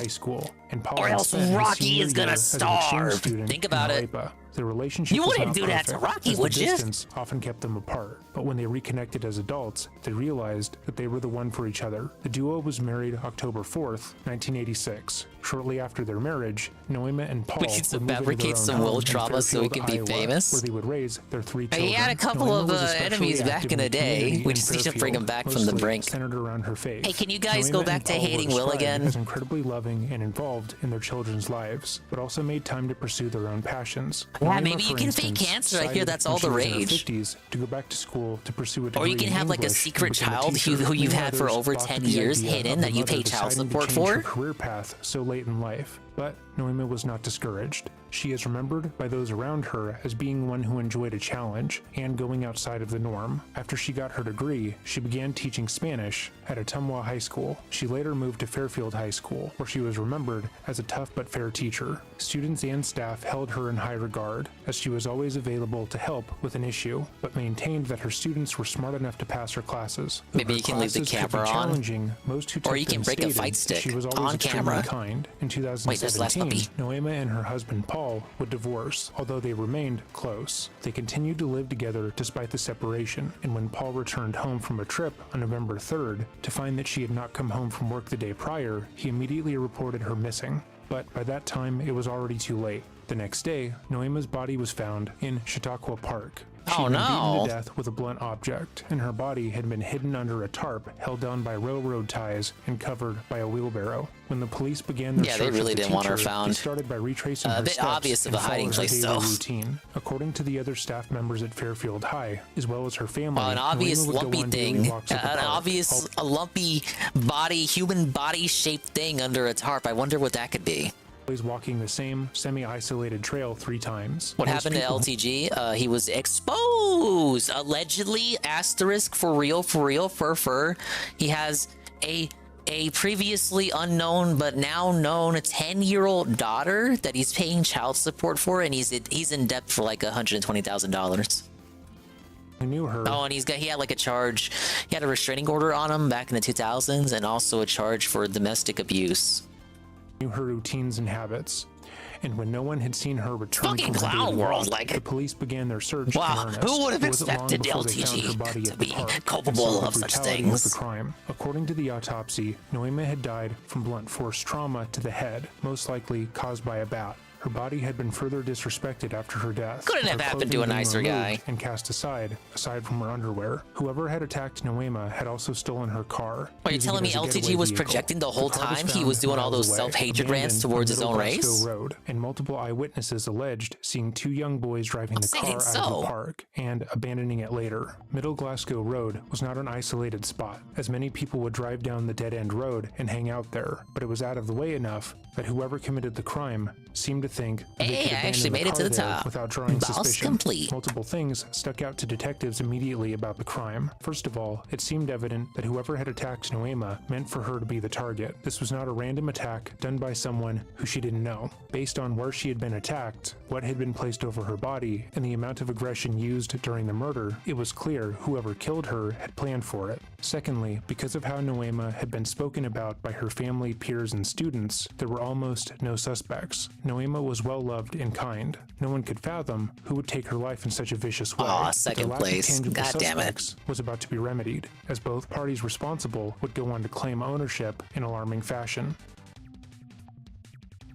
Or else Rocky is gonna starve. Think about it. The relationship you wouldn't do that to Rocky, would you? Distance often kept them apart, but when they reconnected as adults, they realized that they were the one for each other. The duo was married October 4th, 1986. Shortly after their marriage, Noema and Paul would need to fabricate some will trauma so he could be famous. Where they would raise their 3 children. He had a couple of enemies back in the day. We just need to bring him back from the brink. Centered around her faith. Hey, can you guys go back to hating Will again? Was incredibly loving and involved in their children's lives, but also made time to pursue their own passions. Yeah, maybe you can fake cancer. I hear that's all the rage. To go back to school to pursue a degree or you can have like a secret child who you've had for over 10 years hidden that you pay child support for. Career path so late in life. But Noema was not discouraged. She is remembered by those around her as being one who enjoyed a challenge and going outside of the norm. After she got her degree, she began teaching Spanish at Ottumwa High School. She later moved to Fairfield High School, where she was remembered as a tough but fair teacher. Students and staff held her in high regard, as she was always available to help with an issue, but maintained that her students were smart enough to pass her classes. Maybe you can leave the camera on, most who or you can break a fight stick she was always on camera. Kind. In 2017, Noema and her husband Paul would divorce, although they remained close. They continued to live together despite the separation, and when Paul returned home from a trip on November 3rd to find that she had not come home from work the day prior, he immediately reported her missing. But by that time, it was already too late. The next day, Noema's body was found in Chautauqua Park. She had been beaten to death with a blunt object, and her body had been hidden under a tarp held down by railroad ties and covered by a wheelbarrow. When the police began their search they really didn't want her found. They started by retracing her a bit steps obvious of a and hiding followed her place, daily though. routine. According to the other staff members at Fairfield High, as well as her family, An obvious Noema would go lumpy on daily thing, walks at the an park, obvious a lumpy body, human body shaped thing under a tarp. I wonder what that could be. always walking the same semi-isolated trail 3 times. What happened to LTG? He was exposed, allegedly. Asterisk for real, fur. He has a previously unknown but now known 10-year-old daughter that he's paying child support for, and he's in debt for like $120,000. I knew her. Oh, and he had like a charge. He had a restraining order on him back in the 2000s, and also a charge for domestic abuse. Knew her routines and habits, and when no one had seen her return Fucking from her clown daily world, walk, like. the police began their search. Wow, in earnest. who would have It wasn't long expected before they found her body LTG at to the be park and culpable saw the of such brutality things? of the crime. According to the autopsy, Noema had died from blunt force trauma to the head, most likely caused by a bat. Her body had been further disrespected after her death. Couldn't have her happened to a clothing being nicer removed guy. And cast aside from her underwear. Whoever had attacked Noema had also stolen her car. Are you using telling it me as a LTG getaway was vehicle. projecting the whole The car time? He found was doing all miles those away, self-hatred rants abandoned towards on his own Middle race? Glasgow Road, and multiple eyewitnesses alleged seeing 2 young boys driving the car out of the park and abandoning it later. Middle Glasgow Road was not an isolated spot, as many people would drive down the dead-end road and hang out there, but it was out of the way enough that whoever committed the crime seemed to think that they could I actually abandon made it to car the there top. without drawing Boss suspicion. complete. Multiple things stuck out to detectives immediately about the crime. First of all, it seemed evident that whoever had attacked Noema meant for her to be the target. This was not a random attack done by someone who she didn't know. Based on where she had been attacked, what had been placed over her body, and the amount of aggression used during the murder, it was clear whoever killed her had planned for it. Secondly, because of how Noema had been spoken about by her family, peers, and students, there were almost no suspects. Noema was well loved and kind. No one could fathom who would take her life in such a vicious way. Aw, But second the lack of place. tangible God damn it. suspects was about to be remedied, as both parties responsible would go on to claim ownership in alarming fashion.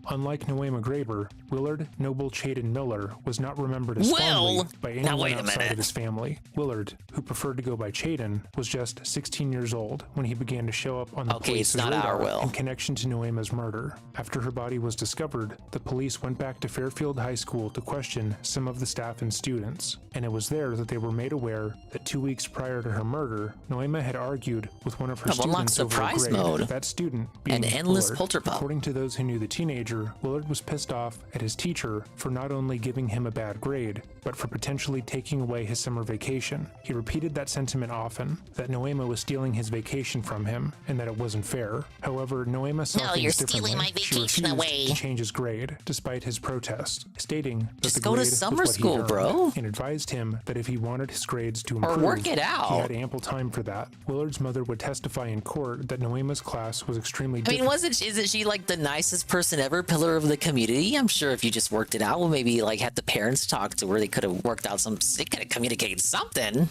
Unlike Noema Graber, Willard Noble Chaden Miller was not remembered as fondly by anyone outside of his family. Willard, who preferred to go by Chaden, was just 16 years old when he began to show up on the police's radar in connection to Noema's murder. After her body was discovered, the police went back to Fairfield High School to question some of the staff and students, and it was there that they were made aware that 2 weeks prior to her murder, Noema had argued with one of her students over a grade. That student being An endless Willard. polterpup. According to those who knew the teenager, Willard was pissed off at his teacher for not only giving him a bad grade, but for potentially taking away his summer vacation. He repeated that sentiment often, that Noema was stealing his vacation from him, and that it wasn't fair. However, Noema saw No, things you're differently. stealing my She vacation refused away. to change his grade, despite his protest, stating that Just the go to grade was summer what he school, earned, bro. and advised him that if he wanted his grades to Or improve, work it out. he had ample time for that. Willard's mother would testify in court that Noema's class was extremely I mean, isn't she like the nicest person ever, pillar of the community? I'm sure if you just worked it out, well, maybe like had the parents talk to her, they could have worked out they could have communicated something.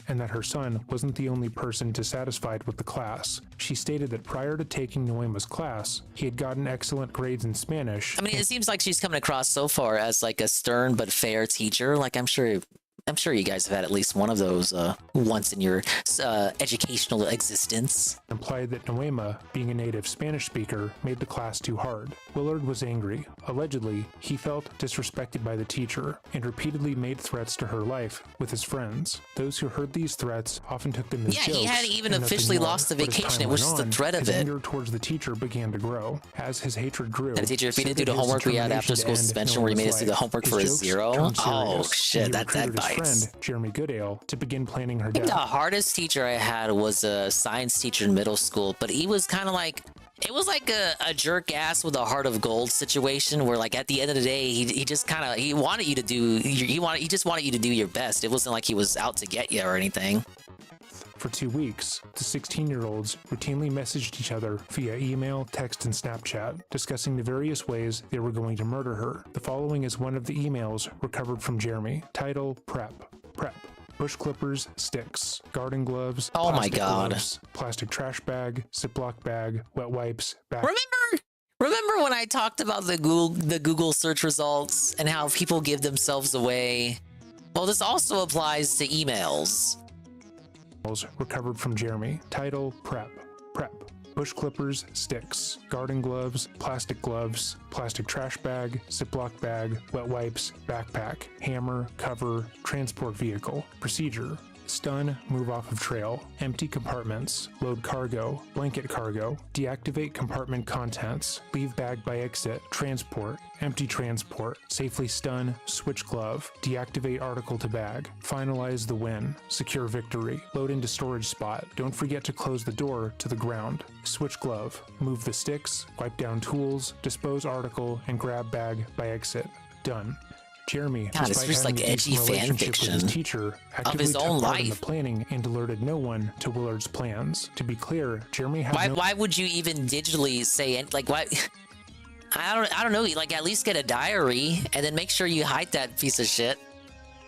And that her son wasn't the only person dissatisfied with the class. She stated that prior to taking Noema's class, he had gotten excellent grades in Spanish. I mean, it seems like she's coming across so far as like a stern but fair teacher. Like, I'm sure I'm sure you guys have had at least one of those once in your educational existence. Implied that Noema, being a native Spanish speaker, made the class too hard. Willard was angry. Allegedly, he felt disrespected by the teacher and repeatedly made threats to her life with his friends. Those who heard these threats often took them as jokes. Yeah, he hadn't even and nothing officially more. lost the But as vacation. time It was went just the on, threat of his it. anger towards the teacher began to grow. As his hatred grew, And the teacher, if he so didn't do did the his homework we had after determination to school end suspension where he made Noema's us do the life. homework His for a jokes 0? turned Oh serious, shit, and he that recruited his bites. friend, Jeremy Goodale, to begin planning her I think death. the hardest teacher I had was a science teacher in middle school, but he was kind of like, it was like a jerk ass with a heart of gold situation where like at the end of the day, he just kind of, he wanted you to do, he just wanted you to do your best. It wasn't like he was out to get you or anything. For 2 weeks, the 16-year-olds routinely messaged each other via email, text, and Snapchat, discussing the various ways they were going to murder her. The following is one of the emails recovered from Jeremy. Title: Prep. Bush clippers, sticks, garden gloves, Oh my plastic God. gloves, plastic trash bag, Ziploc bag, wet wipes, back. Remember when I talked about the Google search results and how people give themselves away? Well, this also applies to emails. Recovered from Jeremy. Title: Prep. Bush clippers, sticks, garden gloves, plastic trash bag, Ziploc bag, wet wipes, backpack, hammer, cover, transport vehicle. Procedure: stun, move off of trail, empty compartments, load cargo, blanket cargo, deactivate compartment contents, leave bag by exit, transport, empty transport, safely stun, switch glove, deactivate article to bag, finalize the win, secure victory, load into storage spot, don't forget to close the door to the ground, switch glove, move the sticks, wipe down tools, dispose article, and grab bag by exit. Done. Jeremy, God, it's despite just having like a edgy decent fan relationship fiction with his teacher, of actively his took own part in the life. planning and alerted no one to Willard's plans. To be clear, Jeremy had Why would you even digitally say it? Like, why? I don't know. Like, at least get a diary and then make sure you hide that piece of shit.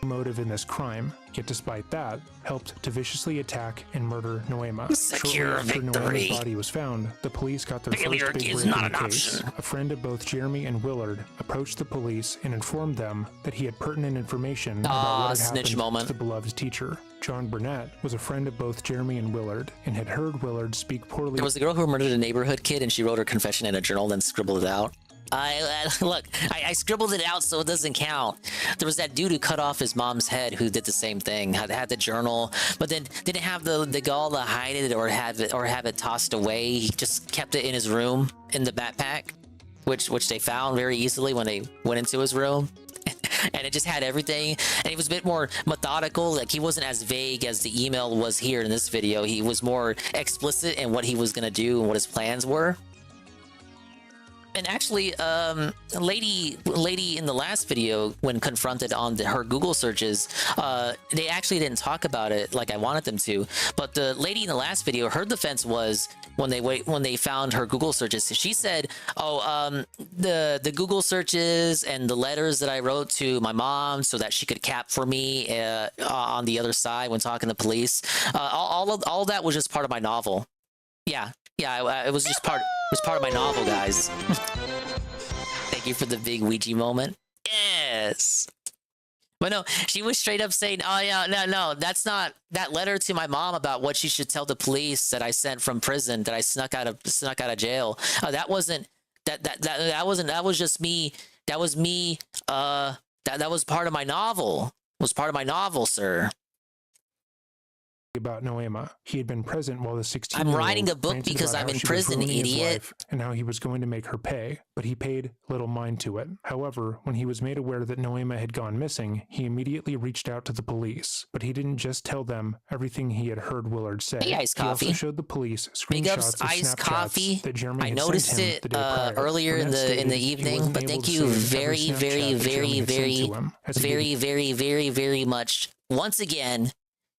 motive in this crime, yet despite that, helped to viciously attack and murder Noema. Secure Shortly after victory. Noema's body was found, the police got their Failure first big is break not in the an case. option. A friend of both Jeremy and Willard approached the police and informed them that he had pertinent information about what had snitch happened moment. to the beloved teacher. John Burnett was a friend of both Jeremy and Willard and had heard Willard speak poorly. There was the girl who murdered a neighborhood kid, and she wrote her confession in a journal, then scribbled it out. I scribbled it out so it doesn't count. There was that dude who cut off his mom's head who did the same thing. Had the journal, but then didn't have the gall to hide it or have it tossed away. He just kept it in his room in the backpack, which they found very easily when they went into his room. And it just had everything, and he was a bit more methodical. Like, he wasn't as vague as the email was here in this video. He was more explicit in what he was gonna do and what his plans were. And actually, a lady in the last video, when confronted on her Google searches, they actually didn't talk about it like I wanted them to. But the lady in the last video, her defense was when they found her Google searches, she said, "Oh, the Google searches and the letters that I wrote to my mom so that she could cap for me on the other side when talking to police, all of that was just part of my novel." Yeah, it was just part. It was part of my novel, guys. Thank you for the big Ouija moment. Yes. But no, she was straight up saying, "Oh yeah, no, that's not that letter to my mom about what she should tell the police that I sent from prison, that I snuck out of jail. That wasn't that wasn't. That was just me. That was me. That was part of my novel. It was part of my novel, sir." About Noema. He had been present while the 16 I'm writing a book because I'm in prison, idiot. And how he was going to make her pay, but he paid little mind to it. However, when he was made aware that Noema had gone missing, he immediately reached out to the police. But he didn't just tell them everything he had heard Willard say. Hey, Iced He Coffee. also showed the police Big screenshots ups, of Iced Snapchats Coffee. that Jeremy I had noticed sent him it the day prior. earlier in Burnett the stated he evening, wasn't but able thank to you save every very, Snapchat very, that very, Jeremy had sent very, to him, as he did very much. Once again,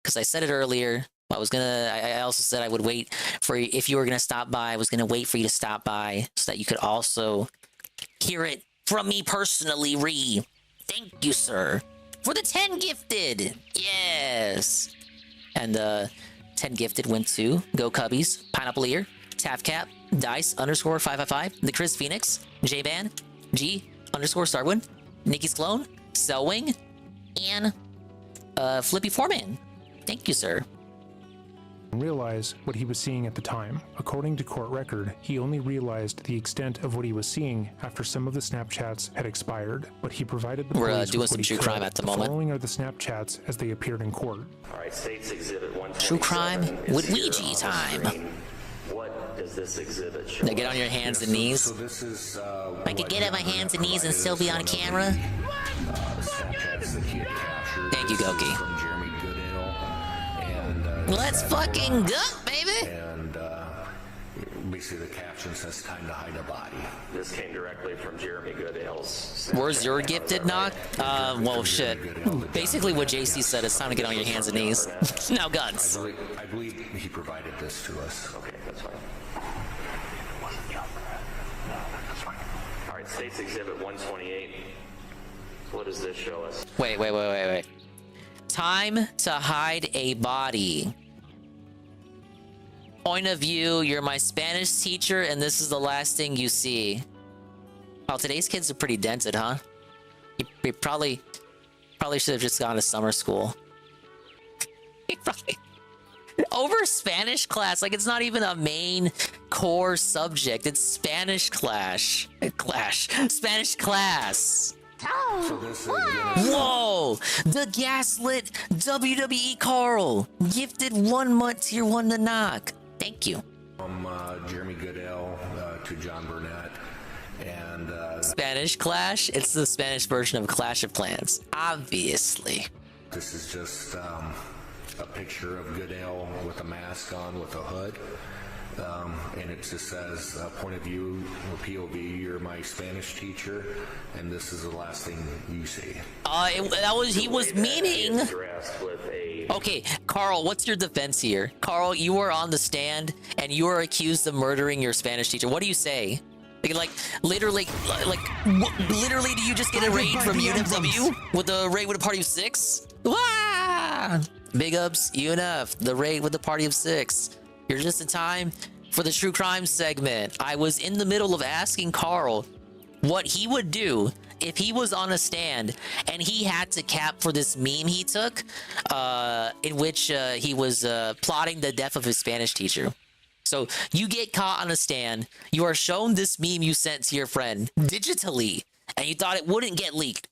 because I said it earlier. I also said I would wait for, if you were gonna stop by, I was gonna wait for you to stop by so that you could also hear it from me personally, Ree. Thank you, sir, for the 10 gifted. Yes. And 10 gifted went to Go Cubbies, Pineapple Ear, Tafcap, Dice _555, The Chris Phoenix, J-Ban, G _Starwin, Nikki's Clone, Selwing, and Flippy Foreman. Thank you, sir. Realize what he was seeing at the time. According to court record, he only realized the extent of what he was seeing after some of the Snapchats had expired, but he provided the We're police doing with some what he true could. crime at the moment. Following are the Snapchats as they appeared in court. All right, States Exhibit 127. True crime with is here Luigi on the time. screen. What does this exhibit show? Now get on your hands and knees. So this is, I could get on my hands and knees and still be on camera. Thank you, Goki. Let's fucking go, baby! And basically the caption says time to hide a body. This came directly from Jeremy Goodale's. Where's your gifted knock? Well, shit. Basically what JC said, it's time to get on your hands and knees. Now guns. I believe he provided this to us. Okay, that's fine. All right, States Exhibit 128. What does this show us? Wait. Time to hide a body. Point of view, you're my Spanish teacher and this is the last thing you see. Oh, today's kids are pretty dented, huh? You probably should have just gone to summer school. Over Spanish class, like it's not even a main core subject. It's Spanish Spanish class. Whoa! The gaslit WWE Carl gifted 1 month tier 1 to knock. Thank you. From Jeremy Goodale to John Burnett and Spanish Clash. It's the Spanish version of Clash of Clans, obviously. This is just a picture of Goodale with a mask on with a hood. And it just says, point of view, POV, you're my Spanish teacher, and this is the last thing you see. He was meaning... Okay, Carl, what's your defense here? Carl, you were on the stand, and you were accused of murdering your Spanish teacher. What do you say? Literally, do you just get a raid from UNFW? With the raid with a party of 6? Wah! Big ups, UNF, the raid with the party of 6. You're just in time for the true crime segment. I was in the middle of asking Carl what he would do if he was on a stand and he had to cap for this meme he took, in which he was plotting the death of his Spanish teacher. So you get caught on a stand, you are shown this meme you sent to your friend digitally, and you thought it wouldn't get leaked,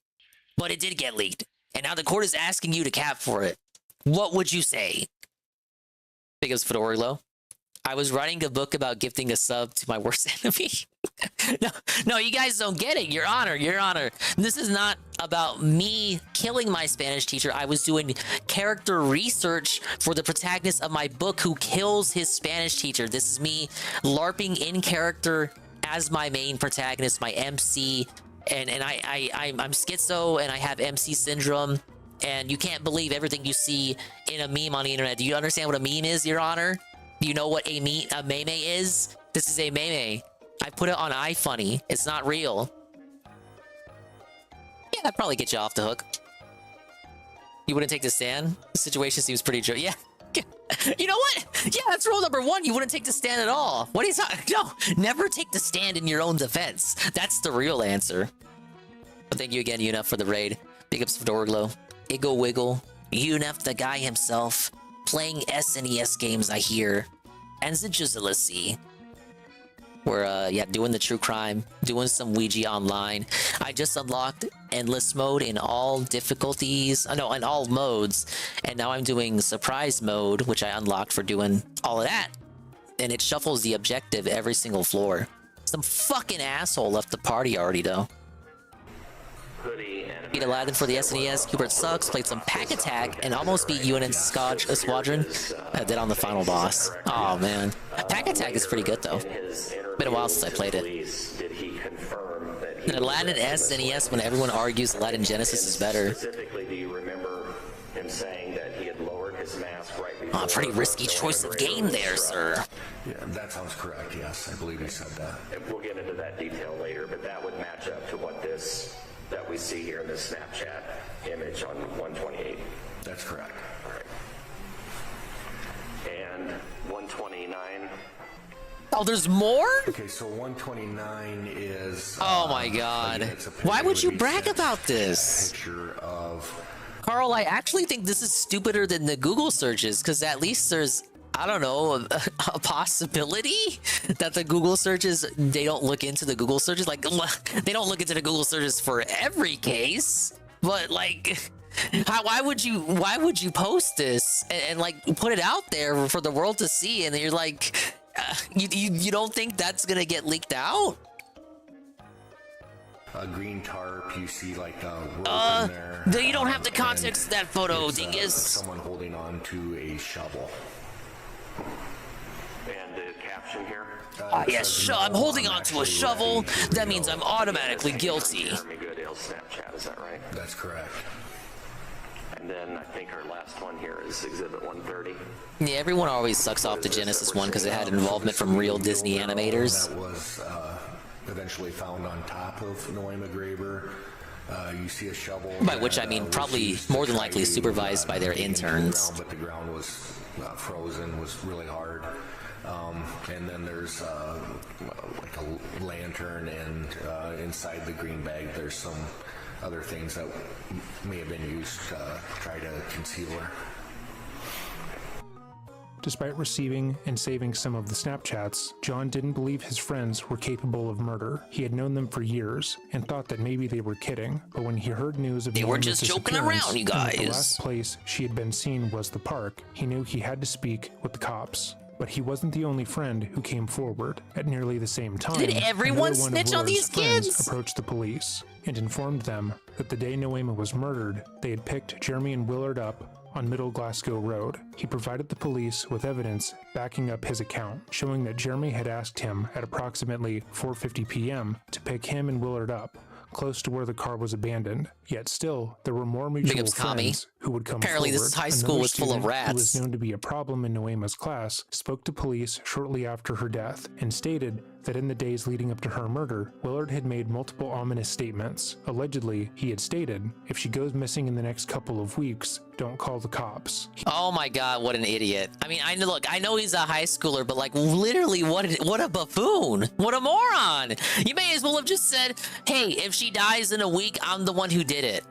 but it did get leaked. And now the court is asking you to cap for it. What would you say? Big ups for the Orlo. I was writing a book about gifting a sub to my worst enemy. No, you guys don't get it. Your Honor. This is not about me killing my Spanish teacher. I was doing character research for the protagonist of my book who kills his Spanish teacher. This is me LARPing in character as my main protagonist, my MC. And I'm schizo and I have MC syndrome. And you can't believe everything you see in a meme on the internet. Do you understand what a meme is, Your Honor? Do you know what a meme is? This is a meme. I put it on iFunny. It's not real. Yeah, that'd probably get you off the hook. You wouldn't take the stand? The situation seems pretty true. Yeah. You know what? Yeah, that's rule number 1. You wouldn't take the stand at all. What are you talking? No, never take the stand in your own defense. That's the real answer. But thank you again, UNF, for the raid. Big ups for Dorglow. Iggle Wiggle, UNF the guy himself, playing SNES games I hear, and Zajuzalasi. We're, doing the true crime, doing some Ouija online. I just unlocked endless mode in all difficulties, in all modes, and now I'm doing surprise mode, which I unlocked for doing all of that. And it shuffles the objective every single floor. Some fucking asshole left the party already, though. Beat Aladdin for the SNES, Hubert sucks, played some Pack Attack, and almost beat UNN Squadron. Did on the final boss. Oh man. Pack Attack is pretty good though. Been a while since I played it. And Aladdin SNES, when everyone argues Aladdin Genesis is better. Specifically, do you remember him saying that he had lowered his mask right before? Oh, pretty risky choice of game there, sir. Yeah, that sounds correct, yes. I believe he said that. And we'll get into that detail later, but that would match up to what that we see here in this Snapchat image on 128. That's correct. All right. And 129. Oh, there's more? Okay, so 129 is... oh my god. Why would you brag about this? A picture of Carl, I actually think this is stupider than the Google searches, because at least there's, I don't know, a possibility that the Google searches, they don't look into the Google searches. Like, they don't look into the Google searches for every case, but like, why would you post this and like put it out there for the world to see? And you're like, you don't think that's gonna get leaked out? A green tarp, you see like a rope in there. You don't have the context of that photo, dingus. Someone holding on to a shovel. And the caption here? Yes, I'm holding on to a shovel. That means I'm automatically guilty. Jeremy Goodale's Snapchat, is that right? That's correct. And then I think our last one here is Exhibit 130. Yeah, everyone always sucks off the Genesis one because it had involvement from real Disney animators. That was eventually found on top of Noema Graber. You see a shovel. By which I mean probably more than likely supervised by their interns. But the ground was frozen, was really hard. And then there's like a lantern, and inside the green bag there's some other things that may have been used to try to conceal her. Despite receiving and saving some of the Snapchats, John didn't believe his friends were capable of murder. He had known them for years and thought that maybe they were kidding. But when he heard news of they were Noima's just joking around, you guys. And the last place she had been seen was the park, he knew he had to speak with the cops. But he wasn't the only friend who came forward. At nearly the same time, did everyone another one snitch of on these Willard's kids? friends approached the police and informed them that the day Noema was murdered, they had picked Jeremy and Willard up on Middle Glasgow Road. He provided the police with evidence backing up his account, showing that Jeremy had asked him at approximately 4:50 p.m. to pick him and Willard up, close to where the car was abandoned. Yet still, there were more mutual friends who would come Apparently forward. this high school was full of Another student, who rats. was known to be a problem in Noema's class, spoke to police shortly after her death and stated that in the days leading up to her murder, Willard had made multiple ominous statements. Allegedly, he had stated, if she goes missing in the next couple of weeks, don't call the cops. Oh my god, what an idiot. I mean, I know he's a high schooler, but like literally what a buffoon. What a moron. You may as well have just said, hey, if she dies in a week, I'm the one who did it.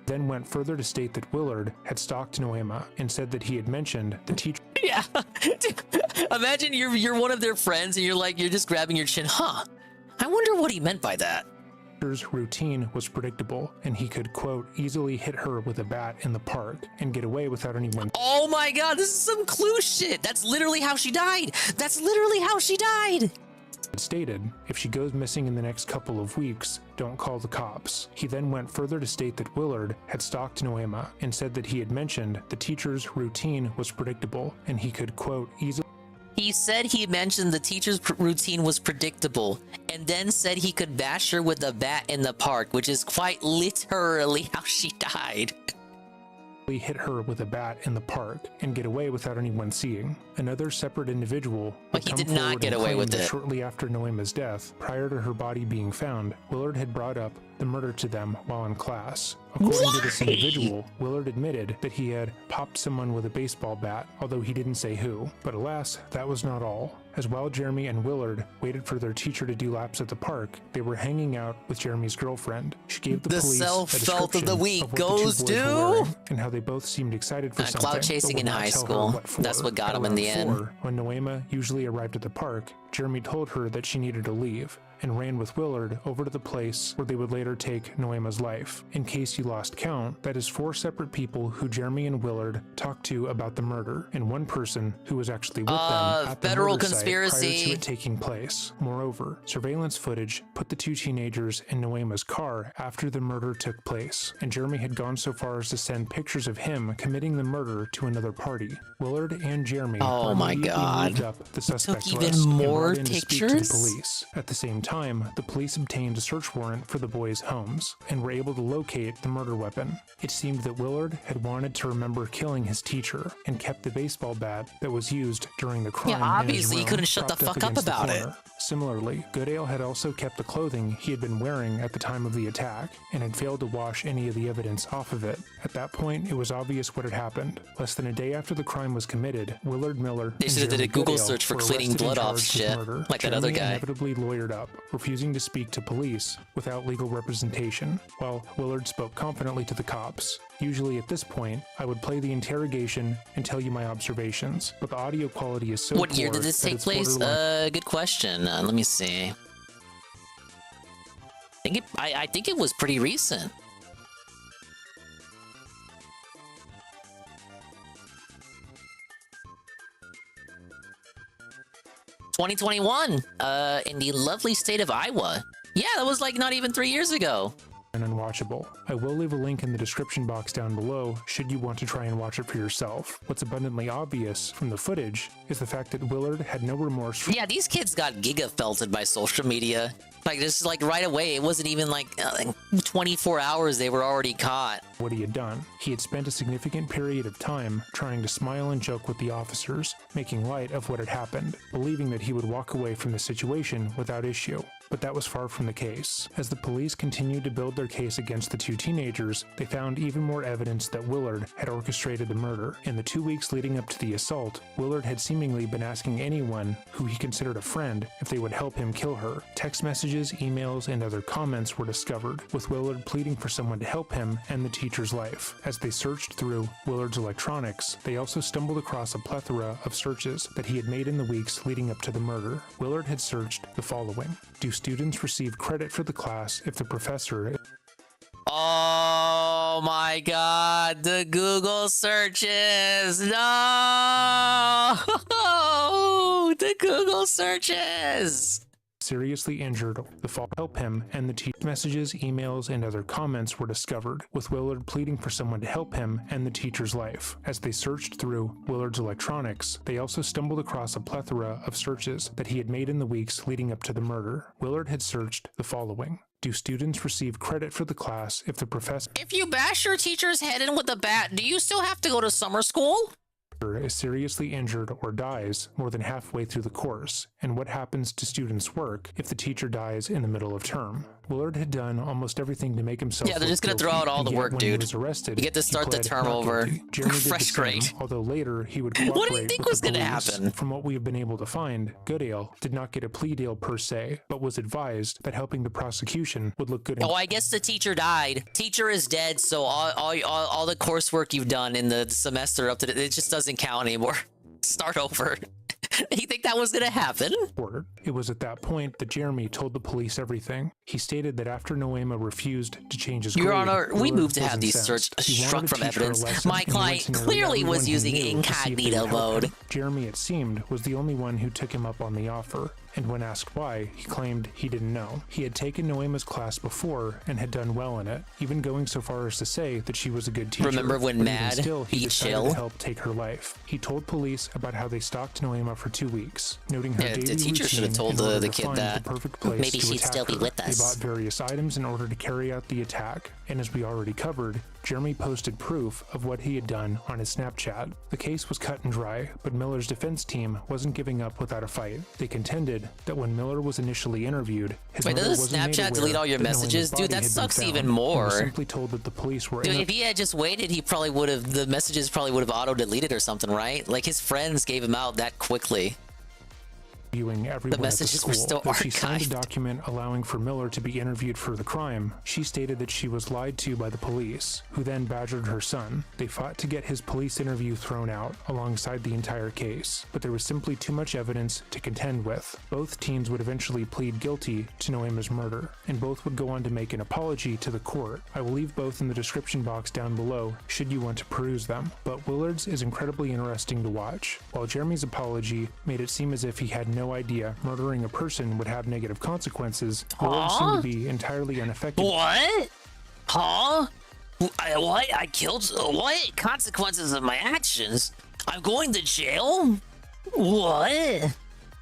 Then went further to state that Willard had stalked Noema and said that he had mentioned the teacher. Yeah. Imagine you're one of their friends and you're just grabbing your chin. Huh. I wonder what he meant by that. Teacher's routine was predictable, and he could, quote, easily hit her with a bat in the park and get away without anyone. Oh my god, this is some Clue shit. That's literally how she died. That's literally how she died. Stated, if she goes missing in the next couple of weeks, don't call the cops. He then went further to state that Willard had stalked Noema and said that he had mentioned the teacher's routine was predictable and he could, quote, easily. He said he mentioned the teacher's routine was predictable and then said he could bash her with a bat in the park, which is quite literally how she died. Hit her with a bat in the park and get away without anyone seeing. Another separate individual but he did not get away with it. Shortly after Noema's death, prior to her body being found, Willard had brought up the murder to them while in class. According to this individual, Willard admitted that he had popped someone with a baseball bat, although he didn't say who. But alas, that was not all. As while Jeremy and Willard waited for their teacher to do laps at the park, they were hanging out with Jeremy's girlfriend. She gave the police self-felt of the week what goes the two boys were to wearing, and how they both seemed excited for something. Cloud chasing in high school. That's what got him in the end. When Noema usually arrived at the park, Jeremy told her that she needed to leave and ran with Willard over to the place where they would later take Noema's life. In case you lost count, that is 4 separate people who Jeremy and Willard talked to about the murder, and 1 person who was actually with them at the federal murder conspiracy site prior to it taking place. Moreover, surveillance footage put the 2 teenagers in Noema's car after the murder took place, and Jeremy had gone so far as to send pictures of him committing the murder to another party. Willard and Jeremy oh my god, moved up the suspect took even list more and brought in to speak to the pictures. police. At the same time, the police obtained a search warrant for the boys' homes and were able to locate the murder weapon. It seemed that Willard had wanted to remember killing his teacher and kept the baseball bat that was used during the crime. Yeah, obviously he couldn't shut the fuck up about it. Similarly, Goodale had also kept the clothing he had been wearing at the time of the attack and had failed to wash any of the evidence off of it. At that point, it was obvious what had happened. Less than a day after the crime was committed, Willard Miller They should have did a Google search for cleaning blood off shit, like that other guy. Inevitably lawyered up, refusing to speak to police without legal representation, while Willard spoke confidently to the cops. Usually at this point, I would play the interrogation and tell you my observations, but the audio quality is so What year poor did this that take it's place? borderline- Good question. Let me see. I think it was pretty recent. (2021) in the lovely state of Iowa. Yeah, that was like not even 3 years ago. and unwatchable. I will leave a link in the description box down below should you want to try and watch it for yourself. What's abundantly obvious from the footage is the fact that Willard had no remorse for— Yeah, these kids got giga-felted by social media. Like, just like right away, it wasn't even like 24 hours they were already caught. What he had done. He had spent a significant period of time trying to smile and joke with the officers, making light of what had happened, believing that he would walk away from the situation without issue. But that was far from the case. As the police continued to build their case against the two teenagers, they found even more evidence that Willard had orchestrated the murder. In the 2 weeks leading up to the assault, Willard had seemingly been asking anyone who he considered a friend if they would help him kill her. Text messages, emails, and other comments were discovered, with Willard pleading for someone to help him end the teacher's life. As they searched through Willard's electronics, they also stumbled across a plethora of searches that he had made in the weeks leading up to the murder. Willard had searched the following: do students receive credit for the class if the professor— Oh my god, the Google searches! No! The Google searches! seriously injured, the fall help him, and the text messages, emails, and other comments were discovered, with Willard pleading for someone to help him end the teacher's life. As they searched through Willard's electronics, they also stumbled across a plethora of searches that he had made in the weeks leading up to the murder. Willard had searched the following: do students receive credit for the class if the professor— If you bash your teacher's head in with a bat, do you still have to go to summer school? is seriously injured or dies more than halfway through the course, and what happens to students' work if the teacher dies in the middle of term. Willard had done almost everything to make himself— Yeah, they're just gonna throw out all the work, dude. He was arrested, you get to start the term over. Fresh grade. Although later he would cooperate. What do you think was gonna happen? From what we have been able to find, Goodale did not get a plea deal per se, but was advised that helping the prosecution would look good. Oh, I guess the teacher died. Teacher is dead, so all the coursework you've done in the semester up to it just doesn't count anymore. Start over. You think that was gonna happen? It was at that point that Jeremy told the police everything. He stated that after Noema refused to change his Your grade, Honor, we Willard moved to was have these incensed. searched He wanted struck to from teach her a evidence. lesson, My and he client went to nearly clearly everyone was he using knew to see if they incognito would help mode. him. Jeremy, it seemed, was the only one who took him up on the offer, and when asked why, he claimed he didn't know. He had taken Noema's class before and had done well in it, even going so far as to say that she was a good teacher. Remember when But Mad even still, he beat decided Chill? to help take her life. He told police about how they stalked Noema for 2 weeks, noting her Yeah, the daily teacher should have routine told in order the to kid find that. the perfect place Maybe to she'd attack still be her. with They us. bought various items in order to carry out the attack, and as we already covered, Jeremy posted proof of what he had done on his Snapchat. The case was cut and dry, but Miller's defense team wasn't giving up without a fight. They contended that when Miller was initially interviewed, his Wait, mother doesn't wasn't made Snapchat delete aware all your that Noema's messages? body Dude, that had been sucks found, even and more. was simply told that the police were Dude, in if he had just waited, he probably would have, the messages probably would have auto-deleted or something, right? Like, his friends gave him out that quickly. viewing everyone messages at the were school. still Though she signed a archived. document allowing for Miller to be interviewed for the crime, she stated that she was lied to by the police, who then badgered her son. They fought to get his police interview thrown out alongside the entire case, but there was simply too much evidence to contend with. Both teams would eventually plead guilty to Noema's murder, and both would go on to make an apology to the court. I will leave both in the description box down below should you want to peruse them, but Willard's is incredibly interesting to watch. While Jeremy's apology made it seem as if he had no idea murdering a person would have negative consequences, Willard seemed to be entirely unaffected. What? Huh? What? I killed... What? Consequences of my actions? I'm going to jail? What?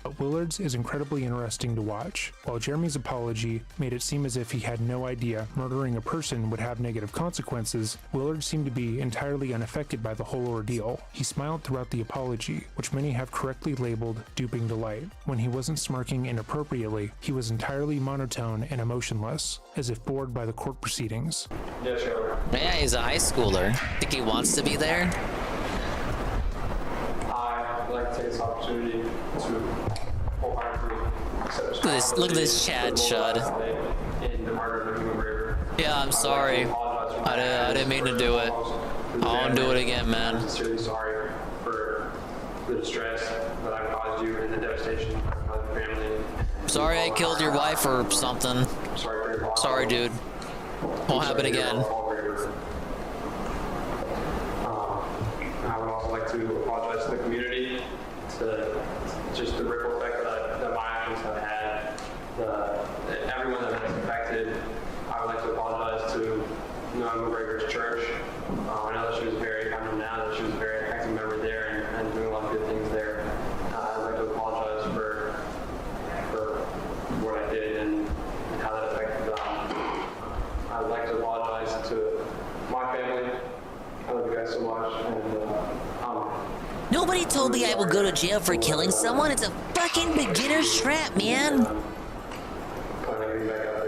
But Willard's is incredibly interesting to watch. While Jeremy's apology made it seem as if he had no idea murdering a person would have negative consequences, Willard seemed to be entirely unaffected by the whole ordeal. He smiled throughout the apology, which many have correctly labeled duping delight. When he wasn't smirking inappropriately, he was entirely monotone and emotionless, as if bored by the court proceedings. Yeah, sure. Yeah, he's a high schooler. Think he wants to be there? I'd like to take this opportunity to wholeheartedly accept Look at this Chad Chud. in the murder of Human River. Yeah, I'm sorry. I didn't mean to do it. I won't do it again, man. I'm sincerely sorry for the distress that I caused you and the devastation of my family. Sorry I killed your wife or something. Sorry for your loss. Sorry, dude. Won't happen again. I would also like to apologize to the community, to just the ripple effect that my actions have had, everyone that has affected. I would like to apologize to Noah McGregor's church. I know that she was I know now that she was a very active member there and doing a lot of good things there. I'd like to apologize for what I did and how that affected them. I'd like to apologize to my family. I love you guys so much, and Nobody told me I would go to jail for killing someone. It's a fucking beginner's trap, man.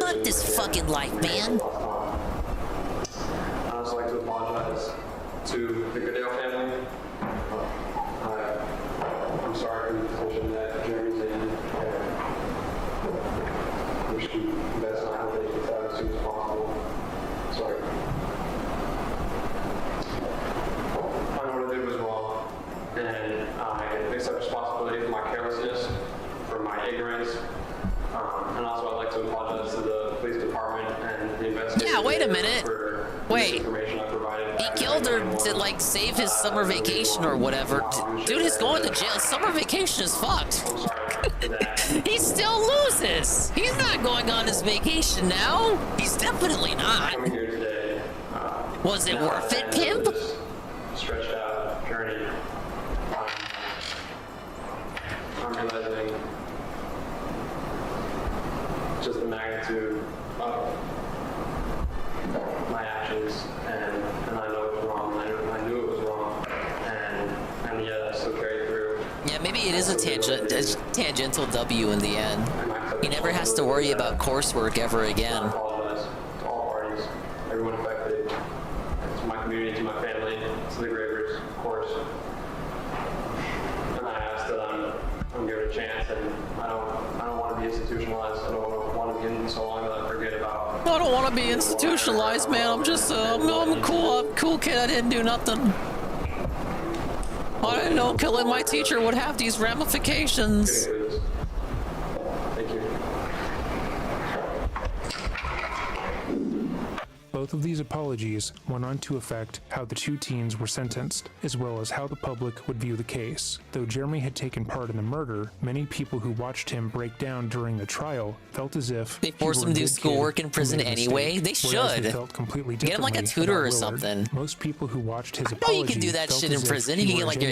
Fuck this fucking life, man. I'd also like to apologize to the Goodale family. I'm sorry for the position that Jeremy's in, and wish you the best, and I hope that he gets out as soon as possible. Sorry. I know what I did was wrong, and I accept responsibility for my carelessness, for my ignorance, and also I'd like to apologize to the police department and the investigators. Yeah, wait a minute. Wait. Information I provided. He killed her to, like, save his summer vacation or whatever. Dude is going to jail. Summer vacation is fucked. He still loses. He's not going on his vacation now. He's definitely not. Was it worth it, pimp? Stretched out journey. I'm realizing just the magnitude of my actions, and I know it was wrong. I knew it was wrong, and yet I still carried through. Yeah, maybe it is a tangential W in the end. He never has to worry about coursework ever again. I apologize to all parties, everyone affected, to my community, to my family, to the Gravers, of course. And I ask that I'm given a chance, and I don't want to be institutionalized. I don't want to be in so long that I forget about. I don't want to be institutionalized, man. I'm just, I'm cool. I'm a cool kid. I didn't do nothing. I didn't know killing my teacher would have these ramifications. Thank you. Both of these apologies went on to affect how the two teens were sentenced, as well as how the public would view the case. Though Jeremy had taken part in the murder, many people who watched him break down during the trial felt as if they forced him to do schoolwork in prison anyway. They should. They felt completely get him like a tutor or something. Most people who watched his apology, you can do that shit in prison. You can get like your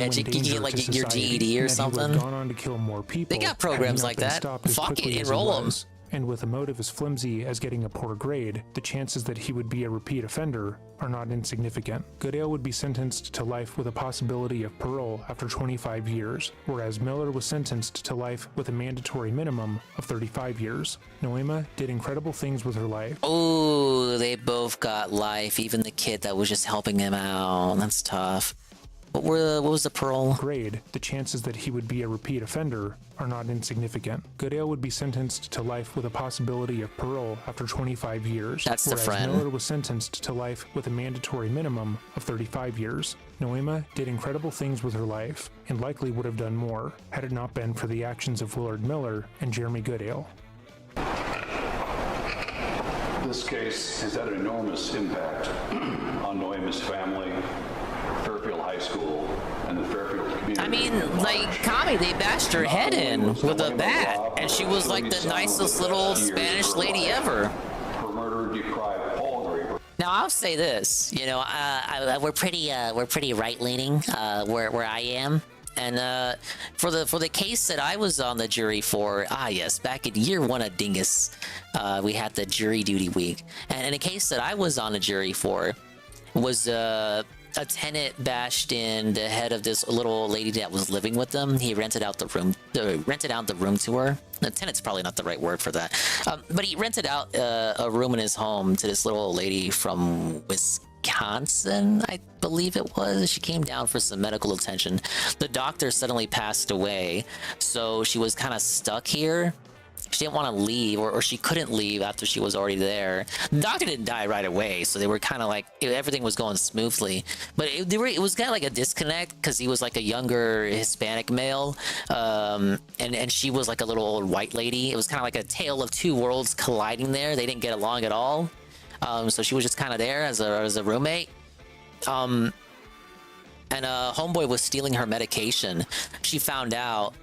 your GED or something. Gone on to kill more people. They got programs like that. Fuck it, enroll them. And with a motive as flimsy as getting a poor grade, the chances that he would be a repeat offender are not insignificant. Goodale would be sentenced to life with a possibility of parole after 25 years, whereas Miller was sentenced to life with a mandatory minimum of 35 years. Noema did incredible things with her life. Oh, they both got life, even the kid that was just helping him out. That's tough. What was the parole? Grade, the chances that he would be a repeat offender are not insignificant. Goodale would be sentenced to life with a possibility of parole after 25 years. That's the friend. Miller was sentenced to life with a mandatory minimum of 35 years. Noema did incredible things with her life, and likely would have done more, had it not been for the actions of Willard Miller and Jeremy Goodale. This case has had an enormous impact on Noema's family, Fairfield High School, and the Fairfield community. I mean, like, Kami, they bashed her head in with a bat, and she was like the nicest little Spanish lady ever. Her murder deprived Paul Graver. Now I'll say this, you know, we're pretty right leaning where I am, And for the case that I was on the jury for, yes, back in year 1 of Dingus, we had the jury duty week, and in a case that I was on a jury for was a tenant bashed in the head of this little old lady that was living with them. He rented out the room to her. The tenant's probably not the right word for that, but he rented out a room in his home to this little old lady from Wisconsin, I believe it was. She came down for some medical attention. The doctor suddenly passed away, so she was kind of stuck here. She didn't want to leave, or she couldn't leave after she was already there. The doctor didn't die right away, so they were kind of like, everything was going smoothly. But it was kind of like a disconnect, because he was like a younger Hispanic male, and she was like a little old white lady. It was kind of like a tale of two worlds colliding there. They didn't get along at all. So she was just kind of there as a roommate. And homeboy was stealing her medication. She found out.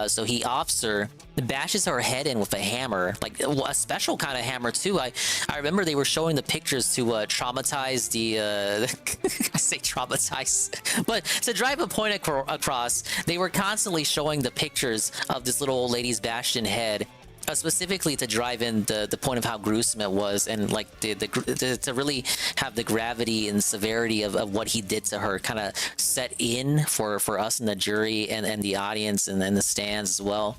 So he offs her, bashes her head in with a hammer, like a special kind of hammer too. I remember they were showing the pictures to traumatize the I say traumatize, but to drive a point across, they were constantly showing the pictures of this little old lady's bashed in head. Specifically to drive in the point of how gruesome it was, and like to really have the gravity and severity of what he did to her kind of set in for us in the jury and the audience and the stands as well.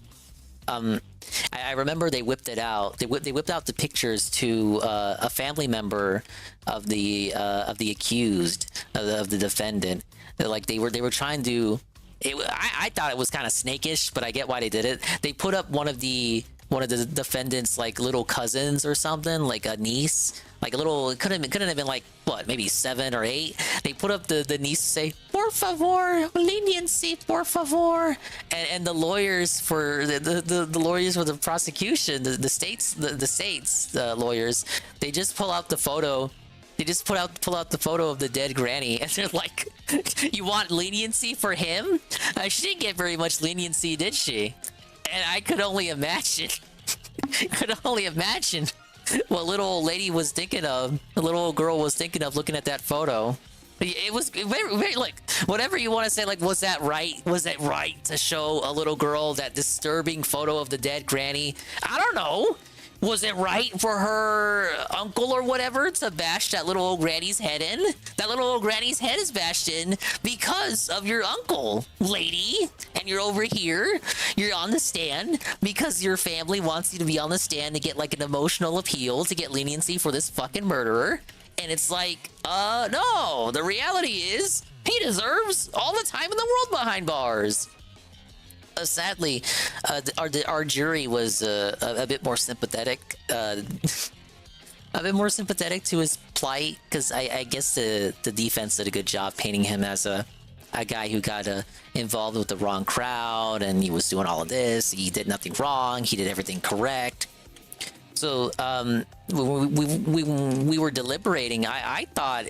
I remember they whipped it out. They whipped out the pictures to a family member of the accused, of the defendant. Like they were trying to. I thought it was kind of snakish, but I get why they did it. They put up one of the defendant's like little cousins or something, like a niece, like a little. It couldn't have been like what, maybe 7 or 8. They put up the niece to say "por favor, leniency, por favor," and the lawyers for the lawyers for the prosecution, the state's lawyers, they just pull out the photo. They just pull out the photo of the dead granny, and they're like, "You want leniency for him?" She didn't get very much leniency, did she? And I could only imagine. What little old lady was thinking of. The little old girl was thinking of looking at that photo. It was very, very, like, whatever you want to say. Like, was that right? Was it right to show a little girl that disturbing photo of the dead granny? I don't know. Was it right for her uncle or whatever to bash that little old granny's head in? That little old granny's head is bashed in because of your uncle, lady. And you're over here, you're on the stand because your family wants you to be on the stand to get like an emotional appeal, to get leniency for this fucking murderer. And it's like, no, the reality is he deserves all the time in the world behind bars. Sadly, our jury was a bit more sympathetic, a bit more sympathetic to his plight, because I guess the defense did a good job painting him as a guy who got involved with the wrong crowd, and he was doing all of this. He did nothing wrong. He did everything correct. So we were deliberating. I thought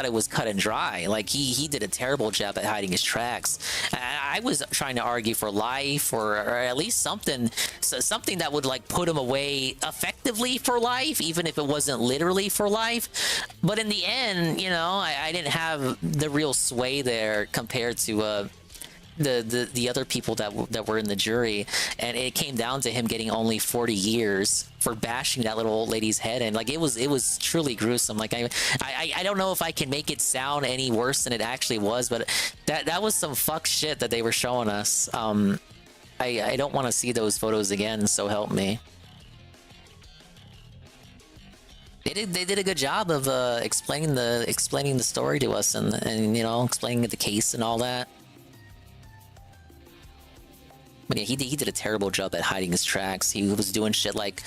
it was cut and dry. Like he did a terrible job at hiding his tracks. I was trying to argue for life, or at least something that would like put him away effectively for life, even if it wasn't literally for life. But in the end, I didn't have the real sway there compared to the other people that were in the jury, and it came down to him getting only 40 years for bashing that little old lady's head. And like it was truly gruesome. Like I don't know if I can make it sound any worse than it actually was, but that was some fuck shit that they were showing us. I don't want to see those photos again, so help me. They did a good job of explaining the story to us, and explaining the case and all that. But yeah, he did a terrible job at hiding his tracks. He was doing shit like,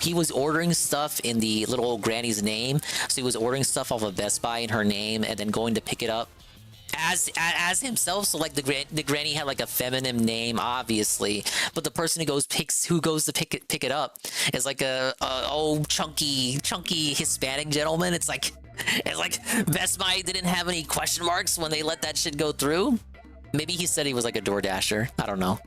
he was ordering stuff in the little old granny's name. So he was ordering stuff off of Best Buy in her name, and then going to pick it up as himself. So like the granny had like a feminine name, obviously, but the person who goes to pick it up is like a old chunky Hispanic gentleman. It's like Best Buy didn't have any question marks when they let that shit go through. Maybe he said he was like a DoorDasher. I don't know.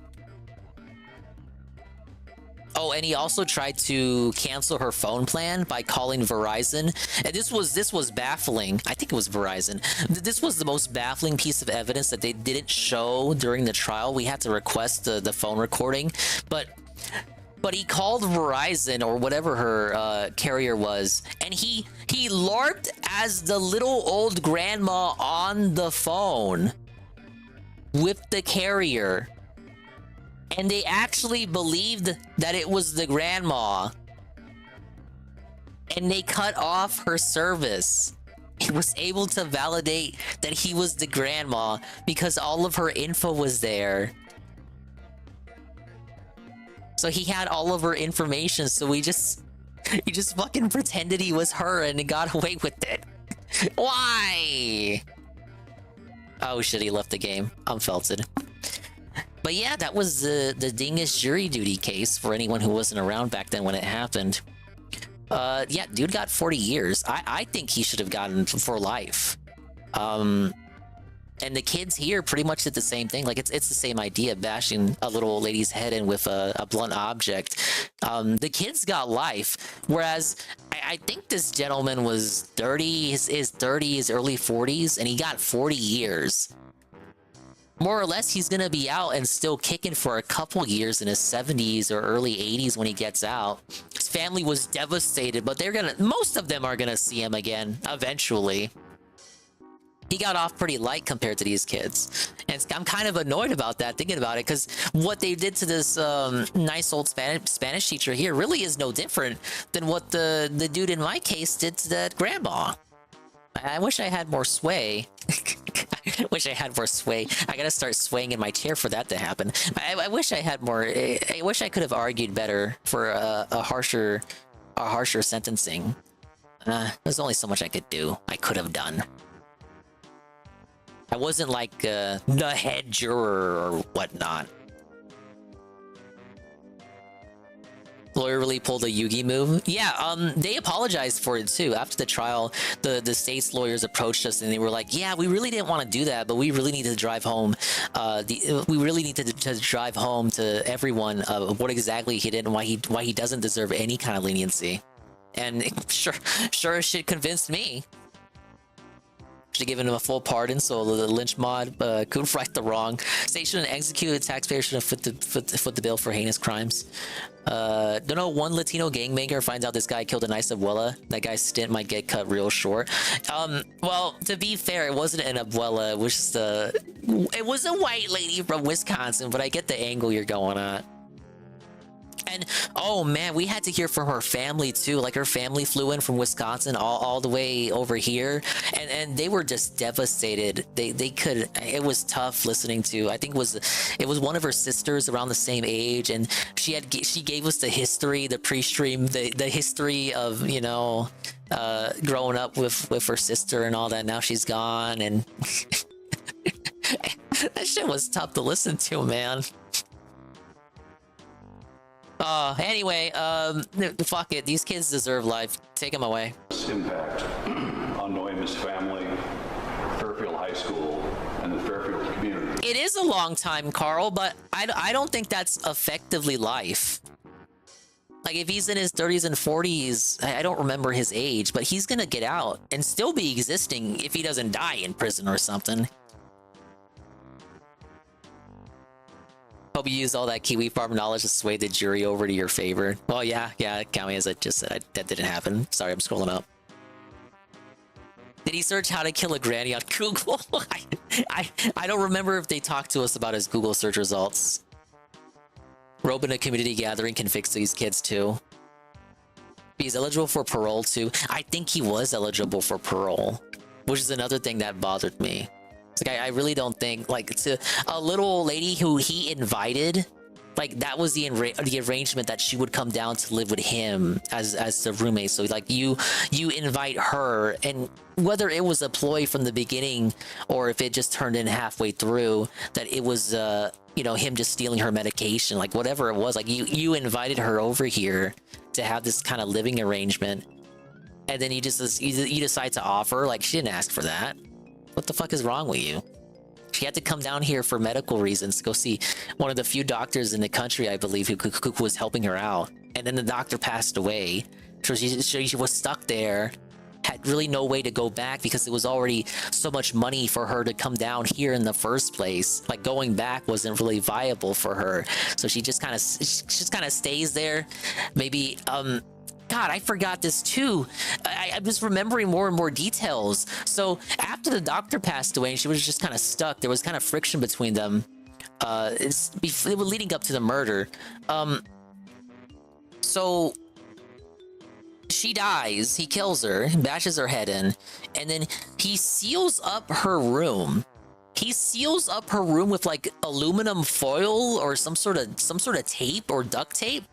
Oh, and he also tried to cancel her phone plan by calling Verizon. And this was baffling. I think it was Verizon. This was the most baffling piece of evidence that they didn't show during the trial. We had to request the phone recording, but he called Verizon or whatever her carrier was, and he LARPed as the little old grandma on the phone with the carrier. And they actually believed that it was the grandma. And they cut off her service. He was able to validate that he was the grandma because all of her info was there. So he had all of her information, so he just fucking pretended he was her and got away with it. Why? Oh shit, he left the game. I'm felted. But yeah, that was the dingus jury duty case for anyone who wasn't around back then when it happened. Yeah, dude got 40 years. I think he should have gotten for life. And the kids here pretty much did the same thing. Like, it's the same idea, bashing a little old lady's head in with a blunt object. The kids got life, whereas I think this gentleman was 30, his 30s, early 40s, and he got 40 years. More or less, he's gonna be out and still kicking for a couple years in his 70s or early 80s when he gets out. His family was devastated, but most of them are gonna see him again, eventually. He got off pretty light compared to these kids. And I'm kind of annoyed about that, thinking about it, because what they did to this nice old Spanish teacher here really is no different than what the dude in my case did to that grandma. I wish I had more sway. I wish I had more sway. I gotta start swaying in my chair for that to happen. I wish I had more. I wish I could have argued better for a harsher sentencing. There's only so much I could do. I could have done. I wasn't like the head juror or whatnot. Lawyer really pulled a Yugi move. Yeah, they apologized for it too. After the trial, the state's lawyers approached us and they were like, "Yeah, we really didn't want to do that, but we really need to drive home. We really need to drive home to everyone what exactly he did and why he doesn't deserve any kind of leniency." And sure as shit convinced me. Should have given him a full pardon so the lynch mod could right the wrong. State shouldn't execute it. Taxpayers should have foot the bill for heinous crimes. Don't know, one Latino gangbanger finds out this guy killed a nice abuela. That guy's stint might get cut real short. Well, to be fair, it wasn't an abuela. It was a white lady from Wisconsin, but I get the angle you're going at. And oh man, we had to hear from her family too. Like, her family flew in from Wisconsin all the way over here, and they were just devastated. They could. It was tough listening to. I think it was one of her sisters around the same age, and she gave us the history, the pre-stream, the history of growing up with her sister and all that. Now she's gone, and that shit was tough to listen to, man. Anyway, fuck it. These kids deserve life. Take them away. Impact on Noema's family, Fairfield High School, and the Fairfield community. It is a long time, Carl, but I don't think that's effectively life. Like, if he's in his 30s and 40s, I don't remember his age, but he's gonna get out and still be existing if he doesn't die in prison or something. Hope you used all that Kiwi farm knowledge to sway the jury over to your favor. Well, yeah, Kami, as I just said, that didn't happen. Sorry, I'm scrolling up. Did he search how to kill a granny on Google? I don't remember if they talked to us about his Google search results. Rope in a community gathering can fix these kids too. He's eligible for parole too. I think he was eligible for parole, which is another thing that bothered me. Like, I really don't think, like, to a little old lady who he invited, like, that was the arrangement that she would come down to live with him as the roommate. So, like, you invite her, and whether it was a ploy from the beginning or if it just turned in halfway through, that it was him just stealing her medication, like, whatever it was, like, you invited her over here to have this kind of living arrangement, and then you decide to offer. Like, she didn't ask for that. What the fuck is wrong with you? She had to come down here for medical reasons to go see one of the few doctors in the country, I believe, who was helping her out. And then the doctor passed away. So she was stuck there, had really no way to go back because it was already so much money for her to come down here in the first place. Like going back wasn't really viable for her. So she just kind of stays there. Maybe God, I forgot this too. I'm just remembering more and more details. So after the doctor passed away and she was just kind of stuck, there was kind of friction between them. It was leading up to the murder. So she dies, he kills her, bashes her head in, and then he seals up her room. He seals up her room with like aluminum foil or some sort of tape or duct tape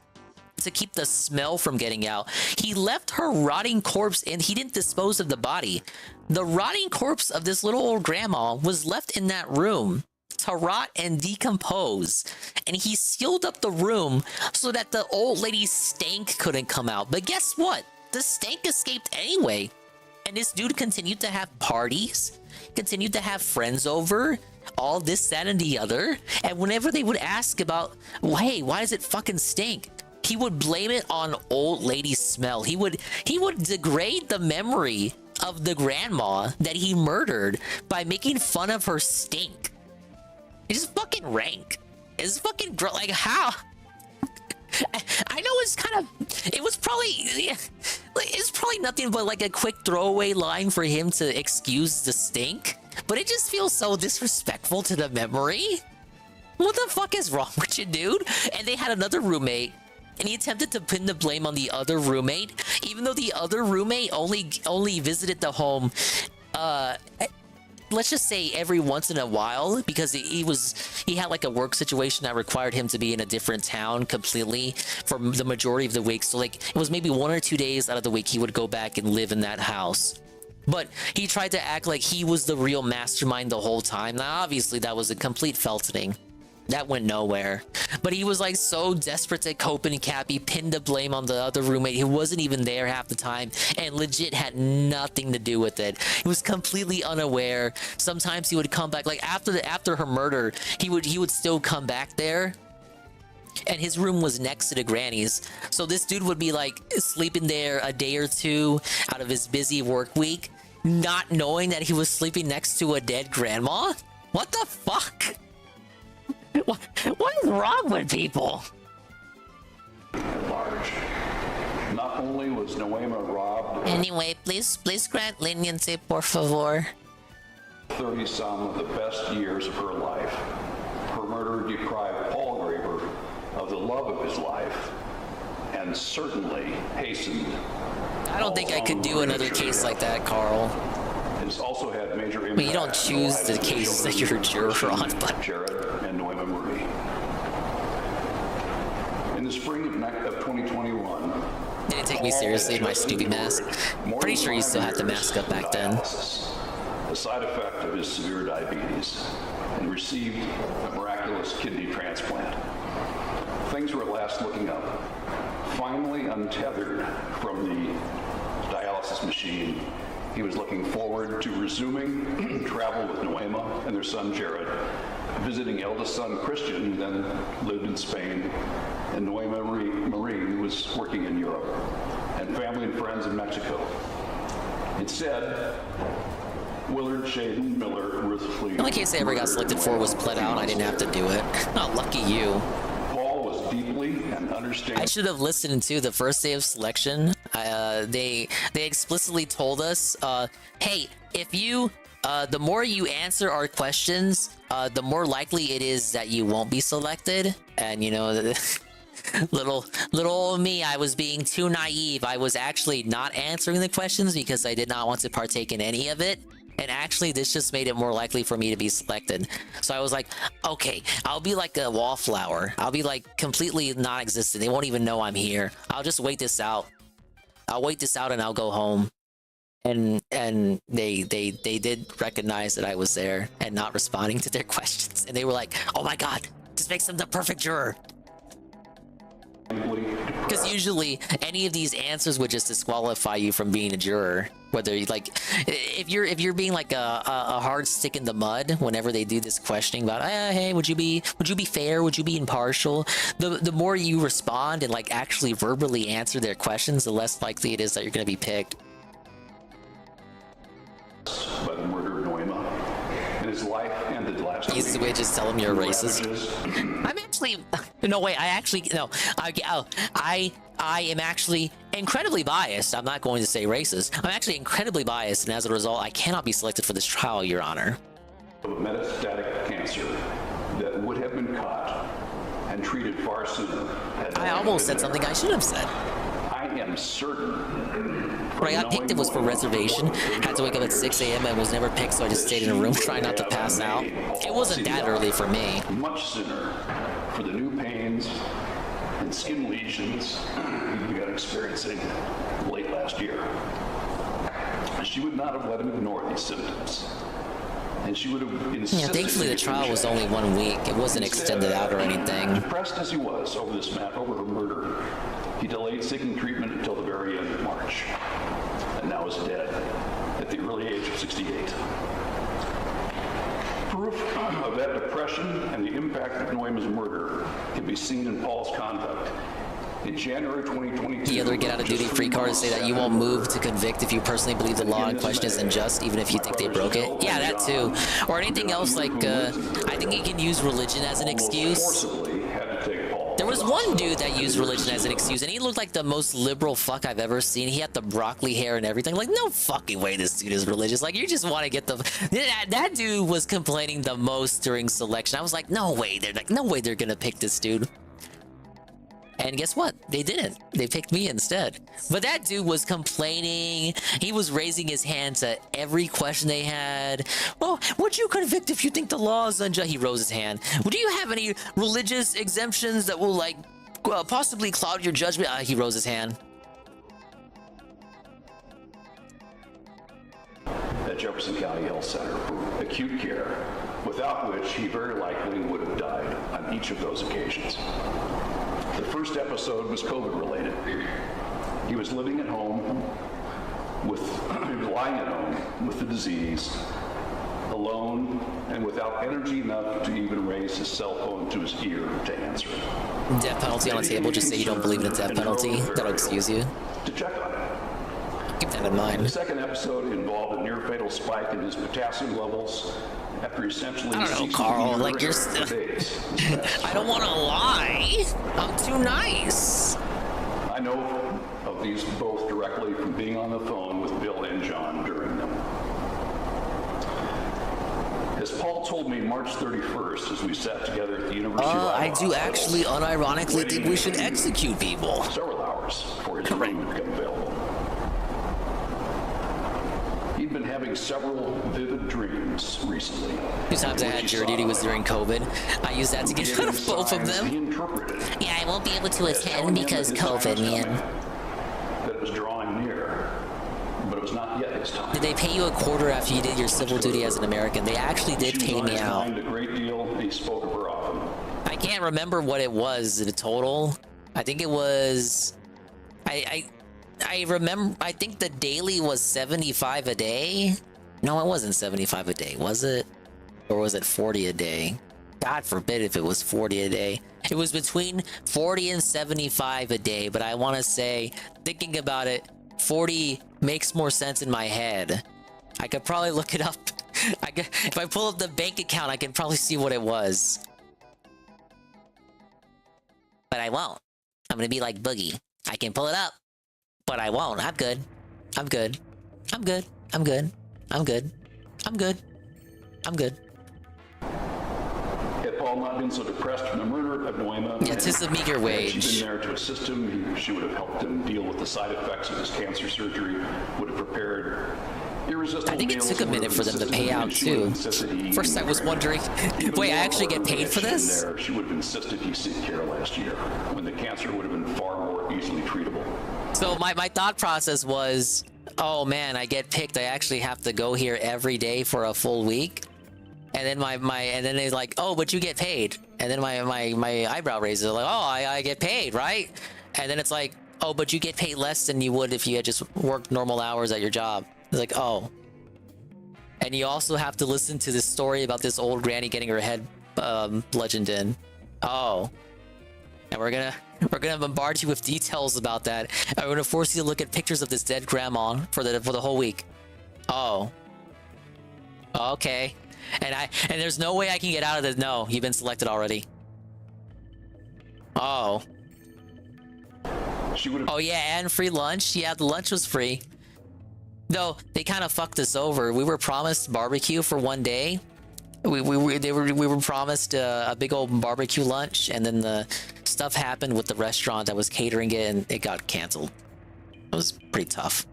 to keep the smell from getting out. He left her rotting corpse and he didn't dispose of the body. The rotting corpse of this little old grandma was left in that room to rot and decompose. And he sealed up the room so that the old lady's stank couldn't come out. But guess what? The stank escaped anyway. And this dude continued to have parties, continued to have friends over, all this, that, and the other. And whenever they would ask about, well, hey, why does it fucking stink? He would blame it on old lady's smell. He would degrade the memory of the grandma that he murdered by making fun of her stink. It's fucking rank. It's fucking like how? I know it's probably nothing but like a quick throwaway line for him to excuse the stink, but it just feels so disrespectful to the memory. What the fuck is wrong with you, dude? And they had another roommate, and he attempted to pin the blame on the other roommate, even though the other roommate only visited the home, let's just say every once in a while, because he had like a work situation that required him to be in a different town completely for the majority of the week. So like it was maybe 1 or 2 days out of the week he would go back and live in that house. But he tried to act like he was the real mastermind the whole time. Now obviously that was a complete feltoning. That went nowhere. But he was like so desperate to cope and cap, he pinned the blame on the other roommate who wasn't even there half the time and legit had nothing to do with it. He was completely unaware. Sometimes he would come back, like after her murder, he would still come back there. And his room was next to the granny's. So this dude would be like sleeping there a day or two out of his busy work week, not knowing that he was sleeping next to a dead grandma? What the fuck? What is wrong with people? At large. Not only was Noema robbed. Anyway, please grant leniency, por favor. 30-some of the best years of her life. Her murder deprived Paul Graber of the love of his life, and certainly hastened. I don't think I could do another case like that, Carl. It's also had major impact. I mean, you don't choose the cases that you're a juror on, but Jared and Noema Marie. In the spring of 2021, they didn't take me seriously in my stupid mask. Pretty sure you still had the mask up back then. A side effect of his severe diabetes, and received a miraculous kidney transplant. Things were at last looking up. Finally untethered from the dialysis machine, he was looking forward to resuming travel with Noema and their son Jared, visiting eldest son Christian, who then lived in Spain, and Noema Marie, who was working in Europe, and family and friends in Mexico. Instead, Willard, Shaden, Miller, Ruth Fleet. The only case I ever got selected for was Pled Out. I didn't have to do it. Oh, lucky you. Paul was deeply and understanding. I should have listened to the first day of selection. They explicitly told us, hey, if you, the more you answer our questions, the more likely it is that you won't be selected. And you know, little old me, I was being too naive. I was actually not answering the questions because I did not want to partake in any of it. And actually, this just made it more likely for me to be selected. So I was like, okay, I'll be like a wallflower. I'll be like completely non-existent. They won't even know I'm here. I'll just wait this out. I'll wait this out and I'll go home. And they did recognize that I was there and not responding to their questions. And they were like, oh my God, this makes them the perfect juror. Because usually any of these answers would just disqualify you from being a juror. Whether you like, if you're being like a hard stick in the mud whenever they do this questioning about, hey, would you be fair? Would you be impartial? The more you respond and like actually verbally answer their questions, the less likely it is that you're going to be picked. By the murder of Noema, and his life ended last week. Easy way to just tell him you're a racist. I'm actually no wait. I am actually incredibly biased. I'm not going to say racist. I'm actually incredibly biased, and as a result, I cannot be selected for this trial, Your Honor. Of a metastatic cancer that would have been caught and treated far sooner. I almost said something I should have said. I am certain. When I got picked, it was for reservation. Had to wake up at 6 a.m. and was never picked, so I just stayed in a room trying not to pass out. It wasn't that early for me. Much sooner for the new pains and skin lesions he began experiencing late last year. She would not have let him ignore these symptoms. And she would have insisted. Yeah, thankfully the trial was only 1 week. It wasn't extended out or anything. Depressed as he was over this over her murder, he delayed seeking treatment until the very end of March, and now is dead at the early age of 68. Proof of that depression and the impact of Noema's murder can be seen in Paul's conduct. In January 2022, the other get out of duty free card to say that you won't move to convict if you personally believe the law in question is unjust, even if you think they broke it. Yeah, that too. Or anything else like, I think you can use religion as an excuse. There was one dude that used religion as an excuse, and he looked like the most liberal fuck I've ever seen. He had the broccoli hair and everything. Like, no fucking way this dude is religious. Like, you just want to get the... That dude was complaining the most during selection. I was like, no way. No way they're gonna pick this dude. And guess what? They didn't. They picked me instead. But that dude was complaining. He was raising his hand to every question they had. Well, would you convict if you think the law is unjust? He rose his hand. Do you have any religious exemptions that will, like, possibly cloud your judgment? He rose his hand. At Jefferson County Health Center for acute care, without which he very likely would have died on each of those occasions. The first episode was COVID-related. He was living at home he was lying at home with the disease, alone, and without energy enough to even raise his cell phone to his ear to answer it. Death penalty on the table. Just say you don't believe in a death penalty. That'll excuse you. To check on it. Keep that in mind. The second episode involved a near-fatal spike in his potassium levels after essentially... I don't know, Carl. Like, you're still... I don't want to lie. I'm too nice. I know of these both directly from being on the phone with Bill and John during them. As Paul told me March 31st as we sat together at the University of Iowa, I do actually unironically think we should execute people. Several hours before his room would become available. He'd been having several vivid dreams recently. Two times I had jury duty was during COVID. I used that to get rid of both of them. Yeah, I won't be able to attend because COVID, man. That it was drawing near, but it was not yet his time. Did they pay you a quarter after you did your civil duty as an American? They actually did pay me out. A great deal, and he spoke of her often. I can't remember what it was in total. I think it was... I remember, I think the daily was 75 a day. No, it wasn't 75 a day, was it? Or was it 40 a day? God forbid if it was 40 a day. It was between 40 and 75 a day, but I want to say, thinking about it, 40 makes more sense in my head. I could probably look it up. If I pull up the bank account, I can probably see what it was. But I won't. I'm gonna be like Boogie. I can pull it up. But I won't. I'm good. I'm good. I'm good. I'm good. I'm good. I'm good. I'm good. Had Paul not been so depressed from the murder of Noema, yeah, 'tis a meager wage. Had she been there to assist him, she would have helped him deal with the side effects of his cancer surgery, would have prepared irresistible. I think it took a minute for them to pay out too. First I was wondering, wait, I actually get paid for this? She would have insisted he seek care last year, when the cancer would have been far more easily treatable. So my thought process was, oh man, I get picked. I actually have to go here every day for a full week. And then and then they're like, oh, but you get paid. And then my eyebrow raises, like, oh, I get paid, right? And then it's like, oh, but you get paid less than you would if you had just worked normal hours at your job. He's like, oh. And you also have to listen to this story about this old granny getting her head bludgeoned in. Oh. And we're gonna bombard you with details about that. And we're gonna force you to look at pictures of this dead grandma for the whole week. Oh. Okay. And there's no way I can get out of this. No, you've been selected already. Oh. Oh yeah, and free lunch. Yeah, the lunch was free. Though they kind of fucked us over. We were promised barbecue for one day. We were promised a big old barbecue lunch, and then the stuff happened with the restaurant that was catering it, and it got canceled. It was pretty tough.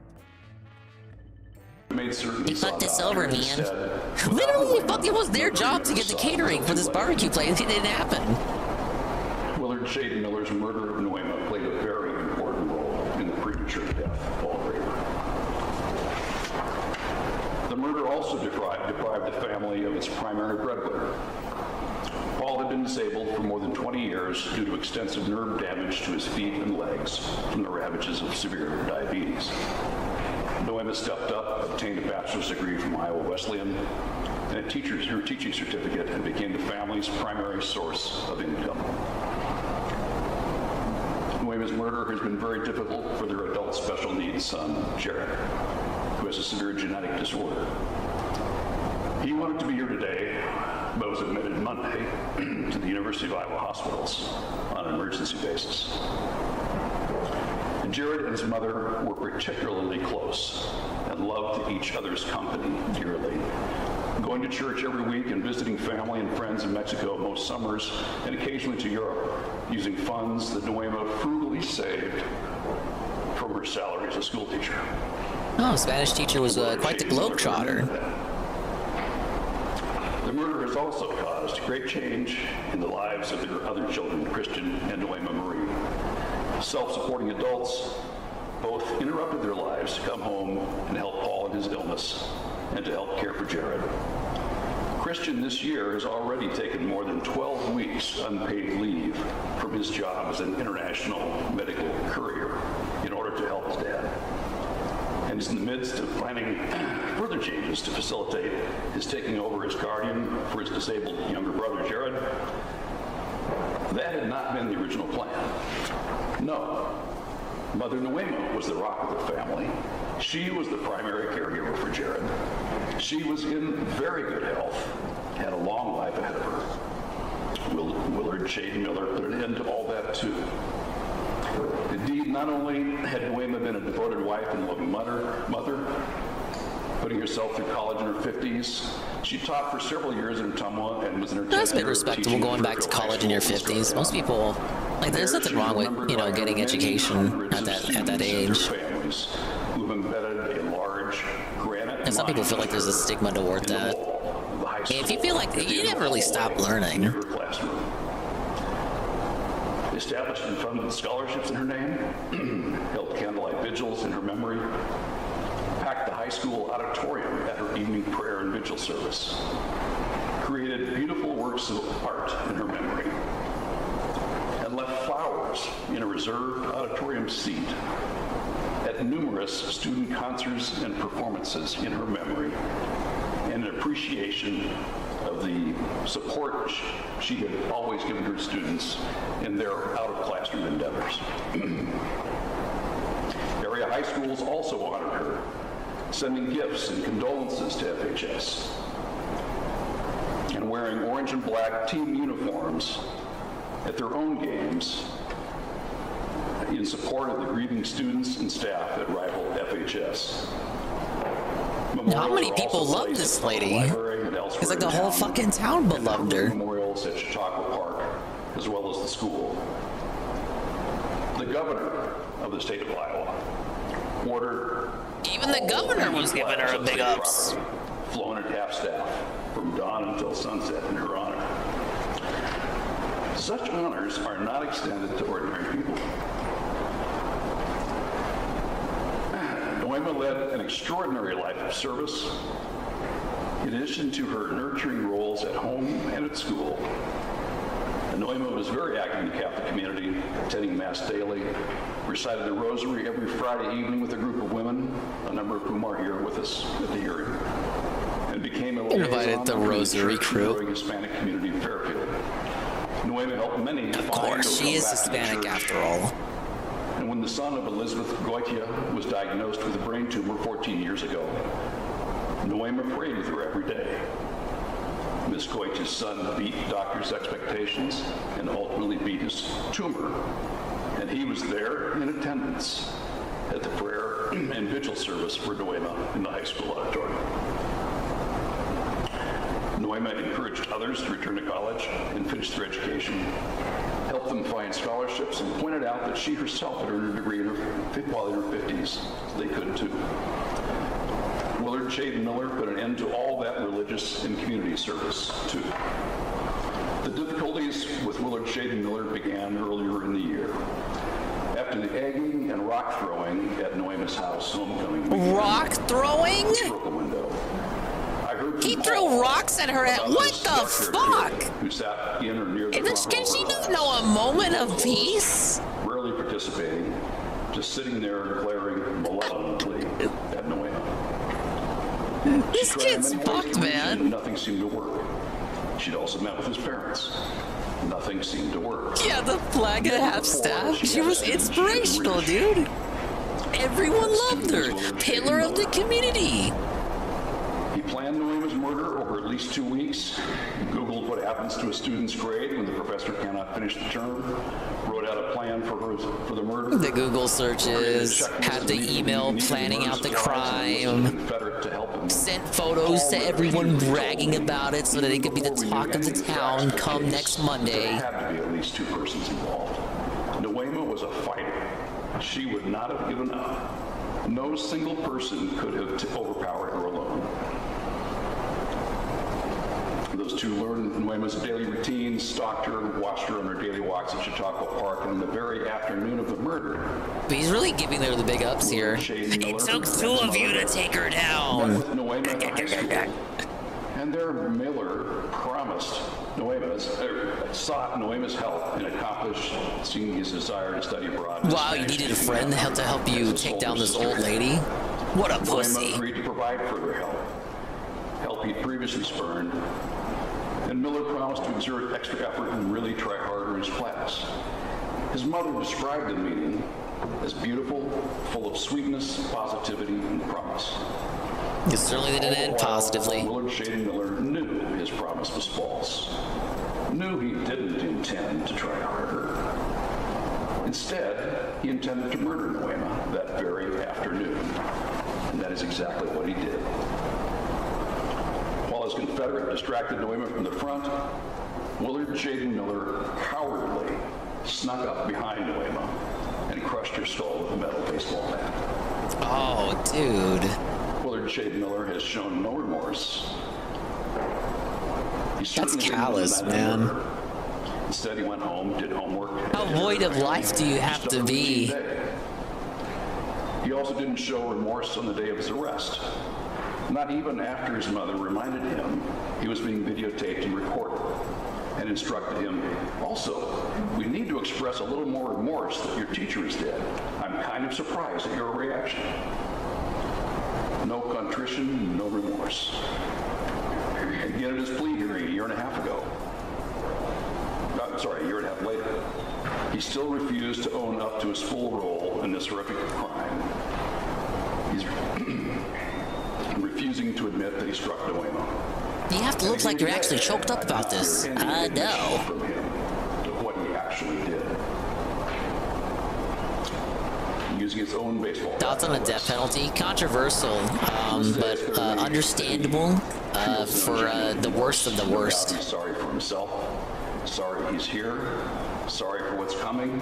They fucked us over, man. Literally, it was their job to get the catering for this barbecue place. It didn't happen. Willard Shaden Miller's murder of Nuema played a very important role in the premature death of Paul Graber. The murder also deprived the family of its primary breadwinner. Paul had been disabled for more than 20 years due to extensive nerve damage to his feet and legs from the ravages of severe diabetes. Nuema stepped up, obtained a bachelor's degree from Iowa Wesleyan, and her teaching certificate, and became the family's primary source of income. Nuema's murder has been very difficult for their adult special needs son, Jared, who has a severe genetic disorder. He wanted to be here today, but was admitted Monday to the University of Iowa hospitals on an emergency basis. Jared and his mother were particularly close and loved each other's company dearly, going to church every week and visiting family and friends in Mexico most summers and occasionally to Europe, using funds that Nuema frugally saved from her salary as a school teacher. Oh, Spanish teacher was quite the globetrotter. The murder has also caused great change in the lives of their other children, Christian and Nuema Marie. Self-supporting adults both interrupted their lives to come home and help Paul in his illness and to help care for Jared. Christian this year has already taken more than 12 weeks unpaid leave from his job as an international medical courier in order to help his dad. And is in the midst of planning further changes to facilitate his taking over as guardian for his disabled younger brother, Jared. That had not been the original plan. No. Mother Nuema was the rock of the family. She was the primary caregiver for Jared. She was in very good health, had a long life ahead of her. Willard Shaden Miller put an end to all that too. Indeed, not only had Nuema been a devoted wife and loving mother, putting herself through college in her 50s, she taught for several years in Ottumwa and was an That's been respectable going back to college in your 50s. Most people, like, there's nothing wrong with, you know, getting education at that age. And some people feel like there's a stigma toward that. If you feel like you never really stop learning. Established and funded scholarships in her name, held candlelight vigils in her memory, packed the high school auditorium at her evening prayer and vigil service, created beautiful works of art in her memory, and left flowers in a reserved auditorium seat at numerous student concerts and performances in her memory, and an appreciation of the support she had always given her students in their out-of-classroom endeavors. Area high schools also honored her, sending gifts and condolences to FHS, and wearing orange and black team uniforms at their own games in support of the grieving students and staff at rival FHS. How many people love this lady? It's like the whole fucking town beloved her. Memorials at Chautauqua Park, as well as the school. The governor of the state of Iowa ordered even the governor was giving her a big ups. Flown at half staff from dawn until sunset in her honor. Such honors are not extended to ordinary people. Nuema led an extraordinary life of service. In addition to her nurturing roles at home and at school, Noema was very active in the Catholic community, attending Mass daily, recited the Rosary every Friday evening with a group of women, a number of whom are here with us at the hearing, and became a Invited the Rosary crew. growing Hispanic community in Fairfield. Noema helped many. Of course, she is Hispanic after all. And when the son of Elizabeth Goitia was diagnosed with a brain tumor 14 years ago, Noema prayed with her every day. Miss Goitia's son beat doctors' expectations and ultimately beat his tumor. And he was there in attendance at the prayer and vigil service for Noema in the high school auditorium. Noema encouraged others to return to college and finish their education, helped them find scholarships, and pointed out that she herself had earned a degree while in her 50s, so they could too. Willard Shaden Miller put an end to all that religious and community service too. The difficulties with Willard Shaden Miller began earlier in the year. After the egging and rock throwing at Noema's house homecoming weekend, Rock throwing? broke a window. I heard He from threw Paul rocks at her. about What this the structure fuck? Who sat in or near the front Can row she of her not class, know a moment of peace? rarely participating, just sitting there and glaring malevolently at Noema. This kid's fucked, man. Nothing seemed to work. She'd also met with his parents. Nothing seemed to work. Yeah, the flag and a half staff. She was inspirational, dude. Everyone loved her. Pillar of the community. He planned Noema's murder over at least 2 weeks. He Googled what happens to a student's grade when the professor cannot finish the term. Wrote out a plan for the murder. The Google searches, had the email planning out the crime, sent photos to everyone bragging about it so that it could be the talk of the town come next Monday. There had to be at least 2 persons involved. Noema was a fighter. She would not have given up. No single person could have overpowered her alone. Those 2 learned Noema's daily routines, stalked her, watched her on her daily walks at Chautauqua Park, and in the very afternoon of the murder, But he's really giving her the big ups here. It took 2 of you to take her down. with Noema at high school. And there Miller promised sought Noema's help in accomplishing his desire to study abroad. Wow, you needed a friend to help you take down this old lady? What a pussy. Noema agreed to provide further help he'd previously spurned, and Miller promised to exert extra effort and really try harder in his class. His mother described the meeting as beautiful, full of sweetness, positivity, and promise. It certainly didn't end positively. Willard Shaden Miller knew his promise was false. Knew he didn't intend to try harder. Instead, he intended to murder Noema that very afternoon. And that is exactly what he did. While his Confederate distracted Noema from the front, Willard Shaden Miller cowardly snuck up behind Noema and crushed her skull with a metal baseball bat. Oh, dude. Willard Shaden Miller has shown no remorse. That's callous, man. Instead, he went home, did homework. How void of life do you have to be? He also didn't show remorse on the day of his arrest. Not even after his mother reminded him he was being videotaped and recorded, and instructed him, also, we need to express a little more remorse that your teacher is dead. I'm kind of surprised at your reaction. No contrition, no remorse. Again, at his plea hearing a year and a half later, he still refused to own up to his full role in this horrific crime. He's refusing to admit that he struck Noema. You have to look like you're actually choked up about this. I know. From him to what he actually did. Using his own baseball. Thoughts on the death penalty? Controversial, but understandable for the worst of the worst. He's sorry for himself. Sorry he's here. Sorry for what's coming.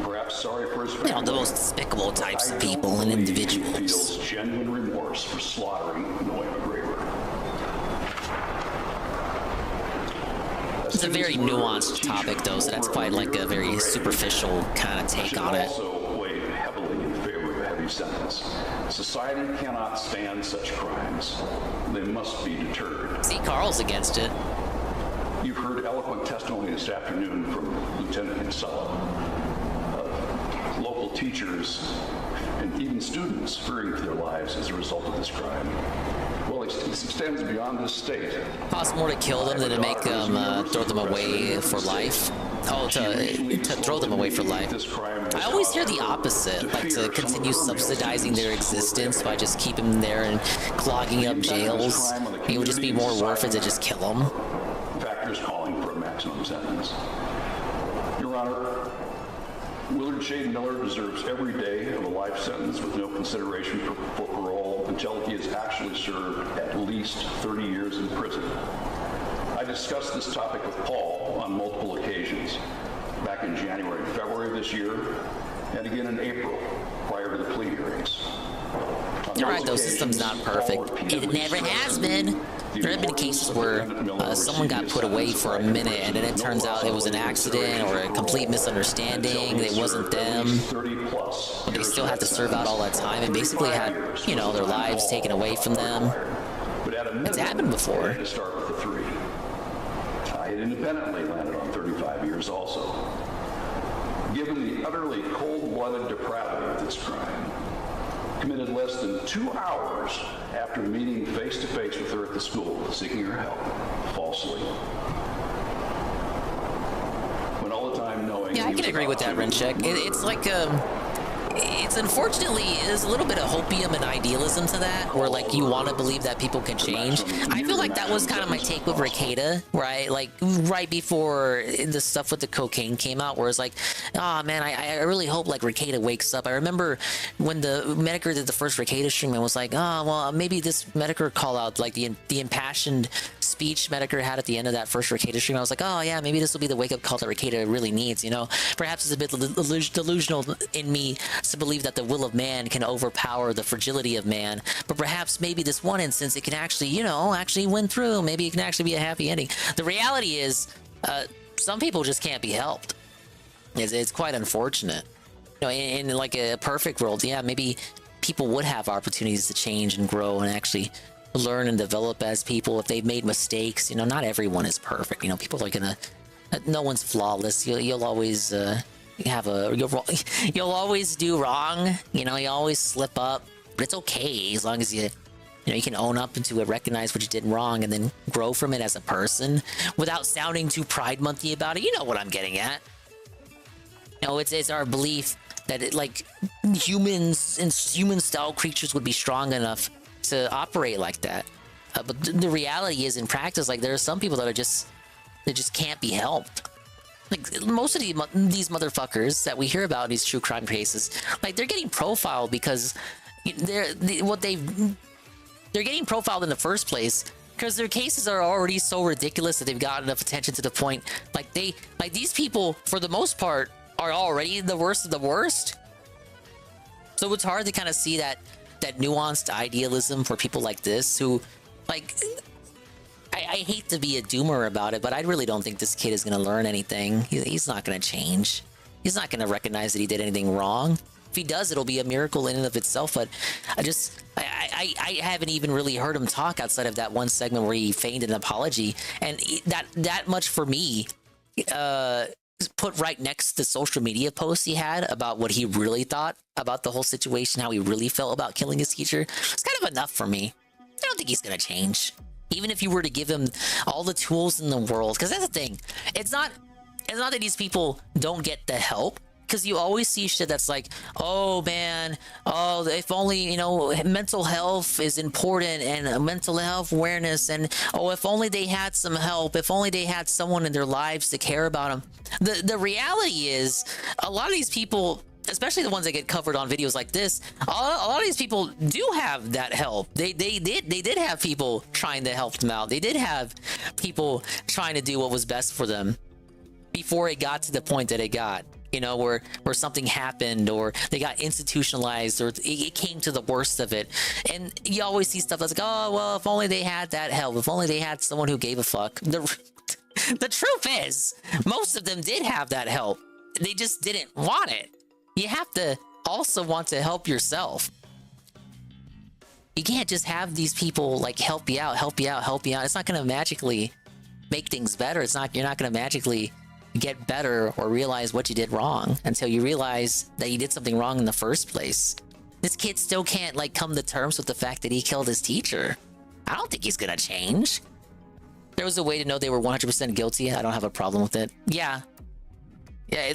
Perhaps sorry for his family. You know, the most despicable types of people and individuals. He feels genuine remorse for slaughtering Noema Graber. It's a very nuanced topic, though, so that's quite like a very superficial kind of take on it. Also weighed heavily in favor of a heavy sentence. Society cannot stand such crimes. They must be deterred. See, Carl's against it. You've heard eloquent testimony this afternoon from Lieutenant Kinsella. Local teachers and even students fearing for their lives as a result of this crime. Well, it extends beyond this state. Costs more to kill them than to make them throw them away for life. Oh, to throw them away for life. I always hear the opposite, like to continue subsidizing their existence by just keeping them there and clogging up jails. It would just be more worth it to just kill them. Factors calling for a maximum sentence. Your Honor, Willard Shade Miller deserves every day of a life sentence with no consideration for parole until he has actually served at least 30 years in prison. I discussed this topic with Paul on multiple occasions, back in January and February of this year, and again in April, prior to the plea hearings. You're right, though, system's not perfect. It never has been. There have been cases where someone got put away for a minute and then it turns out it was an accident or a complete misunderstanding. It wasn't them. But they still had to serve out all that time and basically had, you know, their lives taken away from them. It's happened before. To start with the 3. I had independently landed on 35 years also. Given the utterly cold-blooded depravity of this crime, committed less than 2 hours after meeting face-to-face with her at the school, seeking her help, falsely. When all the time knowing... Yeah, I can agree with that, Renchek. It's like, it's unfortunately, there's a little bit of hopium and idealism to that, where like you want to believe that people can change. I feel like that was kind of my take with Rekieta, right? Like right before the stuff with the cocaine came out, where it's like, oh man, I really hope like Rekieta wakes up. I remember when the Medicare did the first Rekieta stream, and was like, oh well, maybe this Medicare call out, like the impassioned speech Medicare had at the end of that first Rekieta stream. I was like, oh yeah, maybe this will be the wake up call that Rekieta really needs. You know, perhaps it's a bit delusional in me to believe that the will of man can overpower the fragility of man, but perhaps maybe this one instance it can actually, you know, actually win through. Maybe it can actually be a happy ending. The reality is, some people just can't be helped. It's quite unfortunate. You know, in like a perfect world, yeah, maybe people would have opportunities to change and grow and actually learn and develop as people if they've made mistakes. You know, not everyone is perfect. You know, people are gonna, no one's flawless. You'll always you'll always do wrong. You know, you always slip up, but it's okay as long as you can own up into it, recognize what you did wrong, and then grow from it as a person without sounding too Pride Monthy about it. You know what I'm getting at. You know, it's our belief that like humans and human-style creatures would be strong enough to operate like that. But the reality is, in practice, like there are some people that just can't be helped. Like most of these motherfuckers that we hear about in these true crime cases, like they're getting profiled because they're getting profiled in the first place because their cases are already so ridiculous that they've got enough attention to the point like these people for the most part are already the worst of the worst. So it's hard to kind of see that nuanced idealism for people like this who like. I hate to be a doomer about it, but I really don't think this kid is going to learn anything. He's not going to change. He's not going to recognize that he did anything wrong. If he does, it'll be a miracle in and of itself, but I haven't even really heard him talk outside of that one segment where he feigned an apology, and that much for me put right next to the social media posts he had about what he really thought about the whole situation, how he really felt about killing his teacher. It's kind of enough for me. I don't think he's going to change. Even if you were to give him all the tools in the world, because that's the thing. It's not that these people don't get the help, because you always see shit that's like, oh man, oh, if only, you know, mental health is important and mental health awareness, and oh, if only they had some help, if only they had someone in their lives to care about them. The reality is, a lot of these people, especially the ones that get covered on videos like this, a lot of these people do have that help. They did have people trying to help them out. They did have people trying to do what was best for them before it got to the point that it got, you know, where something happened or they got institutionalized or it came to the worst of it. And you always see stuff that's like, oh, well, if only they had that help, if only they had someone who gave a fuck. The truth is, most of them did have that help. They just didn't want it. You have to also want to help yourself. You can't just have these people like help you out. It's not going to magically make things better. You're not gonna magically get better or realize what you did wrong until you realize that you did something wrong in the first place. This kid still can't like come to terms with the fact that he killed his teacher. I don't think he's gonna change. There was a way to know they were 100% guilty. I don't have a problem with it. Yeah,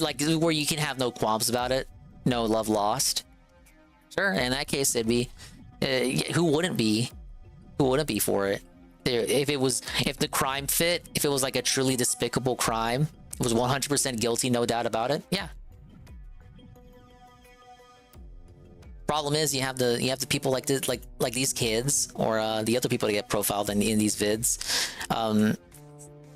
like where you can have no qualms about it, no love lost. Sure, in that case, it'd be who wouldn't be for it? If the crime fit, if it was like a truly despicable crime, it was 100% guilty, no doubt about it. Yeah. Problem is, you have the people like this, like these kids, or the other people that get profiled in these vids, and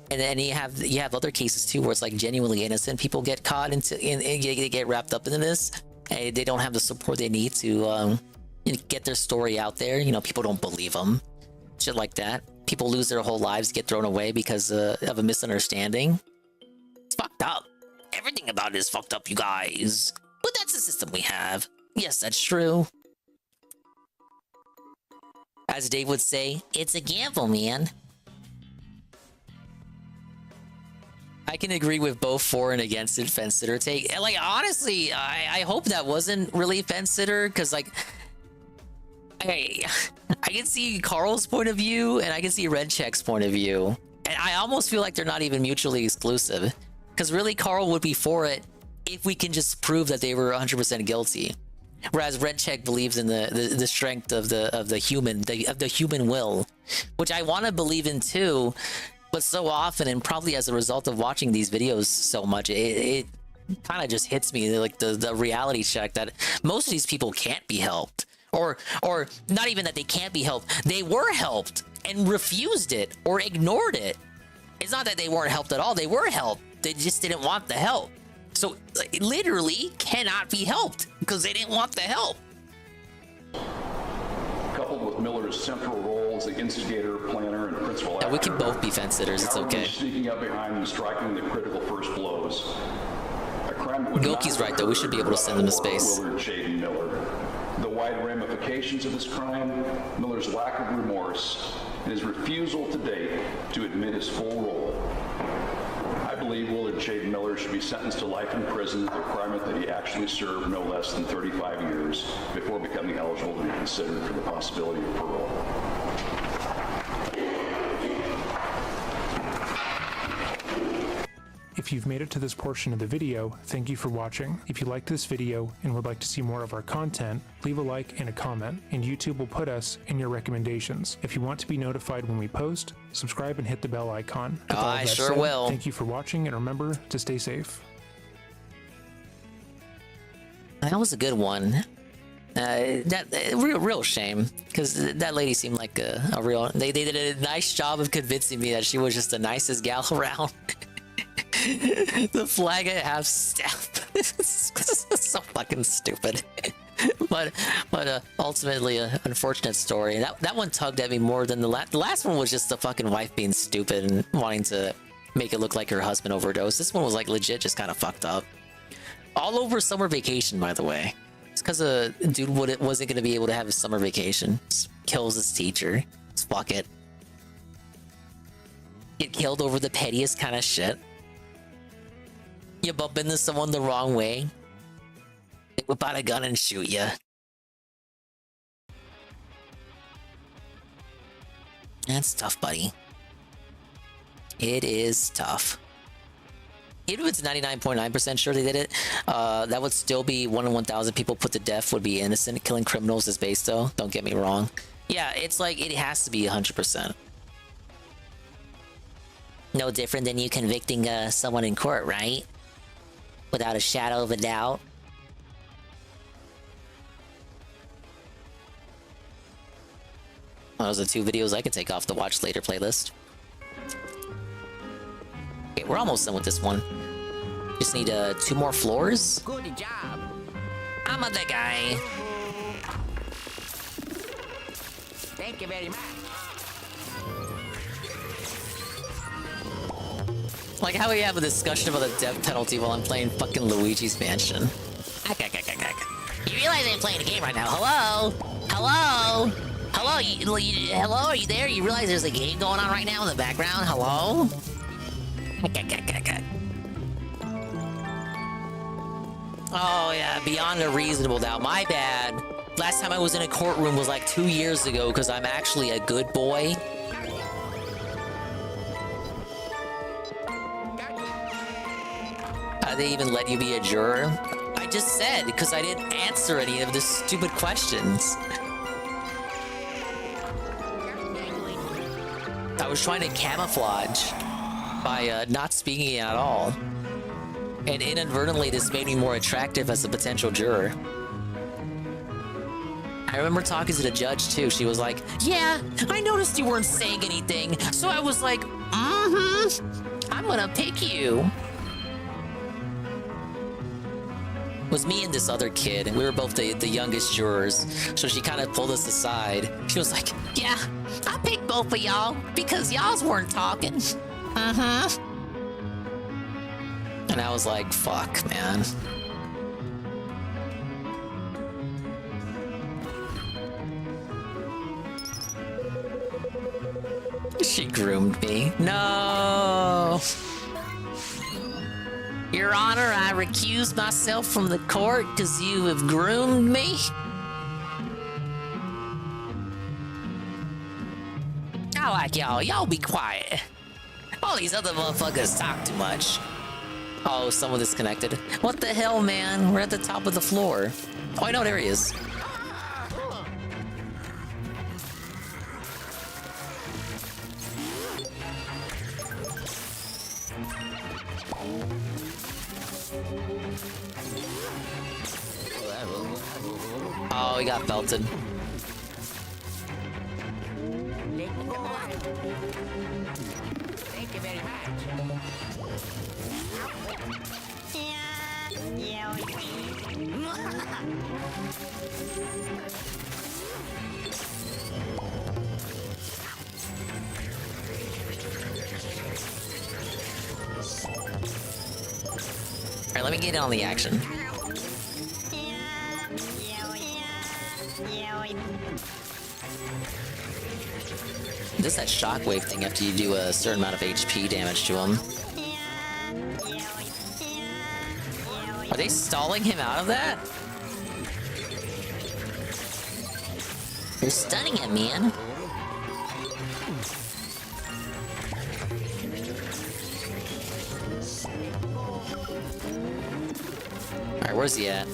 then you have other cases too, where it's like genuinely innocent people get caught they get wrapped up into this, and they don't have the support they need to get their story out there. You know, people don't believe them, shit like that. People lose their whole lives, get thrown away because of a misunderstanding. It's fucked up. Everything about it is fucked up, you guys. But that's the system we have. Yes, that's true. As Dave would say, it's a gamble, man. I can agree with both for and against it, fence sitter take. Like, honestly, I hope that wasn't really fence sitter, because, like, I can see Carl's point of view, and I can see Red Check's point of view. And I almost feel like they're not even mutually exclusive. Because really, Carl would be for it if we can just prove that they were 100% guilty. Whereas Red Check believes in the strength of the human will, which I want to believe in too, but so often, and probably as a result of watching these videos so much, it kind of just hits me like the reality check that most of these people can't be helped, or not even that they can't be helped, they were helped and refused it or ignored it. It's not that they weren't helped at all; they were helped. They just didn't want the help. So, literally cannot be helped because they didn't want the help. Coupled with Miller's central role as the instigator, planner, and principal actor, we can both be fence sitters. It's okay. Sneaking up behind and striking the critical first blows. Gilkey's right, though. We should be able to send them to space. Willard Jaden Miller. The wide ramifications of this crime, Miller's lack of remorse, and his refusal to date to admit his full role. I believe Willard Jaden Miller should be sentenced to life in prison for a crime that he actually served no less than 35 years before becoming eligible to be considered for the possibility of parole. If you've made it to this portion of the video, thank you for watching. If you liked this video and would like to see more of our content, leave a like and a comment, and YouTube will put us in your recommendations. If you want to be notified when we post, subscribe and hit the bell icon. I sure will. Thank you for watching, and remember to stay safe. That was a good one. Real shame, because that lady seemed like a real. They did a nice job of convincing me that she was just the nicest gal around. The flag at half staff. So fucking stupid. but ultimately an unfortunate story. That one tugged at me more than the last one was just the fucking wife being stupid and wanting to make it look like her husband overdosed. This one was like legit just kind of fucked up. All over summer vacation, by the way. It's because a dude wasn't going to be able to have his summer vacation. Just kills his teacher. Just fuck it. Get killed over the pettiest kind of shit. You bump into someone the wrong way, they whip out a gun and shoot you. That's tough, buddy. It is tough. Even if it's 99.9% sure they did it, that would still be 1 in 1,000 people put to death would be innocent. Killing criminals is based, though. Don't get me wrong. Yeah, it's like it has to be 100%. No different than you convicting someone in court, right? Without a shadow of a doubt. Well, those are 2 videos I can take off the watch later playlist. Okay, we're almost done with this one. Just need 2 more floors. Good job. I'm the guy. Thank you very much. Like how we have a discussion about the death penalty while I'm playing fucking Luigi's Mansion. You realize I'm playing a game right now. Hello? Hello? Hello, hello, are you there? You realize there's a game going on right now in the background? Hello? Oh yeah, beyond a reasonable doubt. My bad. Last time I was in a courtroom was like 2 years ago because I'm actually a good boy. They even let you be a juror? I just said, because I didn't answer any of the stupid questions. I was trying to camouflage by not speaking at all. And inadvertently, this made me more attractive as a potential juror. I remember talking to the judge, too. She was like, yeah, I noticed you weren't saying anything. So I was like, I'm gonna pick you. It was me and this other kid, and we were both the youngest jurors. So she kind of pulled us aside. She was like, yeah, I picked both of y'all because y'alls weren't talking. And I was like, fuck, man. She groomed me. No! Your Honor, I recuse myself from the court because you have groomed me. I like y'all. Y'all be quiet. All these other motherfuckers talk too much. Oh, someone disconnected. What the hell, man? We're at the top of the floor. Oh, I know, there he is. Oh, he got belted. Thank you very much. Alright, let me get in on the action. Does that shockwave thing after you do a certain amount of HP damage to him? Are they stalling him out of that? You're stunning him, man. Alright, where's he at?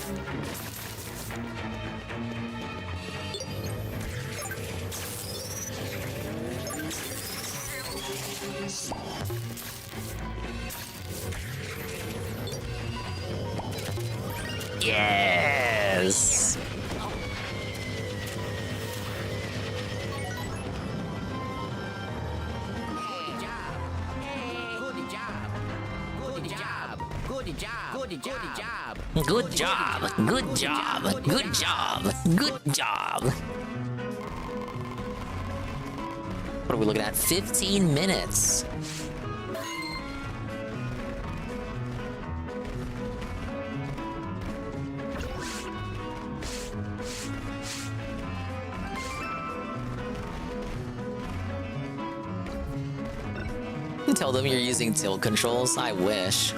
Yes! Good job, good job, good job, good job. What are we looking at? 15 minutes. Tell them you're using tilt controls? I wish.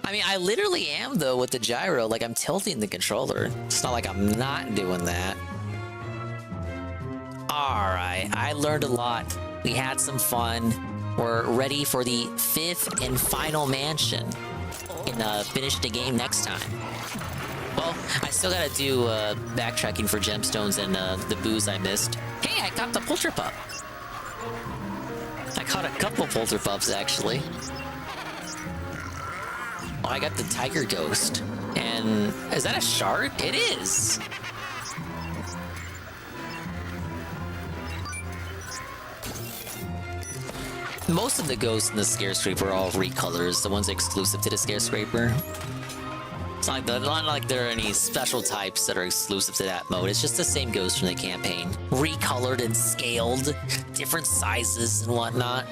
I mean, I literally am, though, with the gyro. Like, I'm tilting the controller. It's not like I'm not doing that. Alright, I learned a lot. We had some fun. We're ready for the 5th and final mansion. And finish the game next time. Well, I still gotta do backtracking for gemstones and the booze I missed. Hey, I got the Polterpup. I caught a couple Polterpups, actually. Oh, I got the Tiger Ghost. And is that a shark? It is! Most of the ghosts in the Scarescraper are all recolors, the ones exclusive to the Scarescraper. It's not like there are any special types that are exclusive to that mode. It's just the same ghost from the campaign. Recolored and scaled, different sizes and whatnot.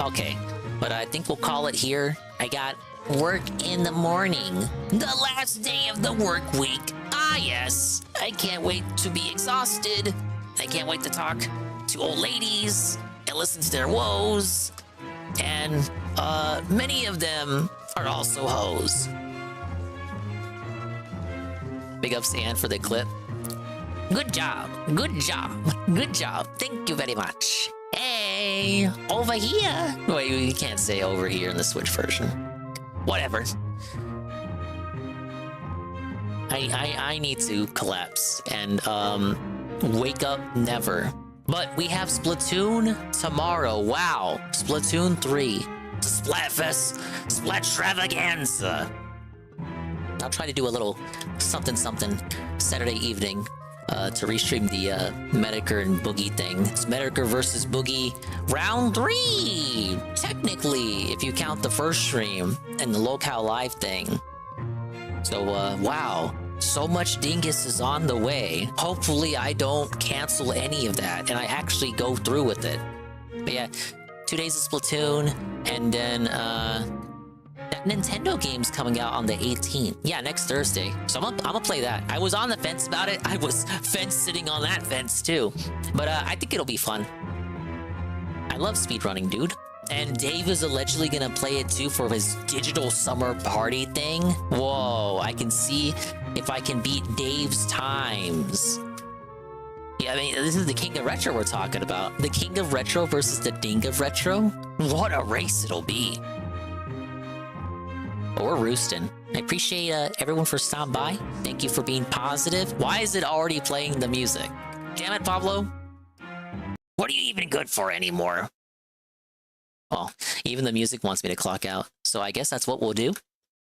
Okay, but I think we'll call it here. I got work in the morning. The last day of the work week. Ah, yes. I can't wait to be exhausted. I can't wait to talk to old ladies and listen to their woes. And many of them are also hoes. Big ups to Ann for the clip. Good job. Good job. Good job. Thank you very much. Hey, over here. Wait, you can't say over here in the Switch version. Whatever. I need to collapse and wake up never. But we have Splatoon tomorrow. Wow. Splatoon 3. Splatfest. Splattravaganza. I'll try to do a little something Saturday evening to restream the Medicare and Boogie thing. It's Medicare versus Boogie round 3. Technically, if you count the first stream and the locale live thing. So, wow. So much Dingus is on the way. Hopefully I don't cancel any of that and I actually go through with it. But yeah, 2 days of Splatoon and then that Nintendo game's coming out on the 18th. Yeah, next Thursday. So I'm gonna play that. I was on the fence about it. I was fence sitting on that fence too. But I think it'll be fun. I love speedrunning, dude. And Dave is allegedly gonna play it too for his digital summer party thing. Whoa, I can see if I can beat Dave's times. Yeah, I mean, this is the King of Retro we're talking about. The King of Retro versus the Ding of Retro. What a race it'll be. But we're roosting. I appreciate everyone for stopping by. Thank you for being positive. Why is it already playing the music? Damn it, Pablo. What are you even good for anymore? Well, even the music wants me to clock out. So I guess that's what we'll do.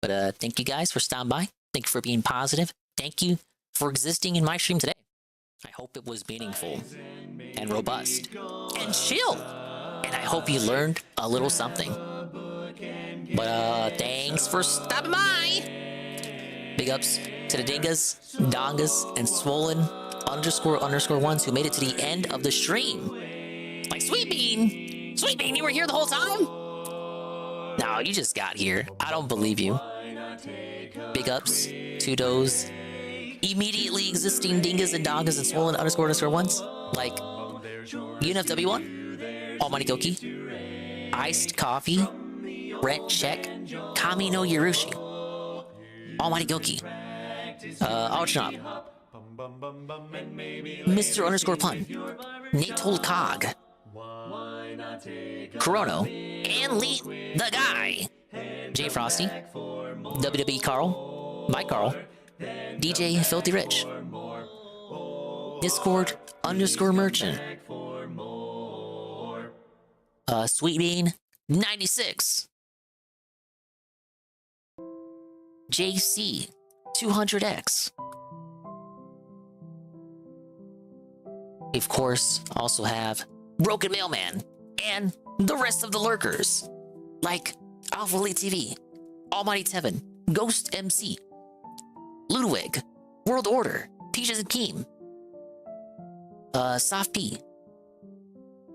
But thank you guys for stopping by. Thank you for being positive. Thank you for existing in my stream today. I hope it was meaningful and robust and chill. And I hope you learned a little something. But thanks for stopping by. Big ups to the Dingas, Dongas, and Swollen __ones who made it to the end of the stream. Like Sweet Bean. Sweet Bean, you were here the whole time? No, you just got here. I don't believe you. Big ups to those immediately existing Dingas and Dongas and Swollen __ones. Like UNFW1, Almighty Goki, Iced Coffee, Rent Check, Kami no Yurushi, Almighty Goki, Alchnop, Mr. _Pun, Nate Told Cog, Chrono, and Lee the Guy, J Frosty, WWE Carl, Mike Carl, DJ Filthy Rich, Discord _merchant, Sweet Bean 96, JC 200X. We of course also have Broken Mailman and the rest of the lurkers like Alpha Elite TV, Almighty Tevin, Ghost MC, Ludwig, World Order, Peaches and Keem, Soft P,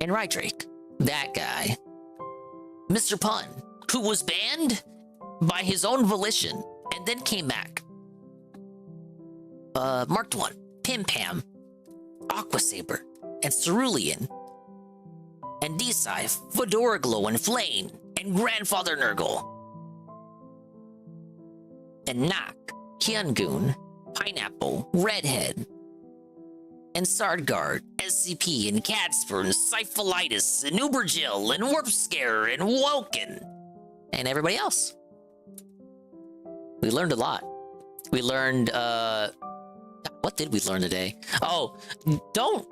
and Rydrake, that guy, Mr. Pun, who was banned by his own volition and then came back, Marked One, Pim Pam, Aqua Saber, and Cerulean, and Desai, Fedora Glow and Flame, and Grandfather Nurgle, and Nak, Hyungoon, Pineapple, Redhead, and Sardguard, SCP, and Catspur, and Syphilitis, and Uberjill, and Warp Scare, and Woken, and everybody else. We learned a lot. We learned, what did we learn today? Oh, don't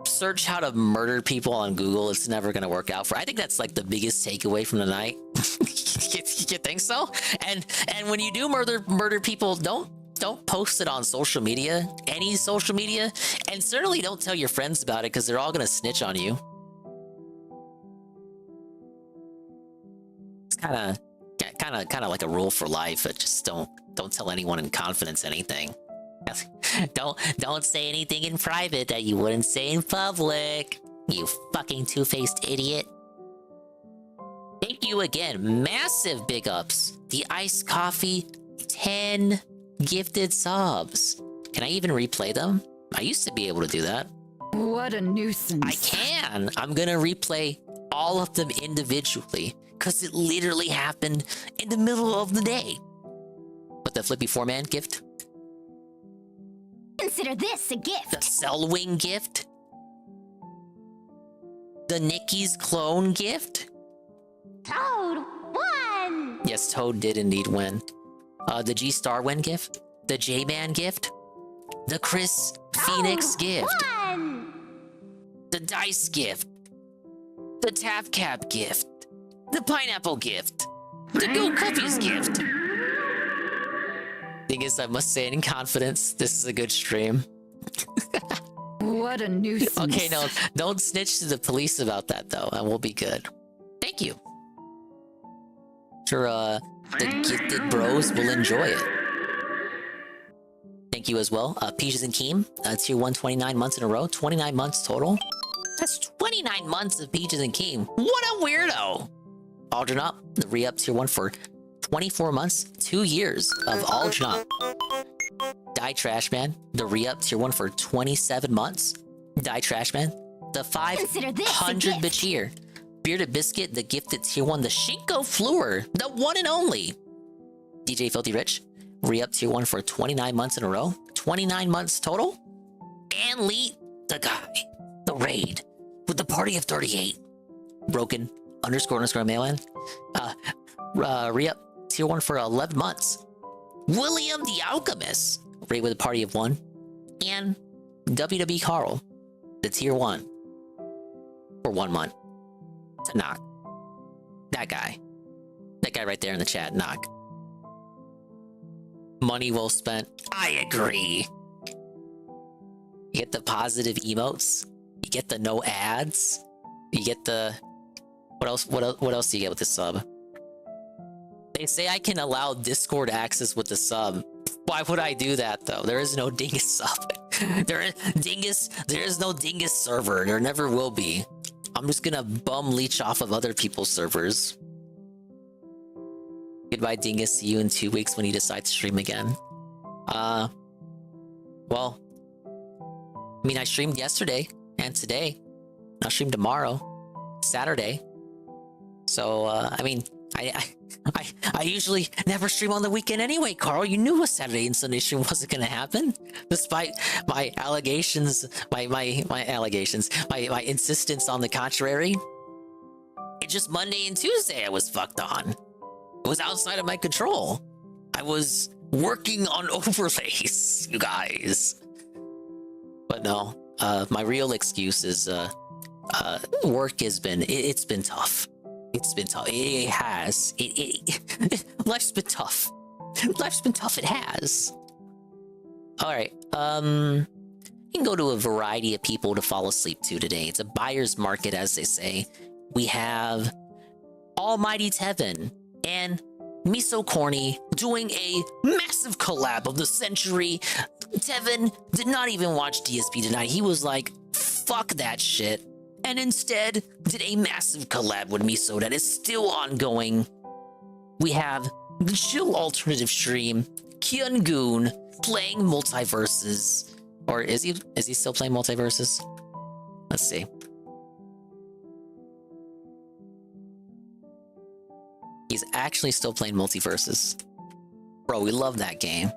search how to murder people on Google. It's never gonna work out for. I think that's like the biggest takeaway from the night. You think so? And when you do murder people, don't post it on social media, any social media, and certainly don't tell your friends about it because they're all gonna snitch on you. It's kind of like a rule for life. But just don't tell anyone in confidence anything. Don't say anything in private that you wouldn't say in public. You fucking two-faced idiot. Thank you again. Massive big ups. The Iced Coffee 10 gifted subs. Can I even replay them? I used to be able to do that. What a nuisance. I can. I'm gonna replay all of them individually because it literally happened in the middle of the day. But the Flippy 4-man gift? Consider this a gift. The Cellwing gift? The Nikki's clone gift? Toad won. Yes, Toad did indeed win. The G-Star win gift? The J-Man gift? The Chris Phoenix gift? Won. The Dice gift? The Tap Cap gift? The Pineapple gift? The Go Cookies gift? Thing is, I must say in confidence, this is a good stream. What a nuisance. Okay, no, don't snitch to the police about that though, and we'll be good. Thank you. Sure, the gifted bros will enjoy it. Thank you as well. Peaches and Keem, tier 1, 29 months in a row. 29 months total. That's 29 months of Peaches and Keem. What a weirdo! Aldrin Up, the re-up tier 1 for 24 months, 2 years of Aldrin Up. Die Trash Man, the re-up tier 1 for 27 months. Die Trash Man, the 500 bit cheer. Bearded Biscuit, the gifted tier 1, the Shinko Fleur, the one and only. DJ Filthy Rich, re-up tier 1 for 29 months in a row. 29 months total. And Lee, the guy, the raid, with the party of 38. Broken __ mail-in. Re-up tier 1 for 11 months. William the Alchemist, raid with a party of 1. And WW Carl, the tier 1 for 1 month. To knock. That guy right there in the chat, knock. Money well spent. I agree. You get the positive emotes. You get the no ads. You get the... What else do you get with the sub? They say I can allow Discord access with the sub. Why would I do that though? There is no Dingus sub. There is no Dingus server. There never will be. I'm just gonna bum leech off of other people's servers. Goodbye, Dingus. See you in 2 weeks when you decide to stream again. Well, I mean, I streamed yesterday and today. I'll stream tomorrow, Saturday. So, I mean, I usually never stream on the weekend anyway, Carl. You knew a Saturday and Sunday stream wasn't gonna happen, despite my allegations, my insistence on the contrary. It's just Monday and Tuesday I was fucked on. It was outside of my control. I was working on overlays, you guys. But no, my real excuse is work has been it's been tough. It's been tough. It has. Life's been tough. Life's been tough. It has. All right. You can go to a variety of people to fall asleep to today. It's a buyer's market, as they say. We have Almighty Tevin and Miso Corny doing a massive collab of the century. Tevin did not even watch DSP tonight. He was like, fuck that shit. And instead did a massive collab with Miso that is still ongoing. We have the chill alternative stream, Kyun Goon, playing Multiverses. Or is he still playing Multiverses? Let's see. He's actually still playing Multiverses. Bro, we love that game.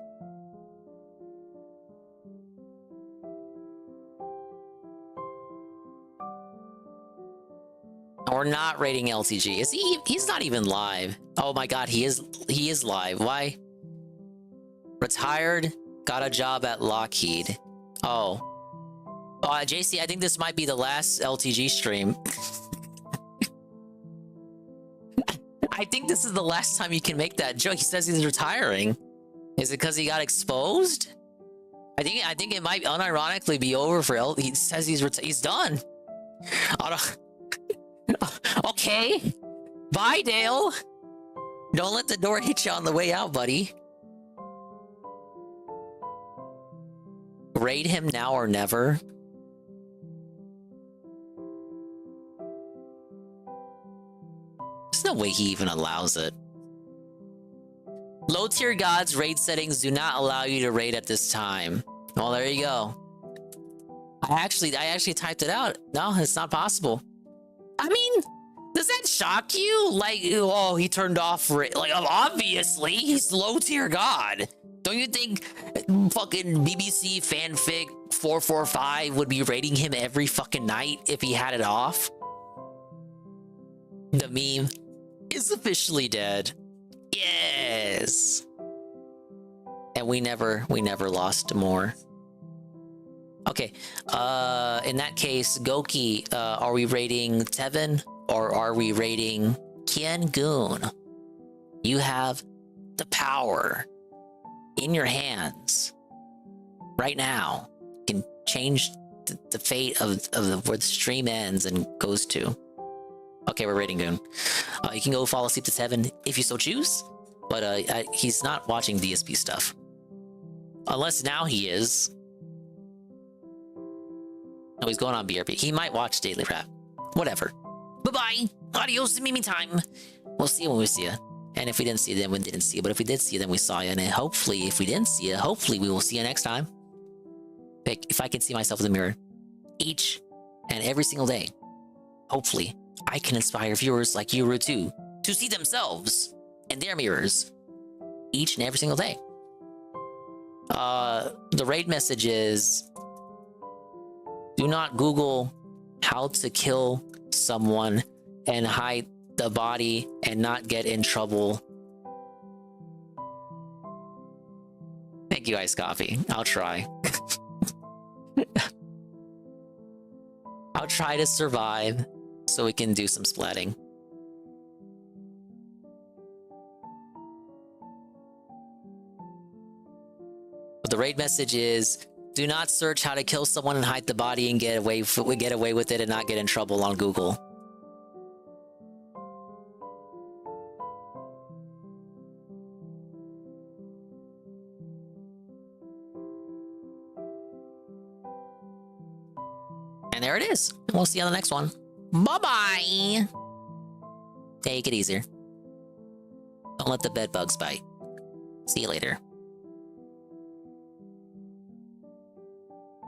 We're not rating LTG. Is he? He's not even live. Oh my god, he is live. Why? Retired, got a job at Lockheed. Oh. JC, I think this might be the last LTG stream. I think this is the last time you can make that joke. He says he's retiring. Is it because he got exposed? I think it might unironically be over for L. He says he's done. Okay. Bye, Dale. Don't let the door hit you on the way out, buddy. Raid him now or never. There's no way he even allows it. Low tier gods raid settings do not allow you to raid at this time. Well, there you go. I actually typed it out. No, it's not possible. I mean, does that shock you? Like, oh, he turned off. Like, obviously, he's low tier god. Don't you think fucking BBC fanfic 445 would be rating him every fucking night if he had it off? The meme is officially dead. Yes. And we never lost more. Okay. In that case, Goki, are we rating Tevin or are we rating Kian-gun? You have the power in your hands right now. You can change the fate of where the stream ends and goes to. Okay, we're rating Goon. You can go fall asleep to Tevin if you so choose, but he's not watching DSP stuff. Unless now he is. No, he's going on BRB. He might watch Daily Rap. Whatever. Bye-bye. Adios, Mimi time. We'll see you when we see you. And if we didn't see you, then we didn't see you. But if we did see you, then we saw you. And hopefully, if we didn't see you, hopefully we will see you next time. If I can see myself in the mirror each and every single day, hopefully I can inspire viewers like you too to see themselves in their mirrors each and every single day. The raid message is, do not Google how to kill someone and hide the body and not get in trouble. Thank you, Iced Coffee. I'll try. I'll try to survive so we can do some splatting. But the raid message is, do not search how to kill someone and hide the body and get away with it and not get in trouble on Google. And there it is. We'll see you on the next one. Bye-bye. Take it easier. Don't let the bed bugs bite. See you later.